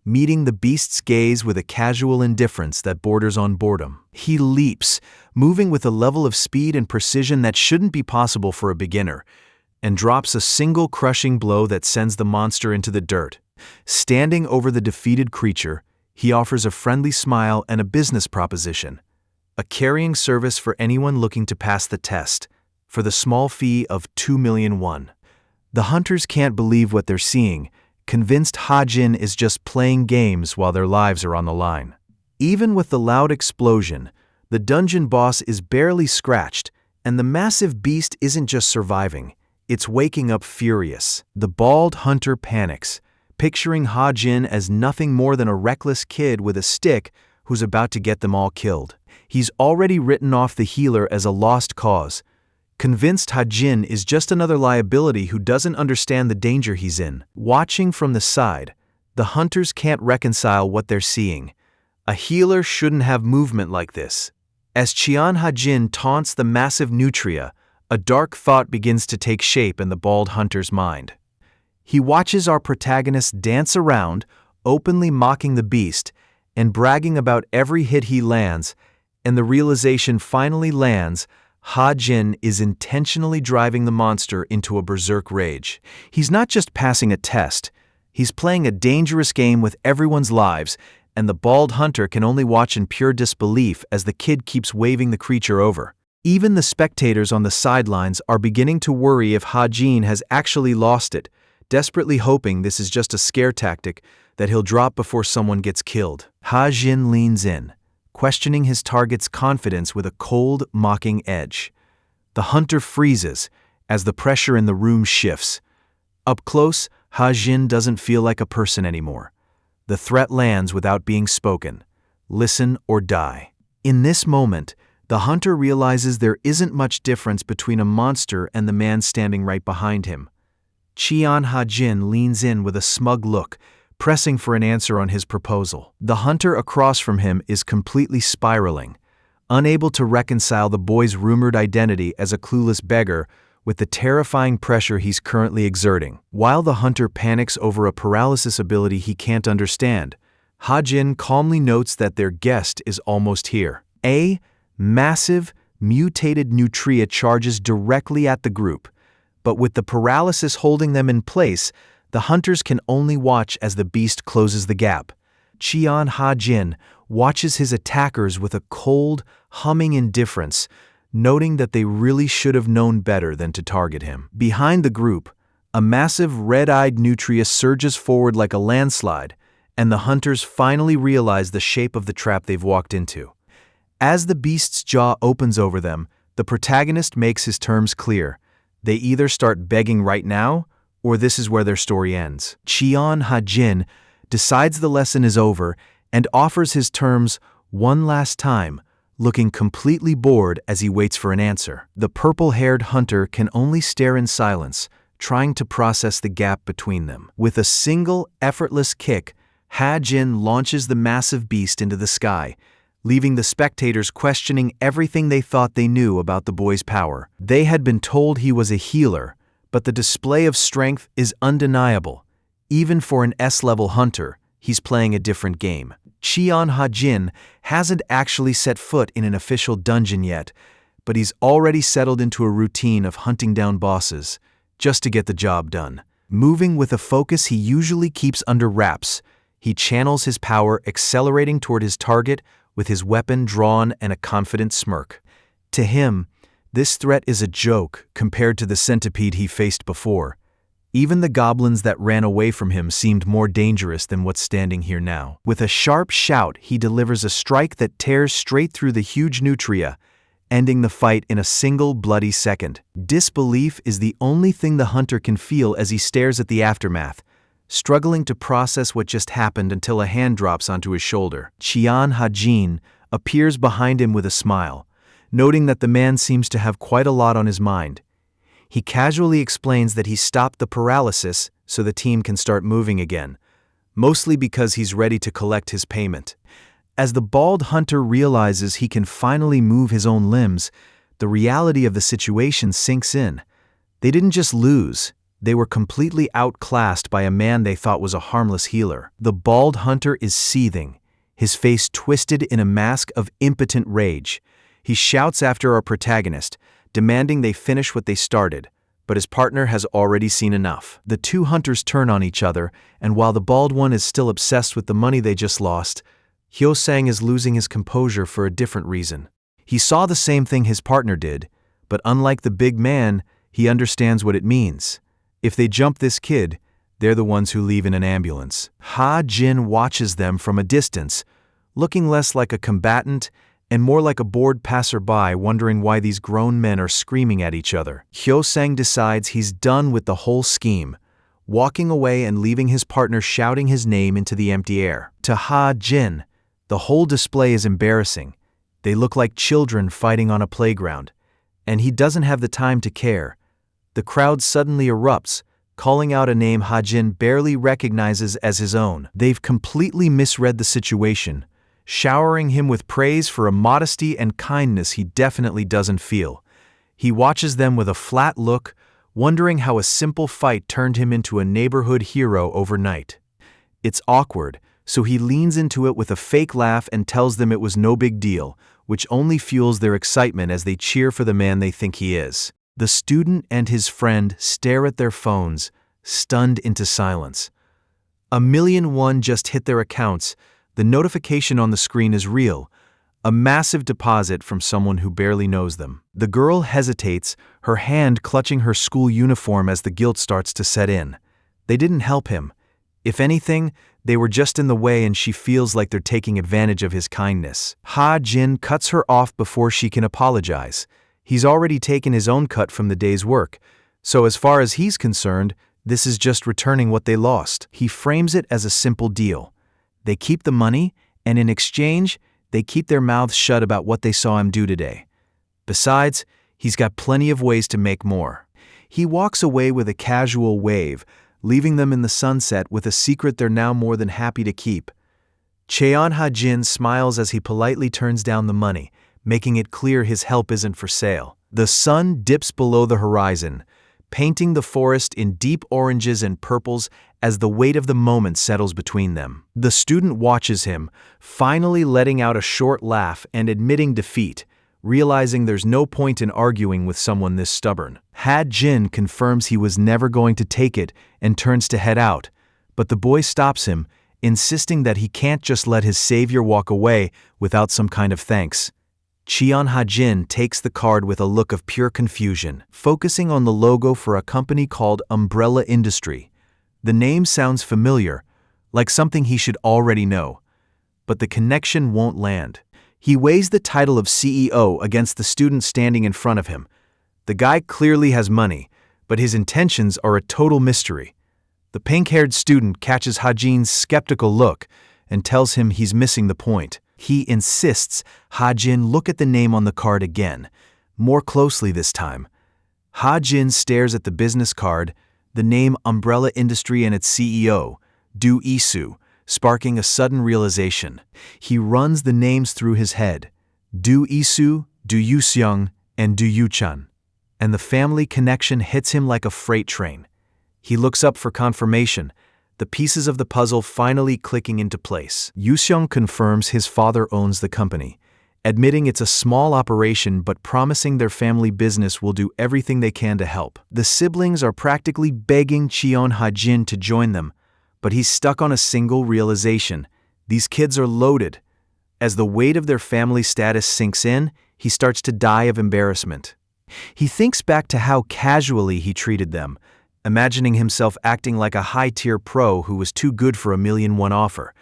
meeting the beast's gaze with a casual indifference that borders on boredom. He leaps, moving with a level of speed and precision that shouldn't be possible for a beginner, and drops a single crushing blow that sends the monster into the dirt. Standing over the defeated creature, he offers a friendly smile and a business proposition: a carrying service for anyone looking to pass the test, for the small fee of 2 million won. The hunters can't believe what they're seeing, convinced Ha-jin is just playing games while their lives are on the line. Even with the loud explosion, the dungeon boss is barely scratched, and the massive beast isn't just surviving, it's waking up furious. The bald hunter panics, picturing Ha-jin as nothing more than a reckless kid with a stick who's about to get them all killed. He's already written off the healer as a lost cause, convinced Ha-jin is just another liability who doesn't understand the danger he's in. Watching from the side, the hunters can't reconcile what they're seeing. A healer shouldn't have movement like this. As Cheon Ha-jin taunts the massive nutria, a dark thought begins to take shape in the bald hunter's mind. He watches our protagonist dance around, openly mocking the beast and bragging about every hit he lands, and the realization finally lands: Ha-jin is intentionally driving the monster into a berserk rage. He's not just passing a test, he's playing a dangerous game with everyone's lives, and the bald hunter can only watch in pure disbelief as the kid keeps waving the creature over. Even the spectators on the sidelines are beginning to worry if Ha-jin has actually lost it, desperately hoping this is just a scare tactic that he'll drop before someone gets killed. Ha-jin leans in, questioning his target's confidence with a cold, mocking edge. The hunter freezes as the pressure in the room shifts. Up close, Ha-jin doesn't feel like a person anymore. The threat lands without being spoken: listen or die. In this moment, the hunter realizes there isn't much difference between a monster and the man standing right behind him. Cheon Ha-jin leans in with a smug look, pressing for an answer on his proposal. The hunter across from him is completely spiraling, unable to reconcile the boy's rumored identity as a clueless beggar with the terrifying pressure he's currently exerting. While the hunter panics over a paralysis ability he can't understand, Ha-jin calmly notes that their guest is almost here. A massive, mutated nutria charges directly at the group, but with the paralysis holding them in place, the hunters can only watch as the beast closes the gap. Cheon Ha-jin watches his attackers with a cold, humming indifference, noting that they really should have known better than to target him. Behind the group, a massive red-eyed nutria surges forward like a landslide, and the hunters finally realize the shape of the trap they've walked into. As the beast's jaw opens over them, the protagonist makes his terms clear. They either start begging right now, or this is where their story ends. Cheon Ha-jin decides the lesson is over and offers his terms one last time, looking completely bored as he waits for an answer. The purple-haired hunter can only stare in silence, trying to process the gap between them. With a single, effortless kick, Ha-jin launches the massive beast into the sky, leaving the spectators questioning everything they thought they knew about the boy's power. They had been told he was a healer, but the display of strength is undeniable. Even for an S-level hunter, he's playing a different game. Cheon Ha-jin hasn't actually set foot in an official dungeon yet, but he's already settled into a routine of hunting down bosses, just to get the job done. Moving with a focus he usually keeps under wraps, he channels his power, accelerating toward his target with his weapon drawn and a confident smirk. To him, this threat is a joke compared to the centipede he faced before. Even the goblins that ran away from him seemed more dangerous than what's standing here now. With a sharp shout, he delivers a strike that tears straight through the huge nutria, ending the fight in a single bloody second. Disbelief is the only thing the hunter can feel as he stares at the aftermath, struggling to process what just happened until a hand drops onto his shoulder. Cheon Ha-jin appears behind him with a smile, noting that the man seems to have quite a lot on his mind. He casually explains that he stopped the paralysis so the team can start moving again, mostly because he's ready to collect his payment. As the bald hunter realizes he can finally move his own limbs, the reality of the situation sinks in. They didn't just lose, They were completely outclassed by a man they thought was a harmless healer. The bald hunter is seething, his face twisted in a mask of impotent rage. He shouts after our protagonist, demanding they finish what they started, but his partner has already seen enough. The two hunters turn on each other, and while the bald one is still obsessed with the money they just lost, Hyo-sang is losing his composure for a different reason. He saw the same thing his partner did, but unlike the big man, he understands what it means. If they jump this kid, they're the ones who leave in an ambulance. Ha-jin watches them from a distance, looking less like a combatant and more like a bored passerby wondering why these grown men are screaming at each other. Hyo-sang decides he's done with the whole scheme, walking away and leaving his partner shouting his name into the empty air. To Ha-jin, the whole display is embarrassing. They look like children fighting on a playground, and he doesn't have the time to care. The crowd suddenly erupts, calling out a name Ha-jin barely recognizes as his own. They've completely misread the situation, showering him with praise for a modesty and kindness he definitely doesn't feel. He watches them with a flat look, wondering how a simple fight turned him into a neighborhood hero overnight. It's awkward, so he leans into it with a fake laugh and tells them it was no big deal, which only fuels their excitement as they cheer for the man they think he is. The student and his friend stare at their phones, stunned into silence. 1,000,001 just hit their accounts. The notification on the screen is real, a massive deposit from someone who barely knows them. The girl hesitates, her hand clutching her school uniform as the guilt starts to set in. They didn't help him. If anything, they were just in the way and she feels like they're taking advantage of his kindness. Ha-jin cuts her off before she can apologize. He's already taken his own cut from the day's work, so as far as he's concerned, this is just returning what they lost. He frames it as a simple deal. They keep the money, and in exchange, they keep their mouths shut about what they saw him do today. Besides, he's got plenty of ways to make more. He walks away with a casual wave, leaving them in the sunset with a secret they're now more than happy to keep. Cheon Ha-jin smiles as he politely turns down the money, making it clear his help isn't for sale. The sun dips below the horizon, painting the forest in deep oranges and purples as the weight of the moment settles between them. The student watches him, finally letting out a short laugh and admitting defeat, realizing there's no point in arguing with someone this stubborn. Ha-jin confirms he was never going to take it and turns to head out, but the boy stops him, insisting that he can't just let his savior walk away without some kind of thanks. Cheon Ha-jin takes the card with a look of pure confusion, focusing on the logo for a company called Umbrella Industry. The name sounds familiar, like something he should already know, but the connection won't land. He weighs the title of CEO against the student standing in front of him. The guy clearly has money, but his intentions are a total mystery. The pink-haired student catches Ha-jin's skeptical look and tells him he's missing the point. He insists Ha-jin look at the name on the card again, more closely this time. Ha-jin stares at the business card, the name Umbrella Industry and its CEO, Do Isu, sparking a sudden realization. He runs the names through his head: Do Isu, Do Yuseong, and Do Yuchan. And the family connection hits him like a freight train. He looks up for confirmation, the pieces of the puzzle finally clicking into place. Yuseong confirms his father owns the company, admitting it's a small operation but promising their family business will do everything they can to help. The siblings are practically begging Cheon Ha-jin to join them, but he's stuck on a single realization: these kids are loaded. As the weight of their family status sinks in, he starts to die of embarrassment. He thinks back to how casually he treated them, imagining himself acting like a high-tier pro who was too good for a 1,000,001 offer.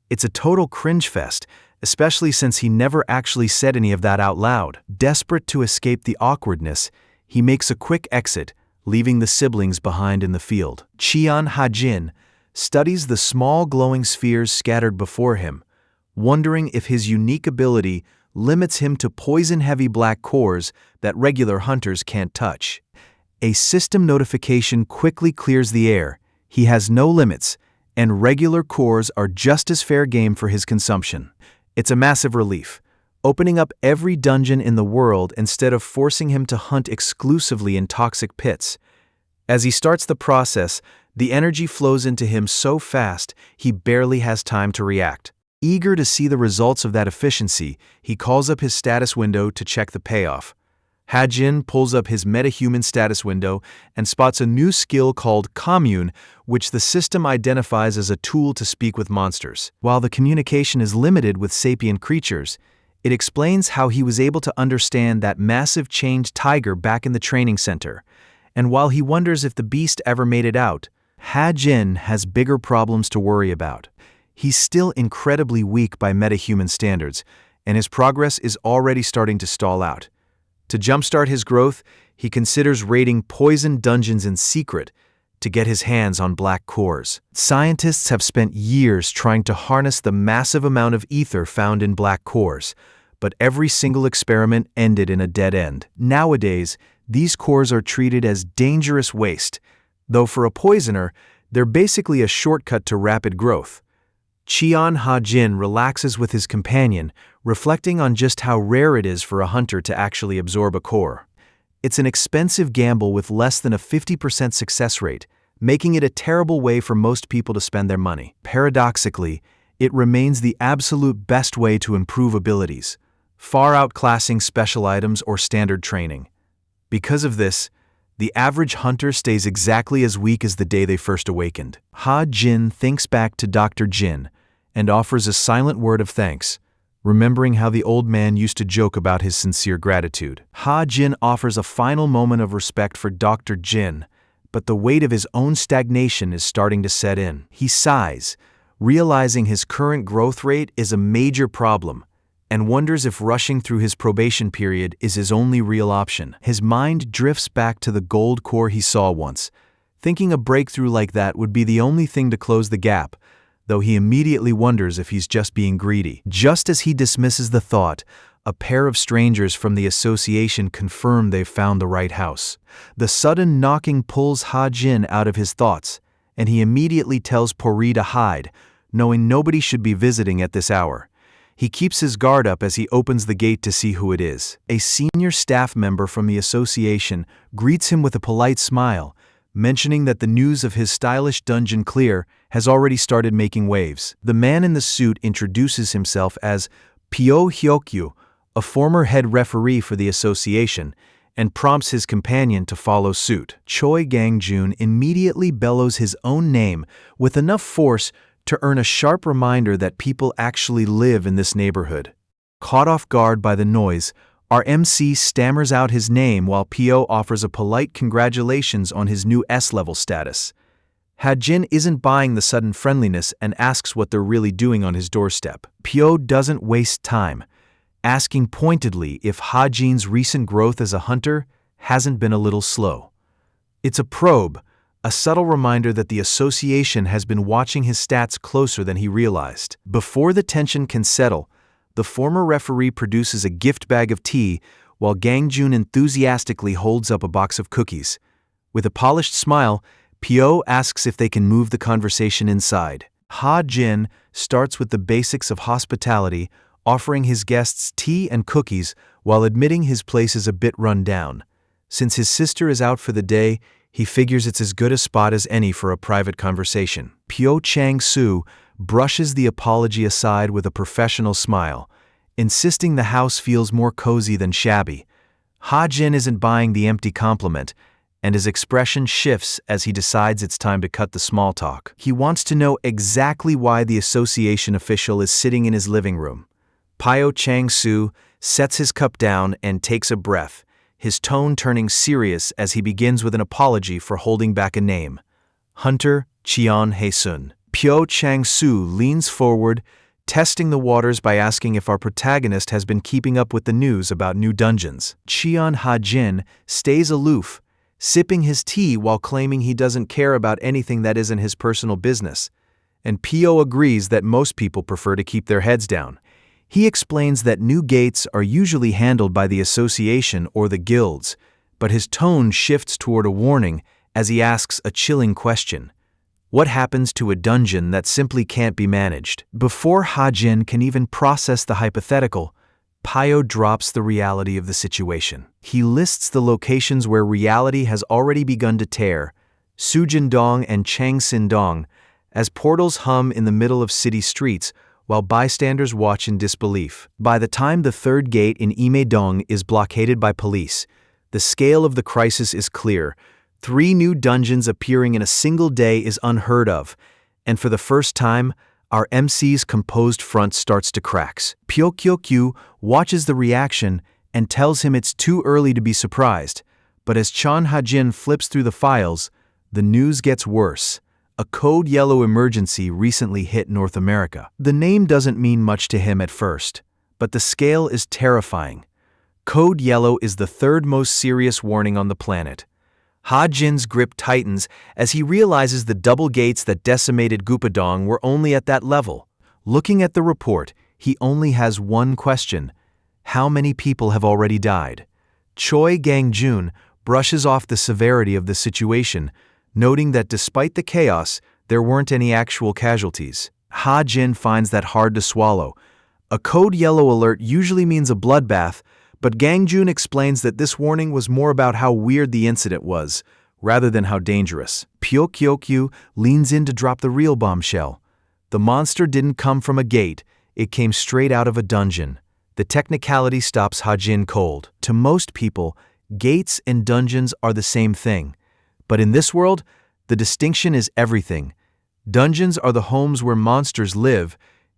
It's a total cringe fest, especially since he never actually said any of that out loud. Desperate to escape the awkwardness, he makes a quick exit, leaving the siblings behind in the field. Cheon Ha-jin studies the small glowing spheres scattered before him, wondering if his unique ability limits him to poison-heavy black cores that regular hunters can't touch. A system notification quickly clears the air. He has no limits, and regular cores are just as fair game for his consumption. It's a massive relief, opening up every dungeon in the world instead of forcing him to hunt exclusively in toxic pits. As he starts the process, the energy flows into him so fast he barely has time to react. Eager to see the results of that efficiency, he calls up his status window to check the payoff. Ha-jin pulls up his metahuman status window and spots a new skill called commune, which the system identifies as a tool to speak with monsters. While the communication is limited with sapient creatures, it explains how he was able to understand that massive chained tiger back in the training center. And while he wonders if the beast ever made it out, Ha-jin has bigger problems to worry about. He's still incredibly weak by metahuman standards, and his progress is already starting to stall out. To jumpstart his growth, he considers raiding poison dungeons in secret to get his hands on black cores. Scientists have spent years trying to harness the massive amount of ether found in black cores, but every single experiment ended in a dead end. Nowadays, these cores are treated as dangerous waste, though for a poisoner, they're basically a shortcut to rapid growth. Cheon Ha-jin relaxes with his companion, reflecting on just how rare it is for a hunter to actually absorb a core. It's an expensive gamble with less than a 50% success rate, making it a terrible way for most people to spend their money. Paradoxically, it remains the absolute best way to improve abilities, far outclassing special items or standard training. Because of this, the average hunter stays exactly as weak as the day they first awakened. Ha-jin thinks back to Dr. Jin and offers a silent word of thanks, remembering how the old man used to joke about his sincere gratitude. Ha-jin offers a final moment of respect for Dr. Jin, but the weight of his own stagnation is starting to set in. He sighs, realizing his current growth rate is a major problem, and wonders if rushing through his probation period is his only real option. His mind drifts back to the gold core he saw once, thinking a breakthrough like that would be the only thing to close the gap, though he immediately wonders if he's just being greedy. Just as he dismisses the thought, a pair of strangers from the association confirm they've found the right house. The sudden knocking pulls Ha-jin out of his thoughts, and he immediately tells Pori to hide, knowing nobody should be visiting at this hour. He keeps his guard up as he opens the gate to see who it is. A senior staff member from the association greets him with a polite smile, mentioning that the news of his stylish dungeon clear has already started making waves. The man in the suit introduces himself as Pyo Hyokyu, a former head referee for the association, and prompts his companion to follow suit. Choi Gang-jun immediately bellows his own name with enough force to earn a sharp reminder that people actually live in this neighborhood. Caught off guard by the noise, our MC stammers out his name while Pyo offers a polite congratulations on his new S-level status. Ha-jin isn't buying the sudden friendliness and asks what they're really doing on his doorstep. Pyo doesn't waste time, asking pointedly if Ha-jin's recent growth as a hunter hasn't been a little slow. It's a probe, a subtle reminder that the association has been watching his stats closer than he realized. Before the tension can settle, the former referee produces a gift bag of tea while Gang-jun enthusiastically holds up a box of cookies. With a polished smile, Pyo asks if they can move the conversation inside. Ha-jin starts with the basics of hospitality, offering his guests tea and cookies while admitting his place is a bit run down. Since his sister is out for the day, he figures it's as good a spot as any for a private conversation. Pyo Chang-soo brushes the apology aside with a professional smile, insisting the house feels more cozy than shabby. Ha-jin isn't buying the empty compliment, and his expression shifts as he decides it's time to cut the small talk. He wants to know exactly why the association official is sitting in his living room. Pyo Chang-soo sets his cup down and takes a breath, his tone turning serious as he begins with an apology for holding back a name. Hunter Cheon Hae-sun. Pyo Chang-soo leans forward, testing the waters by asking if our protagonist has been keeping up with the news about new dungeons. Cheon Ha-jin stays aloof, sipping his tea while claiming he doesn't care about anything that isn't his personal business. And Pyo agrees that most people prefer to keep their heads down. He explains that new gates are usually handled by the association or the guilds, but his tone shifts toward a warning as he asks a chilling question. What happens to a dungeon that simply can't be managed? Before Ha-jin can even process the hypothetical, Pyo drops the reality of the situation. He lists the locations where reality has already begun to tear, Sujindong and Changsindong, as portals hum in the middle of city streets while bystanders watch in disbelief. By the time the third gate in Imedong is blockaded by police, the scale of the crisis is clear. 3 new dungeons appearing in a single day is unheard of, and for the first time, our MC's composed front starts to crack. Pyeokgyu watches the reaction and tells him it's too early to be surprised, but as Cheon Ha-jin flips through the files, the news gets worse. A code yellow emergency recently hit North America. The name doesn't mean much to him at first, but the scale is terrifying. Code yellow is the 3rd most serious warning on the planet. Ha-jin's grip tightens as he realizes the double gates that decimated Gupadong were only at that level. Looking at the report, he only has one question: how many people have already died? Choi Gang-jun brushes off the severity of the situation, noting that despite the chaos, there weren't any actual casualties. Ha-jin finds that hard to swallow. A code yellow alert usually means a bloodbath, but Gang-jun explains that this warning was more about how weird the incident was, rather than how dangerous. Pyeokgyu leans in to drop the real bombshell. The monster didn't come from a gate, it came straight out of a dungeon. The technicality stops Ha-jin cold. To most people, gates and dungeons are the same thing. But in this world, the distinction is everything. Dungeons are the homes where monsters live,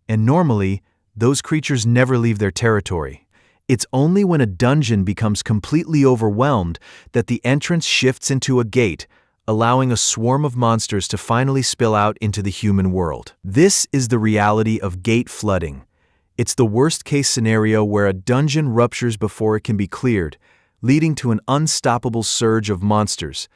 and normally, those creatures never leave their territory. It's only when a dungeon becomes completely overwhelmed that the entrance shifts into a gate, allowing a swarm of monsters to finally spill out into the human world. This is the reality of gate flooding. It's the worst-case scenario where a dungeon ruptures before it can be cleared, leading to an unstoppable surge of monsters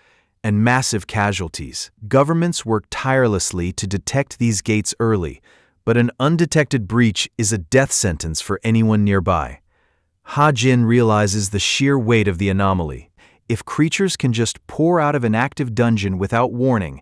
and massive casualties. Governments work tirelessly to detect these gates early, but an undetected breach is a death sentence for anyone nearby. Ha-jin realizes the sheer weight of the anomaly. If creatures can just pour out of an active dungeon without warning,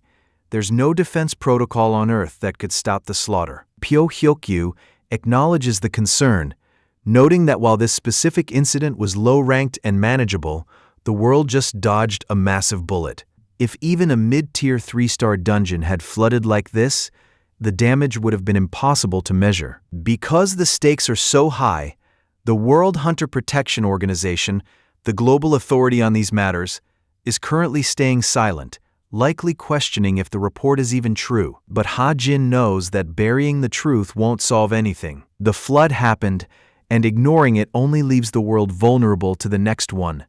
there's no defense protocol on Earth that could stop the slaughter. Pyeokgyu acknowledges the concern, noting that while this specific incident was low-ranked and manageable, the world just dodged a massive bullet. If even a mid-tier 3-star dungeon had flooded like this, the damage would have been impossible to measure. Because the stakes are so high, the World Hunter Protection Organization, the global authority on these matters, is currently staying silent, likely questioning if the report is even true. But Ha-jin knows that burying the truth won't solve anything. The flood happened, and ignoring it only leaves the world vulnerable to the next one.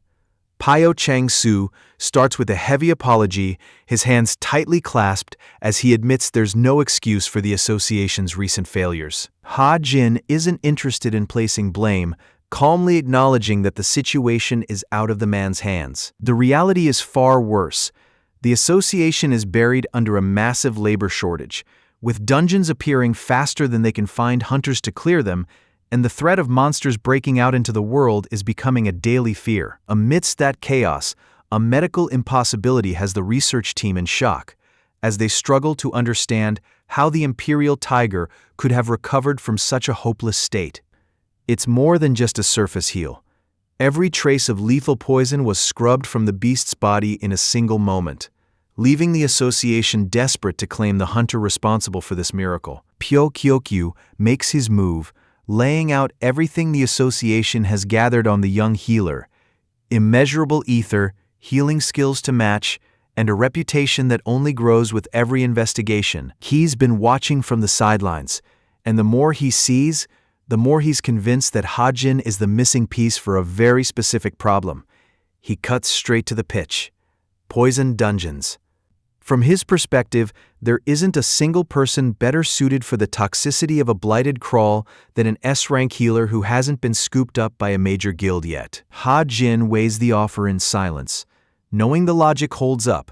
Pyo Chang-soo starts with a heavy apology, his hands tightly clasped as he admits there's no excuse for the association's recent failures. Ha-jin isn't interested in placing blame, calmly acknowledging that the situation is out of the man's hands. The reality is far worse. The association is buried under a massive labor shortage, with dungeons appearing faster than they can find hunters to clear them, and the threat of monsters breaking out into the world is becoming a daily fear. Amidst that chaos, a medical impossibility has the research team in shock, as they struggle to understand how the Imperial Tiger could have recovered from such a hopeless state. It's more than just a surface heal. Every trace of lethal poison was scrubbed from the beast's body in a single moment, leaving the association desperate to claim the hunter responsible for this miracle. Pyeokgyu makes his move, laying out everything the association has gathered on the young healer: immeasurable ether, healing skills to match, and a reputation that only grows with every investigation. He's been watching from the sidelines, and the more he sees, the more he's convinced that Ha-jin is the missing piece for a very specific problem. He cuts straight to the pitch: poison dungeons. From his perspective, there isn't a single person better suited for the toxicity of a blighted crawl than an S-rank healer who hasn't been scooped up by a major guild yet. Ha-jin weighs the offer in silence, knowing the logic holds up.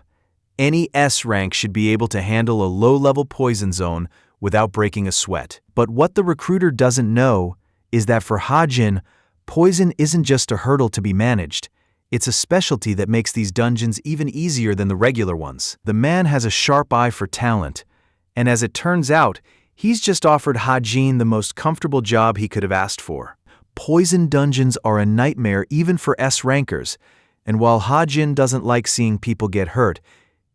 Any S-rank should be able to handle a low-level poison zone without breaking a sweat. But what the recruiter doesn't know is that for Ha-jin, poison isn't just a hurdle to be managed. It's a specialty that makes these dungeons even easier than the regular ones. The man has a sharp eye for talent, and as it turns out, he's just offered Ha-jin the most comfortable job he could have asked for. Poison dungeons are a nightmare even for S-rankers, and while Ha-jin doesn't like seeing people get hurt,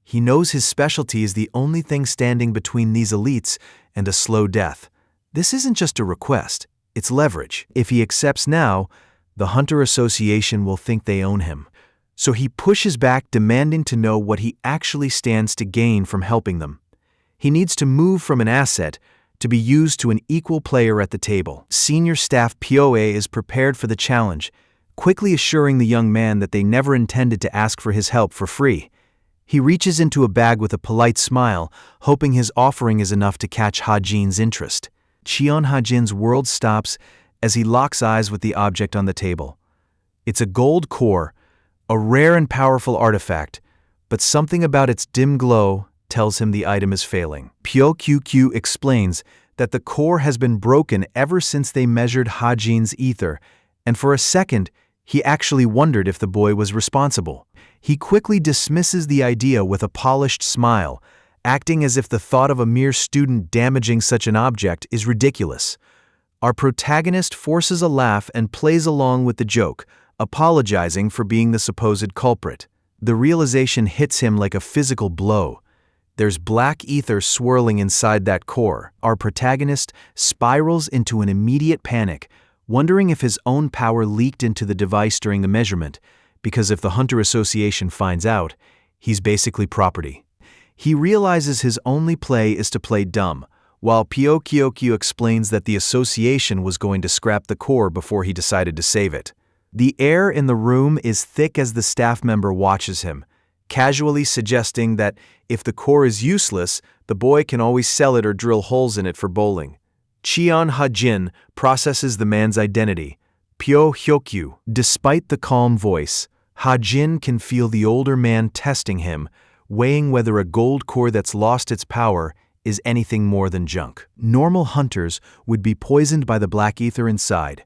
He knows his specialty is the only thing standing between these elites and a slow death. This isn't just a request, it's leverage. If he accepts now, the Hunter Association will think they own him. So he pushes back, demanding to know what he actually stands to gain from helping them. He needs to move from an asset to be used to an equal player at the table. Senior staff POA is prepared for the challenge, quickly assuring the young man that they never intended to ask for his help for free. He reaches into a bag with a polite smile, hoping his offering is enough to catch Ha-jin's interest. Cheon Ha-jin's world stops as he locks eyes with the object on the table. It's a gold core, a rare and powerful artifact, but something about its dim glow tells him the item is failing. Pyo QQ explains that the core has been broken ever since they measured Ha-jin's ether, and for a second, he actually wondered if the boy was responsible. He quickly dismisses the idea with a polished smile, acting as if the thought of a mere student damaging such an object is ridiculous. Our protagonist forces a laugh and plays along with the joke, apologizing for being the supposed culprit. The realization hits him like a physical blow. There's black ether swirling inside that core. Our protagonist spirals into an immediate panic, wondering if his own power leaked into the device during the measurement, because if the Hunter Association finds out, he's basically property. He realizes his only play is to play dumb, while Pyo Kyokyo explains that the association was going to scrap the core before he decided to save it. The air in the room is thick as the staff member watches him, casually suggesting that if the core is useless, the boy can always sell it or drill holes in it for bowling. Cheon Ha-jin processes the man's identity, Pyo Hyokyu. Despite the calm voice, Ha-jin can feel the older man testing him, weighing whether a gold core that's lost its power is anything more than junk. Normal hunters would be poisoned by the black ether inside,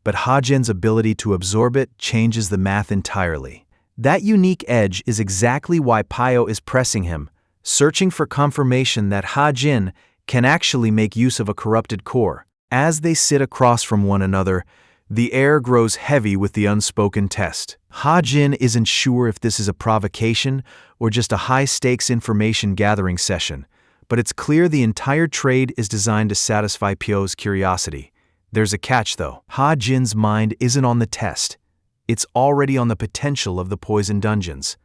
but Ha-jin's ability to absorb it changes the math entirely. That unique edge is exactly why Pyo is pressing him, searching for confirmation that Ha-jin can actually make use of a corrupted core. As they sit across from one another, the air grows heavy with the unspoken test. Ha-jin isn't sure if this is a provocation or just a high-stakes information-gathering session, but it's clear the entire trade is designed to satisfy Pyo's curiosity. There's a catch, though. Ha-jin's mind isn't on the test. It's already on the potential of the poison dungeons.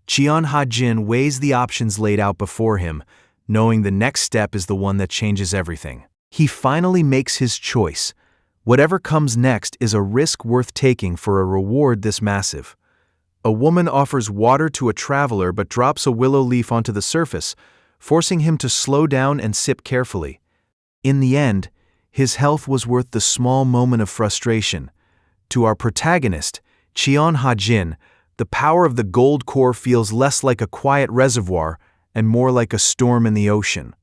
Cheon Ha-jin weighs the options laid out before him, knowing the next step is the one that changes everything. He finally makes his choice. Whatever comes next is a risk worth taking for a reward this massive. A woman offers water to a traveler but drops a willow leaf onto the surface, forcing him to slow down and sip carefully. In the end, his health was worth the small moment of frustration. To our protagonist, Cheon Ha-jin, the power of the gold core feels less like a quiet reservoir and more like a storm in the ocean.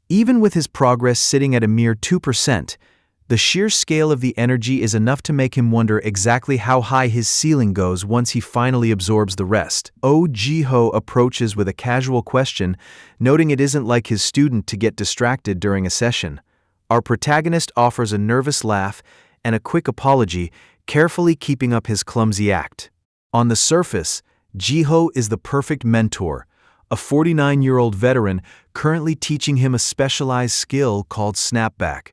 Even with his progress sitting at a mere 2%, the sheer scale of the energy is enough to make him wonder exactly how high his ceiling goes once he finally absorbs the rest. Oh Ji-ho approaches with a casual question, noting it isn't like his student to get distracted during a session. Our protagonist offers a nervous laugh and a quick apology, carefully keeping up his clumsy act. On the surface, Ji-ho is the perfect mentor, a 49-year-old veteran currently teaching him a specialized skill called snapback.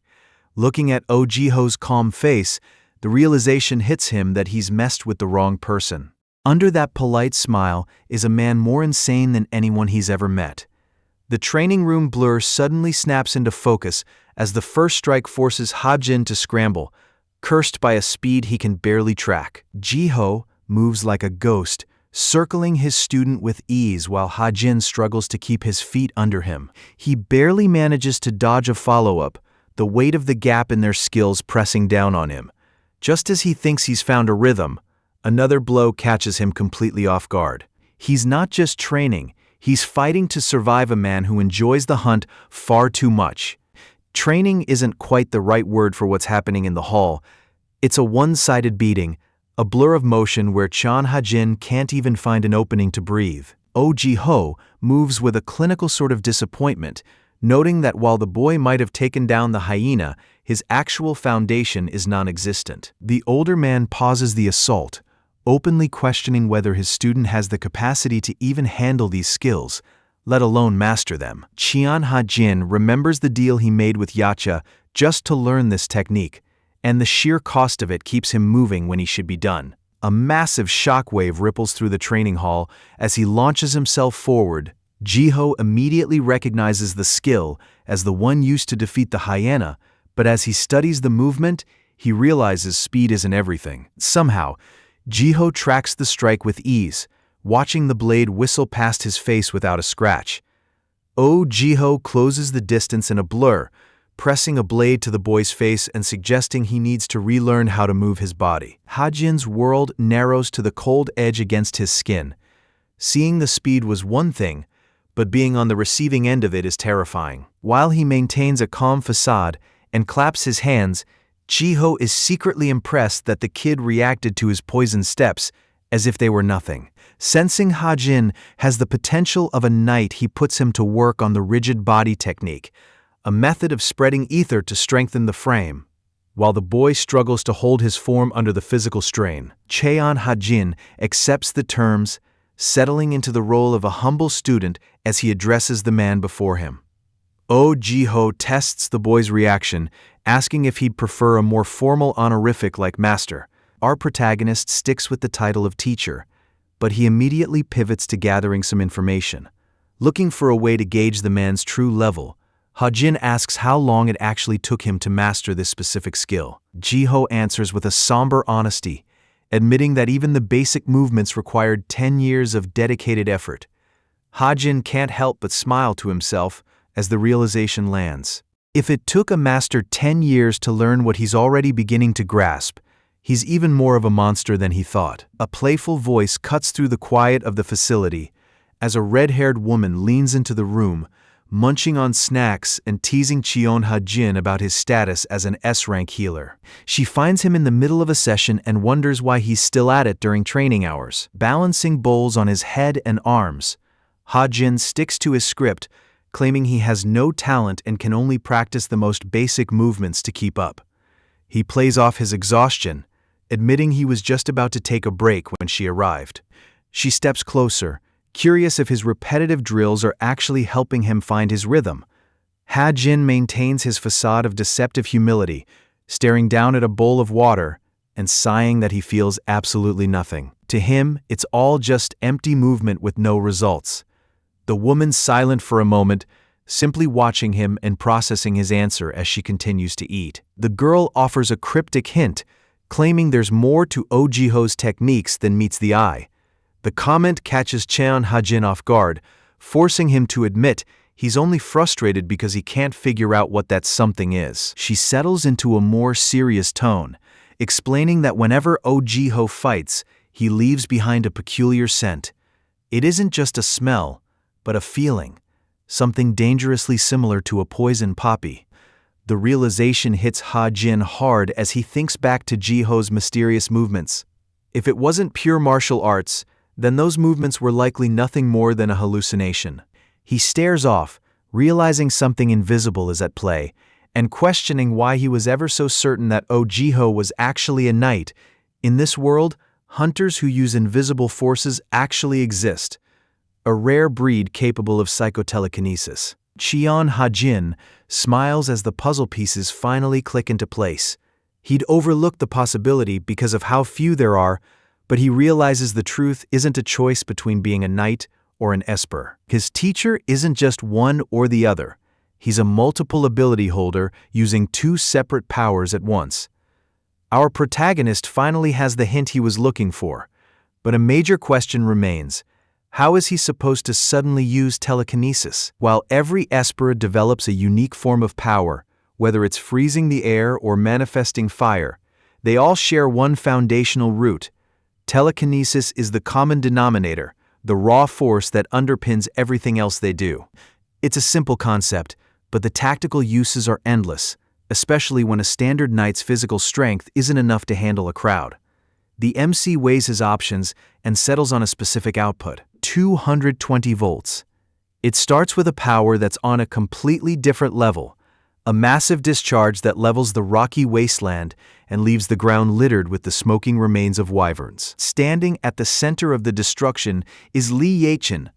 Looking at Oh Ji-ho's calm face, the realization hits him that he's messed with the wrong person. Under that polite smile is a man more insane than anyone he's ever met. The training room blur suddenly snaps into focus as the first strike forces Ha-jin to scramble, cursed by a speed he can barely track. Ji-ho moves like a ghost, circling his student with ease while Ha-jin struggles to keep his feet under him. He barely manages to dodge a follow-up, the weight of the gap in their skills pressing down on him. Just as he thinks he's found a rhythm, another blow catches him completely off guard. He's not just training, he's fighting to survive a man who enjoys the hunt far too much. Training isn't quite the right word for what's happening in the hall. It's a one-sided beating, a blur of motion where Cheon Ha-jin can't even find an opening to breathe. Oh Ji-ho moves with a clinical sort of disappointment, noting that while the boy might have taken down the hyena, his actual foundation is non-existent. The older man pauses the assault, openly questioning whether his student has the capacity to even handle these skills, let alone master them. Cheon Ha-jin remembers the deal he made with Yacha just to learn this technique, and the sheer cost of it keeps him moving when he should be done. A massive shockwave ripples through the training hall as he launches himself forward. Jiho immediately recognizes the skill as the one used to defeat the hyena, but as he studies the movement, he realizes speed isn't everything. Somehow, Jiho tracks the strike with ease, watching the blade whistle past his face without a scratch. Jiho closes the distance in a blur, pressing a blade to the boy's face and suggesting he needs to relearn how to move his body. Ha-jin's world narrows to the cold edge against his skin. Seeing the speed was one thing, but being on the receiving end of it is terrifying. While he maintains a calm facade and claps his hands, Jiho is secretly impressed that the kid reacted to his poisoned steps as if they were nothing. Sensing Ha-jin has the potential of a knight, he puts him to work on the rigid body technique, a method of spreading ether to strengthen the frame. While the boy struggles to hold his form under the physical strain, Cheon Ha-jin accepts the terms, settling into the role of a humble student as he addresses the man before him. Jiho tests the boy's reaction, asking if he'd prefer a more formal honorific like master. Our protagonist sticks with the title of teacher, but he immediately pivots to gathering some information. Looking for a way to gauge the man's true level, Ha-jin asks how long it actually took him to master this specific skill. Jiho answers with a somber honesty, admitting that even the basic movements required 10 years of dedicated effort. Ha-jin can't help but smile to himself as the realization lands. If it took a master 10 years to learn what he's already beginning to grasp, he's even more of a monster than he thought. A playful voice cuts through the quiet of the facility as a red-haired woman leans into the room, munching on snacks and teasing Cheon Ha-jin about his status as an S-rank healer. She finds him in the middle of a session and wonders why he's still at it during training hours. Balancing bowls on his head and arms, Ha-jin sticks to his script, claiming he has no talent and can only practice the most basic movements to keep up. He plays off his exhaustion, admitting he was just about to take a break when she arrived. She steps closer, curious if his repetitive drills are actually helping him find his rhythm. Ha-jin maintains his facade of deceptive humility, staring down at a bowl of water and sighing that he feels absolutely nothing. To him, it's all just empty movement with no results. The woman's silent for a moment, simply watching him and processing his answer as she continues to eat. The girl offers a cryptic hint, claiming there's more to Jiho's techniques than meets the eye. The comment catches Cheon Ha-jin off guard, forcing him to admit he's only frustrated because he can't figure out what that something is. She settles into a more serious tone, explaining that whenever Jiho fights, he leaves behind a peculiar scent. It isn't just a smell, but a feeling, something dangerously similar to a poison poppy. The realization hits Ha-jin hard as he thinks back to Jiho's mysterious movements. If it wasn't pure martial arts, then those movements were likely nothing more than a hallucination. He stares off, realizing something invisible is at play, and questioning why he was ever so certain that Jiho was actually a knight. In this world, hunters who use invisible forces actually exist, a rare breed capable of psychotelekinesis. Cheon Ha-jin smiles as the puzzle pieces finally click into place. He'd overlooked the possibility because of how few there are, but he realizes the truth isn't a choice between being a knight or an esper. His teacher isn't just one or the other. He's a multiple ability holder using two separate powers at once. Our protagonist finally has the hint he was looking for, but a major question remains. How is he supposed to suddenly use telekinesis? While every esper develops a unique form of power, whether it's freezing the air or manifesting fire, they all share one foundational root. Telekinesis is the common denominator, the raw force that underpins everything else they do. It's a simple concept, but the tactical uses are endless, especially when a standard knight's physical strength isn't enough to handle a crowd. The MC weighs his options and settles on a specific output, 220 volts. It starts with a power that's on a completely different level, a massive discharge that levels the rocky wasteland and leaves the ground littered with the smoking remains of wyverns. Standing at the center of the destruction is Lee Yachen,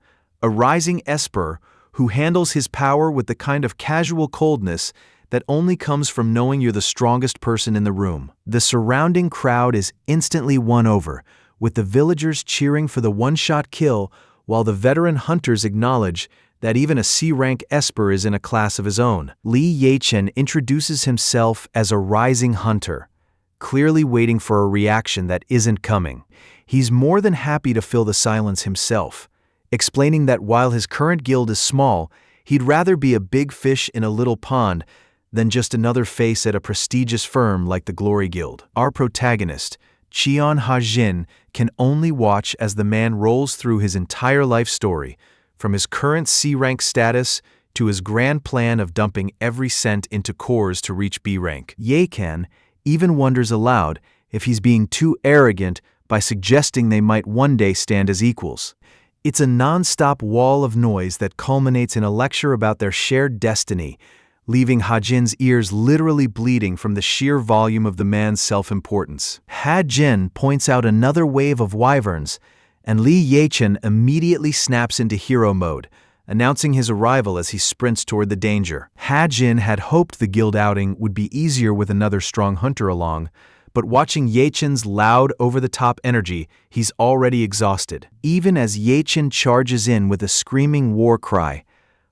a rising esper who handles his power with the kind of casual coldness that only comes from knowing you're the strongest person in the room. The surrounding crowd is instantly won over, with the villagers cheering for the one-shot kill while the veteran hunters acknowledge that even a C-rank esper is in a class of his own. Lee Yachen introduces himself as a rising hunter, clearly waiting for a reaction that isn't coming. He's more than happy to fill the silence himself, explaining that while his current guild is small, he'd rather be a big fish in a little pond than just another face at a prestigious firm like the Glory Guild. Our protagonist, Cheon Ha-jin, can only watch as the man rolls through his entire life story, from his current C-rank status to his grand plan of dumping every cent into cores to reach B-rank. Yachen even wonders aloud if he's being too arrogant by suggesting they might one day stand as equals. It's a non-stop wall of noise that culminates in a lecture about their shared destiny, leaving Ha-jin's ears literally bleeding from the sheer volume of the man's self-importance. Ha-jin points out another wave of wyverns, and Lee Yachen immediately snaps into hero mode, announcing his arrival as he sprints toward the danger. Ha-jin had hoped the guild outing would be easier with another strong hunter along, but watching Yachen's loud, over-the-top energy, he's already exhausted. Even as Yachen charges in with a screaming war cry,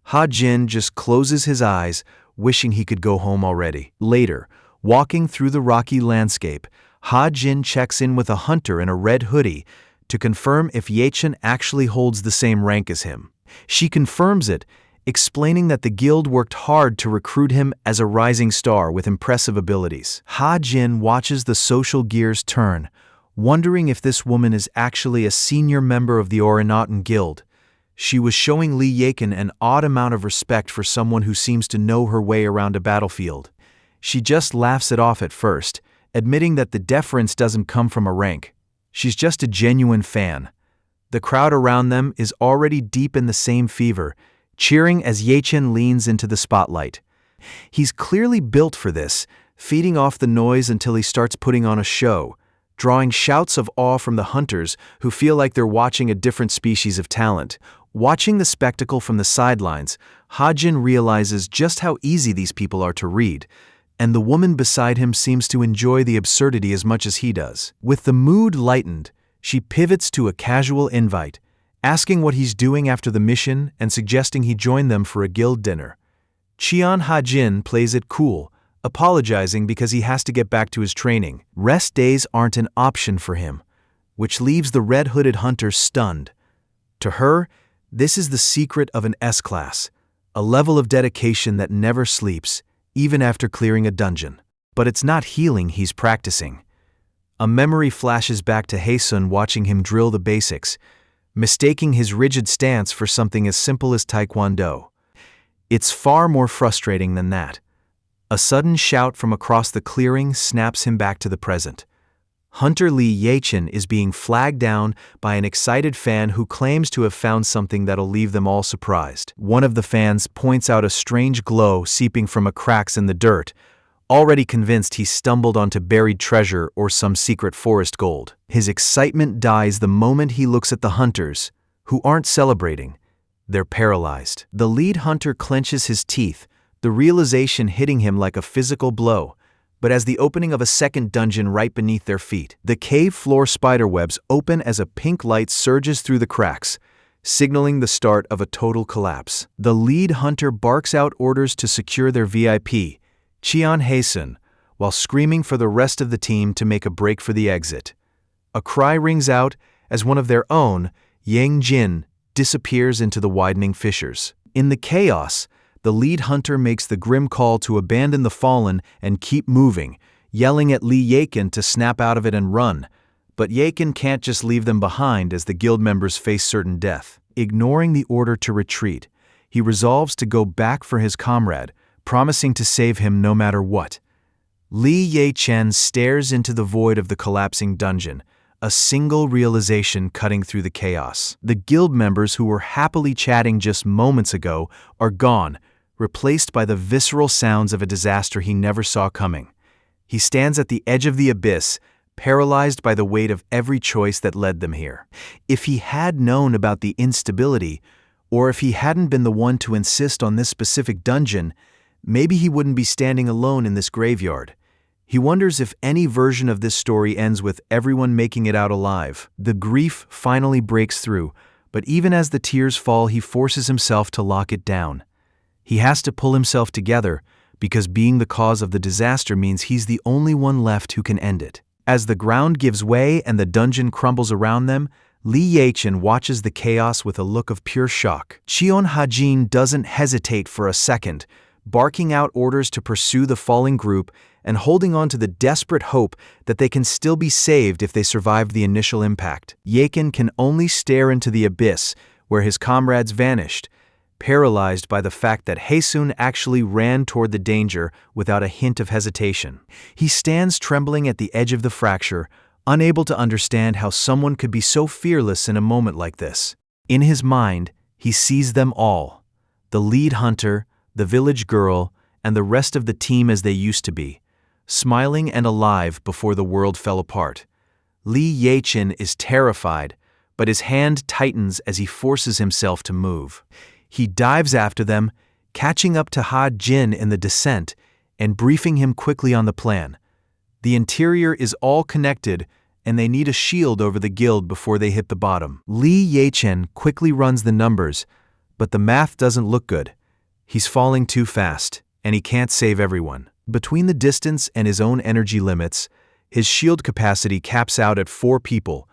Ha-jin just closes his eyes, wishing he could go home already. Later, walking through the rocky landscape, Ha-jin checks in with a hunter in a red hoodie to confirm if Yachen actually holds the same rank as him. She confirms it, explaining that the guild worked hard to recruit him as a rising star with impressive abilities. Ha-jin watches the social gears turn, wondering if this woman is actually a senior member of the Orinauten Guild. She was showing Lee Yachen an odd amount of respect for someone who seems to know her way around a battlefield. She just laughs it off at first, admitting that the deference doesn't come from a rank. She's just a genuine fan. The crowd around them is already deep in the same fever, cheering as Yachen leans into the spotlight. He's clearly built for this, feeding off the noise until he starts putting on a show, drawing shouts of awe from the hunters who feel like they're watching a different species of talent. Watching the spectacle from the sidelines, Ha-jin realizes just how easy these people are to read, and the woman beside him seems to enjoy the absurdity as much as he does. With the mood lightened, she pivots to a casual invite, asking what he's doing after the mission and suggesting he join them for a guild dinner. Cheon Ha-jin plays it cool, apologizing because he has to get back to his training. Rest days aren't an option for him, which leaves the red-hooded hunter stunned. To her, this is the secret of an S-class, a level of dedication that never sleeps, even after clearing a dungeon. But it's not healing he's practicing. A memory flashes back to Haesun watching him drill the basics, mistaking his rigid stance for something as simple as Taekwondo. It's far more frustrating than that. A sudden shout from across the clearing snaps him back to the present. Hunter Lee Yachen is being flagged down by an excited fan who claims to have found something that'll leave them all surprised. One of the fans points out a strange glow seeping from a cracks in the dirt, already convinced he stumbled onto buried treasure or some secret forest gold. His excitement dies the moment he looks at the hunters, who aren't celebrating. They're paralyzed. The lead hunter clenches his teeth, the realization hitting him like a physical blow, but as the opening of a second dungeon right beneath their feet. The cave floor spiderwebs open as a pink light surges through the cracks, signaling the start of a total collapse. The lead hunter barks out orders to secure their VIP, Cheon Ha-jin, while screaming for the rest of the team to make a break for the exit. A cry rings out as one of their own, Yang Jin, disappears into the widening fissures. In the chaos, the lead hunter makes the grim call to abandon the fallen and keep moving, yelling at Lee Yachen to snap out of it and run. But Yachen can't just leave them behind as the guild members face certain death. Ignoring the order to retreat, he resolves to go back for his comrade, promising to save him no matter what. Lee Yachen stares into the void of the collapsing dungeon, a single realization cutting through the chaos. The guild members who were happily chatting just moments ago are gone, replaced by the visceral sounds of a disaster he never saw coming. He stands at the edge of the abyss, paralyzed by the weight of every choice that led them here. If he had known about the instability, or if he hadn't been the one to insist on this specific dungeon, maybe he wouldn't be standing alone in this graveyard. He wonders if any version of this story ends with everyone making it out alive. The grief finally breaks through, but even as the tears fall, he forces himself to lock it down. He has to pull himself together, because being the cause of the disaster means he's the only one left who can end it. As the ground gives way and the dungeon crumbles around them, Lee Yachen watches the chaos with a look of pure shock. Cheon Ha-jin doesn't hesitate for a second, barking out orders to pursue the falling group and holding on to the desperate hope that they can still be saved if they survived the initial impact. Yachen can only stare into the abyss, where his comrades vanished, paralyzed by the fact that Haesun actually ran toward the danger without a hint of hesitation. He stands trembling at the edge of the fracture, unable to understand how someone could be so fearless in a moment like this. In his mind, he sees them all: the lead hunter, the village girl, and the rest of the team as they used to be, smiling and alive before the world fell apart. Lee Yachen is terrified, but his hand tightens as he forces himself to move. He dives after them, catching up to Ha-jin in the descent and briefing him quickly on the plan. The interior is all connected, and they need a shield over the guild before they hit the bottom. Lee Yachen quickly runs the numbers, but the math doesn't look good. He's falling too fast, and he can't save everyone. Between the distance and his own energy limits, his shield capacity caps out at 4 people,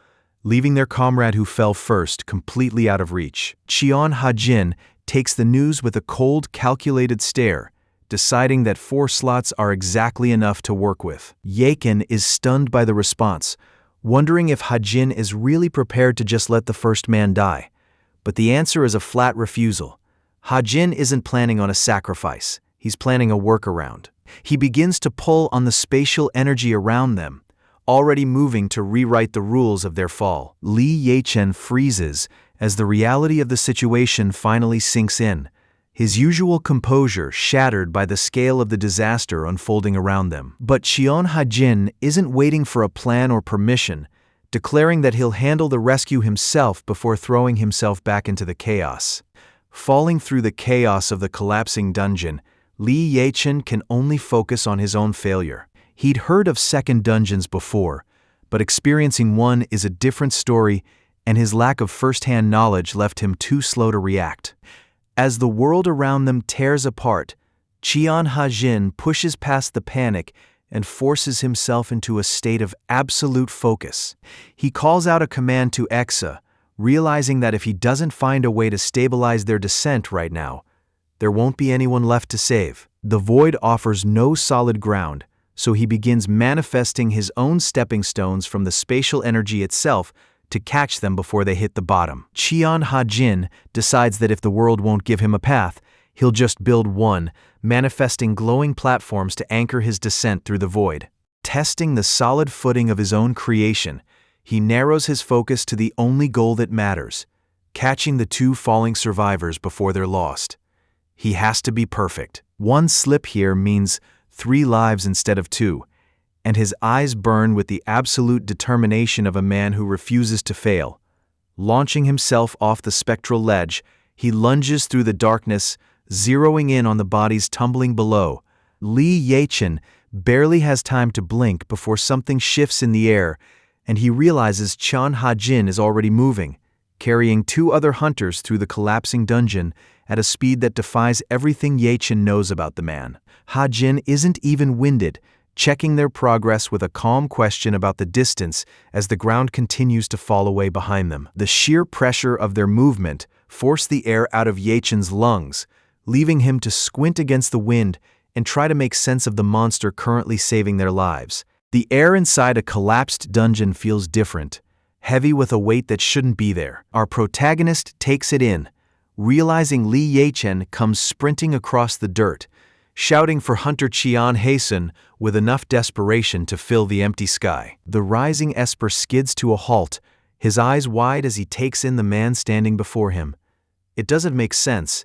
leaving their comrade who fell first completely out of reach. Cheon Ha-jin takes the news with a cold, calculated stare, deciding that 4 slots are exactly enough to work with. Yachen is stunned by the response, wondering if Ha-jin is really prepared to just let the first man die. But the answer is a flat refusal. Ha-jin isn't planning on a sacrifice. He's planning a workaround. He begins to pull on the spatial energy around them, already moving to rewrite the rules of their fall. Lee Yachen freezes as the reality of the situation finally sinks in, his usual composure shattered by the scale of the disaster unfolding around them. But Cheon Ha-jin isn't waiting for a plan or permission, declaring that he'll handle the rescue himself before throwing himself back into the chaos. Falling through the chaos of the collapsing dungeon, Lee Yachen can only focus on his own failure. He'd heard of second dungeons before, but experiencing one is a different story, and his lack of first-hand knowledge left him too slow to react. As the world around them tears apart, Cheon Ha-jin pushes past the panic and forces himself into a state of absolute focus. He calls out a command to Exa, realizing that if he doesn't find a way to stabilize their descent right now, there won't be anyone left to save. The void offers no solid ground, so he begins manifesting his own stepping stones from the spatial energy itself to catch them before they hit the bottom. Cheon Ha-jin decides that if the world won't give him a path, he'll just build one, manifesting glowing platforms to anchor his descent through the void. Testing the solid footing of his own creation, he narrows his focus to the only goal that matters: catching the 2 falling survivors before they're lost. He has to be perfect. One slip here means 3 lives instead of 2, and his eyes burn with the absolute determination of a man who refuses to fail. Launching himself off the spectral ledge, he lunges through the darkness, zeroing in on the bodies tumbling below. Lee Yachen barely has time to blink before something shifts in the air, and he realizes Cheon Ha-jin is already moving, carrying 2 other hunters through the collapsing dungeon at a speed that defies everything Yachen knows about the man. Ha-jin isn't even winded, checking their progress with a calm question about the distance as the ground continues to fall away behind them. The sheer pressure of their movement forced the air out of Yachen's lungs, leaving him to squint against the wind and try to make sense of the monster currently saving their lives. The air inside a collapsed dungeon feels different, heavy with a weight that shouldn't be there. Our protagonist takes it in, realizing Lee Yachen comes sprinting across the dirt, shouting for Hunter Cheon Haesun with enough desperation to fill the empty sky. The rising Esper skids to a halt, his eyes wide as he takes in the man standing before him. It doesn't make sense.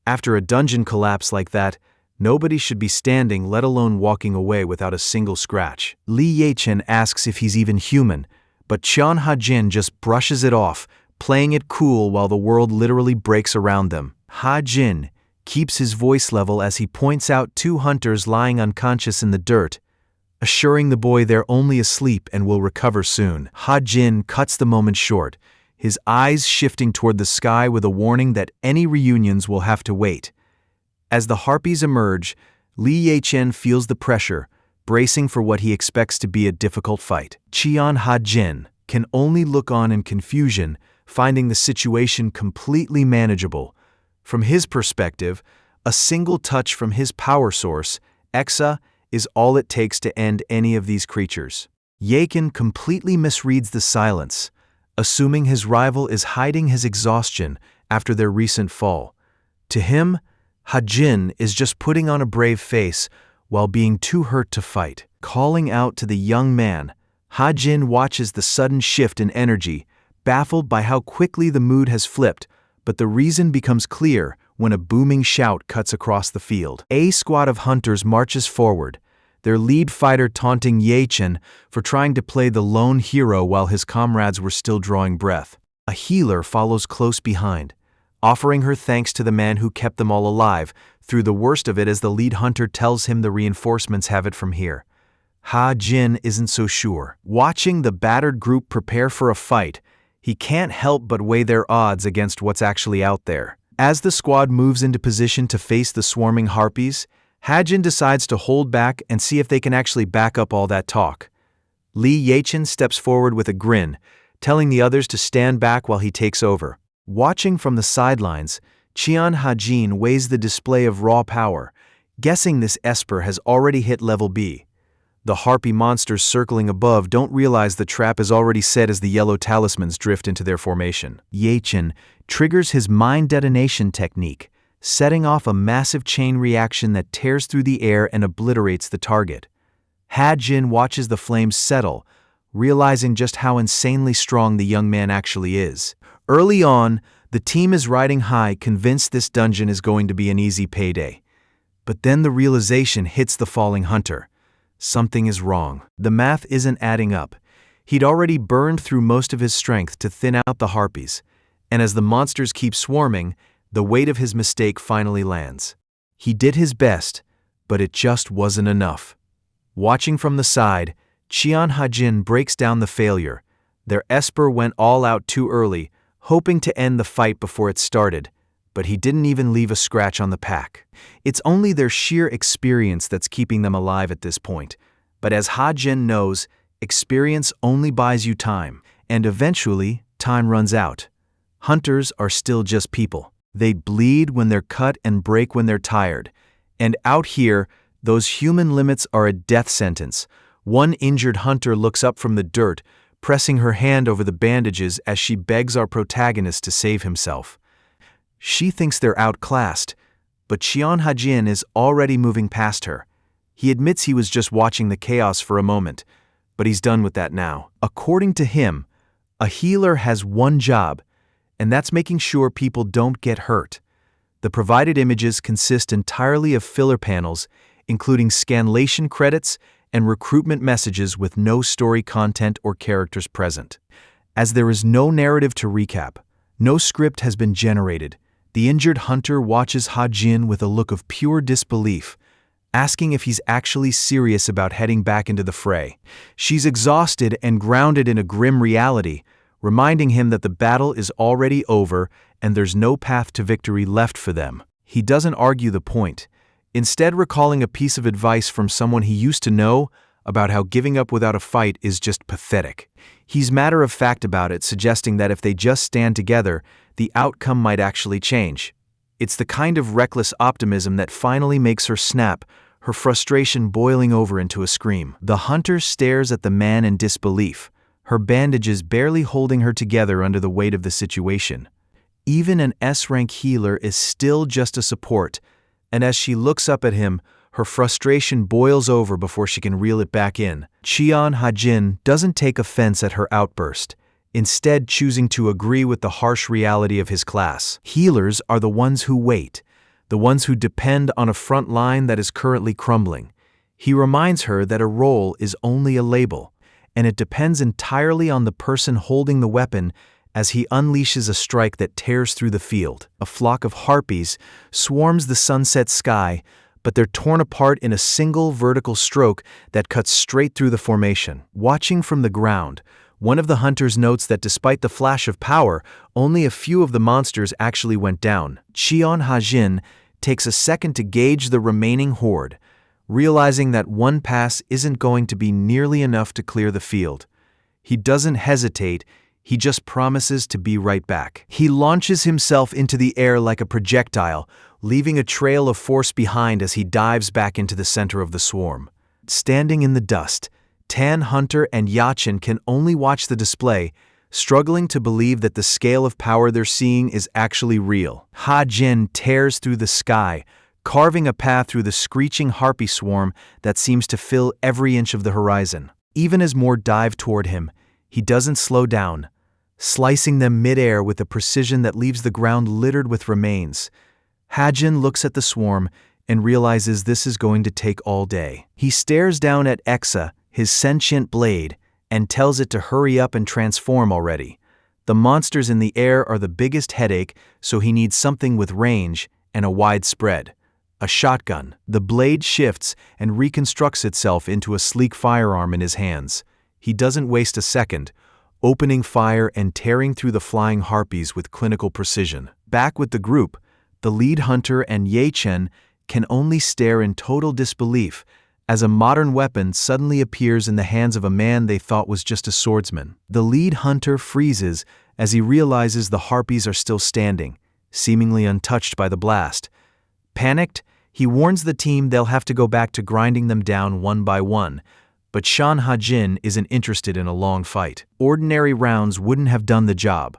After a dungeon collapse like that, nobody should be standing, let alone walking away without a single scratch. Lee Yechen asks if he's even human, but Cheon Ha-jin just brushes it off, playing it cool while the world literally breaks around them. Ha-jin keeps his voice level as he points out two hunters lying unconscious in the dirt, assuring the boy they're only asleep and will recover soon. Ha-jin cuts the moment short, his eyes shifting toward the sky with a warning that any reunions will have to wait. As the harpies emerge, Lee Yechen feels the pressure, bracing for what he expects to be a difficult fight. Cheon Ha-jin can only look on in confusion, finding the situation completely manageable. From his perspective, a single touch from his power source, Exa, is all it takes to end any of these creatures. Yechen completely misreads the silence, assuming his rival is hiding his exhaustion after their recent fall. To him, Ha-jin is just putting on a brave face while being too hurt to fight. Calling out to the young man, Ha-jin watches the sudden shift in energy, baffled by how quickly the mood has flipped, but the reason becomes clear when a booming shout cuts across the field. A squad of hunters marches forward, their lead fighter taunting Yechen for trying to play the lone hero while his comrades were still drawing breath. A healer follows close behind, offering her thanks to the man who kept them all alive through the worst of it as the lead hunter tells him the reinforcements have it from here. Ha-jin isn't so sure. Watching the battered group prepare for a fight, he can't help but weigh their odds against what's actually out there. As the squad moves into position to face the swarming harpies, Ha-jin decides to hold back and see if they can actually back up all that talk. Lee Yechen steps forward with a grin, telling the others to stand back while he takes over. Watching from the sidelines, Cheon Ha-jin weighs the display of raw power, guessing this Esper has already hit level B. The harpy monsters circling above don't realize the trap is already set as the yellow talismans drift into their formation. Yechen triggers his mind detonation technique, setting off a massive chain reaction that tears through the air and obliterates the target. Ha-jin watches the flames settle, realizing just how insanely strong the young man actually is. Early on, the team is riding high, convinced this dungeon is going to be an easy payday. But then the realization hits the falling hunter. Something is wrong. The math isn't adding up. He'd already burned through most of his strength to thin out the harpies, and as the monsters keep swarming, the weight of his mistake finally lands. He did his best, but it just wasn't enough. Watching from the side, Cheon Ha-jin breaks down the failure. Their Esper went all out too early, hoping to end the fight before it started, but he didn't even leave a scratch on the pack. It's only their sheer experience that's keeping them alive at this point. But as Ha-jin knows, experience only buys you time, and eventually, time runs out. Hunters are still just people. They bleed when they're cut and break when they're tired. And out here, those human limits are a death sentence. One injured hunter looks up from the dirt, pressing her hand over the bandages as she begs our protagonist to save himself. She thinks they're outclassed, but Cheon Ha-jin is already moving past her. He admits he was just watching the chaos for a moment, but he's done with that now. According to him, a healer has one job, and that's making sure people don't get hurt. The provided images consist entirely of filler panels, including scanlation credits and recruitment messages with no story content or characters present. As there is no narrative to recap, no script has been generated, the injured hunter watches Ha-jin with a look of pure disbelief, asking if he's actually serious about heading back into the fray. She's exhausted and grounded in a grim reality, reminding him that the battle is already over and there's no path to victory left for them. He doesn't argue the point, instead recalling a piece of advice from someone he used to know about how giving up without a fight is just pathetic. He's matter-of-fact about it, suggesting that if they just stand together, the outcome might actually change. It's the kind of reckless optimism that finally makes her snap, her frustration boiling over into a scream. The hunter stares at the man in disbelief, her bandages barely holding her together under the weight of the situation. Even an S-rank healer is still just a support, and as she looks up at him, her frustration boils over before she can reel it back in. Cheon Ha-jin doesn't take offense at her outburst, instead choosing to agree with the harsh reality of his class. Healers are the ones who wait, the ones who depend on a front line that is currently crumbling. He reminds her that a role is only a label, and it depends entirely on the person holding the weapon as he unleashes a strike that tears through the field. A flock of harpies swarms the sunset sky, but they're torn apart in a single vertical stroke that cuts straight through the formation. Watching from the ground, one of the hunters notes that despite the flash of power, only a few of the monsters actually went down. Cheon Ha-jin takes a second to gauge the remaining horde, realizing that one pass isn't going to be nearly enough to clear the field. He doesn't hesitate, he just promises to be right back. He launches himself into the air like a projectile, leaving a trail of force behind as he dives back into the center of the swarm. Standing in the dust, Tan Hunter and Yachin can only watch the display, struggling to believe that the scale of power they're seeing is actually real. Ha-jin tears through the sky, carving a path through the screeching harpy swarm that seems to fill every inch of the horizon. Even as more dive toward him, he doesn't slow down, slicing them mid-air with a precision that leaves the ground littered with remains. Ha-jin looks at the swarm and realizes this is going to take all day. He stares down at Exa, his sentient blade, and tells it to hurry up and transform already. The monsters in the air are the biggest headache, so he needs something with range and a wide spread. A shotgun. The blade shifts and reconstructs itself into a sleek firearm in his hands. He doesn't waste a second, opening fire and tearing through the flying harpies with clinical precision. Back with the group, the lead hunter and Ye-chen can only stare in total disbelief as a modern weapon suddenly appears in the hands of a man they thought was just a swordsman. The lead hunter freezes as he realizes the harpies are still standing, seemingly untouched by the blast. Panicked, he warns the team they'll have to go back to grinding them down one by one, but Cheon Ha-jin isn't interested in a long fight. Ordinary rounds wouldn't have done the job,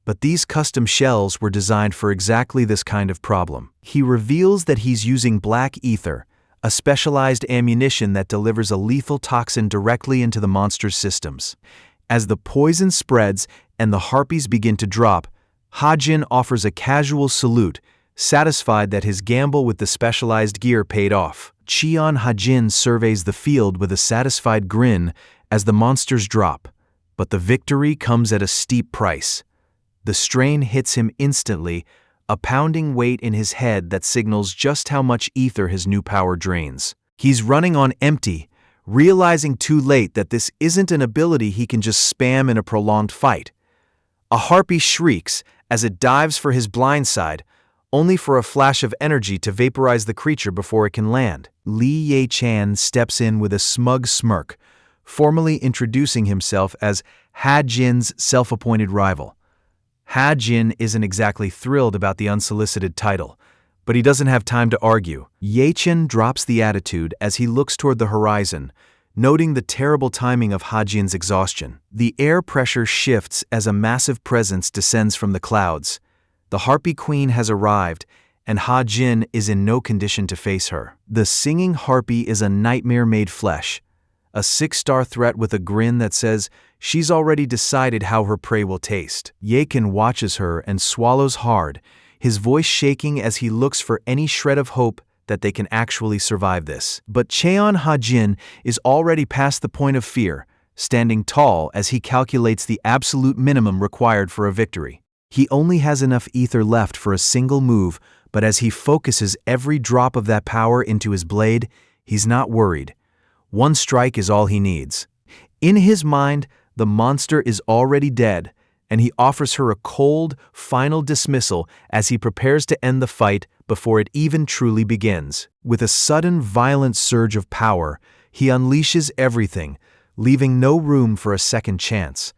but these custom shells were designed for exactly this kind of problem. He reveals that he's using black ether, a specialized ammunition that delivers a lethal toxin directly into the monster's systems. As the poison spreads and the harpies begin to drop, Ha-jin offers a casual salute, satisfied that his gamble with the specialized gear paid off. Cheon Ha-jin surveys the field with a satisfied grin as the monsters drop, but the victory comes at a steep price. The strain hits him instantly, a pounding weight in his head that signals just how much ether his new power drains. He's running on empty, realizing too late that this isn't an ability he can just spam in a prolonged fight. A harpy shrieks as it dives for his blind side, only for a flash of energy to vaporize the creature before it can land. Lee Ye-chan steps in with a smug smirk, formally introducing himself as Ha-jin's self-appointed rival. Ha-jin isn't exactly thrilled about the unsolicited title, but he doesn't have time to argue. Ye-chen drops the attitude as he looks toward the horizon, noting the terrible timing of Ha-jin's exhaustion. The air pressure shifts as a massive presence descends from the clouds. The Harpy Queen has arrived, and Ha-jin is in no condition to face her. The singing harpy is a nightmare made flesh, a 6-star threat with a grin that says she's already decided how her prey will taste. Ye-chen watches her and swallows hard, his voice shaking as he looks for any shred of hope that they can actually survive this. But Cheon Ha-jin is already past the point of fear, standing tall as he calculates the absolute minimum required for a victory. He only has enough ether left for a single move, but as he focuses every drop of that power into his blade, he's not worried. One strike is all he needs. In his mind, the monster is already dead, and he offers her a cold, final dismissal as he prepares to end the fight before it even truly begins. With a sudden, violent surge of power, he unleashes everything, leaving no room for a second chance.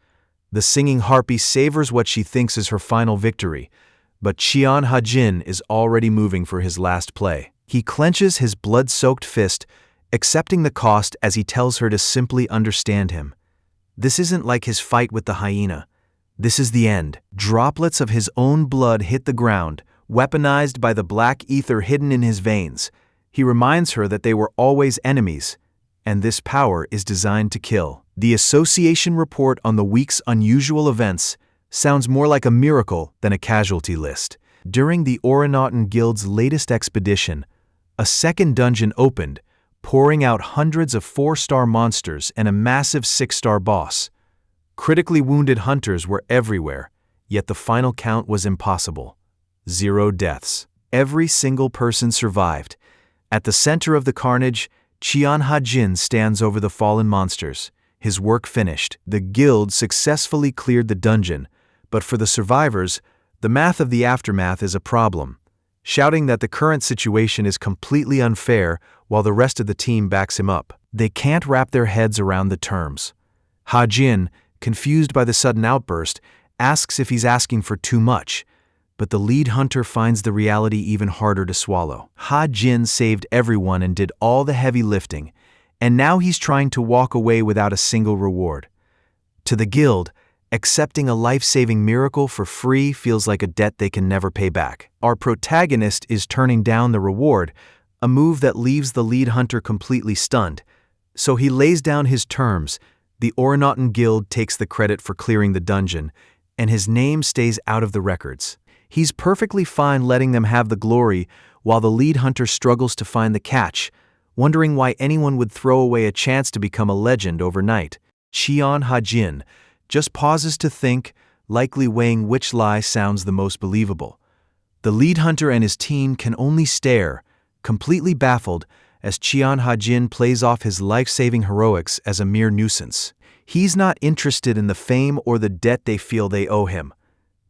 The singing harpy savors what she thinks is her final victory, but Cheon Ha-jin is already moving for his last play. He clenches his blood-soaked fist, accepting the cost as he tells her to simply understand him. This isn't like his fight with the hyena. This is the end. Droplets of his own blood hit the ground, weaponized by the black ether hidden in his veins. He reminds her that they were always enemies, and this power is designed to kill. The association report on the week's unusual events sounds more like a miracle than a casualty list. During the Oranauten Guild's latest expedition, a second dungeon opened, pouring out hundreds of 4-star monsters and a massive 6-star boss. Critically wounded hunters were everywhere, yet the final count was impossible. 0 deaths. Every single person survived. At the center of the carnage, Qian Hajin stands over the fallen monsters. His work finished. The guild successfully cleared the dungeon, but for the survivors, the math of the aftermath is a problem. Shouting that the current situation is completely unfair while the rest of the team backs him up. They can't wrap their heads around the terms. Hajin, confused by the sudden outburst, asks if he's asking for too much, but the lead hunter finds the reality even harder to swallow. Hajin saved everyone and did all the heavy lifting, and now he's trying to walk away without a single reward. To the guild, accepting a life-saving miracle for free feels like a debt they can never pay back. Our protagonist is turning down the reward, a move that leaves the lead hunter completely stunned. So he lays down his terms. The Oranauten Guild takes the credit for clearing the dungeon, and his name stays out of the records. He's perfectly fine letting them have the glory while the lead hunter struggles to find the catch, wondering why anyone would throw away a chance to become a legend overnight. Qian Hajin just pauses to think, likely weighing which lie sounds the most believable. The lead hunter and his team can only stare, completely baffled, as Qian Hajin plays off his life-saving heroics as a mere nuisance. He's not interested in the fame or the debt they feel they owe him.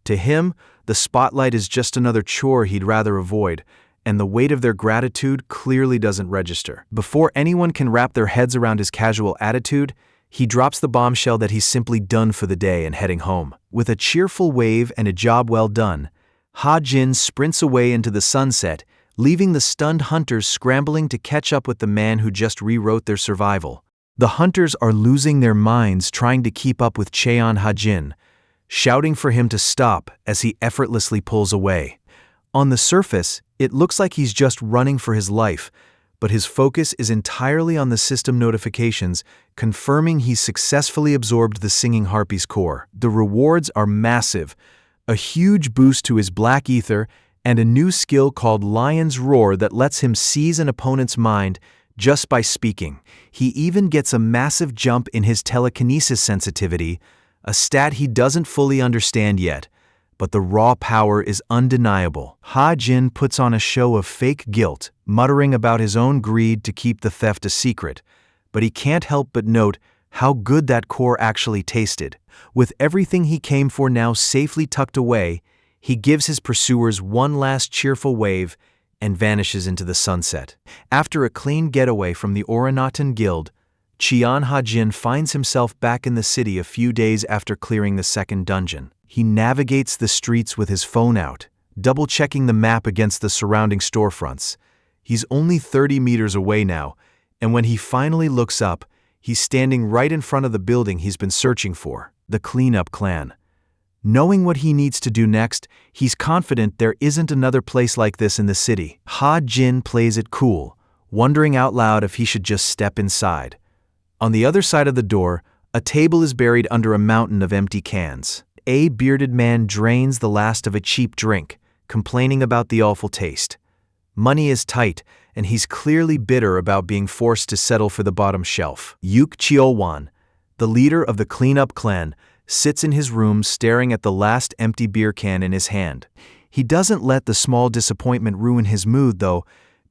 To him, the spotlight is just another chore he'd rather avoid, and the weight of their gratitude clearly doesn't register. Before anyone can wrap their heads around his casual attitude, he drops the bombshell that he's simply done for the day and heading home. With a cheerful wave and a job well done, Hajin sprints away into the sunset, leaving the stunned hunters scrambling to catch up with the man who just rewrote their survival. The hunters are losing their minds trying to keep up with Qian Hajin, shouting for him to stop as he effortlessly pulls away. On the surface, it looks like he's just running for his life, but his focus is entirely on the system notifications, confirming he's successfully absorbed the singing harpy's core. The rewards are massive, a huge boost to his black ether, and a new skill called Lion's Roar that lets him seize an opponent's mind just by speaking. He even gets a massive jump in his telekinesis sensitivity, a stat he doesn't fully understand yet, but the raw power is undeniable. Hajin puts on a show of fake guilt, muttering about his own greed to keep the theft a secret, but he can't help but note how good that core actually tasted. With everything he came for now safely tucked away, he gives his pursuers one last cheerful wave and vanishes into the sunset. After a clean getaway from the Oranauten Guild, Qian Hajin finds himself back in the city a few days after clearing the second dungeon. He navigates the streets with his phone out, double-checking the map against the surrounding storefronts. He's only 30 meters away now, and when he finally looks up, he's standing right in front of the building he's been searching for, the Cleanup Clan. Knowing what he needs to do next, he's confident there isn't another place like this in the city. Hajin plays it cool, wondering out loud if he should just step inside. On the other side of the door, a table is buried under a mountain of empty cans. A bearded man drains the last of a cheap drink, complaining about the awful taste. Money is tight, and he's clearly bitter about being forced to settle for the bottom shelf. Yuk Cheolwan, the leader of the Cleanup Clan, sits in his room staring at the last empty beer can in his hand. He doesn't let the small disappointment ruin his mood, though,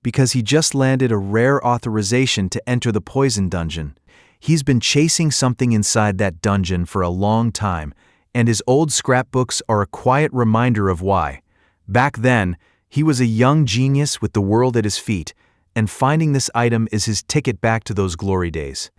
because he just landed a rare authorization to enter the poison dungeon. He's been chasing something inside that dungeon for a long time, and his old scrapbooks are a quiet reminder of why. Back then, he was a young genius with the world at his feet, and finding this item is his ticket back to those glory days.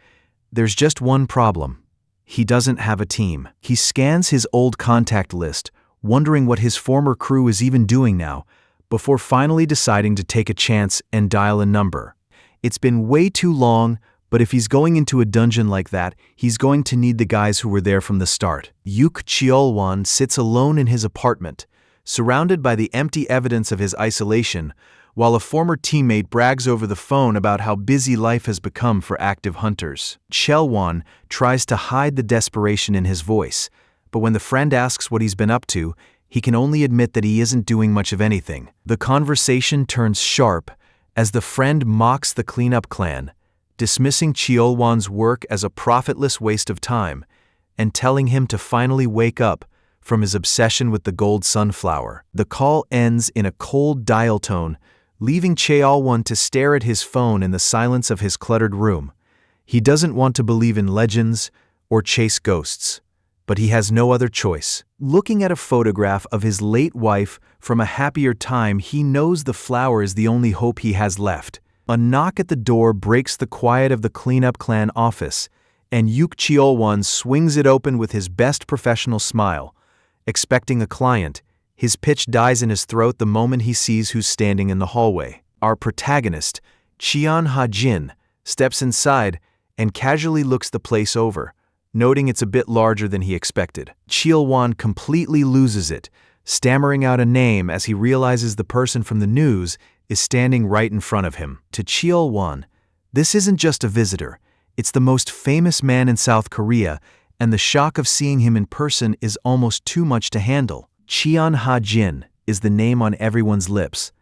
There's just one problem. He doesn't have a team. He scans his old contact list, wondering what his former crew is even doing now, before finally deciding to take a chance and dial a number. It's been way too long, but if he's going into a dungeon like that, he's going to need the guys who were there from the start. Yuk Cheolwan sits alone in his apartment, surrounded by the empty evidence of his isolation, while a former teammate brags over the phone about how busy life has become for active hunters. Cheolwan tries to hide the desperation in his voice, but when the friend asks what he's been up to, he can only admit that he isn't doing much of anything. The conversation turns sharp as the friend mocks the cleanup clan, dismissing Cheolwan's work as a profitless waste of time and telling him to finally wake up from his obsession with the gold sunflower. The call ends in a cold dial tone, leaving Cheolwan to stare at his phone in the silence of his cluttered room. He doesn't want to believe in legends or chase ghosts, but he has no other choice. Looking at a photograph of his late wife from a happier time, he knows the flower is the only hope he has left. A knock at the door breaks the quiet of the cleanup clan office, and Yuk Cheolwan swings it open with his best professional smile. Expecting a client, his pitch dies in his throat the moment he sees who's standing in the hallway. Our protagonist, Cheon Ha-jin, steps inside and casually looks the place over, noting it's a bit larger than he expected. Cheolwan completely loses it, stammering out a name as he realizes the person from the news is standing right in front of him. To Cheolwan, this isn't just a visitor, it's the most famous man in South Korea, and the shock of seeing him in person is almost too much to handle. Cheon Ha-jin is the name on everyone's lips,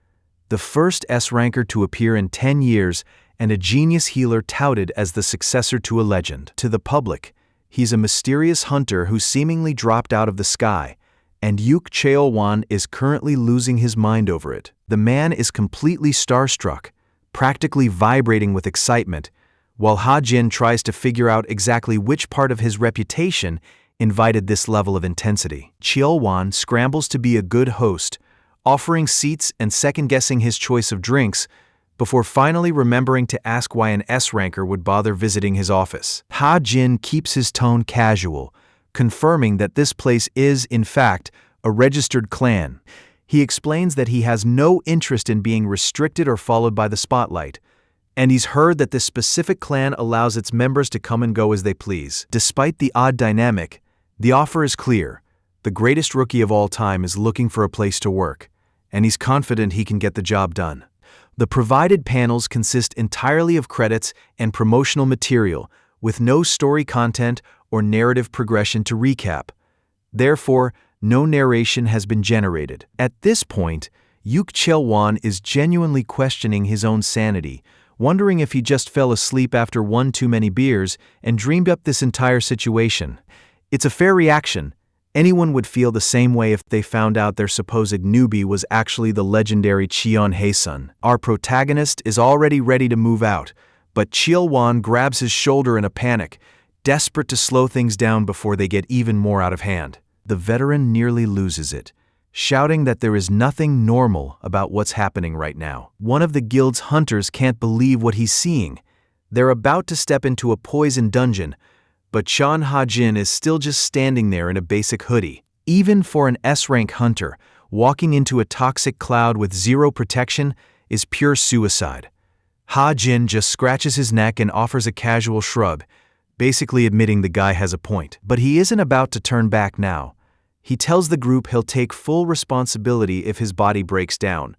the first S-ranker to appear in 10 years and a genius healer touted as the successor to a legend. To the public, he's a mysterious hunter who seemingly dropped out of the sky, and Yuk Cheolwan is currently losing his mind over it. The man is completely starstruck, practically vibrating with excitement, while Ha-jin tries to figure out exactly which part of his reputation invited this level of intensity. Cheolwan scrambles to be a good host, offering seats and second-guessing his choice of drinks, before finally remembering to ask why an S-ranker would bother visiting his office. Ha-jin keeps his tone casual, confirming that this place is, in fact, a registered clan. He explains that he has no interest in being restricted or followed by the spotlight, and he's heard that this specific clan allows its members to come and go as they please. Despite the odd dynamic, the offer is clear. The greatest rookie of all time is looking for a place to work, and he's confident he can get the job done. The provided panels consist entirely of credits and promotional material, with no story content or narrative progression to recap. Therefore, no narration has been generated. At this point, Yuk Cheolwan is genuinely questioning his own sanity, wondering if he just fell asleep after one too many beers and dreamed up this entire situation. It's a fair reaction. Anyone would feel the same way if they found out their supposed newbie was actually the legendary Cheon Hae-sun. Our protagonist is already ready to move out, but Cheolwan grabs his shoulder in a panic, desperate to slow things down before they get even more out of hand. The veteran nearly loses it, shouting that there is nothing normal about what's happening right now. One of the guild's hunters can't believe what he's seeing. They're about to step into a poison dungeon, but Cheon Ha-jin is still just standing there in a basic hoodie. Even for an S-rank hunter, walking into a toxic cloud with zero protection is pure suicide. Ha-jin just scratches his neck and offers a casual shrug, basically admitting the guy has a point. But he isn't about to turn back now. He tells the group he'll take full responsibility if his body breaks down,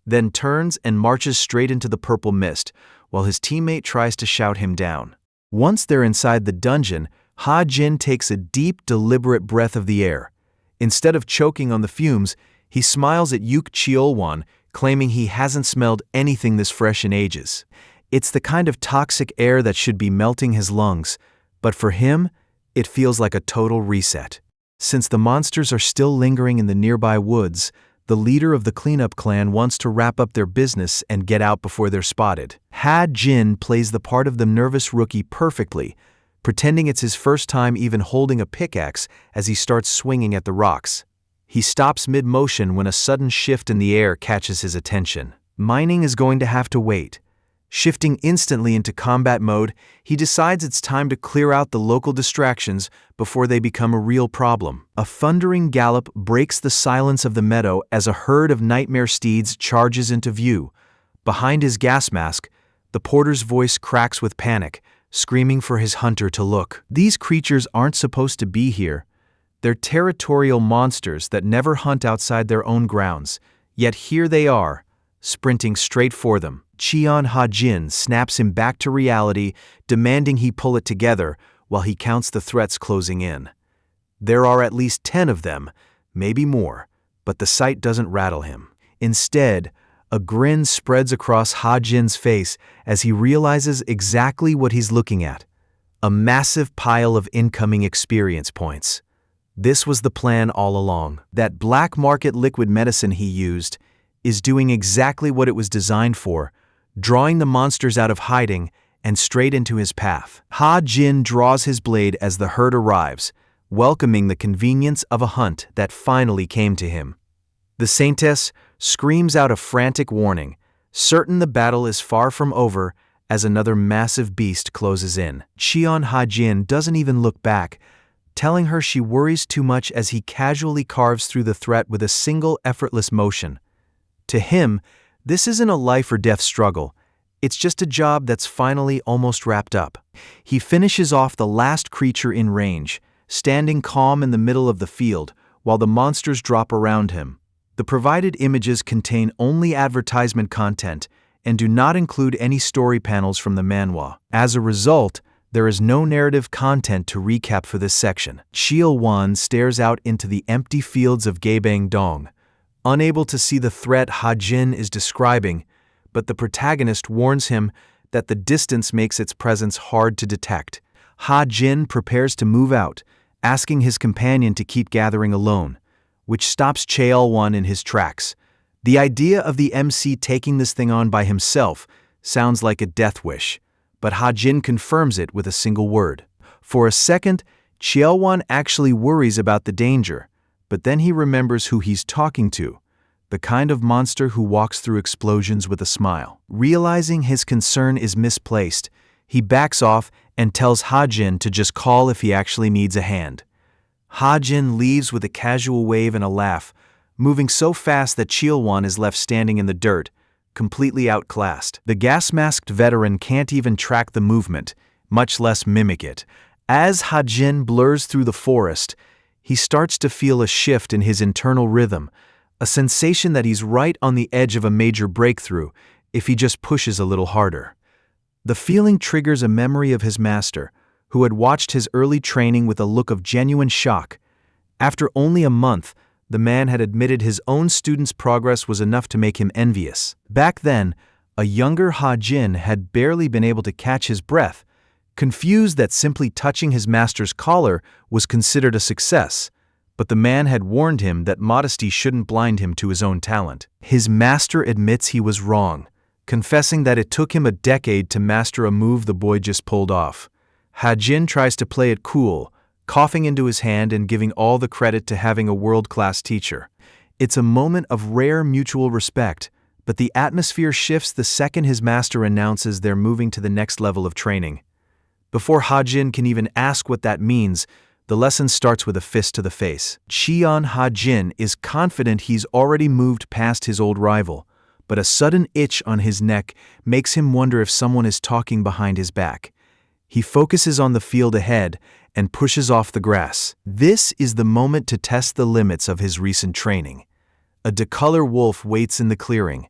then turns and marches straight into the purple mist, while his teammate tries to shout him down. Once they're inside the dungeon, Ha-jin takes a deep, deliberate breath of the air. Instead of choking on the fumes, he smiles at Yuk Cheolwan, claiming he hasn't smelled anything this fresh in ages. It's the kind of toxic air that should be melting his lungs, but for him, it feels like a total reset. Since the monsters are still lingering in the nearby woods, the leader of the cleanup clan wants to wrap up their business and get out before they're spotted. Ha-jin plays the part of the nervous rookie perfectly, pretending it's his first time even holding a pickaxe as he starts swinging at the rocks. He stops mid-motion when a sudden shift in the air catches his attention. Mining is going to have to wait. Shifting instantly into combat mode, he decides it's time to clear out the local distractions before they become a real problem. A thundering gallop breaks the silence of the meadow as a herd of nightmare steeds charges into view. Behind his gas mask, the porter's voice cracks with panic, screaming for his hunter to look. These creatures aren't supposed to be here. They're territorial monsters that never hunt outside their own grounds, yet here they are, sprinting straight for them. Cheon Ha-jin snaps him back to reality, demanding he pull it together while he counts the threats closing in. There are at least 10 of them, maybe more, but the sight doesn't rattle him. Instead, a grin spreads across Ha-Jin's face as he realizes exactly what he's looking at: a massive pile of incoming experience points. This was the plan all along. That black market liquid medicine he used is doing exactly what it was designed for, drawing the monsters out of hiding and straight into his path. Ha-Jin draws his blade as the herd arrives, welcoming the convenience of a hunt that finally came to him. The Saintess screams out a frantic warning, certain the battle is far from over as another massive beast closes in. Cheon Ha-Jin doesn't even look back, telling her she worries too much as he casually carves through the threat with a single effortless motion. To him, this isn't a life or death struggle. It's just a job that's finally almost wrapped up. He finishes off the last creature in range, standing calm in the middle of the field while the monsters drop around him. The provided images contain only advertisement content and do not include any story panels from the manhwa. As a result, there is no narrative content to recap for this section. Cheol-wan stares out into the empty fields of Gaebang-dong, unable to see the threat Ha-Jin is describing, but the protagonist warns him that the distance makes its presence hard to detect. Ha-Jin prepares to move out, asking his companion to keep gathering alone, which stops Cheol-wan in his tracks. The idea of the MC taking this thing on by himself sounds like a death wish, but Ha-Jin confirms it with a single word. For a second, Cheol-wan actually worries about the danger, but then he remembers who he's talking to, the kind of monster who walks through explosions with a smile. Realizing his concern is misplaced, he backs off and tells Ha-Jin to just call if he actually needs a hand. Ha-Jin leaves with a casual wave and a laugh, moving so fast that Cheol-wan is left standing in the dirt, completely outclassed. The gas-masked veteran can't even track the movement, much less mimic it. As Ha-Jin blurs through the forest, he starts to feel a shift in his internal rhythm, a sensation that he's right on the edge of a major breakthrough if he just pushes a little harder. The feeling triggers a memory of his master, who had watched his early training with a look of genuine shock. After only a month, the man had admitted his own student's progress was enough to make him envious. Back then, a younger Ha-Jin had barely been able to catch his breath, confused that simply touching his master's collar was considered a success, but the man had warned him that modesty shouldn't blind him to his own talent. His master admits he was wrong, confessing that it took him a decade to master a move the boy just pulled off. Ha-Jin tries to play it cool, coughing into his hand and giving all the credit to having a world-class teacher. It's a moment of rare mutual respect, but the atmosphere shifts the second his master announces they're moving to the next level of training. Before Ha-Jin can even ask what that means, the lesson starts with a fist to the face. Cheon Ha-Jin is confident he's already moved past his old rival, but a sudden itch on his neck makes him wonder if someone is talking behind his back. He focuses on the field ahead and pushes off the grass. This is the moment to test the limits of his recent training. A decolor wolf waits in the clearing.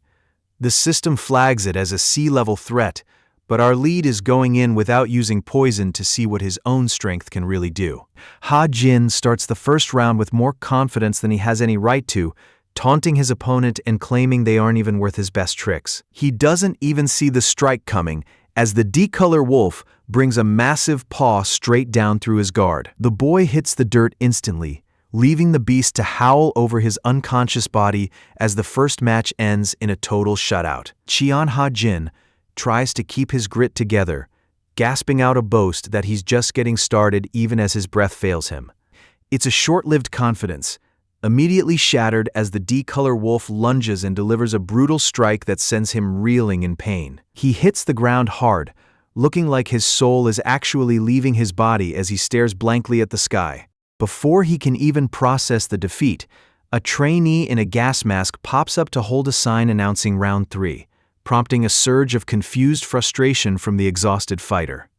The system flags it as a sea-level threat, but our lead is going in without using poison to see what his own strength can really do. Ha-Jin starts the first round with more confidence than he has any right to, taunting his opponent and claiming they aren't even worth his best tricks. He doesn't even see the strike coming, as the decolor wolf brings a massive paw straight down through his guard. The boy hits the dirt instantly, leaving the beast to howl over his unconscious body as the first match ends in a total shutout. Cheon Ha-Jin tries to keep his grit together, gasping out a boast that he's just getting started even as his breath fails him. It's a short-lived confidence, immediately shattered as the decolor wolf lunges and delivers a brutal strike that sends him reeling in pain. He hits the ground hard, looking like his soul is actually leaving his body as he stares blankly at the sky. Before he can even process the defeat, a trainee in a gas mask pops up to hold a sign announcing round 3, prompting a surge of confused frustration from the exhausted fighter.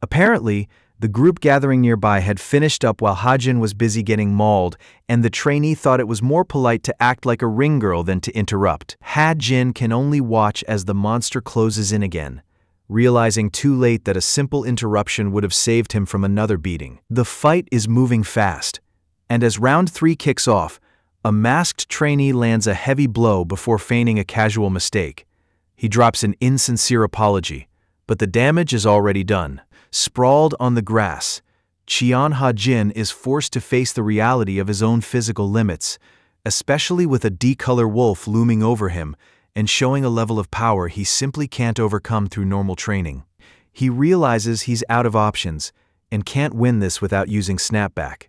Apparently, the group gathering nearby had finished up while Ha-Jin was busy getting mauled, and the trainee thought it was more polite to act like a ring girl than to interrupt. Ha-Jin can only watch as the monster closes in again, realizing too late that a simple interruption would have saved him from another beating. The fight is moving fast, and as round 3 kicks off, A masked trainee lands a heavy blow before feigning a casual mistake. He drops an insincere apology, but the damage is already done. Sprawled on the grass, Cheon Ha-jin is forced to face the reality of his own physical limits, especially with a D-color wolf looming over him and showing a level of power he simply can't overcome through normal training. He realizes he's out of options and can't win this without using snapback.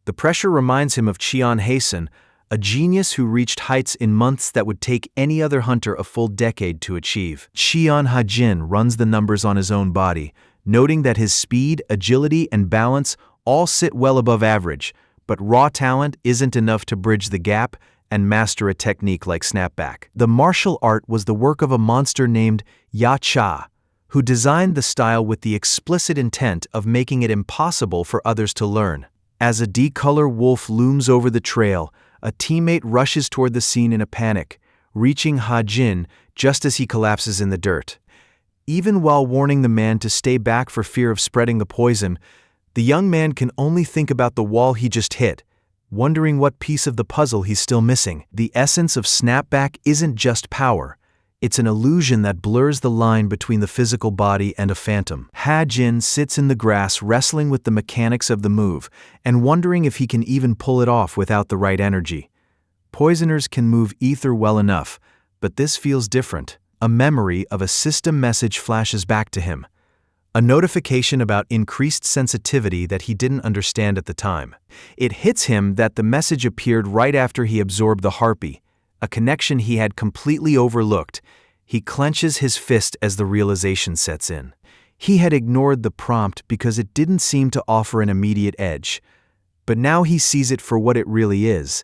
The pressure reminds him of Cheon Ha-sun, a genius who reached heights in months that would take any other hunter a full decade to achieve. Cheon Ha-jin runs the numbers on his own body, noting that his speed, agility, and balance all sit well above average, but raw talent isn't enough to bridge the gap and master a technique like snapback. The martial art was the work of a monster named Ya-cha, who designed the style with the explicit intent of making it impossible for others to learn. As a D-color wolf looms over the trail, a teammate rushes toward the scene in a panic, reaching Ha-jin just as he collapses in the dirt. Even while warning the man to stay back for fear of spreading the poison, the young man can only think about the wall he just hit, wondering what piece of the puzzle he's still missing. The essence of snapback isn't just power. It's an illusion that blurs the line between the physical body and a phantom. Ha-jin sits in the grass wrestling with the mechanics of the move and wondering if he can even pull it off without the right energy. Poisoners can move ether well enough, but this feels different. A memory of a system message flashes back to him. A notification about increased sensitivity that he didn't understand at the time. It hits him that the message appeared right after he absorbed the harpy, a connection he had completely overlooked. He clenches his fist as the realization sets in. He had ignored the prompt because it didn't seem to offer an immediate edge. But now he sees it for what it really is.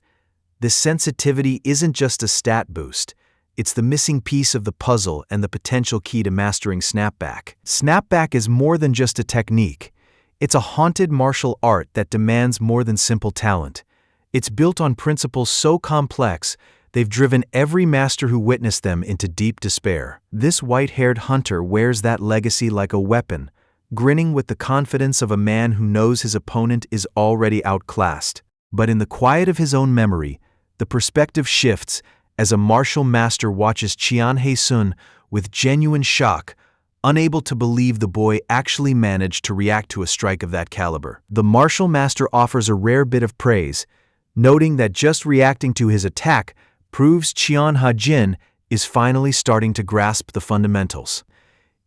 This sensitivity isn't just a stat boost. It's the missing piece of the puzzle and the potential key to mastering snapback. Snapback is more than just a technique. It's a haunted martial art that demands more than simple talent. It's built on principles so complex, they've driven every master who witnessed them into deep despair. This white-haired hunter wears that legacy like a weapon, grinning with the confidence of a man who knows his opponent is already outclassed. But in the quiet of his own memory, the perspective shifts as a martial master watches Cheon Ha-sun with genuine shock, unable to believe the boy actually managed to react to a strike of that caliber. The martial master offers a rare bit of praise, noting that just reacting to his attack proves Cheon Ha-jin is finally starting to grasp the fundamentals.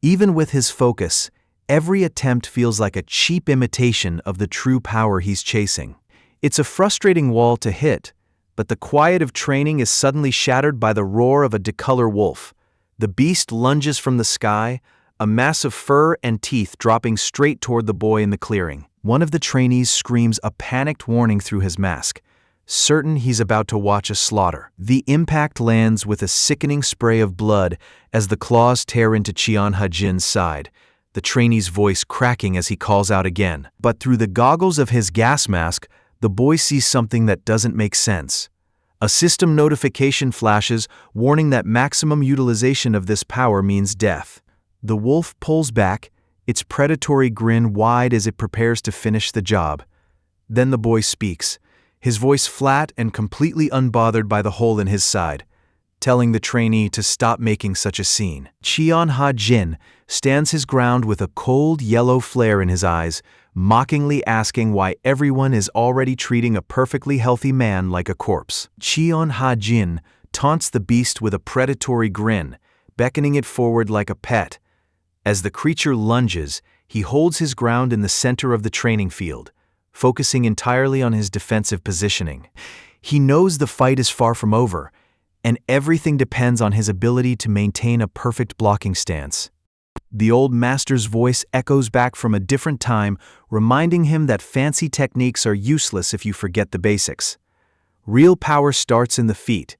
Even with his focus, every attempt feels like a cheap imitation of the true power he's chasing. It's a frustrating wall to hit, but the quiet of training is suddenly shattered by the roar of a D-color wolf. The beast lunges from the sky, a mass of fur and teeth dropping straight toward the boy in the clearing. One of the trainees screams a panicked warning through his mask, certain he's about to watch a slaughter. The impact lands with a sickening spray of blood as the claws tear into Cheon Ha-jin's side, the trainee's voice cracking as he calls out again. But through the goggles of his gas mask, the boy sees something that doesn't make sense. A system notification flashes, warning that maximum utilization of this power means death. The wolf pulls back, its predatory grin wide as it prepares to finish the job. Then the boy speaks, his voice flat and completely unbothered by the hole in his side, telling the trainee to stop making such a scene. Cheon Ha-jin stands his ground with a cold yellow flare in his eyes, mockingly asking why everyone is already treating a perfectly healthy man like a corpse. Cheon Ha-jin taunts the beast with a predatory grin, beckoning it forward like a pet. As the creature lunges, he holds his ground in the center of the training field, focusing entirely on his defensive positioning. He knows the fight is far from over, and everything depends on his ability to maintain a perfect blocking stance. The old master's voice echoes back from a different time, reminding him that fancy techniques are useless if you forget the basics. Real power starts in the feet,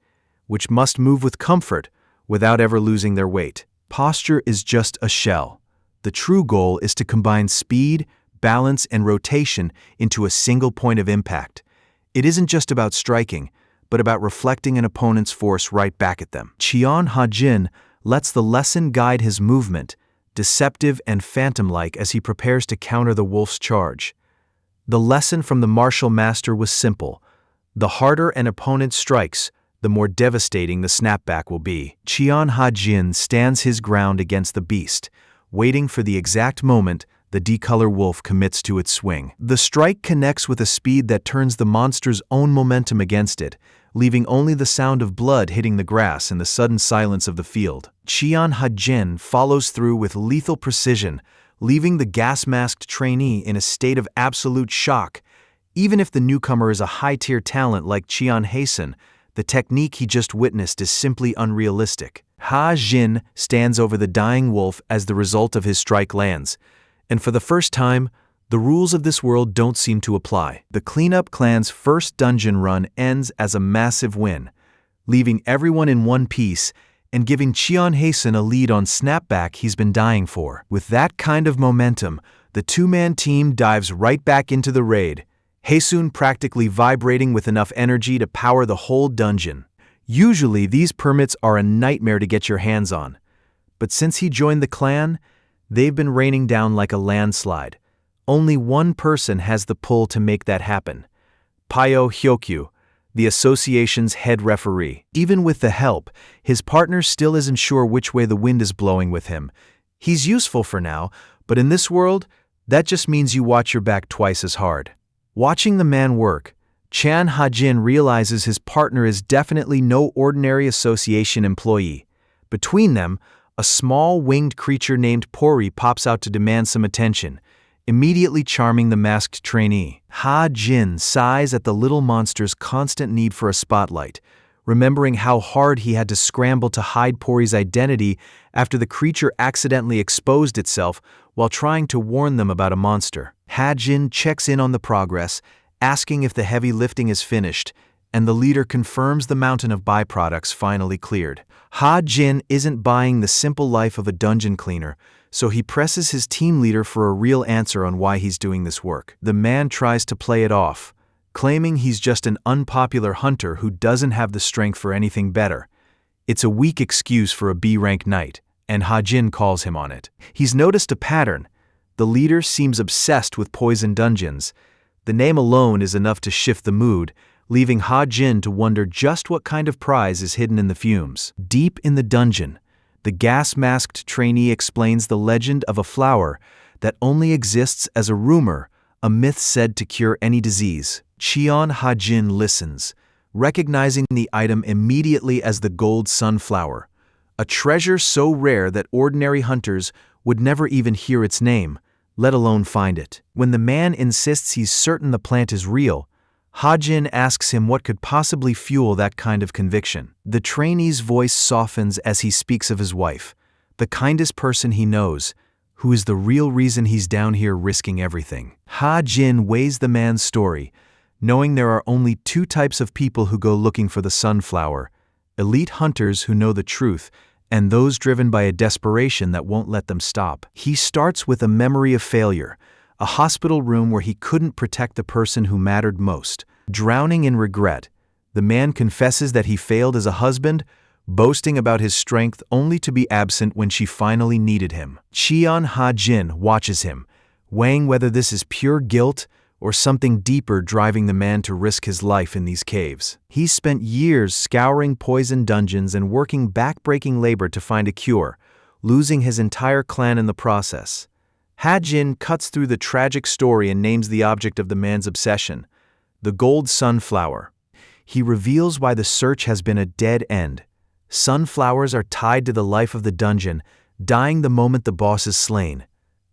which must move with comfort without ever losing their weight. Posture is just a shell. The true goal is to combine speed, balance, and rotation into a single point of impact. It isn't just about striking, but about reflecting an opponent's force right back at them. Cheon Ha-jin lets the lesson guide his movement, deceptive and phantom-like as he prepares to counter the wolf's charge. The lesson from the martial master was simple. The harder an opponent strikes, the more devastating the snapback will be. Cheon Ha-jin stands his ground against the beast, waiting for the exact moment the D-color wolf commits to its swing. The strike connects with a speed that turns the monster's own momentum against it, leaving only the sound of blood hitting the grass and the sudden silence of the field. Cheon Ha-jin follows through with lethal precision, leaving the gas-masked trainee in a state of absolute shock. Even if the newcomer is a high-tier talent like Cheon Ha-sun, the technique he just witnessed is simply unrealistic. Ha-jin stands over the dying wolf as the result of his strike lands, and for the first time, the rules of this world don't seem to apply. The Cleanup Clan's first dungeon run ends as a massive win, leaving everyone in one piece and giving Cheon Ha-sun a lead on snapback he's been dying for. With that kind of momentum, the two-man team dives right back into the raid, Ha-sun practically vibrating with enough energy to power the whole dungeon. Usually, these permits are a nightmare to get your hands on, but since he joined the clan, they've been raining down like a landslide. Only one person has the pull to make that happen: Pyo Hyokyu, the association's head referee. Even with the help, his partner still isn't sure which way the wind is blowing with him. He's useful for now, but in this world, that just means you watch your back twice as hard. Watching the man work, Cheon Ha-jin realizes his partner is definitely no ordinary association employee. Between them, a small winged creature named Pori pops out to demand some attention, immediately charming the masked trainee. Ha-jin sighs at the little monster's constant need for a spotlight, remembering how hard he had to scramble to hide Pori's identity after the creature accidentally exposed itself while trying to warn them about a monster. Ha-jin checks in on the progress, asking if the heavy lifting is finished, and the leader confirms the mountain of byproducts finally cleared. Ha-jin isn't buying the simple life of a dungeon cleaner, so he presses his team leader for a real answer on why he's doing this work. The man tries to play it off, claiming he's just an unpopular hunter who doesn't have the strength for anything better. It's a weak excuse for a B-rank knight, and Ha-jin calls him on it. He's noticed a pattern. The leader seems obsessed with poison dungeons. The name alone is enough to shift the mood, leaving Ha-jin to wonder just what kind of prize is hidden in the fumes. Deep in the dungeon, the gas-masked trainee explains the legend of a flower that only exists as a rumor, a myth said to cure any disease. Cheon Ha-jin listens, recognizing the item immediately as the gold sunflower, a treasure so rare that ordinary hunters would never even hear its name, let alone find it. When the man insists he's certain the plant is real, Ha-jin asks him what could possibly fuel that kind of conviction. The trainee's voice softens as he speaks of his wife, the kindest person he knows, who is the real reason he's down here risking everything. Ha-jin weighs the man's story, knowing there are only two types of people who go looking for the sunflower: elite hunters who know the truth, and those driven by a desperation that won't let them stop. He starts with a memory of failure, a hospital room where he couldn't protect the person who mattered most. Drowning in regret, the man confesses that he failed as a husband, boasting about his strength only to be absent when she finally needed him. Cheon Ha-jin watches him, weighing whether this is pure guilt or something deeper driving the man to risk his life in these caves. He's spent years scouring poison dungeons and working back-breaking labor to find a cure, losing his entire clan in the process. Ha-jin cuts through the tragic story and names the object of the man's obsession: the gold sunflower. He reveals why the search has been a dead end. Sunflowers are tied to the life of the dungeon, dying the moment the boss is slain.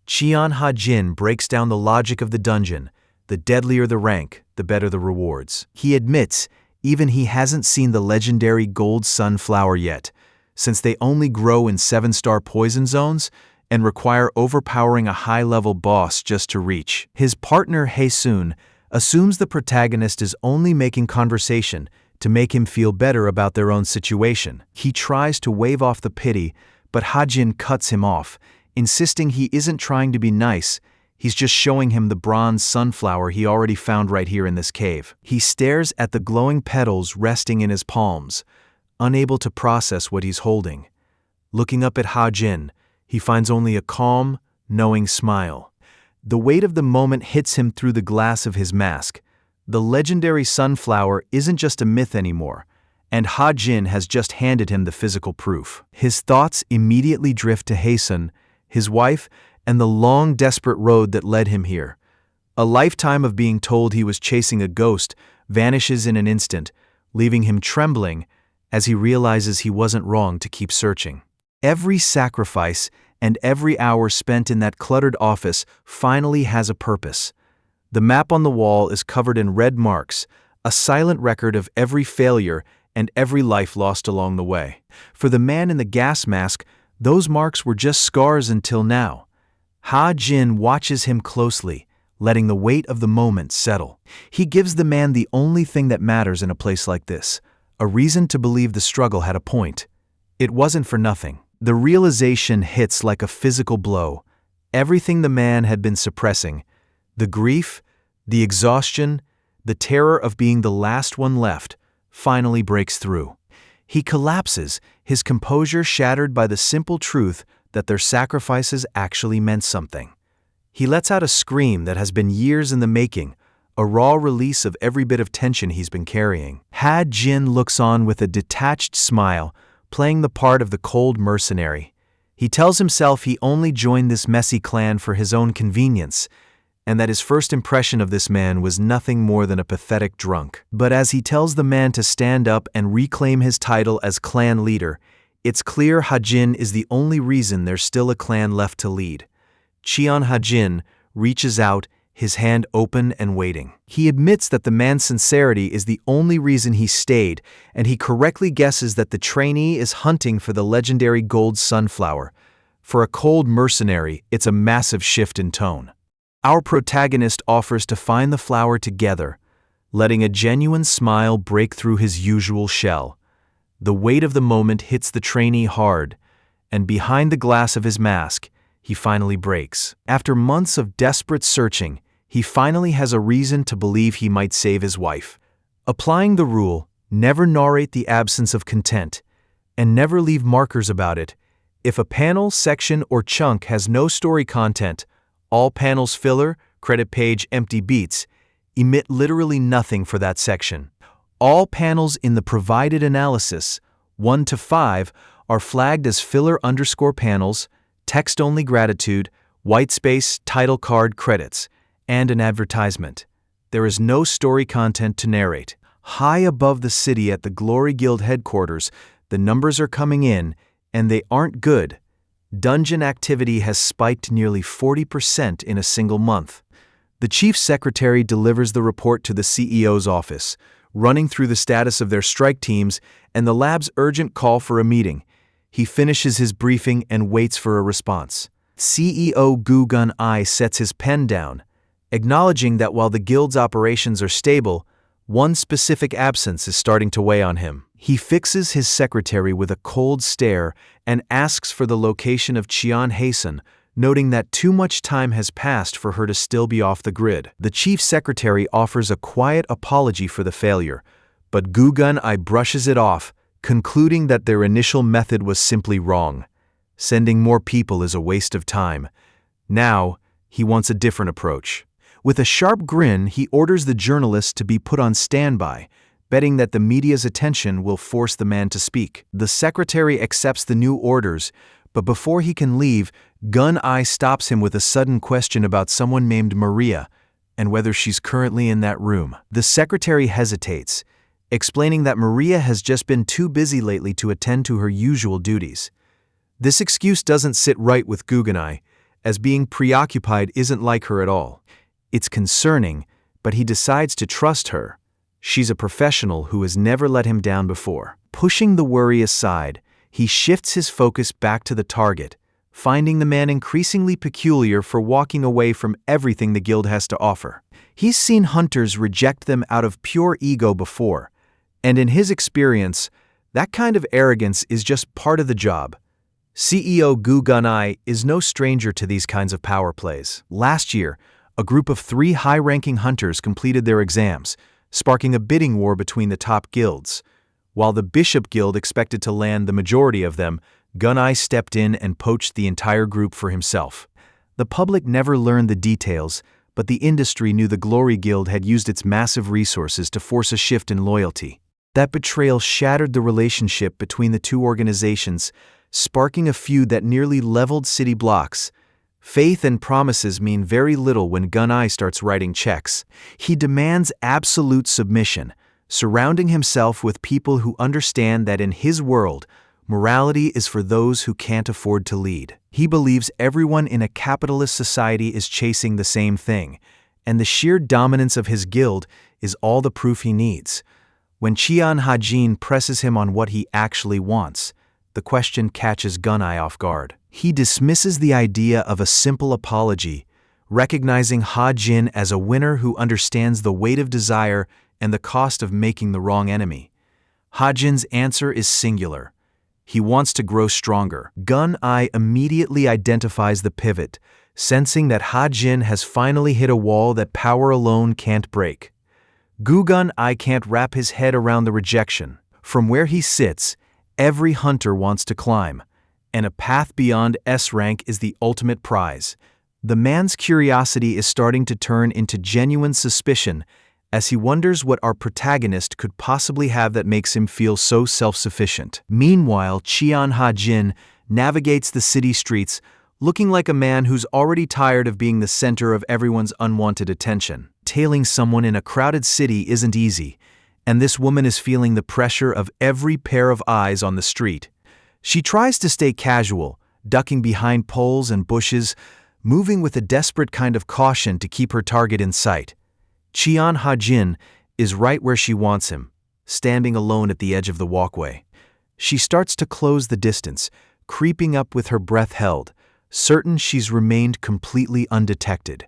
Cheon Ha-jin breaks down the logic of the dungeon: the deadlier the rank, the better the rewards. He admits even he hasn't seen the legendary gold sunflower yet, since they only grow in 7-star poison zones and require overpowering a high-level boss just to reach. His partner Ha-sun assumes the protagonist is only making conversation to make him feel better about their own situation. He tries to wave off the pity, but Ha-jin cuts him off, insisting he isn't trying to be nice. He's just showing him the bronze sunflower he already found right here in this cave. He stares at the glowing petals resting in his palms, unable to process what he's holding. Looking up at Ha-jin, he finds only a calm, knowing smile. The weight of the moment hits him through the glass of his mask. The legendary sunflower isn't just a myth anymore, and Ha-jin has just handed him the physical proof. His thoughts immediately drift to Hae-sun, his wife, and the long, desperate road that led him here. A lifetime of being told he was chasing a ghost vanishes in an instant, leaving him trembling as he realizes he wasn't wrong to keep searching. Every sacrifice and every hour spent in that cluttered office finally has a purpose. The map on the wall is covered in red marks, a silent record of every failure and every life lost along the way. For the man in the gas mask, those marks were just scars until now. Ha-jin watches him closely, letting the weight of the moment settle. He gives the man the only thing that matters in a place like this, a reason to believe the struggle had a point. It wasn't for nothing. The realization hits like a physical blow. Everything the man had been suppressing, the grief, the exhaustion, the terror of being the last one left, finally breaks through. He collapses, his composure shattered by the simple truth that their sacrifices actually meant something. He lets out a scream that has been years in the making, a raw release of every bit of tension he's been carrying. Ha-jin looks on with a detached smile, playing the part of the cold mercenary. He tells himself he only joined this messy clan for his own convenience, and that his first impression of this man was nothing more than a pathetic drunk. But as he tells the man to stand up and reclaim his title as clan leader, it's clear Ha-jin is the only reason there's still a clan left to lead. Cheon Ha-jin reaches out, his hand open and waiting. He admits that the man's sincerity is the only reason he stayed, and he correctly guesses that the trainee is hunting for the legendary gold sunflower. For a cold mercenary, it's a massive shift in tone. Our protagonist offers to find the flower together, letting a genuine smile break through his usual shell. The weight of the moment hits the trainee hard, and behind the glass of his mask, he finally breaks. After months of desperate searching, he finally has a reason to believe he might save his wife. Applying the rule, never narrate the absence of content, and never leave markers about it. If a panel, section, or chunk has no story content, all panels filler, credit page, empty beats, emit literally nothing for that section. All panels in the provided analysis, 1 to 5, are flagged as filler_ panels, text-only gratitude, white space, title card, credits, and an advertisement. There is no story content to narrate. High above the city at the Glory Guild headquarters, the numbers are coming in, and they aren't good. Dungeon activity has spiked nearly 40% in a single month. The chief secretary delivers the report to the CEO's office, running through the status of their strike teams and the lab's urgent call for a meeting. He finishes his briefing and waits for a response. CEO Gu Gun-ai sets his pen down, acknowledging that while the guild's operations are stable, one specific absence is starting to weigh on him. He fixes his secretary with a cold stare and asks for the location of Cheon Hae-sun, noting that too much time has passed for her to still be off the grid. The chief secretary offers a quiet apology for the failure, but Gu Gun-ai brushes it off, concluding that their initial method was simply wrong. Sending more people is a waste of time. Now, he wants a different approach. With a sharp grin, he orders the journalist to be put on standby, betting that the media's attention will force the man to speak. The secretary accepts the new orders, but before he can leave, Gun-ai stops him with a sudden question about someone named Maria and whether she's currently in that room. The secretary hesitates, explaining that Maria has just been too busy lately to attend to her usual duties. This excuse doesn't sit right with Gu Gun-ai, as being preoccupied isn't like her at all. It's concerning, but he decides to trust her. She's a professional who has never let him down before. Pushing the worry aside, he shifts his focus back to the target, finding the man increasingly peculiar for walking away from everything the guild has to offer. He's seen hunters reject them out of pure ego before, and in his experience, that kind of arrogance is just part of the job. CEO Gu Gun-ai is no stranger to these kinds of power plays. Last year, a group of 3 high-ranking hunters completed their exams, sparking a bidding war between the top guilds. While the Bishop Guild expected to land the majority of them, Gun-ai stepped in and poached the entire group for himself. The public never learned the details, but the industry knew the Glory Guild had used its massive resources to force a shift in loyalty. That betrayal shattered the relationship between the two organizations, sparking a feud that nearly leveled city blocks. Faith and promises mean very little when Gun-ai starts writing checks. He demands absolute submission, surrounding himself with people who understand that in his world, morality is for those who can't afford to lead. He believes everyone in a capitalist society is chasing the same thing, and the sheer dominance of his guild is all the proof he needs. When Cheon Ha-jin presses him on what he actually wants, the question catches Gun-ai off guard. He dismisses the idea of a simple apology, recognizing Ha-jin as a winner who understands the weight of desire and the cost of making the wrong enemy. Ha-jin's answer is singular. He wants to grow stronger. Gun-ai immediately identifies the pivot, sensing that Ha-jin has finally hit a wall that power alone can't break. Gun-ai can't wrap his head around the rejection. From where he sits, every hunter wants to climb, and a path beyond S rank is the ultimate prize. The man's curiosity is starting to turn into genuine suspicion as he wonders what our protagonist could possibly have that makes him feel so self-sufficient. Meanwhile, Cheon Ha-jin navigates the city streets, looking like a man who's already tired of being the center of everyone's unwanted attention. Tailing someone in a crowded city isn't easy, and this woman is feeling the pressure of every pair of eyes on the street. She tries to stay casual, ducking behind poles and bushes, moving with a desperate kind of caution to keep her target in sight. Cheon Ha-jin is right where she wants him, standing alone at the edge of the walkway. She starts to close the distance, creeping up with her breath held, certain she's remained completely undetected.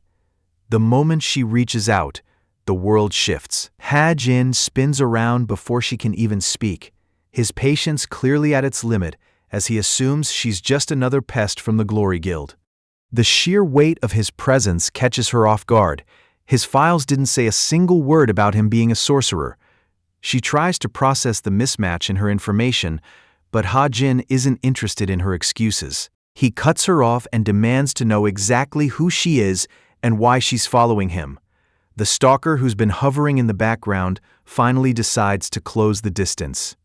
The moment she reaches out, the world shifts. Ha-jin spins around before she can even speak, his patience clearly at its limit as he assumes she's just another pest from the Glory Guild. The sheer weight of his presence catches her off guard. His files didn't say a single word about him being a sorcerer. She tries to process the mismatch in her information, but Ha-jin isn't interested in her excuses. He cuts her off and demands to know exactly who she is and why she's following him. The stalker who's been hovering in the background finally decides to close the distance.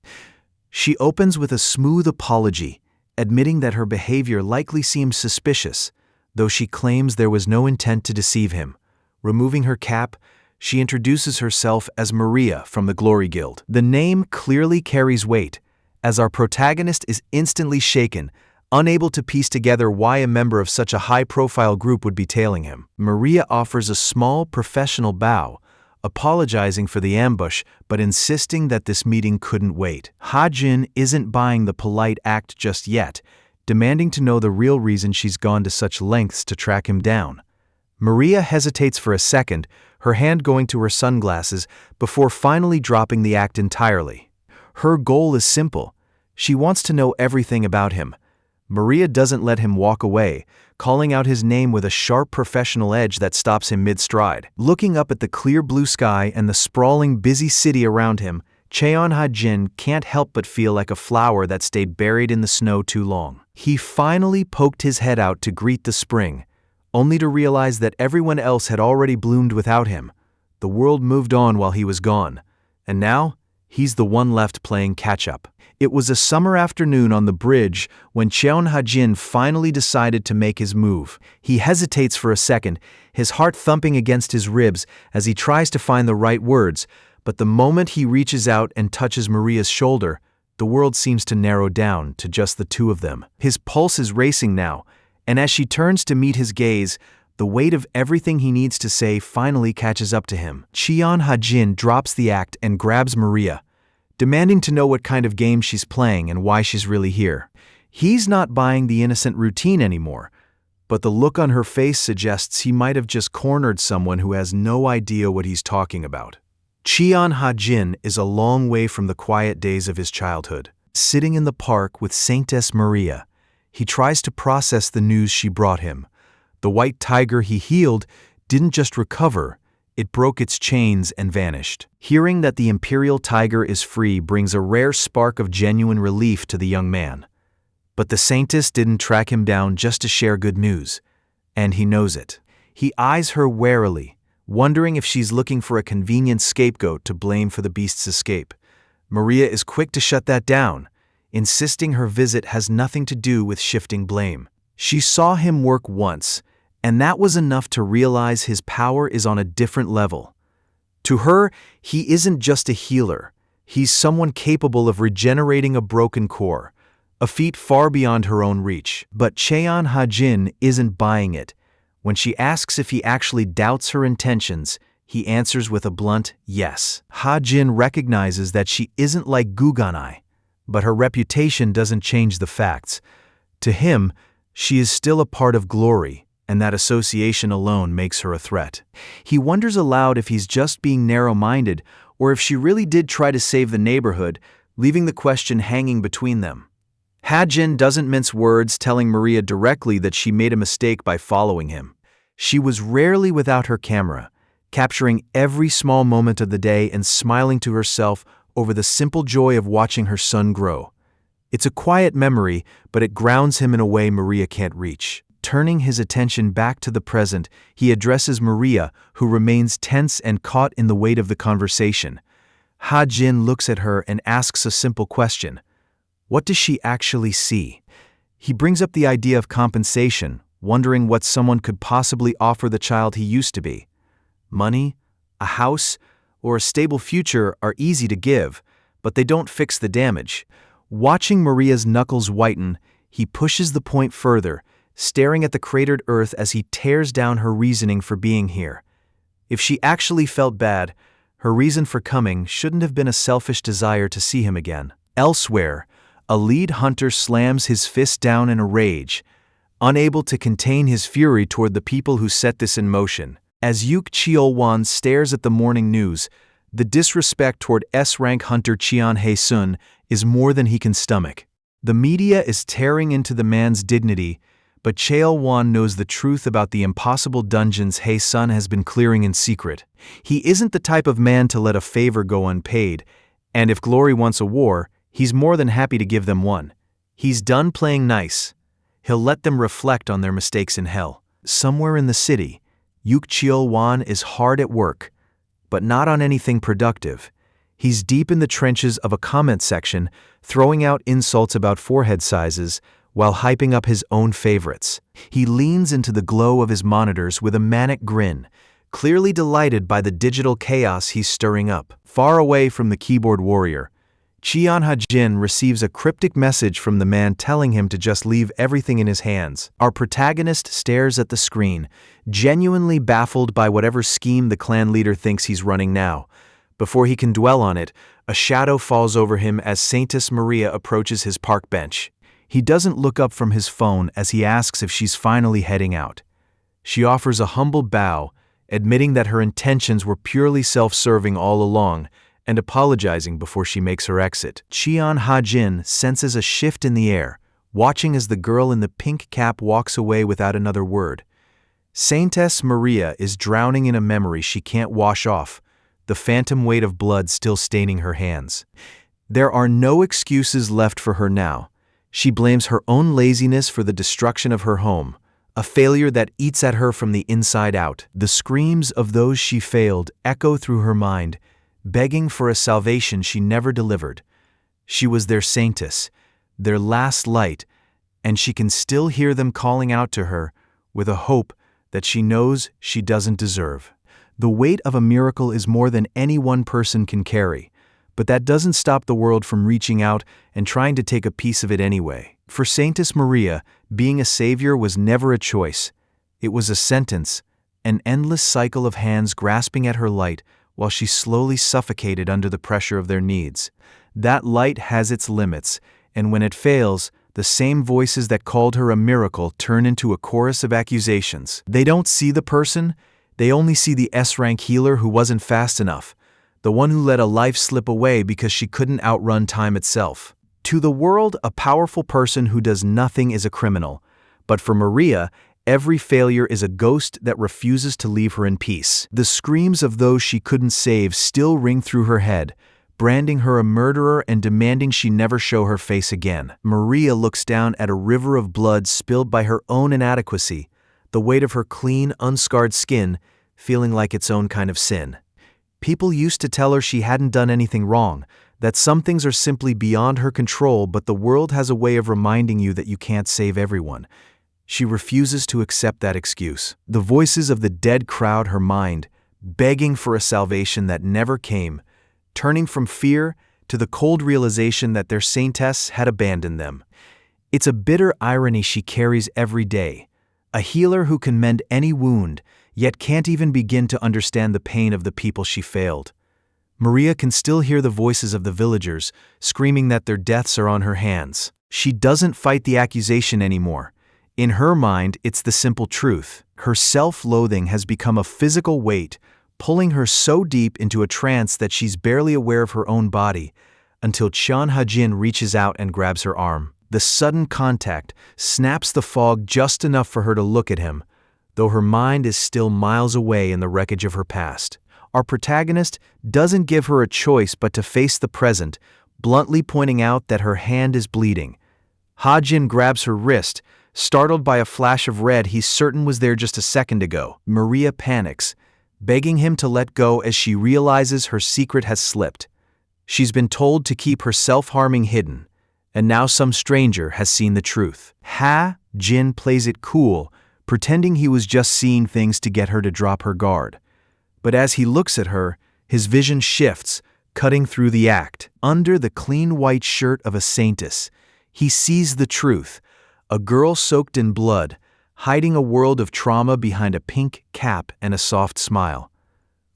She opens with a smooth apology, admitting that her behavior likely seemed suspicious, though she claims there was no intent to deceive him. Removing her cap, she introduces herself as Maria from the Glory Guild. The name clearly carries weight, as our protagonist is instantly shaken, unable to piece together why a member of such a high-profile group would be tailing him. Maria offers a small professional bow, apologizing for the ambush but insisting that this meeting couldn't wait. Ha-jin isn't buying the polite act just yet, demanding to know the real reason she's gone to such lengths to track him down. Maria hesitates for a second, her hand going to her sunglasses, before finally dropping the act entirely. Her goal is simple. She wants to know everything about him. Maria doesn't let him walk away, calling out his name with a sharp professional edge that stops him mid-stride. Looking up at the clear blue sky and the sprawling busy city around him, Cheon Ha-jin can't help but feel like a flower that stayed buried in the snow too long. He finally poked his head out to greet the spring, only to realize that everyone else had already bloomed without him. The world moved on while he was gone, and now he's the one left playing catch-up. It was a summer afternoon on the bridge when Cheon Ha-jin finally decided to make his move. He hesitates for a second, his heart thumping against his ribs as he tries to find the right words, but the moment he reaches out and touches Maria's shoulder, the world seems to narrow down to just the two of them. His pulse is racing now, and as she turns to meet his gaze, the weight of everything he needs to say finally catches up to him. Cheon Ha-jin drops the act and grabs Maria, demanding to know what kind of game she's playing and why she's really here. He's not buying the innocent routine anymore, but the look on her face suggests he might have just cornered someone who has no idea what he's talking about. Cheon Ha-jin is a long way from the quiet days of his childhood. Sitting in the park with Saintess Maria, he tries to process the news she brought him. The white tiger he healed didn't just recover, it broke its chains and vanished. Hearing that the imperial tiger is free brings a rare spark of genuine relief to the young man. But the Saintess didn't track him down just to share good news, and he knows it. He eyes her warily, wondering if she's looking for a convenient scapegoat to blame for the beast's escape. Maria is quick to shut that down, insisting her visit has nothing to do with shifting blame. She saw him work once, and that was enough to realize his power is on a different level. To her, he isn't just a healer. He's someone capable of regenerating a broken core, a feat far beyond her own reach. But Cheon Ha-jin isn't buying it. When she asks if he actually doubts her intentions, he answers with a blunt yes. Ha-jin recognizes that she isn't like Guganai, but her reputation doesn't change the facts. To him, she is still a part of Glory, and that association alone makes her a threat. He wonders aloud if he's just being narrow-minded or if she really did try to save the neighborhood, leaving the question hanging between them. Ha-jin doesn't mince words, telling Maria directly that she made a mistake by following him. She was rarely without her camera, capturing every small moment of the day and smiling to herself over the simple joy of watching her son grow. It's a quiet memory, but it grounds him in a way Maria can't reach. Turning his attention back to the present, he addresses Maria, who remains tense and caught in the weight of the conversation. Ha-jin looks at her and asks a simple question. What does she actually see? He brings up the idea of compensation, wondering what someone could possibly offer the child he used to be. Money, a house, or a stable future are easy to give, but they don't fix the damage. Watching Maria's knuckles whiten, he pushes the point further, staring at the cratered earth as he tears down her reasoning for being here. If she actually felt bad, her reason for coming shouldn't have been a selfish desire to see him again. Elsewhere, a lead hunter slams his fist down in a rage, unable to contain his fury toward the people who set this in motion. As Yuk Cheol-won stares at the morning news, the disrespect toward S-rank hunter Cheon Hae-sun is more than he can stomach. The media is tearing into the man's dignity, but Cheol-won knows the truth about the impossible dungeons Hae-sun has been clearing in secret. He isn't the type of man to let a favor go unpaid, and if Glory wants a war, he's more than happy to give them one. He's done playing nice. He'll let them reflect on their mistakes in hell. Somewhere in the city, Yuk Cheol-won is hard at work, but not on anything productive. He's deep in the trenches of a comment section, throwing out insults about forehead sizes while hyping up his own favorites. He leans into the glow of his monitors with a manic grin, clearly delighted by the digital chaos he's stirring up. Far away from the keyboard warrior, Cheon Ha-jin receives a cryptic message from the man telling him to just leave everything in his hands. Our protagonist stares at the screen, genuinely baffled by whatever scheme the clan leader thinks he's running now. Before he can dwell on it, a shadow falls over him as Saintess Maria approaches his park bench. He doesn't look up from his phone as he asks if she's finally heading out. She offers a humble bow, admitting that her intentions were purely self-serving all along, and apologizing before she makes her exit. Cheon Ha-jin senses a shift in the air, watching as the girl in the pink cap walks away without another word. Saintess Maria is drowning in a memory she can't wash off, the phantom weight of blood still staining her hands. There are no excuses left for her now. She blames her own laziness for the destruction of her home, a failure that eats at her from the inside out. The screams of those she failed echo through her mind, begging for a salvation she never delivered. She was their saintess, their last light, and she can still hear them calling out to her with a hope that she knows she doesn't deserve. The weight of a miracle is more than any one person can carry, but that doesn't stop the world from reaching out and trying to take a piece of it anyway. For Saintess Maria, being a savior was never a choice. It was a sentence, an endless cycle of hands grasping at her light while she slowly suffocated under the pressure of their needs. That light has its limits, and when it fails, the same voices that called her a miracle turn into a chorus of accusations. They don't see the person, they only see the S-rank healer who wasn't fast enough, the one who let a life slip away because she couldn't outrun time itself. To the world, a powerful person who does nothing is a criminal, but for Maria, every failure is a ghost that refuses to leave her in peace. The screams of those she couldn't save still ring through her head, branding her a murderer and demanding she never show her face again. Maria looks down at a river of blood spilled by her own inadequacy, the weight of her clean, unscarred skin feeling like its own kind of sin. People used to tell her she hadn't done anything wrong, that some things are simply beyond her control, but the world has a way of reminding you that you can't save everyone. She refuses to accept that excuse. The voices of the dead crowd her mind, begging for a salvation that never came, turning from fear to the cold realization that their saintess had abandoned them. It's a bitter irony she carries every day, a healer who can mend any wound, yet can't even begin to understand the pain of the people she failed. Maria can still hear the voices of the villagers, screaming that their deaths are on her hands. She doesn't fight the accusation anymore. In her mind, it's the simple truth. Her self-loathing has become a physical weight, pulling her so deep into a trance that she's barely aware of her own body, until Cheon Ha-jin reaches out and grabs her arm. The sudden contact snaps the fog just enough for her to look at him, though her mind is still miles away in the wreckage of her past. Our protagonist doesn't give her a choice but to face the present, bluntly pointing out that her hand is bleeding. Ha-jin grabs her wrist, startled by a flash of red he's certain was there just a second ago. Maria panics, begging him to let go as she realizes her secret has slipped. She's been told to keep her self-harming hidden, and now some stranger has seen the truth. Ha-jin plays it cool, pretending he was just seeing things to get her to drop her guard. But as he looks at her, his vision shifts, cutting through the act. Under the clean white shirt of a saintess, he sees the truth, a girl soaked in blood, hiding a world of trauma behind a pink cap and a soft smile.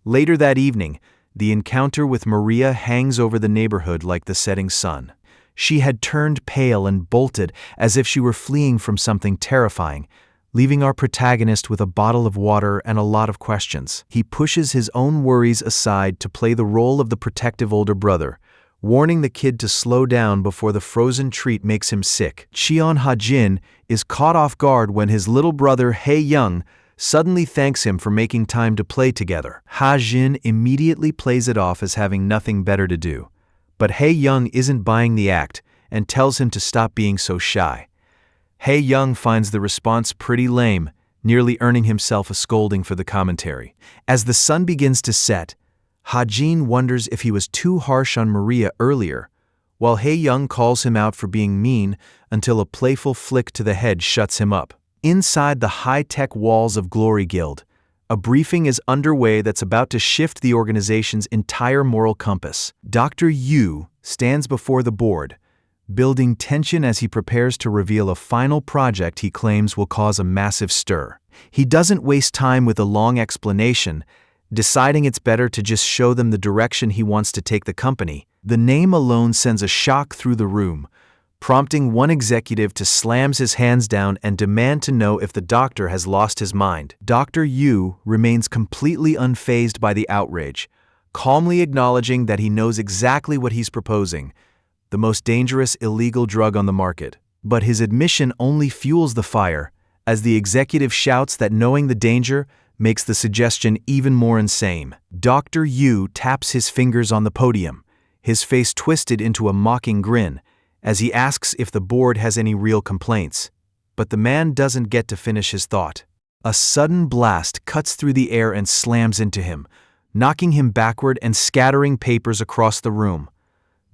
Later that evening, the encounter with Maria hangs over the neighborhood like the setting sun. She had turned pale and bolted as if she were fleeing from something terrifying, leaving our protagonist with a bottle of water and a lot of questions. He pushes his own worries aside to play the role of the protective older brother, warning the kid to slow down before the frozen treat makes him sick. Cheon Ha-jin is caught off guard when his little brother Hae-young suddenly thanks him for making time to play together. Ha-jin immediately plays it off as having nothing better to do. But Hae-young isn't buying the act and tells him to stop being so shy. Hae-young finds the response pretty lame, nearly earning himself a scolding for the commentary. As the sun begins to set, Ha-jin wonders if he was too harsh on Maria earlier, while Hae-young calls him out for being mean until a playful flick to the head shuts him up. Inside the high-tech walls of Glory Guild, a briefing is underway that's about to shift the organization's entire moral compass. Dr. Yu stands before the board, building tension as he prepares to reveal a final project he claims will cause a massive stir. He doesn't waste time with a long explanation, deciding it's better to just show them the direction he wants to take the company. The name alone sends a shock through the room, prompting one executive to slam his hands down and demand to know if the doctor has lost his mind. Dr. Yu remains completely unfazed by the outrage, calmly acknowledging that he knows exactly what he's proposing, the most dangerous illegal drug on the market. But his admission only fuels the fire, as the executive shouts that knowing the danger makes the suggestion even more insane. Dr. Yu taps his fingers on the podium, his face twisted into a mocking grin, as he asks if the board has any real complaints. But the man doesn't get to finish his thought. A sudden blast cuts through the air and slams into him, knocking him backward and scattering papers across the room.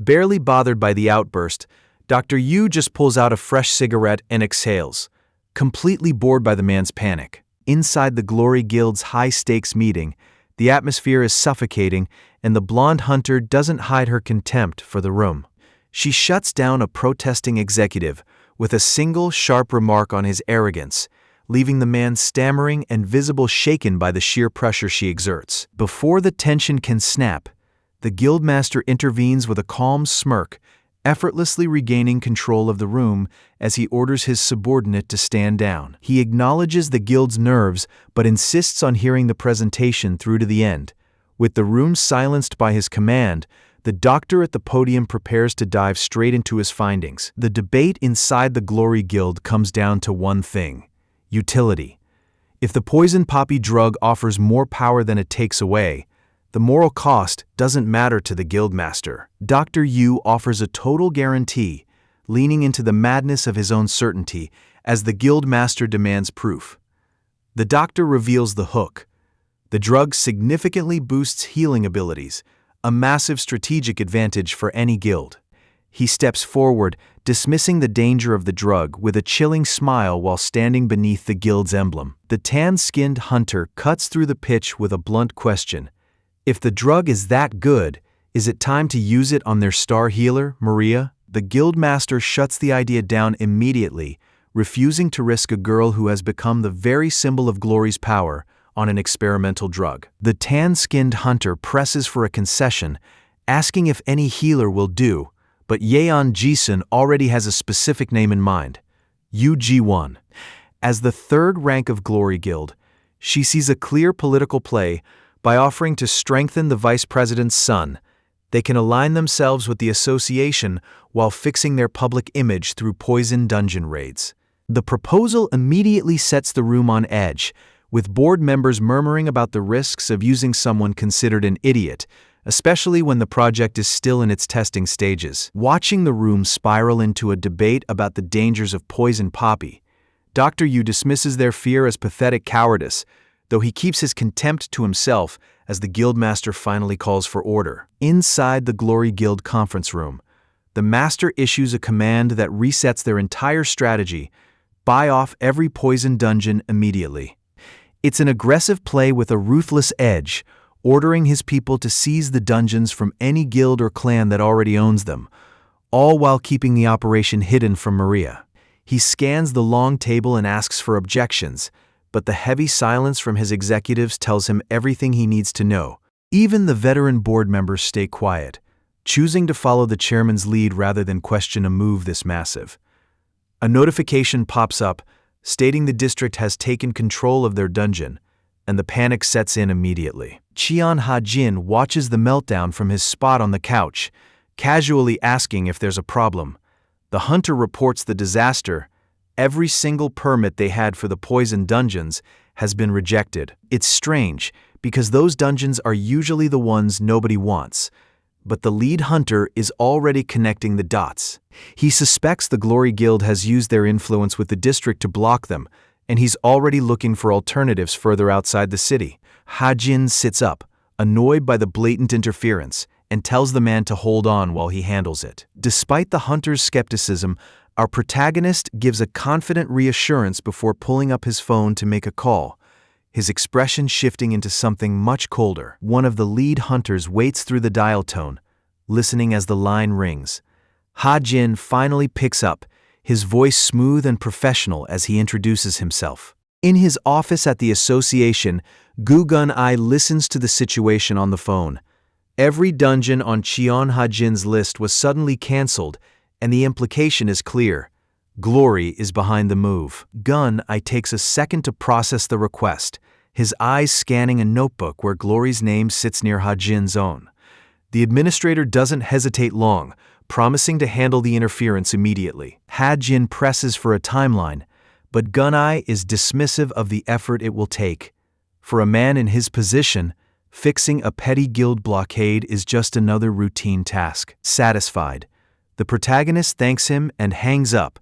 Barely bothered by the outburst, Dr. Yu just pulls out a fresh cigarette and exhales, completely bored by the man's panic. Inside the Glory Guild's high-stakes meeting, the atmosphere is suffocating, and the blonde hunter doesn't hide her contempt for the room. She shuts down a protesting executive with a single sharp remark on his arrogance, leaving the man stammering and visibly shaken by the sheer pressure she exerts. Before the tension can snap, the guildmaster intervenes with a calm smirk, effortlessly regaining control of the room as he orders his subordinate to stand down. He acknowledges the guild's nerves but insists on hearing the presentation through to the end. With the room silenced by his command, the doctor at the podium prepares to dive straight into his findings. The debate inside the Glory Guild comes down to one thing: utility. If the poison poppy drug offers more power than it takes away, the moral cost doesn't matter to the guildmaster. Dr. Yu offers a total guarantee, leaning into the madness of his own certainty as the guildmaster demands proof. The doctor reveals the hook. The drug significantly boosts healing abilities, a massive strategic advantage for any guild. He steps forward, dismissing the danger of the drug with a chilling smile while standing beneath the guild's emblem. The tan-skinned hunter cuts through the pitch with a blunt question. If the drug is that good, is it time to use it on their star healer, Maria? The guildmaster shuts the idea down immediately, refusing to risk a girl who has become the very symbol of Glory's power on an experimental drug. The tan-skinned hunter presses for a concession, asking if any healer will do, but Yeon Jisun already has a specific name in mind, UG1. As the third rank of Glory Guild, she sees a clear political play by offering to strengthen the vice president's son. They can align themselves with the association while fixing their public image through poison dungeon raids. The proposal immediately sets the room on edge, with board members murmuring about the risks of using someone considered an idiot, especially when the project is still in its testing stages. Watching the room spiral into a debate about the dangers of poison poppy, Dr. Yu dismisses their fear as pathetic cowardice, though he keeps his contempt to himself as the guildmaster finally calls for order. Inside the Glory Guild conference room, the master issues a command that resets their entire strategy: buy off every poison dungeon immediately. It's an aggressive play with a ruthless edge, ordering his people to seize the dungeons from any guild or clan that already owns them, all while keeping the operation hidden from Maria. He scans the long table and asks for objections, but the heavy silence from his executives tells him everything he needs to know. Even the veteran board members stay quiet, choosing to follow the chairman's lead rather than question a move this massive. A notification pops up, stating the district has taken control of their dungeon, and the panic sets in immediately. Cheon Ha-jin watches the meltdown from his spot on the couch, casually asking if there's a problem. The hunter reports the disaster. Every single permit they had for the poison dungeons has been rejected. It's strange, because those dungeons are usually the ones nobody wants. But the lead hunter is already connecting the dots. He suspects the Glory Guild has used their influence with the district to block them, and he's already looking for alternatives further outside the city. Ha-jin sits up, annoyed by the blatant interference, and tells the man to hold on while he handles it. Despite the hunter's skepticism, our protagonist gives a confident reassurance before pulling up his phone to make a call, his expression shifting into something much colder. One of the lead hunters waits through the dial tone, listening as the line rings. Ha-jin finally picks up, his voice smooth and professional as he introduces himself. In his office at the association, Gu Gun-ai listens to the situation on the phone. Every dungeon on Cheon Ha-jin's list was suddenly cancelled, and the implication is clear. Glory is behind the move. Gun-ai takes a second to process the request, his eyes scanning a notebook where Glory's name sits near Ha-jin's own. The administrator doesn't hesitate long, promising to handle the interference immediately. Ha-jin presses for a timeline, but Gun-ai is dismissive of the effort it will take. For a man in his position, fixing a petty guild blockade is just another routine task. Satisfied, the protagonist thanks him and hangs up,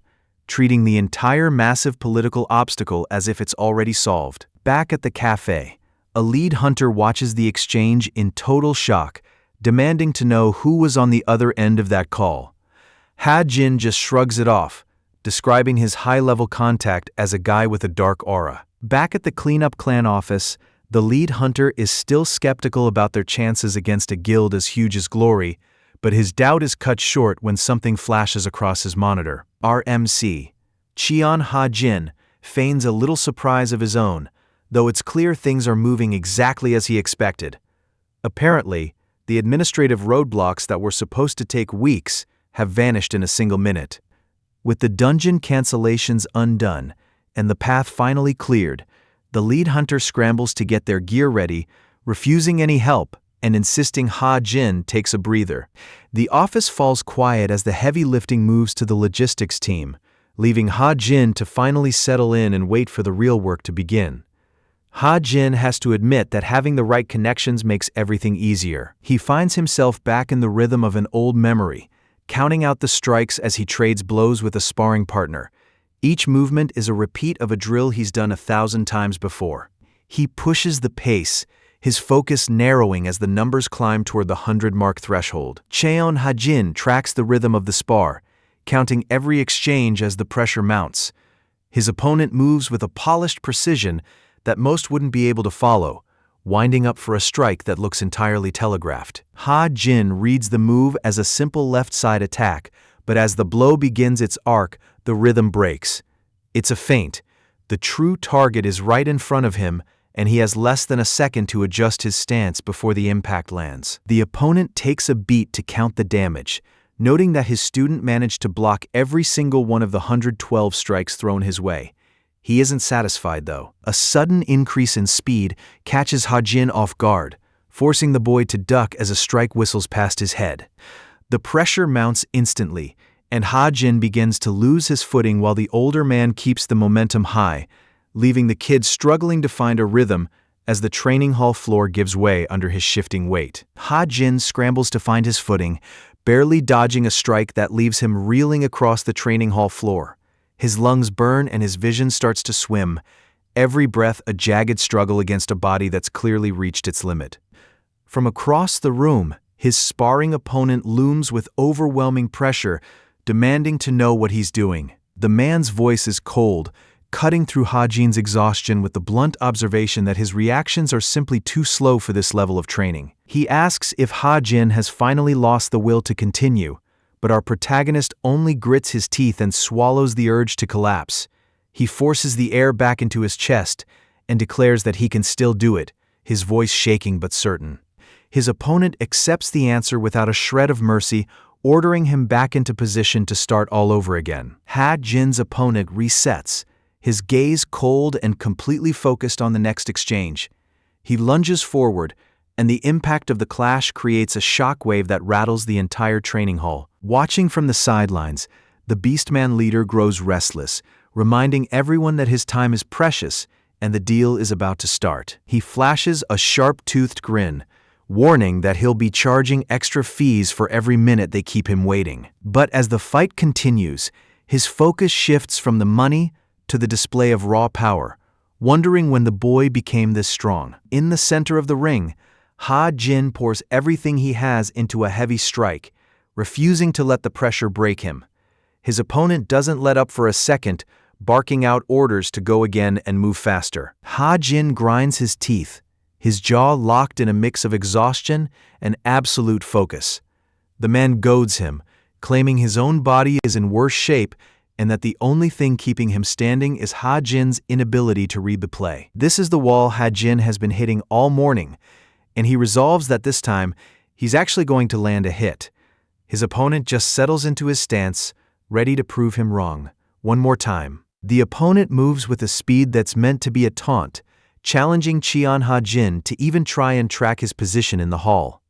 treating the entire massive political obstacle as if it's already solved. Back at the cafe, a lead hunter watches the exchange in total shock, demanding to know who was on the other end of that call. Ha-jin just shrugs it off, describing his high-level contact as a guy with a dark aura. Back at the cleanup clan office, the lead hunter is still skeptical about their chances against a guild as huge as Glory, but his doubt is cut short when something flashes across his monitor. RMC. Cheon Ha-jin feigns a little surprise of his own, though it's clear things are moving exactly as he expected. Apparently, the administrative roadblocks that were supposed to take weeks have vanished in a single minute. With the dungeon cancellations undone and the path finally cleared, the lead hunter scrambles to get their gear ready, refusing any help and insisting Ha-jin takes a breather. The office falls quiet as the heavy lifting moves to the logistics team, leaving Ha-jin to finally settle in and wait for the real work to begin. Ha-jin has to admit that having the right connections makes everything easier. He finds himself back in the rhythm of an old memory, counting out the strikes as he trades blows with a sparring partner, Each movement is a repeat of a drill he's done 1,000 times before. He pushes the pace, his focus narrowing as the numbers climb toward the 100-mark threshold. Cheon Ha-jin tracks the rhythm of the spar, counting every exchange as the pressure mounts. His opponent moves with a polished precision that most wouldn't be able to follow, winding up for a strike that looks entirely telegraphed. Ha-jin reads the move as a simple left-side attack, but as the blow begins its arc, the rhythm breaks. It's a feint. The true target is right in front of him, and he has less than a second to adjust his stance before the impact lands. The opponent takes a beat to count the damage, noting that his student managed to block every single one of the 112 strikes thrown his way. He isn't satisfied, though. A sudden increase in speed catches Ha-jin off guard, forcing the boy to duck as a strike whistles past his head. The pressure mounts instantly, and Ha-jin begins to lose his footing while the older man keeps the momentum high, leaving the kid struggling to find a rhythm as the training hall floor gives way under his shifting weight. Ha-jin scrambles to find his footing, barely dodging a strike that leaves him reeling across the training hall floor. His lungs burn and his vision starts to swim, every breath a jagged struggle against a body that's clearly reached its limit. From across the room, his sparring opponent looms with overwhelming pressure, demanding to know what he's doing. The man's voice is cold, cutting through Ha-jin's exhaustion with the blunt observation that his reactions are simply too slow for this level of training. He asks if Ha-jin has finally lost the will to continue, but our protagonist only grits his teeth and swallows the urge to collapse. He forces the air back into his chest and declares that he can still do it, his voice shaking but certain. His opponent accepts the answer without a shred of mercy, ordering him back into position to start all over again. Ha-jin's opponent resets, his gaze cold and completely focused on the next exchange. He lunges forward, and the impact of the clash creates a shockwave that rattles the entire training hall. Watching from the sidelines, the Beastman leader grows restless, reminding everyone that his time is precious and the deal is about to start. He flashes a sharp-toothed grin, warning that he'll be charging extra fees for every minute they keep him waiting. But as the fight continues, his focus shifts from the money to the display of raw power, wondering when the boy became this strong. In the center of the ring, Ha-jin pours everything he has into a heavy strike, refusing to let the pressure break him. His opponent doesn't let up for a second, barking out orders to go again and move faster. Ha-jin grinds his teeth, his jaw locked in a mix of exhaustion and absolute focus. The man goads him, claiming his own body is in worse shape and that the only thing keeping him standing is Ha-jin's inability to read the play. This is the wall Ha-jin has been hitting all morning, and he resolves that this time he's actually going to land a hit. His opponent just settles into his stance, ready to prove him wrong. One more time. The opponent moves with a speed that's meant to be a taunt, challenging Cheon Ha-jin to even try and track his position in the hall.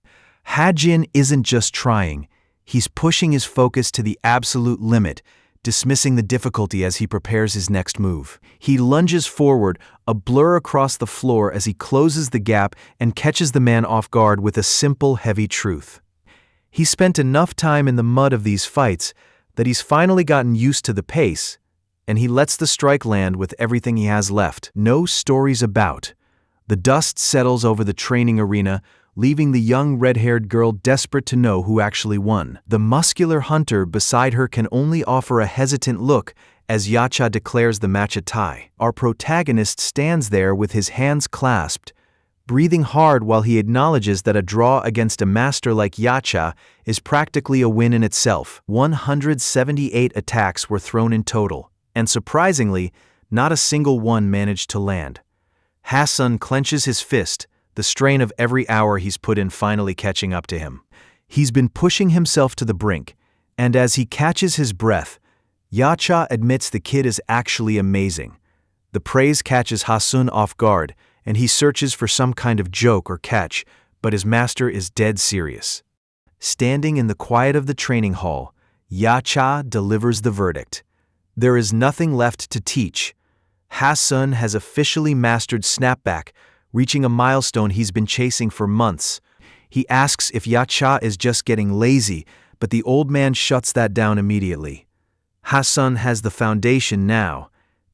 Ha-jin isn't just trying, he's pushing his focus to the absolute limit, dismissing the difficulty as he prepares his next move. He lunges forward, a blur across the floor as he closes the gap and catches the man off guard with a simple, heavy truth. He's spent enough time in the mud of these fights that he's finally gotten used to the pace, and he lets the strike land with everything he has left. No stories about. The dust settles over the training arena, leaving the young red-haired girl desperate to know who actually won. The muscular hunter beside her can only offer a hesitant look as Yacha declares the match a tie. Our protagonist stands there with his hands clasped, breathing hard while he acknowledges that a draw against a master like Yacha is practically a win in itself. 178 attacks were thrown in total, and surprisingly, not a single one managed to land. Ha-sun clenches his fist, the strain of every hour he's put in finally catching up to him. He's been pushing himself to the brink, and as he catches his breath, Yacha admits the kid is actually amazing. The praise catches Ha-sun off guard, and he searches for some kind of joke or catch, but his master is dead serious. Standing in the quiet of the training hall, Yacha delivers the verdict. There is nothing left to teach. Ha-sun has officially mastered snapback, reaching a milestone he's been chasing for months. He asks if Yacha is just getting lazy, but the old man shuts that down immediately. Hassan has the foundation now,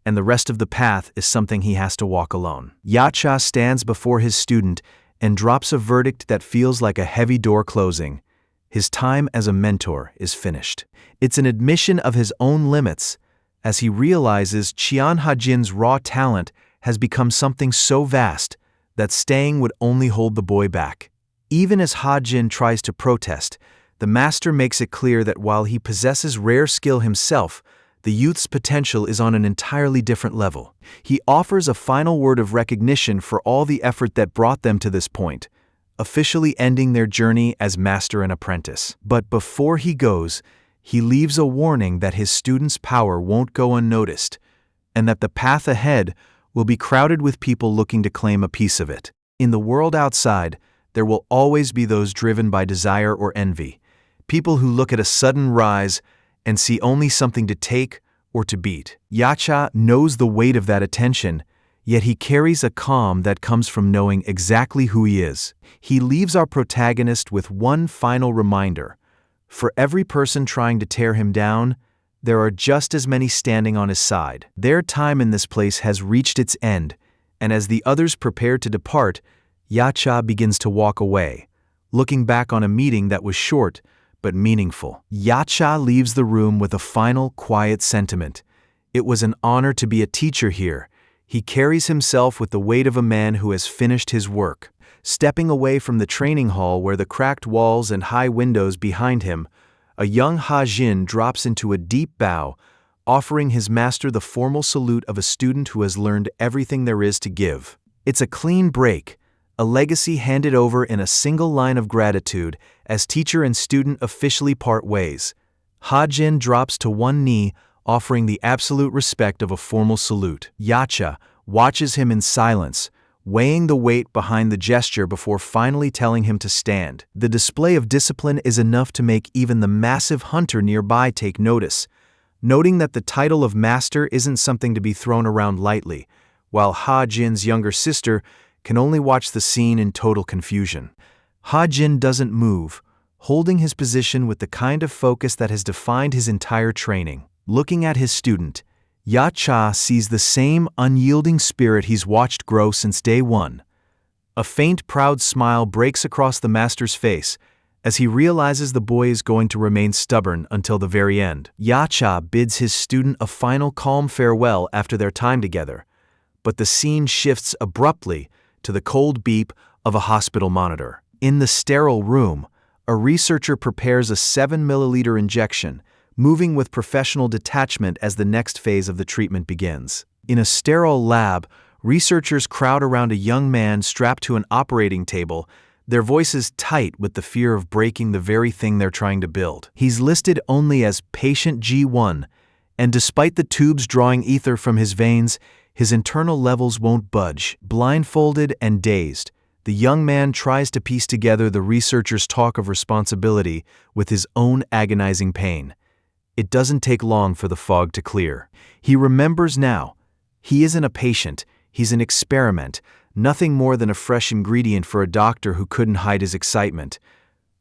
and the rest of the path is something he has to walk alone. Yacha stands before his student and drops a verdict that feels like a heavy door closing. His time as a mentor is finished. It's an admission of his own limits, as he realizes Qian Hajin's raw talent has become something so vast that staying would only hold the boy back. Even as Hajin tries to protest, the master makes it clear that while he possesses rare skill himself, the youth's potential is on an entirely different level. He offers a final word of recognition for all the effort that brought them to this point, officially ending their journey as master and apprentice. But before he goes, he leaves a warning that his student's power won't go unnoticed, and that the path ahead will be crowded with people looking to claim a piece of it. In the world outside, there will always be those driven by desire or envy, people who look at a sudden rise and see only something to take or to beat. Yacha knows the weight of that attention, yet he carries a calm that comes from knowing exactly who he is. He leaves our protagonist with one final reminder. For every person trying to tear him down, there are just as many standing on his side. Their time in this place has reached its end, and as the others prepare to depart, Yacha begins to walk away, looking back on a meeting that was short but meaningful. Yacha leaves the room with a final, quiet sentiment. It was an honor to be a teacher here. He carries himself with the weight of a man who has finished his work. Stepping away from the training hall where the cracked walls and high windows behind him, a young Hajin drops into a deep bow, offering his master the formal salute of a student who has learned everything there is to give. It's a clean break, a legacy handed over in a single line of gratitude as teacher and student officially part ways. Hajin drops to one knee, offering the absolute respect of a formal salute. Yacha watches him in silence, weighing the weight behind the gesture before finally telling him to stand. The display of discipline is enough to make even the massive hunter nearby take notice, noting that the title of master isn't something to be thrown around lightly, while Hajin's younger sister can only watch the scene in total confusion. Hajin doesn't move, holding his position with the kind of focus that has defined his entire training. Looking at his student, Yacha sees the same unyielding spirit he's watched grow since day one. A faint, proud smile breaks across the master's face as he realizes the boy is going to remain stubborn until the very end. Yacha bids his student a final calm farewell after their time together, but the scene shifts abruptly to the cold beep of a hospital monitor. In the sterile room, a researcher prepares a 7-milliliter injection, moving with professional detachment as the next phase of the treatment begins. In a sterile lab, researchers crowd around a young man strapped to an operating table, their voices tight with the fear of breaking the very thing they're trying to build. He's listed only as Patient G1, and despite the tubes drawing ether from his veins, his internal levels won't budge. Blindfolded and dazed, the young man tries to piece together the researcher's talk of responsibility with his own agonizing pain. It doesn't take long for the fog to clear. He remembers now. He isn't a patient, he's an experiment, nothing more than a fresh ingredient for a doctor who couldn't hide his excitement.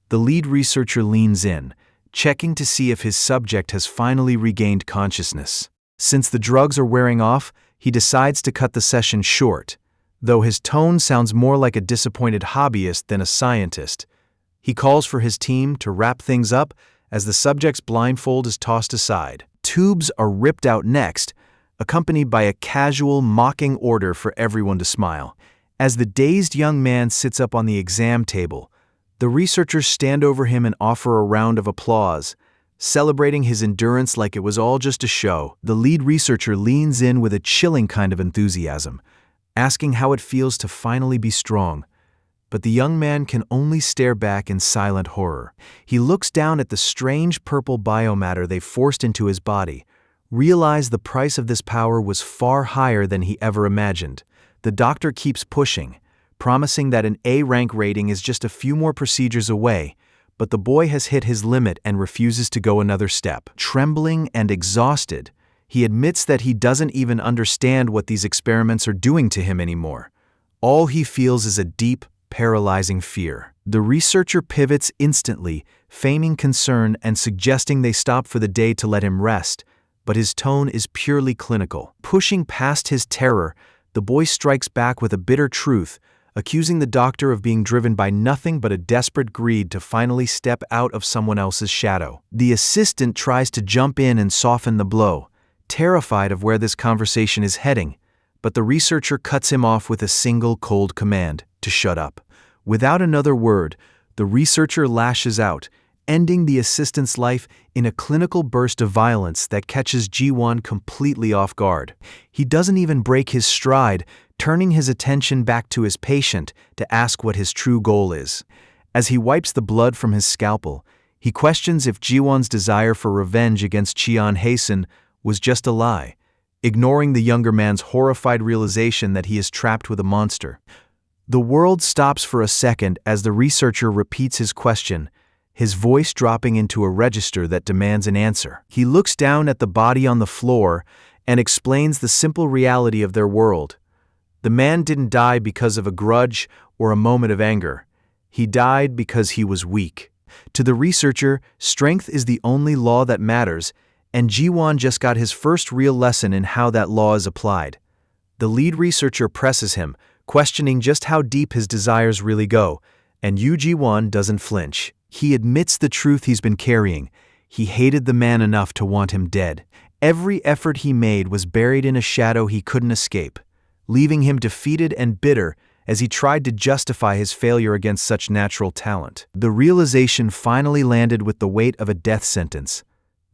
The lead researcher leans in, checking to see if his subject has finally regained consciousness. Since the drugs are wearing off, he decides to cut the session short, though his tone sounds more like a disappointed hobbyist than a scientist. He calls for his team to wrap things up as the subject's blindfold is tossed aside. Tubes are ripped out next, accompanied by a casual, mocking order for everyone to smile. As the dazed young man sits up on the exam table, the researchers stand over him and offer a round of applause, celebrating his endurance like it was all just a show. The lead researcher leans in with a chilling kind of enthusiasm, asking how it feels to finally be strong. But the young man can only stare back in silent horror. He looks down at the strange purple biomatter they forced into his body, realize the price of this power was far higher than he ever imagined. The doctor keeps pushing, promising that an A-rank rating is just a few more procedures away, but the boy has hit his limit and refuses to go another step. Trembling and exhausted, he admits that he doesn't even understand what these experiments are doing to him anymore. All he feels is a deep, paralyzing fear. The researcher pivots instantly, feigning concern and suggesting they stop for the day to let him rest, but his tone is purely clinical. Pushing past his terror, the boy strikes back with a bitter truth, accusing the doctor of being driven by nothing but a desperate greed to finally step out of someone else's shadow. The assistant tries to jump in and soften the blow, terrified of where this conversation is heading, but the researcher cuts him off with a single cold command: to shut up. Without another word, the researcher lashes out, ending the assistant's life in a clinical burst of violence that catches Ji-won completely off guard. He doesn't even break his stride, turning his attention back to his patient to ask what his true goal is. As he wipes the blood from his scalpel, he questions if Ji-won's desire for revenge against Cheon Hae-sun was just a lie, ignoring the younger man's horrified realization that he is trapped with a monster. The world stops for a second as the researcher repeats his question, his voice dropping into a register that demands an answer. He looks down at the body on the floor and explains the simple reality of their world. The man didn't die because of a grudge or a moment of anger. He died because he was weak. To the researcher, strength is the only law that matters, and Ji-won just got his first real lesson in how that law is applied. The lead researcher presses him, questioning just how deep his desires really go, and Ji-won doesn't flinch. He admits the truth he's been carrying. He hated the man enough to want him dead. Every effort he made was buried in a shadow he couldn't escape, leaving him defeated and bitter as he tried to justify his failure against such natural talent. The realization finally landed with the weight of a death sentence.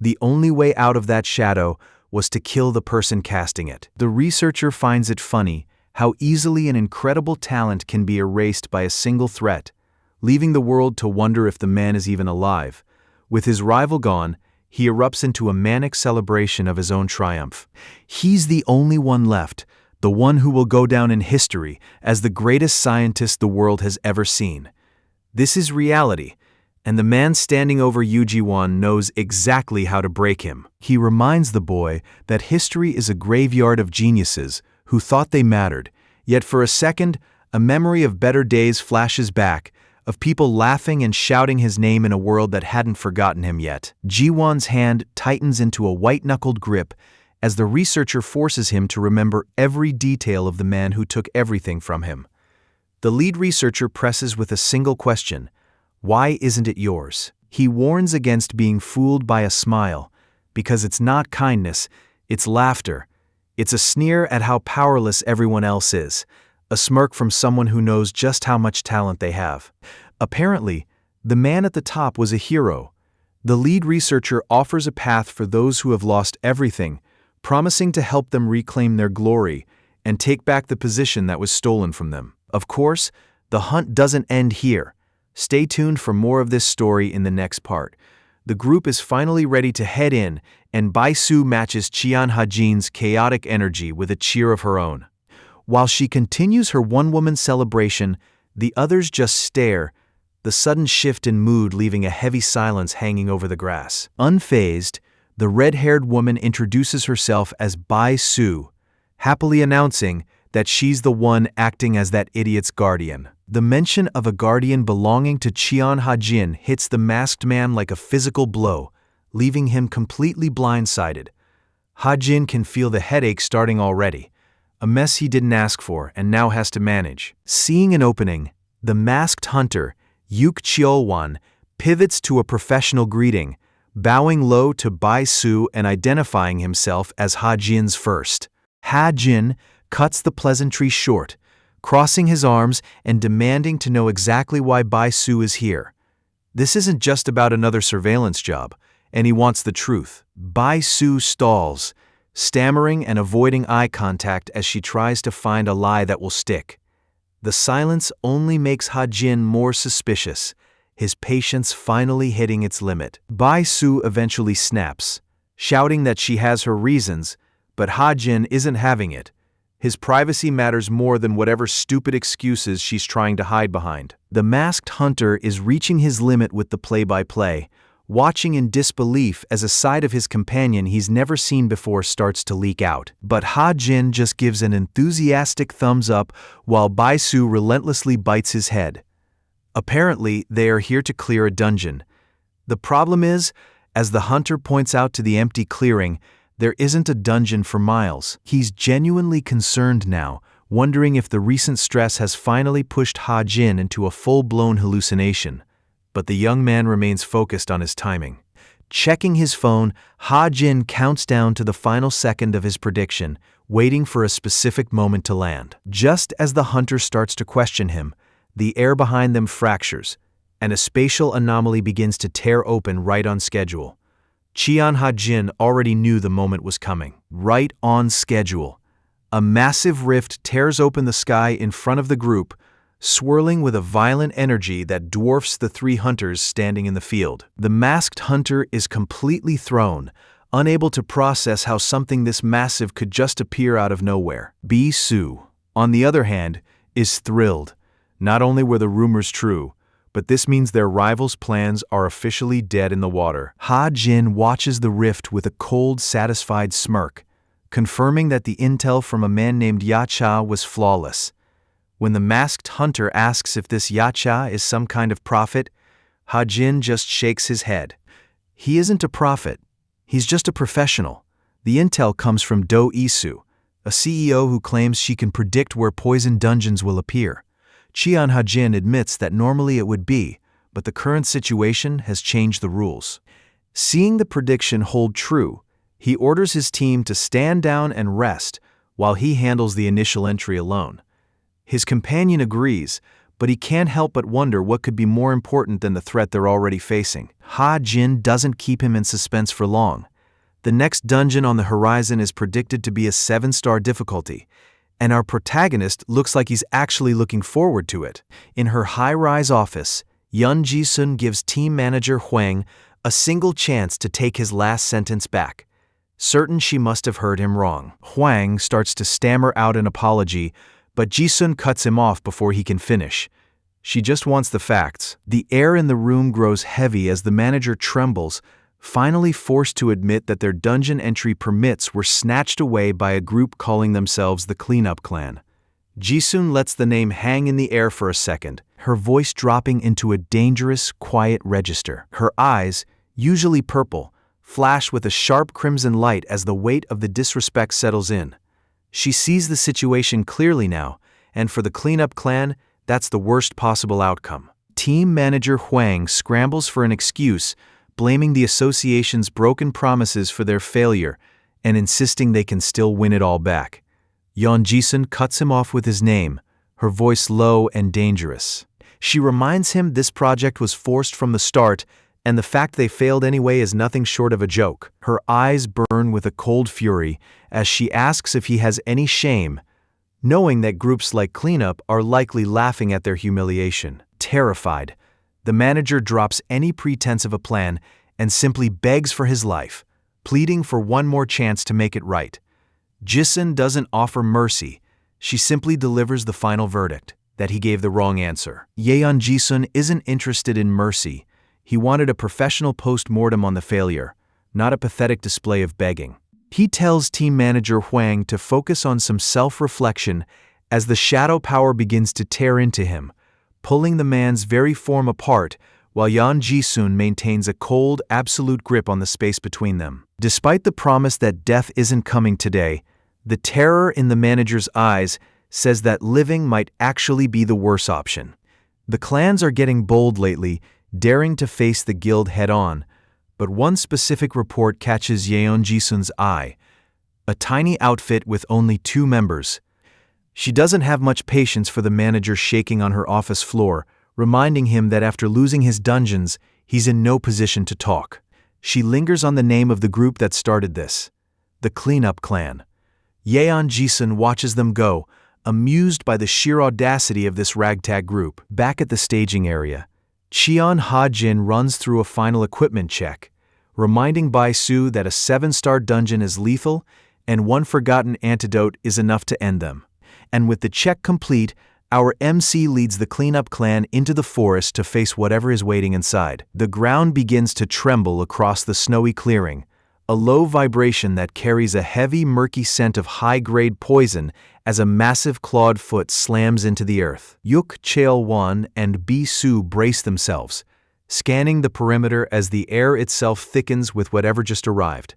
The only way out of that shadow was to kill the person casting it. The researcher finds it funny how easily an incredible talent can be erased by a single threat, leaving the world to wonder if the man is even alive. With his rival gone, he erupts into a manic celebration of his own triumph. He's the only one left, the one who will go down in history as the greatest scientist the world has ever seen. This is reality, and the man standing over Ji-won knows exactly how to break him. He reminds the boy that history is a graveyard of geniuses who thought they mattered, yet for a second, a memory of better days flashes back, of people laughing and shouting his name in a world that hadn't forgotten him yet. Ji-won's hand tightens into a white-knuckled grip as the researcher forces him to remember every detail of the man who took everything from him. The lead researcher presses with a single question: why isn't it yours? He warns against being fooled by a smile, because it's not kindness, it's laughter. It's a sneer at how powerless everyone else is, a smirk from someone who knows just how much talent they have. Apparently, the man at the top was a hero. The lead researcher offers a path for those who have lost everything, promising to help them reclaim their glory and take back the position that was stolen from them. Of course, the hunt doesn't end here. Stay tuned for more of this story in the next part. The group is finally ready to head in, and Bai-soo matches Cheon Ha-jin's chaotic energy with a cheer of her own. While she continues her one-woman celebration, the others just stare, the sudden shift in mood leaving a heavy silence hanging over the grass. Unfazed, the red-haired woman introduces herself as Bai-soo, happily announcing that she's the one acting as that idiot's guardian. The mention of a guardian belonging to Cheon Ha-jin hits the masked man like a physical blow, leaving him completely blindsided. Ha-jin can feel the headache starting already, a mess he didn't ask for and now has to manage. Seeing an opening, the masked hunter, Yuk Cheol-wan, pivots to a professional greeting, bowing low to Bai-soo and identifying himself as Ha-jin's first. Ha-jin cuts the pleasantry short, crossing his arms and demanding to know exactly why Bai-soo is here. This isn't just about another surveillance job, and he wants the truth. Bai-soo stalls, stammering and avoiding eye contact as she tries to find a lie that will stick. The silence only makes Ha-jin more suspicious, his patience finally hitting its limit. Bai-soo eventually snaps, shouting that she has her reasons, but Ha-jin isn't having it. His privacy matters more than whatever stupid excuses she's trying to hide behind. The masked hunter is reaching his limit with the play-by-play, watching in disbelief as a side of his companion he's never seen before starts to leak out. But Ha-jin just gives an enthusiastic thumbs up while Bai-soo relentlessly bites his head. Apparently, they are here to clear a dungeon. The problem is, as the hunter points out to the empty clearing, There isn't a dungeon for miles. He's genuinely concerned now, wondering if the recent stress has finally pushed Ha Jin into a full-blown hallucination. But the young man remains focused on his timing. Checking his phone, Ha Jin counts down to the final second of his prediction, waiting for a specific moment to land. Just as the hunter starts to question him, the air behind them fractures, and a spatial anomaly begins to tear open right on schedule. Cheon Ha Jin already knew the moment was coming. Right on schedule. A massive rift tears open the sky in front of the group, swirling with a violent energy that dwarfs the three hunters standing in the field. The masked hunter is completely thrown, unable to process how something this massive could just appear out of nowhere. Bi-Su, on the other hand, is thrilled. Not only were the rumors true, but this means their rivals' plans are officially dead in the water. Ha Jin watches the rift with a cold, satisfied smirk, confirming that the intel from a man named Yacha was flawless. When the masked hunter asks if this Yacha is some kind of prophet, Ha Jin just shakes his head. He isn't a prophet. He's just a professional. The intel comes from Do Isu, a CEO who claims she can predict where poison dungeons will appear. Cheon Ha Jin admits that normally it would be, but the current situation has changed the rules. Seeing the prediction hold true, he orders his team to stand down and rest while he handles the initial entry alone. His companion agrees, but he can't help but wonder what could be more important than the threat they're already facing. Ha Jin doesn't keep him in suspense for long. The next dungeon on the horizon is predicted to be a 7-star difficulty, and our protagonist looks like he's actually looking forward to it. In her high-rise office, Yun Ji-sun gives team manager Huang a single chance to take his last sentence back. Certain she must have heard him wrong. Huang starts to stammer out an apology, but Ji-sun cuts him off before he can finish. She just wants the facts. The air in the room grows heavy as the manager trembles, finally forced to admit that their dungeon entry permits were snatched away by a group calling themselves the Cleanup Clan. Ji-sun lets the name hang in the air for a second, her voice dropping into a dangerous, quiet register. Her eyes, usually purple, flash with a sharp crimson light as the weight of the disrespect settles in. She sees the situation clearly now, and for the Cleanup Clan, that's the worst possible outcome. Team manager Huang scrambles for an excuse, blaming the association's broken promises for their failure and insisting they can still win it all back. Yeon Ji-sun cuts him off with his name, her voice low and dangerous. She reminds him this project was forced from the start, and the fact they failed anyway is nothing short of a joke. Her eyes burn with a cold fury as she asks if he has any shame, knowing that groups like Cleanup are likely laughing at their humiliation. Terrified, the manager drops any pretense of a plan and simply begs for his life, pleading for one more chance to make it right. Ji-sun doesn't offer mercy. She simply delivers the final verdict, that he gave the wrong answer. Yeon Ji-sun isn't interested in mercy. He wanted a professional post-mortem on the failure, not a pathetic display of begging. He tells team manager Huang to focus on some self-reflection as the shadow power begins to tear into him, pulling the man's very form apart while Yeon Ji-sun maintains a cold, absolute grip on the space between them. Despite the promise that death isn't coming today, the terror in the manager's eyes says that living might actually be the worse option. The clans are getting bold lately, daring to face the guild head-on, but one specific report catches Yeon Ji-sun's eye, a tiny outfit with only 2 members. She doesn't have much patience for the manager shaking on her office floor, reminding him that after losing his dungeons, he's in no position to talk. She lingers on the name of the group that started this, the Cleanup Clan. Yeon Ji-sun watches them go, amused by the sheer audacity of this ragtag group. Back at the staging area, Cheon Ha Jin runs through a final equipment check, reminding Bi-Su that a 7-star dungeon is lethal and one forgotten antidote is enough to end them. And with the check complete, our MC leads the Cleanup Clan into the forest to face whatever is waiting inside. The ground begins to tremble across the snowy clearing, a low vibration that carries a heavy, murky scent of high-grade poison as a massive clawed foot slams into the earth. Yuk Cheol-won and Bi-Su brace themselves, scanning the perimeter as the air itself thickens with whatever just arrived.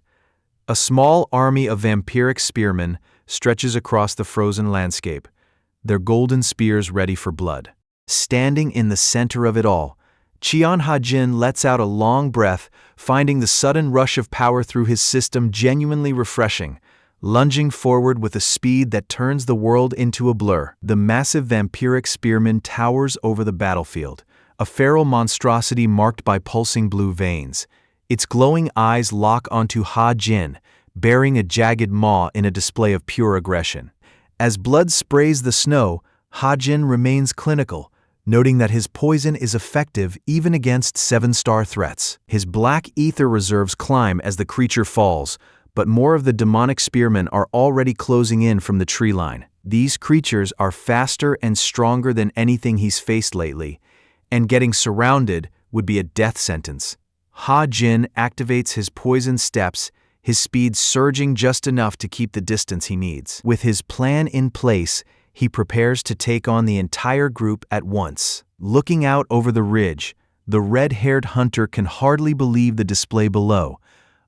A small army of vampiric spearmen stretches across the frozen landscape, their golden spears ready for blood. Standing in the center of it all, Cheon Ha-jin lets out a long breath, finding the sudden rush of power through his system genuinely refreshing, lunging forward with a speed that turns the world into a blur. The massive vampiric spearman towers over the battlefield, a feral monstrosity marked by pulsing blue veins. Its glowing eyes lock onto Ha-jin, bearing a jagged maw in a display of pure aggression. As blood sprays the snow, Ha-jin remains clinical, noting that his poison is effective even against 7-star threats. His black ether reserves climb as the creature falls, but more of the demonic spearmen are already closing in from the tree line. These creatures are faster and stronger than anything he's faced lately, and getting surrounded would be a death sentence. Ha-jin activates his poison steps, his speed surging just enough to keep the distance he needs. With his plan in place, he prepares to take on the entire group at once. Looking out over the ridge, the red-haired hunter can hardly believe the display below,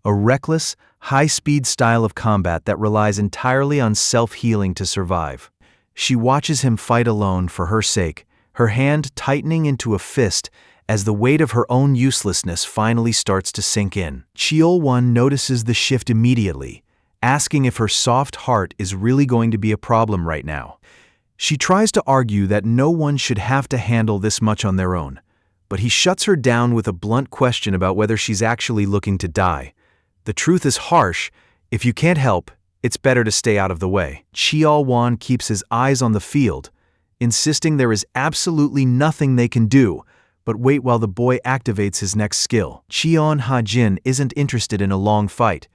a reckless, high-speed style of combat that relies entirely on self-healing to survive. She watches him fight alone for her sake, her hand tightening into a fist as the weight of her own uselessness finally starts to sink in. Cheol-won notices the shift immediately, asking if her soft heart is really going to be a problem right now. She tries to argue that no one should have to handle this much on their own, but he shuts her down with a blunt question about whether she's actually looking to die. The truth is harsh. If you can't help, it's better to stay out of the way. Cheol-won keeps his eyes on the field, insisting there is absolutely nothing they can do, but wait while the boy activates his next skill. Cheon Ha-jin isn't interested in a long fight,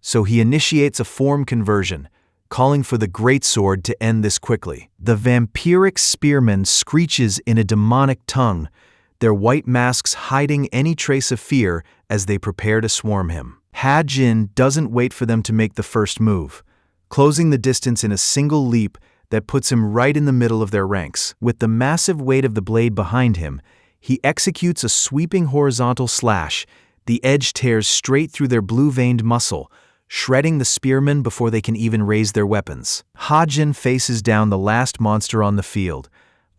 so he initiates a form conversion, calling for the greatsword to end this quickly. The vampiric spearman screeches in a demonic tongue, their white masks hiding any trace of fear as they prepare to swarm him. Ha-jin doesn't wait for them to make the first move, closing the distance in a single leap that puts him right in the middle of their ranks. With the massive weight of the blade behind him, he executes a sweeping horizontal slash. The edge tears straight through their blue-veined muscle, shredding the spearmen before they can even raise their weapons. Ha-jin faces down the last monster on the field,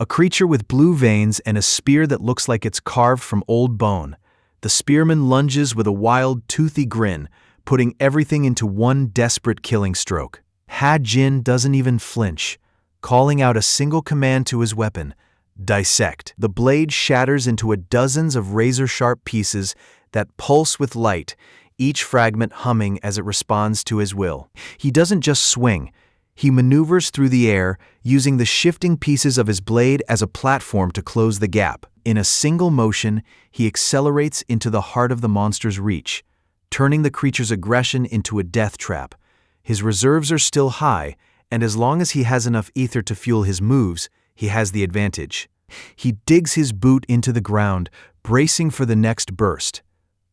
a creature with blue veins and a spear that looks like it's carved from old bone. The spearman lunges with a wild, toothy grin, putting everything into one desperate killing stroke. Ha-jin doesn't even flinch, calling out a single command to his weapon: dissect. The blade shatters into dozens of razor-sharp pieces that pulse with light, each fragment humming as it responds to his will. He doesn't just swing. He maneuvers through the air, using the shifting pieces of his blade as a platform to close the gap. In a single motion, he accelerates into the heart of the monster's reach, turning the creature's aggression into a death trap. His reserves are still high, and as long as he has enough ether to fuel his moves, he has the advantage. He digs his boot into the ground, bracing for the next burst.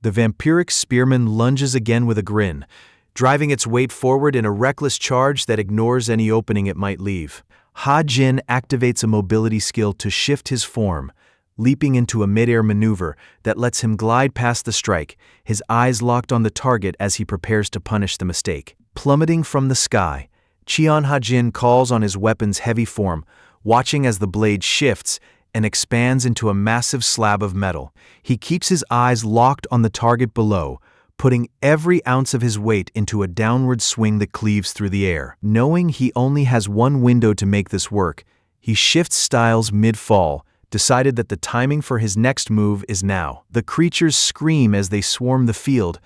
The vampiric spearman lunges again with a grin, driving its weight forward in a reckless charge that ignores any opening it might leave. Ha-jin activates a mobility skill to shift his form, leaping into a mid-air maneuver that lets him glide past the strike, his eyes locked on the target as he prepares to punish the mistake. Plummeting from the sky, Cheon Ha-jin calls on his weapon's heavy form, watching as the blade shifts and expands into a massive slab of metal. He keeps his eyes locked on the target below, putting every ounce of his weight into a downward swing that cleaves through the air. Knowing he only has one window to make this work, he shifts styles mid-fall, decided that the timing for his next move is now. The creatures scream as they swarm the field,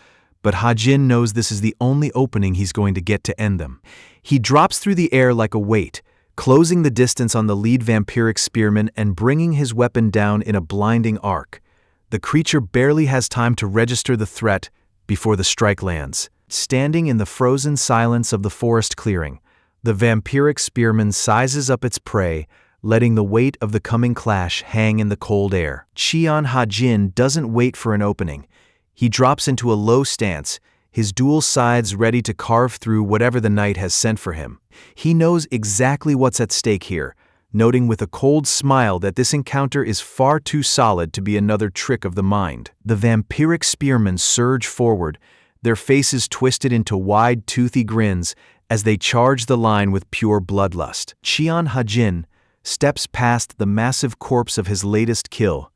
but Ha-jin knows this is the only opening he's going to get to end them. He drops through the air like a weight, closing the distance on the lead vampiric spearman and bringing his weapon down in a blinding arc. The creature barely has time to register the threat before the strike lands. Standing in the frozen silence of the forest clearing, the vampiric spearman sizes up its prey, letting the weight of the coming clash hang in the cold air. Cheon Ha-jin doesn't wait for an opening. He drops into a low stance, his dual sides ready to carve through whatever the night has sent for him. He knows exactly what's at stake here, noting with a cold smile that this encounter is far too solid to be another trick of the mind. The vampiric spearmen surge forward, their faces twisted into wide, toothy grins as they charge the line with pure bloodlust. Cheon Ha-jin steps past the massive corpse of his latest kill,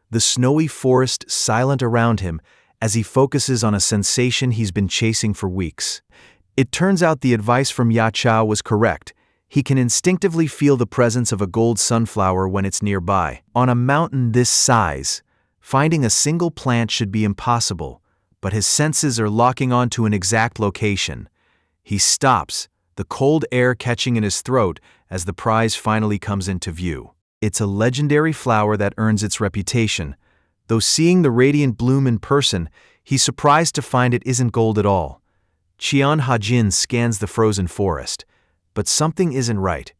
the snowy forest silent around him as he focuses on a sensation he's been chasing for weeks. It turns out the advice from Ya Chao was correct. He can instinctively feel the presence of a gold sunflower when it's nearby. On a mountain this size, finding a single plant should be impossible, but his senses are locking onto an exact location. He stops, the cold air catching in his throat as the prize finally comes into view. It's a legendary flower that earns its reputation. Though seeing the radiant bloom in person, he's surprised to find it isn't gold at all. Cheon Ha-jin scans the frozen forest, but something isn't right.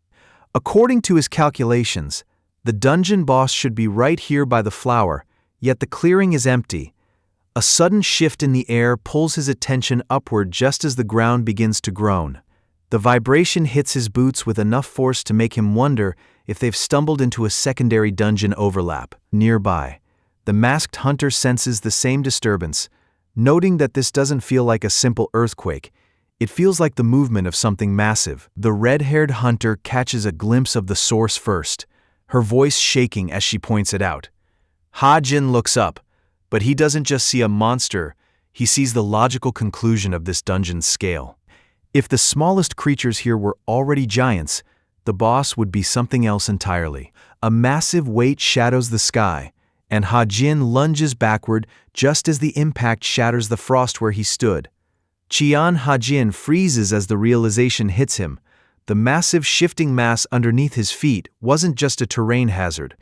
According to his calculations, the dungeon boss should be right here by the flower, yet the clearing is empty. A sudden shift in the air pulls his attention upward just as the ground begins to groan. The vibration hits his boots with enough force to make him wonder if they've stumbled into a secondary dungeon overlap. Nearby, the masked hunter senses the same disturbance. Noting that this doesn't feel like a simple earthquake, it feels like the movement of something massive. The red-haired hunter catches a glimpse of the source first, her voice shaking as she points it out. Ha-jin looks up, but he doesn't just see a monster, he sees the logical conclusion of this dungeon's scale. If the smallest creatures here were already giants, the boss would be something else entirely. A massive weight shadows the sky, and Ha-jin lunges backward just as the impact shatters the frost where he stood. Cheon Ha-jin freezes as the realization hits him. The massive shifting mass underneath his feet wasn't just a terrain hazard.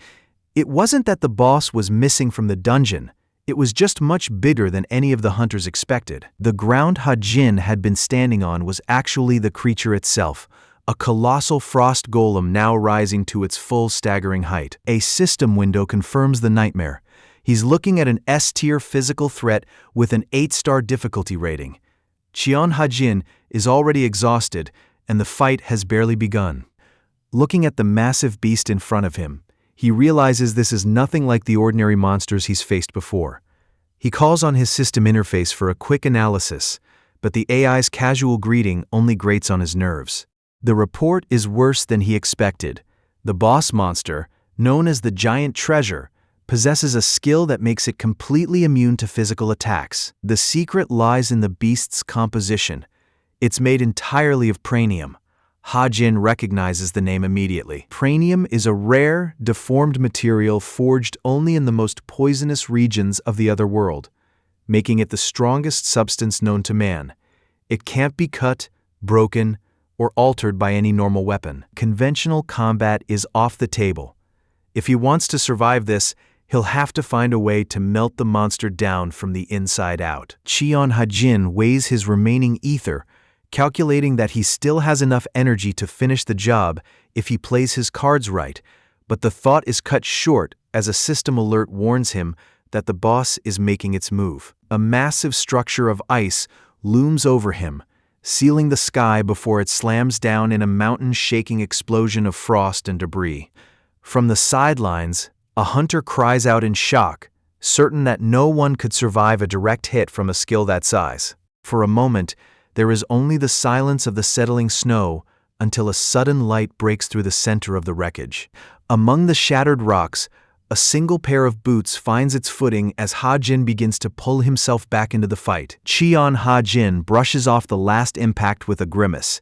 It wasn't that the boss was missing from the dungeon. It was just much bigger than any of the hunters expected. The ground Ha-jin had been standing on was actually the creature itself, a colossal frost golem now rising to its full staggering height. A system window confirms the nightmare. He's looking at an S-tier physical threat with an 8-star difficulty rating. Cheon Ha-jin is already exhausted, and the fight has barely begun. Looking at the massive beast in front of him, he realizes this is nothing like the ordinary monsters he's faced before. He calls on his system interface for a quick analysis, but the AI's casual greeting only grates on his nerves. The report is worse than he expected. The boss monster, known as the Giant Treasure, possesses a skill that makes it completely immune to physical attacks. The secret lies in the beast's composition. It's made entirely of pranium. Ha-jin recognizes the name immediately. Pranium is a rare, deformed material forged only in the most poisonous regions of the other world, making it the strongest substance known to man. It can't be cut, broken, or altered by any normal weapon. Conventional combat is off the table. If he wants to survive this, he'll have to find a way to melt the monster down from the inside out. Cheon Ha-jin weighs his remaining ether, calculating that he still has enough energy to finish the job if he plays his cards right, but the thought is cut short as a system alert warns him that the boss is making its move. A massive structure of ice looms over him, sealing the sky before it slams down in a mountain-shaking explosion of frost and debris. From the sidelines, a hunter cries out in shock, certain that no one could survive a direct hit from a skill that size. For a moment, there is only the silence of the settling snow until a sudden light breaks through the center of the wreckage. Among the shattered rocks, a single pair of boots finds its footing as Ha-jin begins to pull himself back into the fight. Cheon Ha-jin brushes off the last impact with a grimace,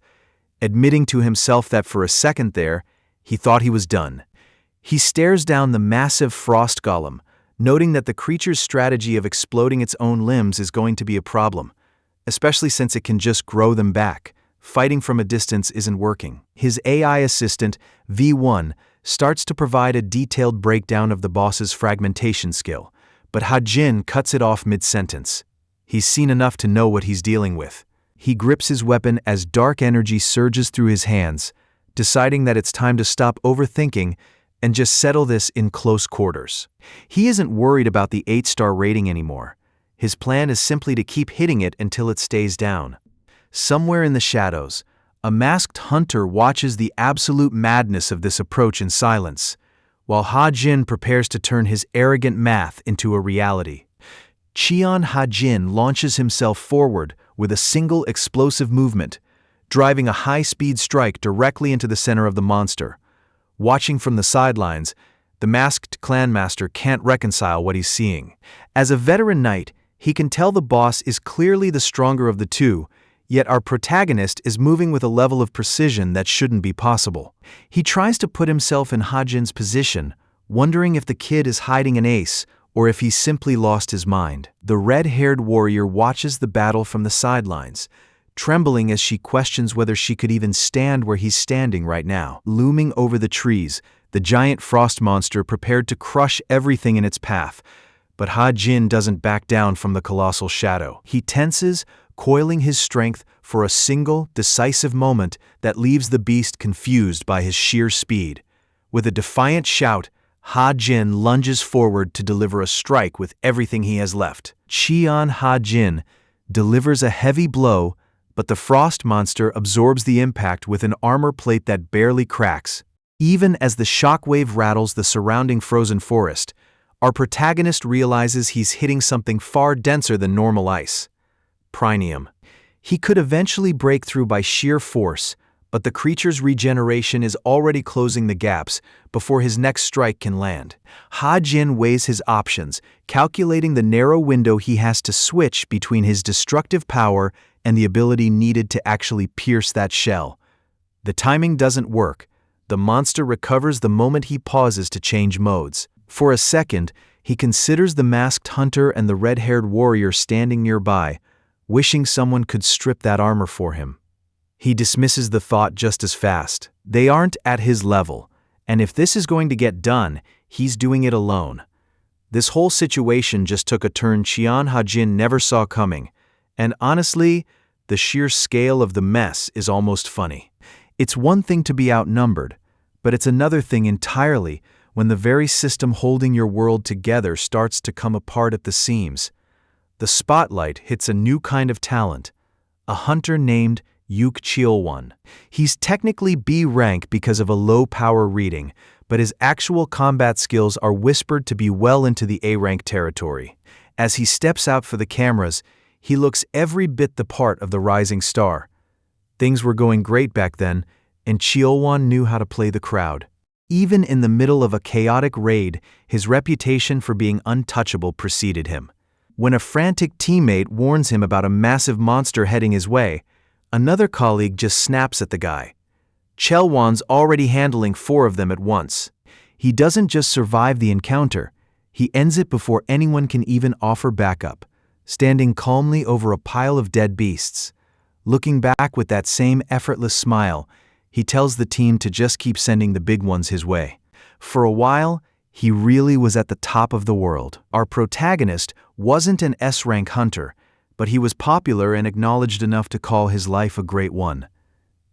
admitting to himself that for a second there, he thought he was done. He stares down the massive frost golem, noting that the creature's strategy of exploding its own limbs is going to be a problem, especially since it can just grow them back. Fighting from a distance isn't working. His AI assistant, V1, starts to provide a detailed breakdown of the boss's fragmentation skill, but Ha-jin cuts it off mid-sentence. He's seen enough to know what he's dealing with. He grips his weapon as dark energy surges through his hands, deciding that it's time to stop overthinking and just settle this in close quarters. He isn't worried about the 8-star rating anymore. His plan is simply to keep hitting it until it stays down. Somewhere in the shadows, a masked hunter watches the absolute madness of this approach in silence, while Ha-jin prepares to turn his arrogant math into a reality. Cheon Ha-jin launches himself forward with a single explosive movement, driving a high-speed strike directly into the center of the monster. Watching from the sidelines, the masked clanmaster can't reconcile what he's seeing. As a veteran knight, he can tell the boss is clearly the stronger of the two, yet our protagonist is moving with a level of precision that shouldn't be possible. He tries to put himself in Ha-jin's position, wondering if the kid is hiding an ace or if he's simply lost his mind. The red-haired warrior watches the battle from the sidelines, trembling as she questions whether she could even stand where he's standing right now. Looming over the trees, the giant frost monster prepared to crush everything in its path. But Ha-jin doesn't back down from the colossal shadow. He tenses, coiling his strength for a single, decisive moment that leaves the beast confused by his sheer speed. With a defiant shout, Ha-jin lunges forward to deliver a strike with everything he has left. Cheon Ha-jin delivers a heavy blow, but the frost monster absorbs the impact with an armor plate that barely cracks. Even as the shockwave rattles the surrounding frozen forest, our protagonist realizes he's hitting something far denser than normal ice. Prinium. He could eventually break through by sheer force, but the creature's regeneration is already closing the gaps before his next strike can land. Ha-jin weighs his options, calculating the narrow window he has to switch between his destructive power and the ability needed to actually pierce that shell. The timing doesn't work. The monster recovers the moment he pauses to change modes. For a second, he considers the masked hunter and the red-haired warrior standing nearby, wishing someone could strip that armor for him. He dismisses the thought just as fast. They aren't at his level, and if this is going to get done, he's doing it alone. This whole situation just took a turn Cheon Ha-jin never saw coming, and honestly, the sheer scale of the mess is almost funny. It's one thing to be outnumbered, but it's another thing entirely when the very system holding your world together starts to come apart at the seams. The spotlight hits a new kind of talent, a hunter named Yuk Cheol-won. He's technically B rank because of a low power reading, but his actual combat skills are whispered to be well into the A rank territory. As he steps out for the cameras, he looks every bit the part of the rising star. Things were going great back then, and Cheol-won knew how to play the crowd. Even in the middle of a chaotic raid, his reputation for being untouchable preceded him. When a frantic teammate warns him about a massive monster heading his way, another colleague just snaps at the guy. Cheol-won's already handling 4 of them at once. He doesn't just survive the encounter, he ends it before anyone can even offer backup, standing calmly over a pile of dead beasts. Looking back with that same effortless smile, he tells the team to just keep sending the big ones his way. For a while, he really was at the top of the world. Our protagonist wasn't an S-rank hunter, but he was popular and acknowledged enough to call his life a great one.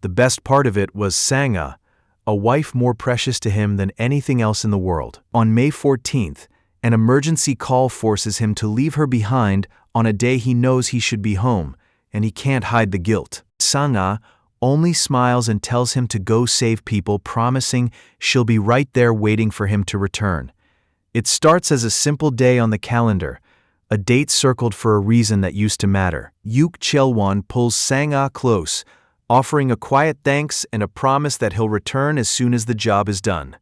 The best part of it was Sanga, a wife more precious to him than anything else in the world. On May 14th, an emergency call forces him to leave her behind on a day he knows he should be home, and he can't hide the guilt. Sanga only smiles and tells him to go save people, promising she'll be right there waiting for him to return. It starts as a simple day on the calendar, a date circled for a reason that used to matter. Yuk Cheol-won pulls Sanga close, offering a quiet thanks and a promise that he'll return as soon as the job is done.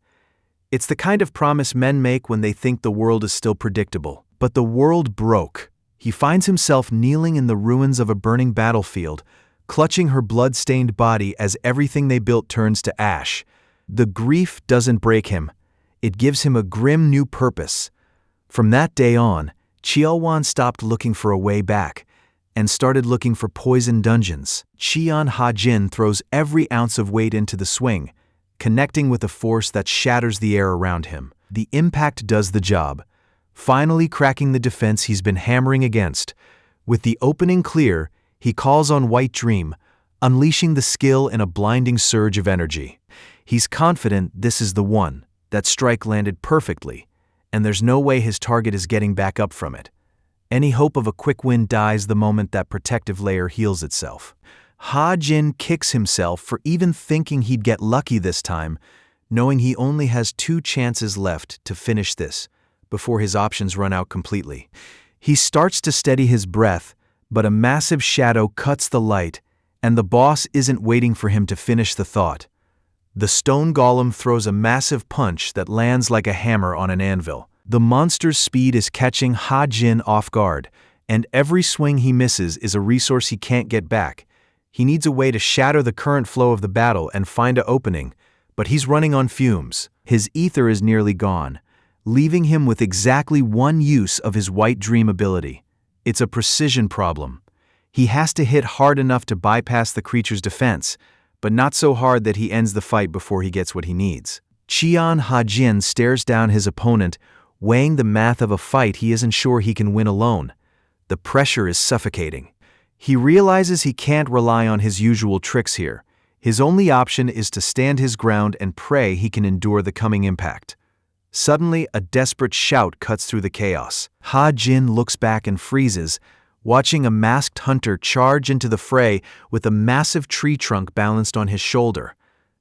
It's the kind of promise men make when they think the world is still predictable. But the world broke. He finds himself kneeling in the ruins of a burning battlefield, clutching her blood-stained body as everything they built turns to ash. The grief doesn't break him. It gives him a grim new purpose. From that day on, Cheol-won stopped looking for a way back and started looking for poison dungeons. Cheon Ha-jin throws every ounce of weight into the swing, connecting with a force that shatters the air around him. The impact does the job, finally cracking the defense he's been hammering against. With the opening clear, he calls on White Dream, unleashing the skill in a blinding surge of energy. He's confident this is the one. That strike landed perfectly, and there's no way his target is getting back up from it. Any hope of a quick win dies the moment that protective layer heals itself. Ha-jin kicks himself for even thinking he'd get lucky this time, knowing he only has 2 chances left to finish this before his options run out completely. He starts to steady his breath, but a massive shadow cuts the light, and the boss isn't waiting for him to finish the thought. The stone golem throws a massive punch that lands like a hammer on an anvil. The monster's speed is catching Ha-Jin off guard, and every swing he misses is a resource he can't get back. He needs a way to shatter the current flow of the battle and find an opening, but he's running on fumes. His ether is nearly gone, leaving him with exactly one use of his white dream ability. It's a precision problem. He has to hit hard enough to bypass the creature's defense, but not so hard that he ends the fight before he gets what he needs. Qian Ha-Jin stares down his opponent, weighing the math of a fight he isn't sure he can win alone. The pressure is suffocating. He realizes he can't rely on his usual tricks here. His only option is to stand his ground and pray he can endure the coming impact. Suddenly, a desperate shout cuts through the chaos. Ha-Jin looks back and freezes, watching a masked hunter charge into the fray with a massive tree trunk balanced on his shoulder.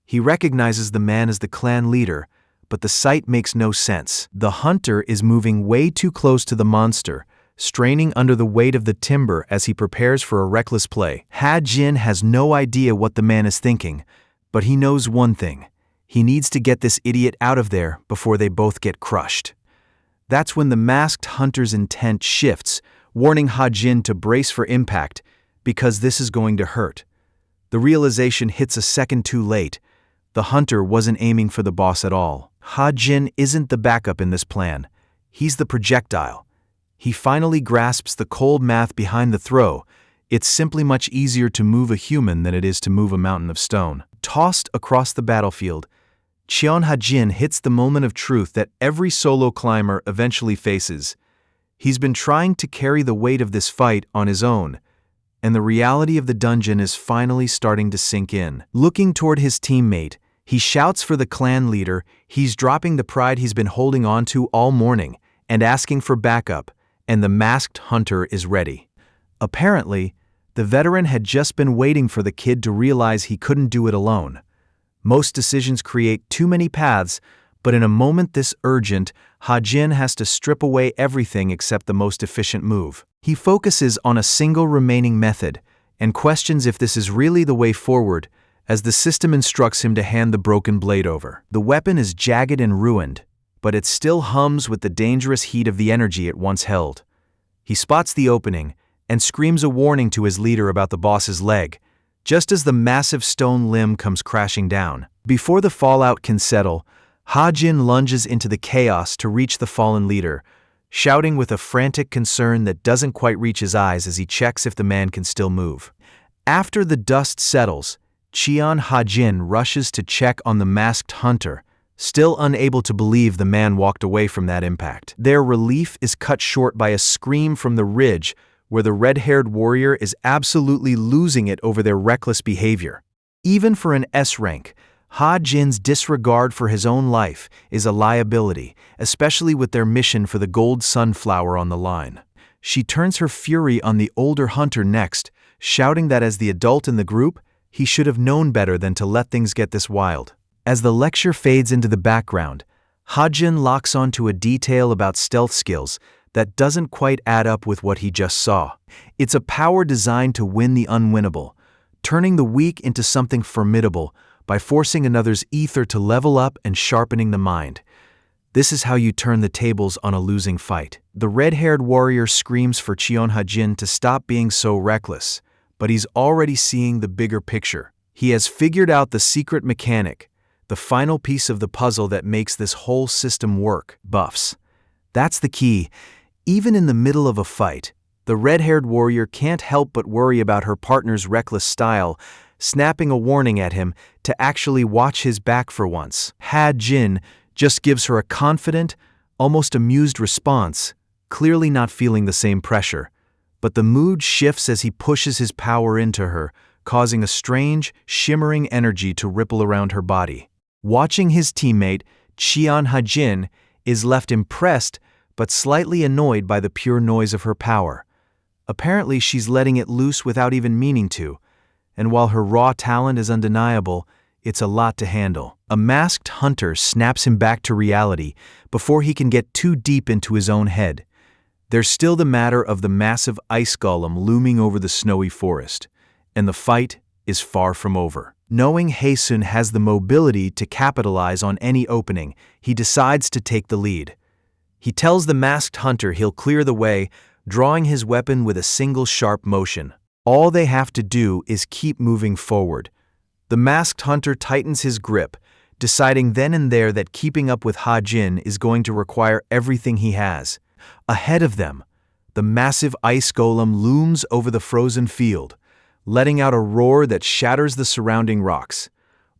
He recognizes the man as the clan leader, but the sight makes no sense. The hunter is moving way too close to the monster, straining under the weight of the timber as he prepares for a reckless play. Ha-Jin has no idea what the man is thinking, but he knows one thing. He needs to get this idiot out of there before they both get crushed. That's when the masked hunter's intent shifts, warning Ha-Jin to brace for impact, because this is going to hurt. The realization hits a second too late. The hunter wasn't aiming for the boss at all. Ha-Jin isn't the backup in this plan. He's the projectile. He finally grasps the cold math behind the throw. It's simply much easier to move a human than it is to move a mountain of stone. Tossed across the battlefield, Qian Ha-Jin hits the moment of truth that every solo climber eventually faces. He's been trying to carry the weight of this fight on his own, and the reality of the dungeon is finally starting to sink in. Looking toward his teammate, he shouts for the clan leader. He's dropping the pride he's been holding on to all morning and asking for backup, and the masked hunter is ready. Apparently, the veteran had just been waiting for the kid to realize he couldn't do it alone. Most decisions create too many paths, but in a moment this urgent, Ha-Jin has to strip away everything except the most efficient move. He focuses on a single remaining method and questions if this is really the way forward, as the system instructs him to hand the broken blade over. The weapon is jagged and ruined, but it still hums with the dangerous heat of the energy it once held. He spots the opening and screams a warning to his leader about the boss's leg, just as the massive stone limb comes crashing down. Before the fallout can settle, Ha-Jin lunges into the chaos to reach the fallen leader, shouting with a frantic concern that doesn't quite reach his eyes as he checks if the man can still move. After the dust settles, Qian Ha-Jin rushes to check on the masked hunter, still unable to believe the man walked away from that impact. Their relief is cut short by a scream from the ridge, where the red-haired warrior is absolutely losing it over their reckless behavior. Even for an S rank, Ha-Jin's disregard for his own life is a liability, especially with their mission for the gold sunflower on the line. She turns her fury on the older hunter next, shouting that as the adult in the group, he should have known better than to let things get this wild. As the lecture fades into the background, Ha-Jin locks onto a detail about stealth skills that doesn't quite add up with what he just saw. It's a power designed to win the unwinnable, turning the weak into something formidable by forcing another's ether to level up and sharpening the mind. This is how you turn the tables on a losing fight. The red-haired warrior screams for Qian Ha-Jin to stop being so reckless, but he's already seeing the bigger picture. He has figured out the secret mechanic, the final piece of the puzzle that makes this whole system work: buffs. That's the key. Even in the middle of a fight, the red-haired warrior can't help but worry about her partner's reckless style, snapping a warning at him to actually watch his back for once. Ha-Jin just gives her a confident, almost amused response, clearly not feeling the same pressure. But the mood shifts as he pushes his power into her, causing a strange, shimmering energy to ripple around her body. Watching his teammate, Qian Ha-Jin, is left impressed but slightly annoyed by the pure noise of her power. Apparently she's letting it loose without even meaning to, and while her raw talent is undeniable, it's a lot to handle. A masked hunter snaps him back to reality before he can get too deep into his own head. There's still the matter of the massive ice golem looming over the snowy forest, and the fight is far from over. Knowing Haesun has the mobility to capitalize on any opening, he decides to take the lead. He tells the masked hunter he'll clear the way, drawing his weapon with a single sharp motion. All they have to do is keep moving forward. The masked hunter tightens his grip, deciding then and there that keeping up with Ha-Jin is going to require everything he has. Ahead of them, the massive ice golem looms over the frozen field, letting out a roar that shatters the surrounding rocks.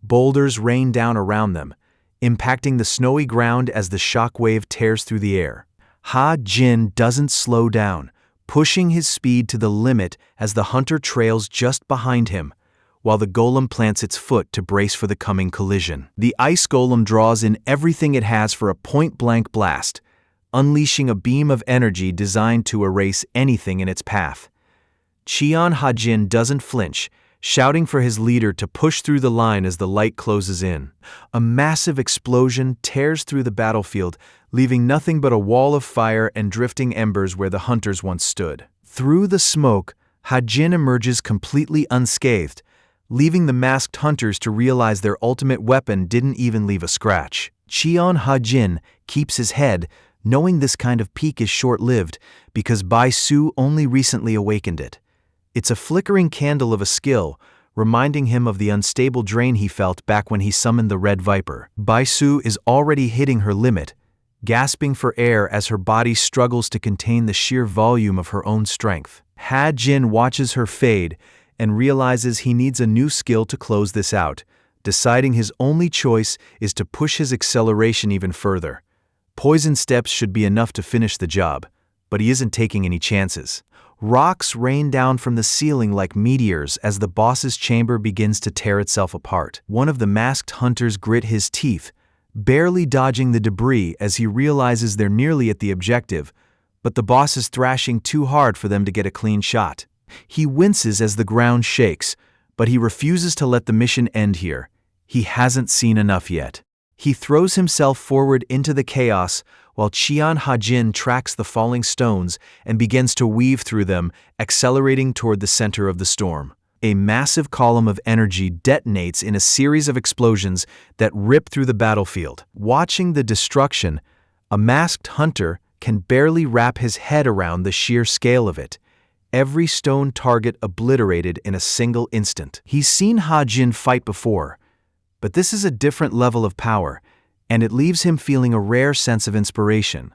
Boulders rain down around them, impacting the snowy ground as the shockwave tears through the air. Ha-Jin doesn't slow down, pushing his speed to the limit as the hunter trails just behind him, while the golem plants its foot to brace for the coming collision. The ice golem draws in everything it has for a point-blank blast, unleashing a beam of energy designed to erase anything in its path. Cheon Ha-Jin doesn't flinch, shouting for his leader to push through the line as the light closes in. A massive explosion tears through the battlefield, leaving nothing but a wall of fire and drifting embers where the hunters once stood. Through the smoke, Ha-Jin emerges completely unscathed, leaving the masked hunters to realize their ultimate weapon didn't even leave a scratch. Cheon Ha-Jin keeps his head, knowing this kind of peak is short-lived because Bai Su only recently awakened it. It's a flickering candle of a skill, reminding him of the unstable drain he felt back when he summoned the Red Viper. Bai Su is already hitting her limit, gasping for air as her body struggles to contain the sheer volume of her own strength. Ha-Jin watches her fade and realizes he needs a new skill to close this out, deciding his only choice is to push his acceleration even further. Poison steps should be enough to finish the job, but he isn't taking any chances. Rocks rain down from the ceiling like meteors as the boss's chamber begins to tear itself apart. One of the masked hunters grit his teeth, barely dodging the debris as he realizes they're nearly at the objective, but the boss is thrashing too hard for them to get a clean shot. He winces as the ground shakes, but he refuses to let the mission end here. He hasn't seen enough yet. He throws himself forward into the chaos while Cheon Ha-Jin tracks the falling stones and begins to weave through them, accelerating toward the center of the storm. A massive column of energy detonates in a series of explosions that rip through the battlefield. Watching the destruction, a masked hunter can barely wrap his head around the sheer scale of it. Every stone target obliterated in a single instant. He's seen Ha-Jin fight before, but this is a different level of power, and it leaves him feeling a rare sense of inspiration.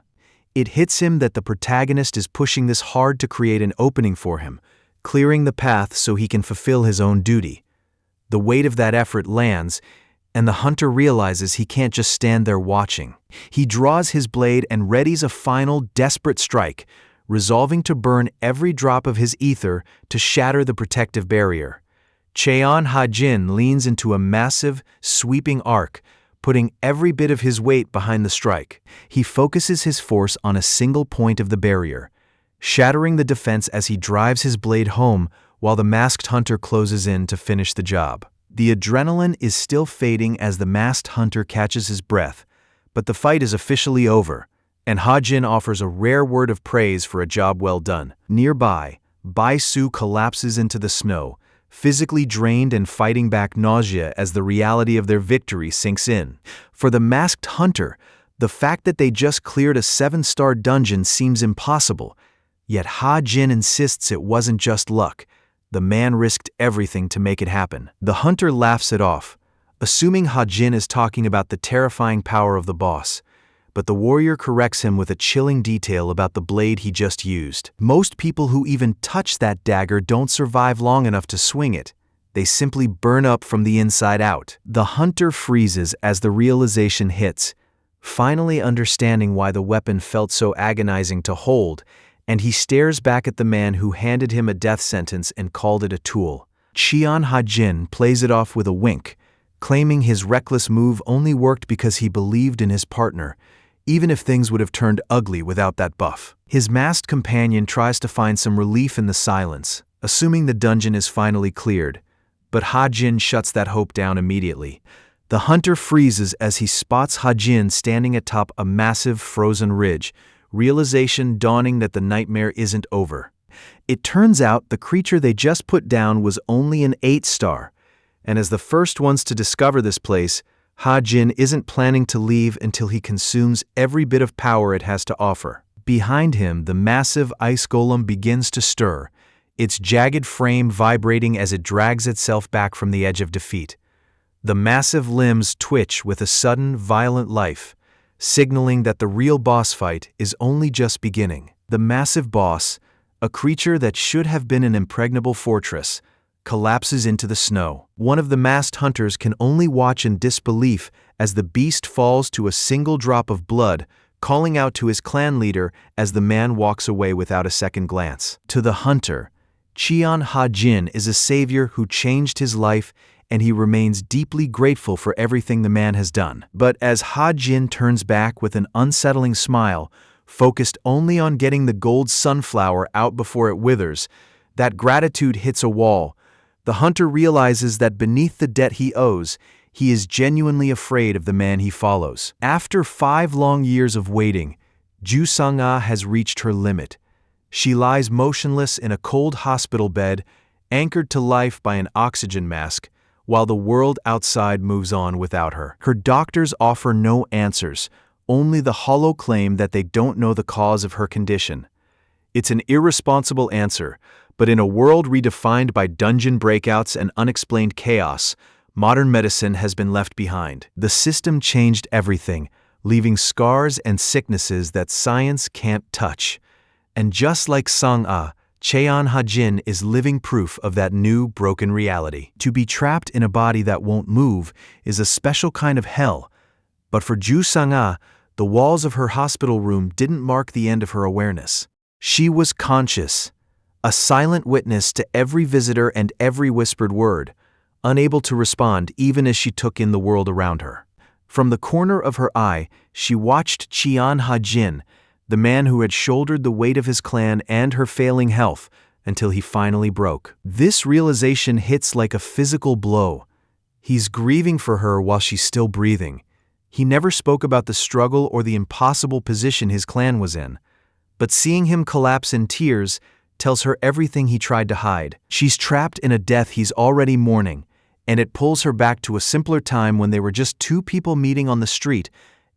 It hits him that the protagonist is pushing this hard to create an opening for him, clearing the path so he can fulfill his own duty. The weight of that effort lands, and the hunter realizes he can't just stand there watching. He draws his blade and readies a final, desperate strike, resolving to burn every drop of his ether to shatter the protective barrier. Cheon Ha-Jin leans into a massive, sweeping arc, putting every bit of his weight behind the strike. He focuses his force on a single point of the barrier, shattering the defense as he drives his blade home while the masked hunter closes in to finish the job. The adrenaline is still fading as the masked hunter catches his breath, but the fight is officially over, and Ha-Jin offers a rare word of praise for a job well done. Nearby, Bai Su collapses into the snow, physically drained and fighting back nausea as the reality of their victory sinks in. For the masked hunter, the fact that they just cleared a 7-star dungeon seems impossible, yet Ha-Jin insists it wasn't just luck. The man risked everything to make it happen. The hunter laughs it off, assuming Ha-Jin is talking about the terrifying power of the boss, but the warrior corrects him with a chilling detail about the blade he just used. Most people who even touch that dagger don't survive long enough to swing it. They simply burn up from the inside out. The hunter freezes as the realization hits, finally understanding why the weapon felt so agonizing to hold, and he stares back at the man who handed him a death sentence and called it a tool. Cheon Ha-Jin plays it off with a wink, claiming his reckless move only worked because he believed in his partner, even if things would have turned ugly without that buff. His masked companion tries to find some relief in the silence, assuming the dungeon is finally cleared, but Ha-Jin shuts that hope down immediately. The hunter freezes as he spots Ha-Jin standing atop a massive frozen ridge, realization dawning that the nightmare isn't over. It turns out the creature they just put down was only an 8-star, and as the first ones to discover this place, Ha-jin isn't planning to leave until he consumes every bit of power it has to offer. Behind him, the massive ice golem begins to stir, its jagged frame vibrating as it drags itself back from the edge of defeat. The massive limbs twitch with a sudden, violent life, signaling that the real boss fight is only just beginning. The massive boss, a creature that should have been an impregnable fortress, collapses into the snow. One of the masked hunters can only watch in disbelief as the beast falls to a single drop of blood, calling out to his clan leader as the man walks away without a second glance. To the hunter, Cheon Ha-jin is a savior who changed his life, and he remains deeply grateful for everything the man has done. But as Ha-jin turns back with an unsettling smile, focused only on getting the gold sunflower out before it withers, that gratitude hits a wall. The hunter realizes that beneath the debt he owes, he is genuinely afraid of the man he follows. After 5 long years of waiting, Ju Sang-ah has reached her limit. She lies motionless in a cold hospital bed, anchored to life by an oxygen mask, while the world outside moves on without her. Her doctors offer no answers, only the hollow claim that they don't know the cause of her condition. It's an irresponsible answer, but in a world redefined by dungeon breakouts and unexplained chaos, modern medicine has been left behind. The system changed everything, leaving scars and sicknesses that science can't touch. And just like Sang-ah, Cheon Ha-jin is living proof of that new, broken reality. To be trapped in a body that won't move is a special kind of hell. But for Ju Sang-ah, the walls of her hospital room didn't mark the end of her awareness. She was conscious, a silent witness to every visitor and every whispered word, unable to respond even as she took in the world around her. From the corner of her eye, she watched Cheon Ha-jin, the man who had shouldered the weight of his clan and her failing health, until he finally broke. This realization hits like a physical blow. He's grieving for her while she's still breathing. He never spoke about the struggle or the impossible position his clan was in. But seeing him collapse in tears tells her everything he tried to hide. She's trapped in a death he's already mourning, and it pulls her back to a simpler time when they were just 2 people meeting on the street,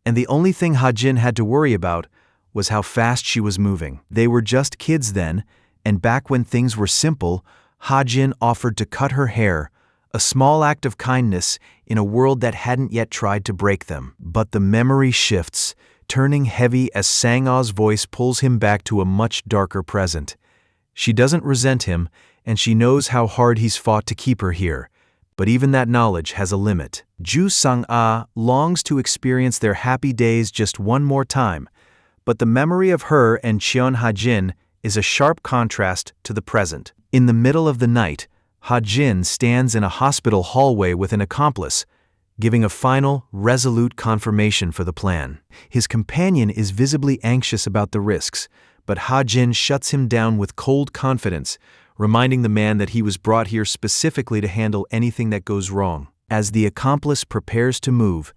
and the only thing Ha-jin had to worry about was how fast she was moving. They were just kids then, and back when things were simple, Ha-jin offered to cut her hair, a small act of kindness in a world that hadn't yet tried to break them. But the memory shifts, turning heavy as Sang-ah's voice pulls him back to a much darker present. She doesn't resent him, and she knows how hard he's fought to keep her here. But even that knowledge has a limit. Ju Sang-ah longs to experience their happy days just one more time, but the memory of her and Cheon Ha-jin is a sharp contrast to the present. In the middle of the night, Ha-jin stands in a hospital hallway with an accomplice, giving a final, resolute confirmation for the plan. His companion is visibly anxious about the risks, but Ha-jin shuts him down with cold confidence, reminding the man that he was brought here specifically to handle anything that goes wrong. As the accomplice prepares to move,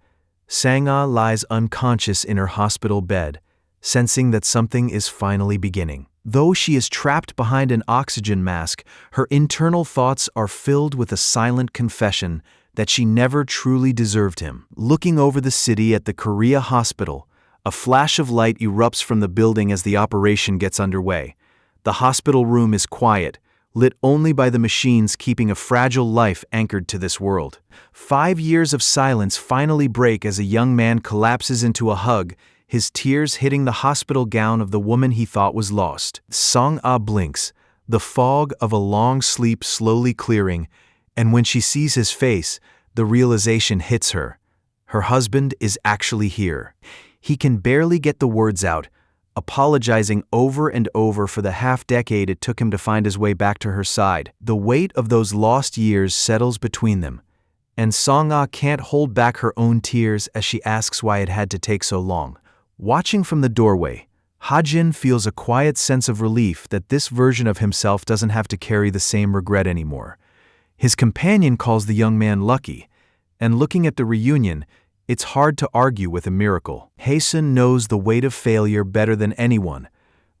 Sang-ah lies unconscious in her hospital bed, sensing that something is finally beginning. Though she is trapped behind an oxygen mask, her internal thoughts are filled with a silent confession that she never truly deserved him. Looking over the city at the Korea hospital, a flash of light erupts from the building as the operation gets underway. The hospital room is quiet, lit only by the machines keeping a fragile life anchored to this world. 5 years of silence finally break as a young man collapses into a hug, his tears hitting the hospital gown of the woman he thought was lost. Sang-ah blinks, the fog of a long sleep slowly clearing, and when she sees his face, the realization hits her. Her husband is actually here. He can barely get the words out, apologizing over and over for the half-decade it took him to find his way back to her side. The weight of those lost years settles between them, and Sang-ah can't hold back her own tears as she asks why it had to take so long. Watching from the doorway, Ha-jin feels a quiet sense of relief that this version of himself doesn't have to carry the same regret anymore. His companion calls the young man lucky, and looking at the reunion, It's hard to argue with a miracle. Hae-sun knows the weight of failure better than anyone,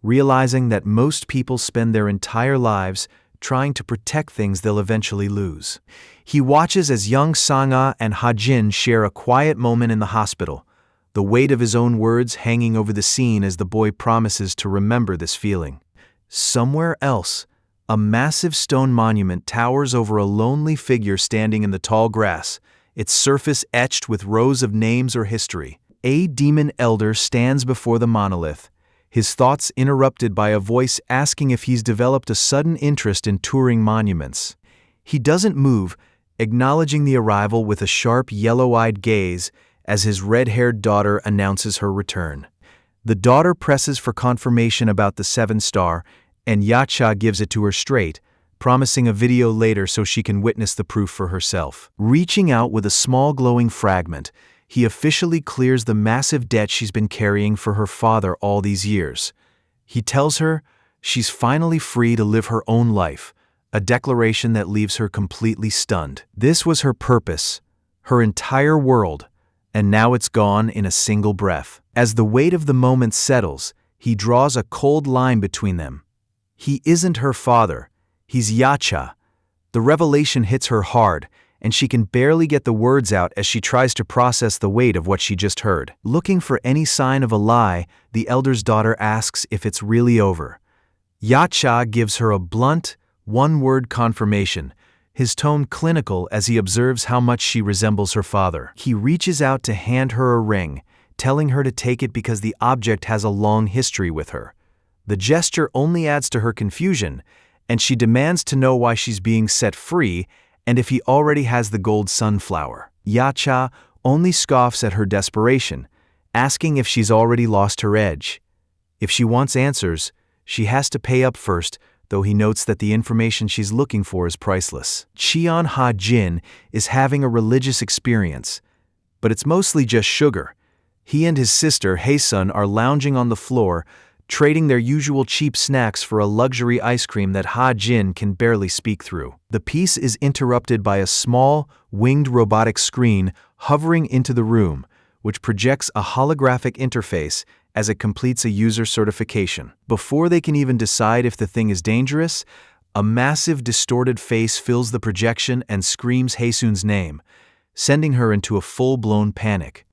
realizing that most people spend their entire lives trying to protect things they'll eventually lose. He watches as young Sang-ah and Ha-jin share a quiet moment in the hospital, the weight of his own words hanging over the scene as the boy promises to remember this feeling. Somewhere else, a massive stone monument towers over a lonely figure standing in the tall grass, its surface etched with rows of names or history. A demon elder stands before the monolith, his thoughts interrupted by a voice asking if he's developed a sudden interest in touring monuments. He doesn't move, acknowledging the arrival with a sharp, yellow-eyed gaze as his red-haired daughter announces her return. The daughter presses for confirmation about the 7-star, and Yacha gives it to her straight, promising a video later so she can witness the proof for herself. Reaching out with a small glowing fragment, he officially clears the massive debt she's been carrying for her father all these years. He tells her she's finally free to live her own life, a declaration that leaves her completely stunned. This was her purpose, her entire world, and now it's gone in a single breath. As the weight of the moment settles, he draws a cold line between them. He isn't her father, he's Yacha. The revelation hits her hard, and she can barely get the words out as she tries to process the weight of what she just heard. Looking for any sign of a lie, the elder's daughter asks if it's really over. Yacha gives her a blunt, one-word confirmation, his tone clinical as he observes how much she resembles her father. He reaches out to hand her a ring, telling her to take it because the object has a long history with her. The gesture only adds to her confusion, and she demands to know why she's being set free and if he already has the gold sunflower. Yacha only scoffs at her desperation, asking if she's already lost her edge. If she wants answers, she has to pay up first, though he notes that the information she's looking for is priceless. Cheon Ha-jin is having a religious experience, but it's mostly just sugar. He and his sister Hae-sun are lounging on the floor, trading their usual cheap snacks for a luxury ice cream that Ha-jin can barely speak through. The piece is interrupted by a small, winged robotic screen hovering into the room, which projects a holographic interface as it completes a user certification. Before they can even decide if the thing is dangerous, a massive distorted face fills the projection and screams Hae-sun's name, sending her into a full-blown panic.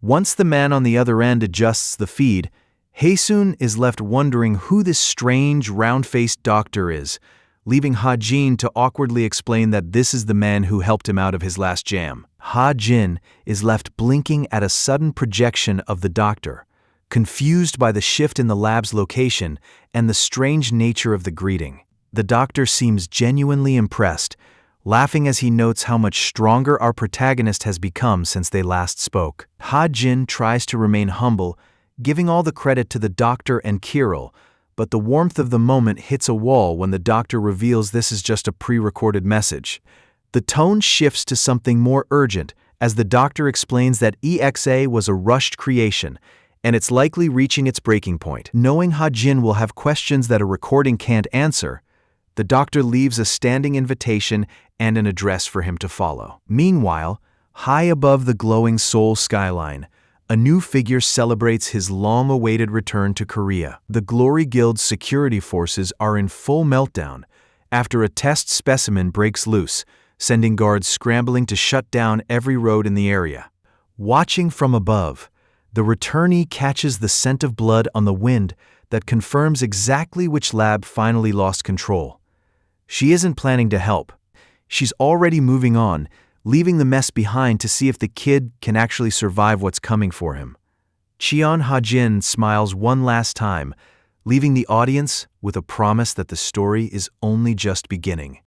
Once the man on the other end adjusts the feed, Hae-sun is left wondering who this strange, round-faced doctor is, leaving Ha-jin to awkwardly explain that this is the man who helped him out of his last jam. Ha-jin is left blinking at a sudden projection of the doctor, confused by the shift in the lab's location and the strange nature of the greeting. The doctor seems genuinely impressed, laughing as he notes how much stronger our protagonist has become since they last spoke. Ha-jin tries to remain humble, giving all the credit to the doctor and Kirill, but the warmth of the moment hits a wall when the doctor reveals this is just a pre-recorded message. The tone shifts to something more urgent as the doctor explains that EXA was a rushed creation, and it's likely reaching its breaking point. Knowing Ha-jin will have questions that a recording can't answer, the doctor leaves a standing invitation and an address for him to follow. Meanwhile, high above the glowing Seoul skyline, a new figure celebrates his long-awaited return to Korea. The Glory Guild's security forces are in full meltdown after a test specimen breaks loose, sending guards scrambling to shut down every road in the area. Watching from above, the returnee catches the scent of blood on the wind that confirms exactly which lab finally lost control. She isn't planning to help. She's already moving on, leaving the mess behind to see if the kid can actually survive what's coming for him. Cheon Ha-jin smiles one last time, leaving the audience with a promise that the story is only just beginning.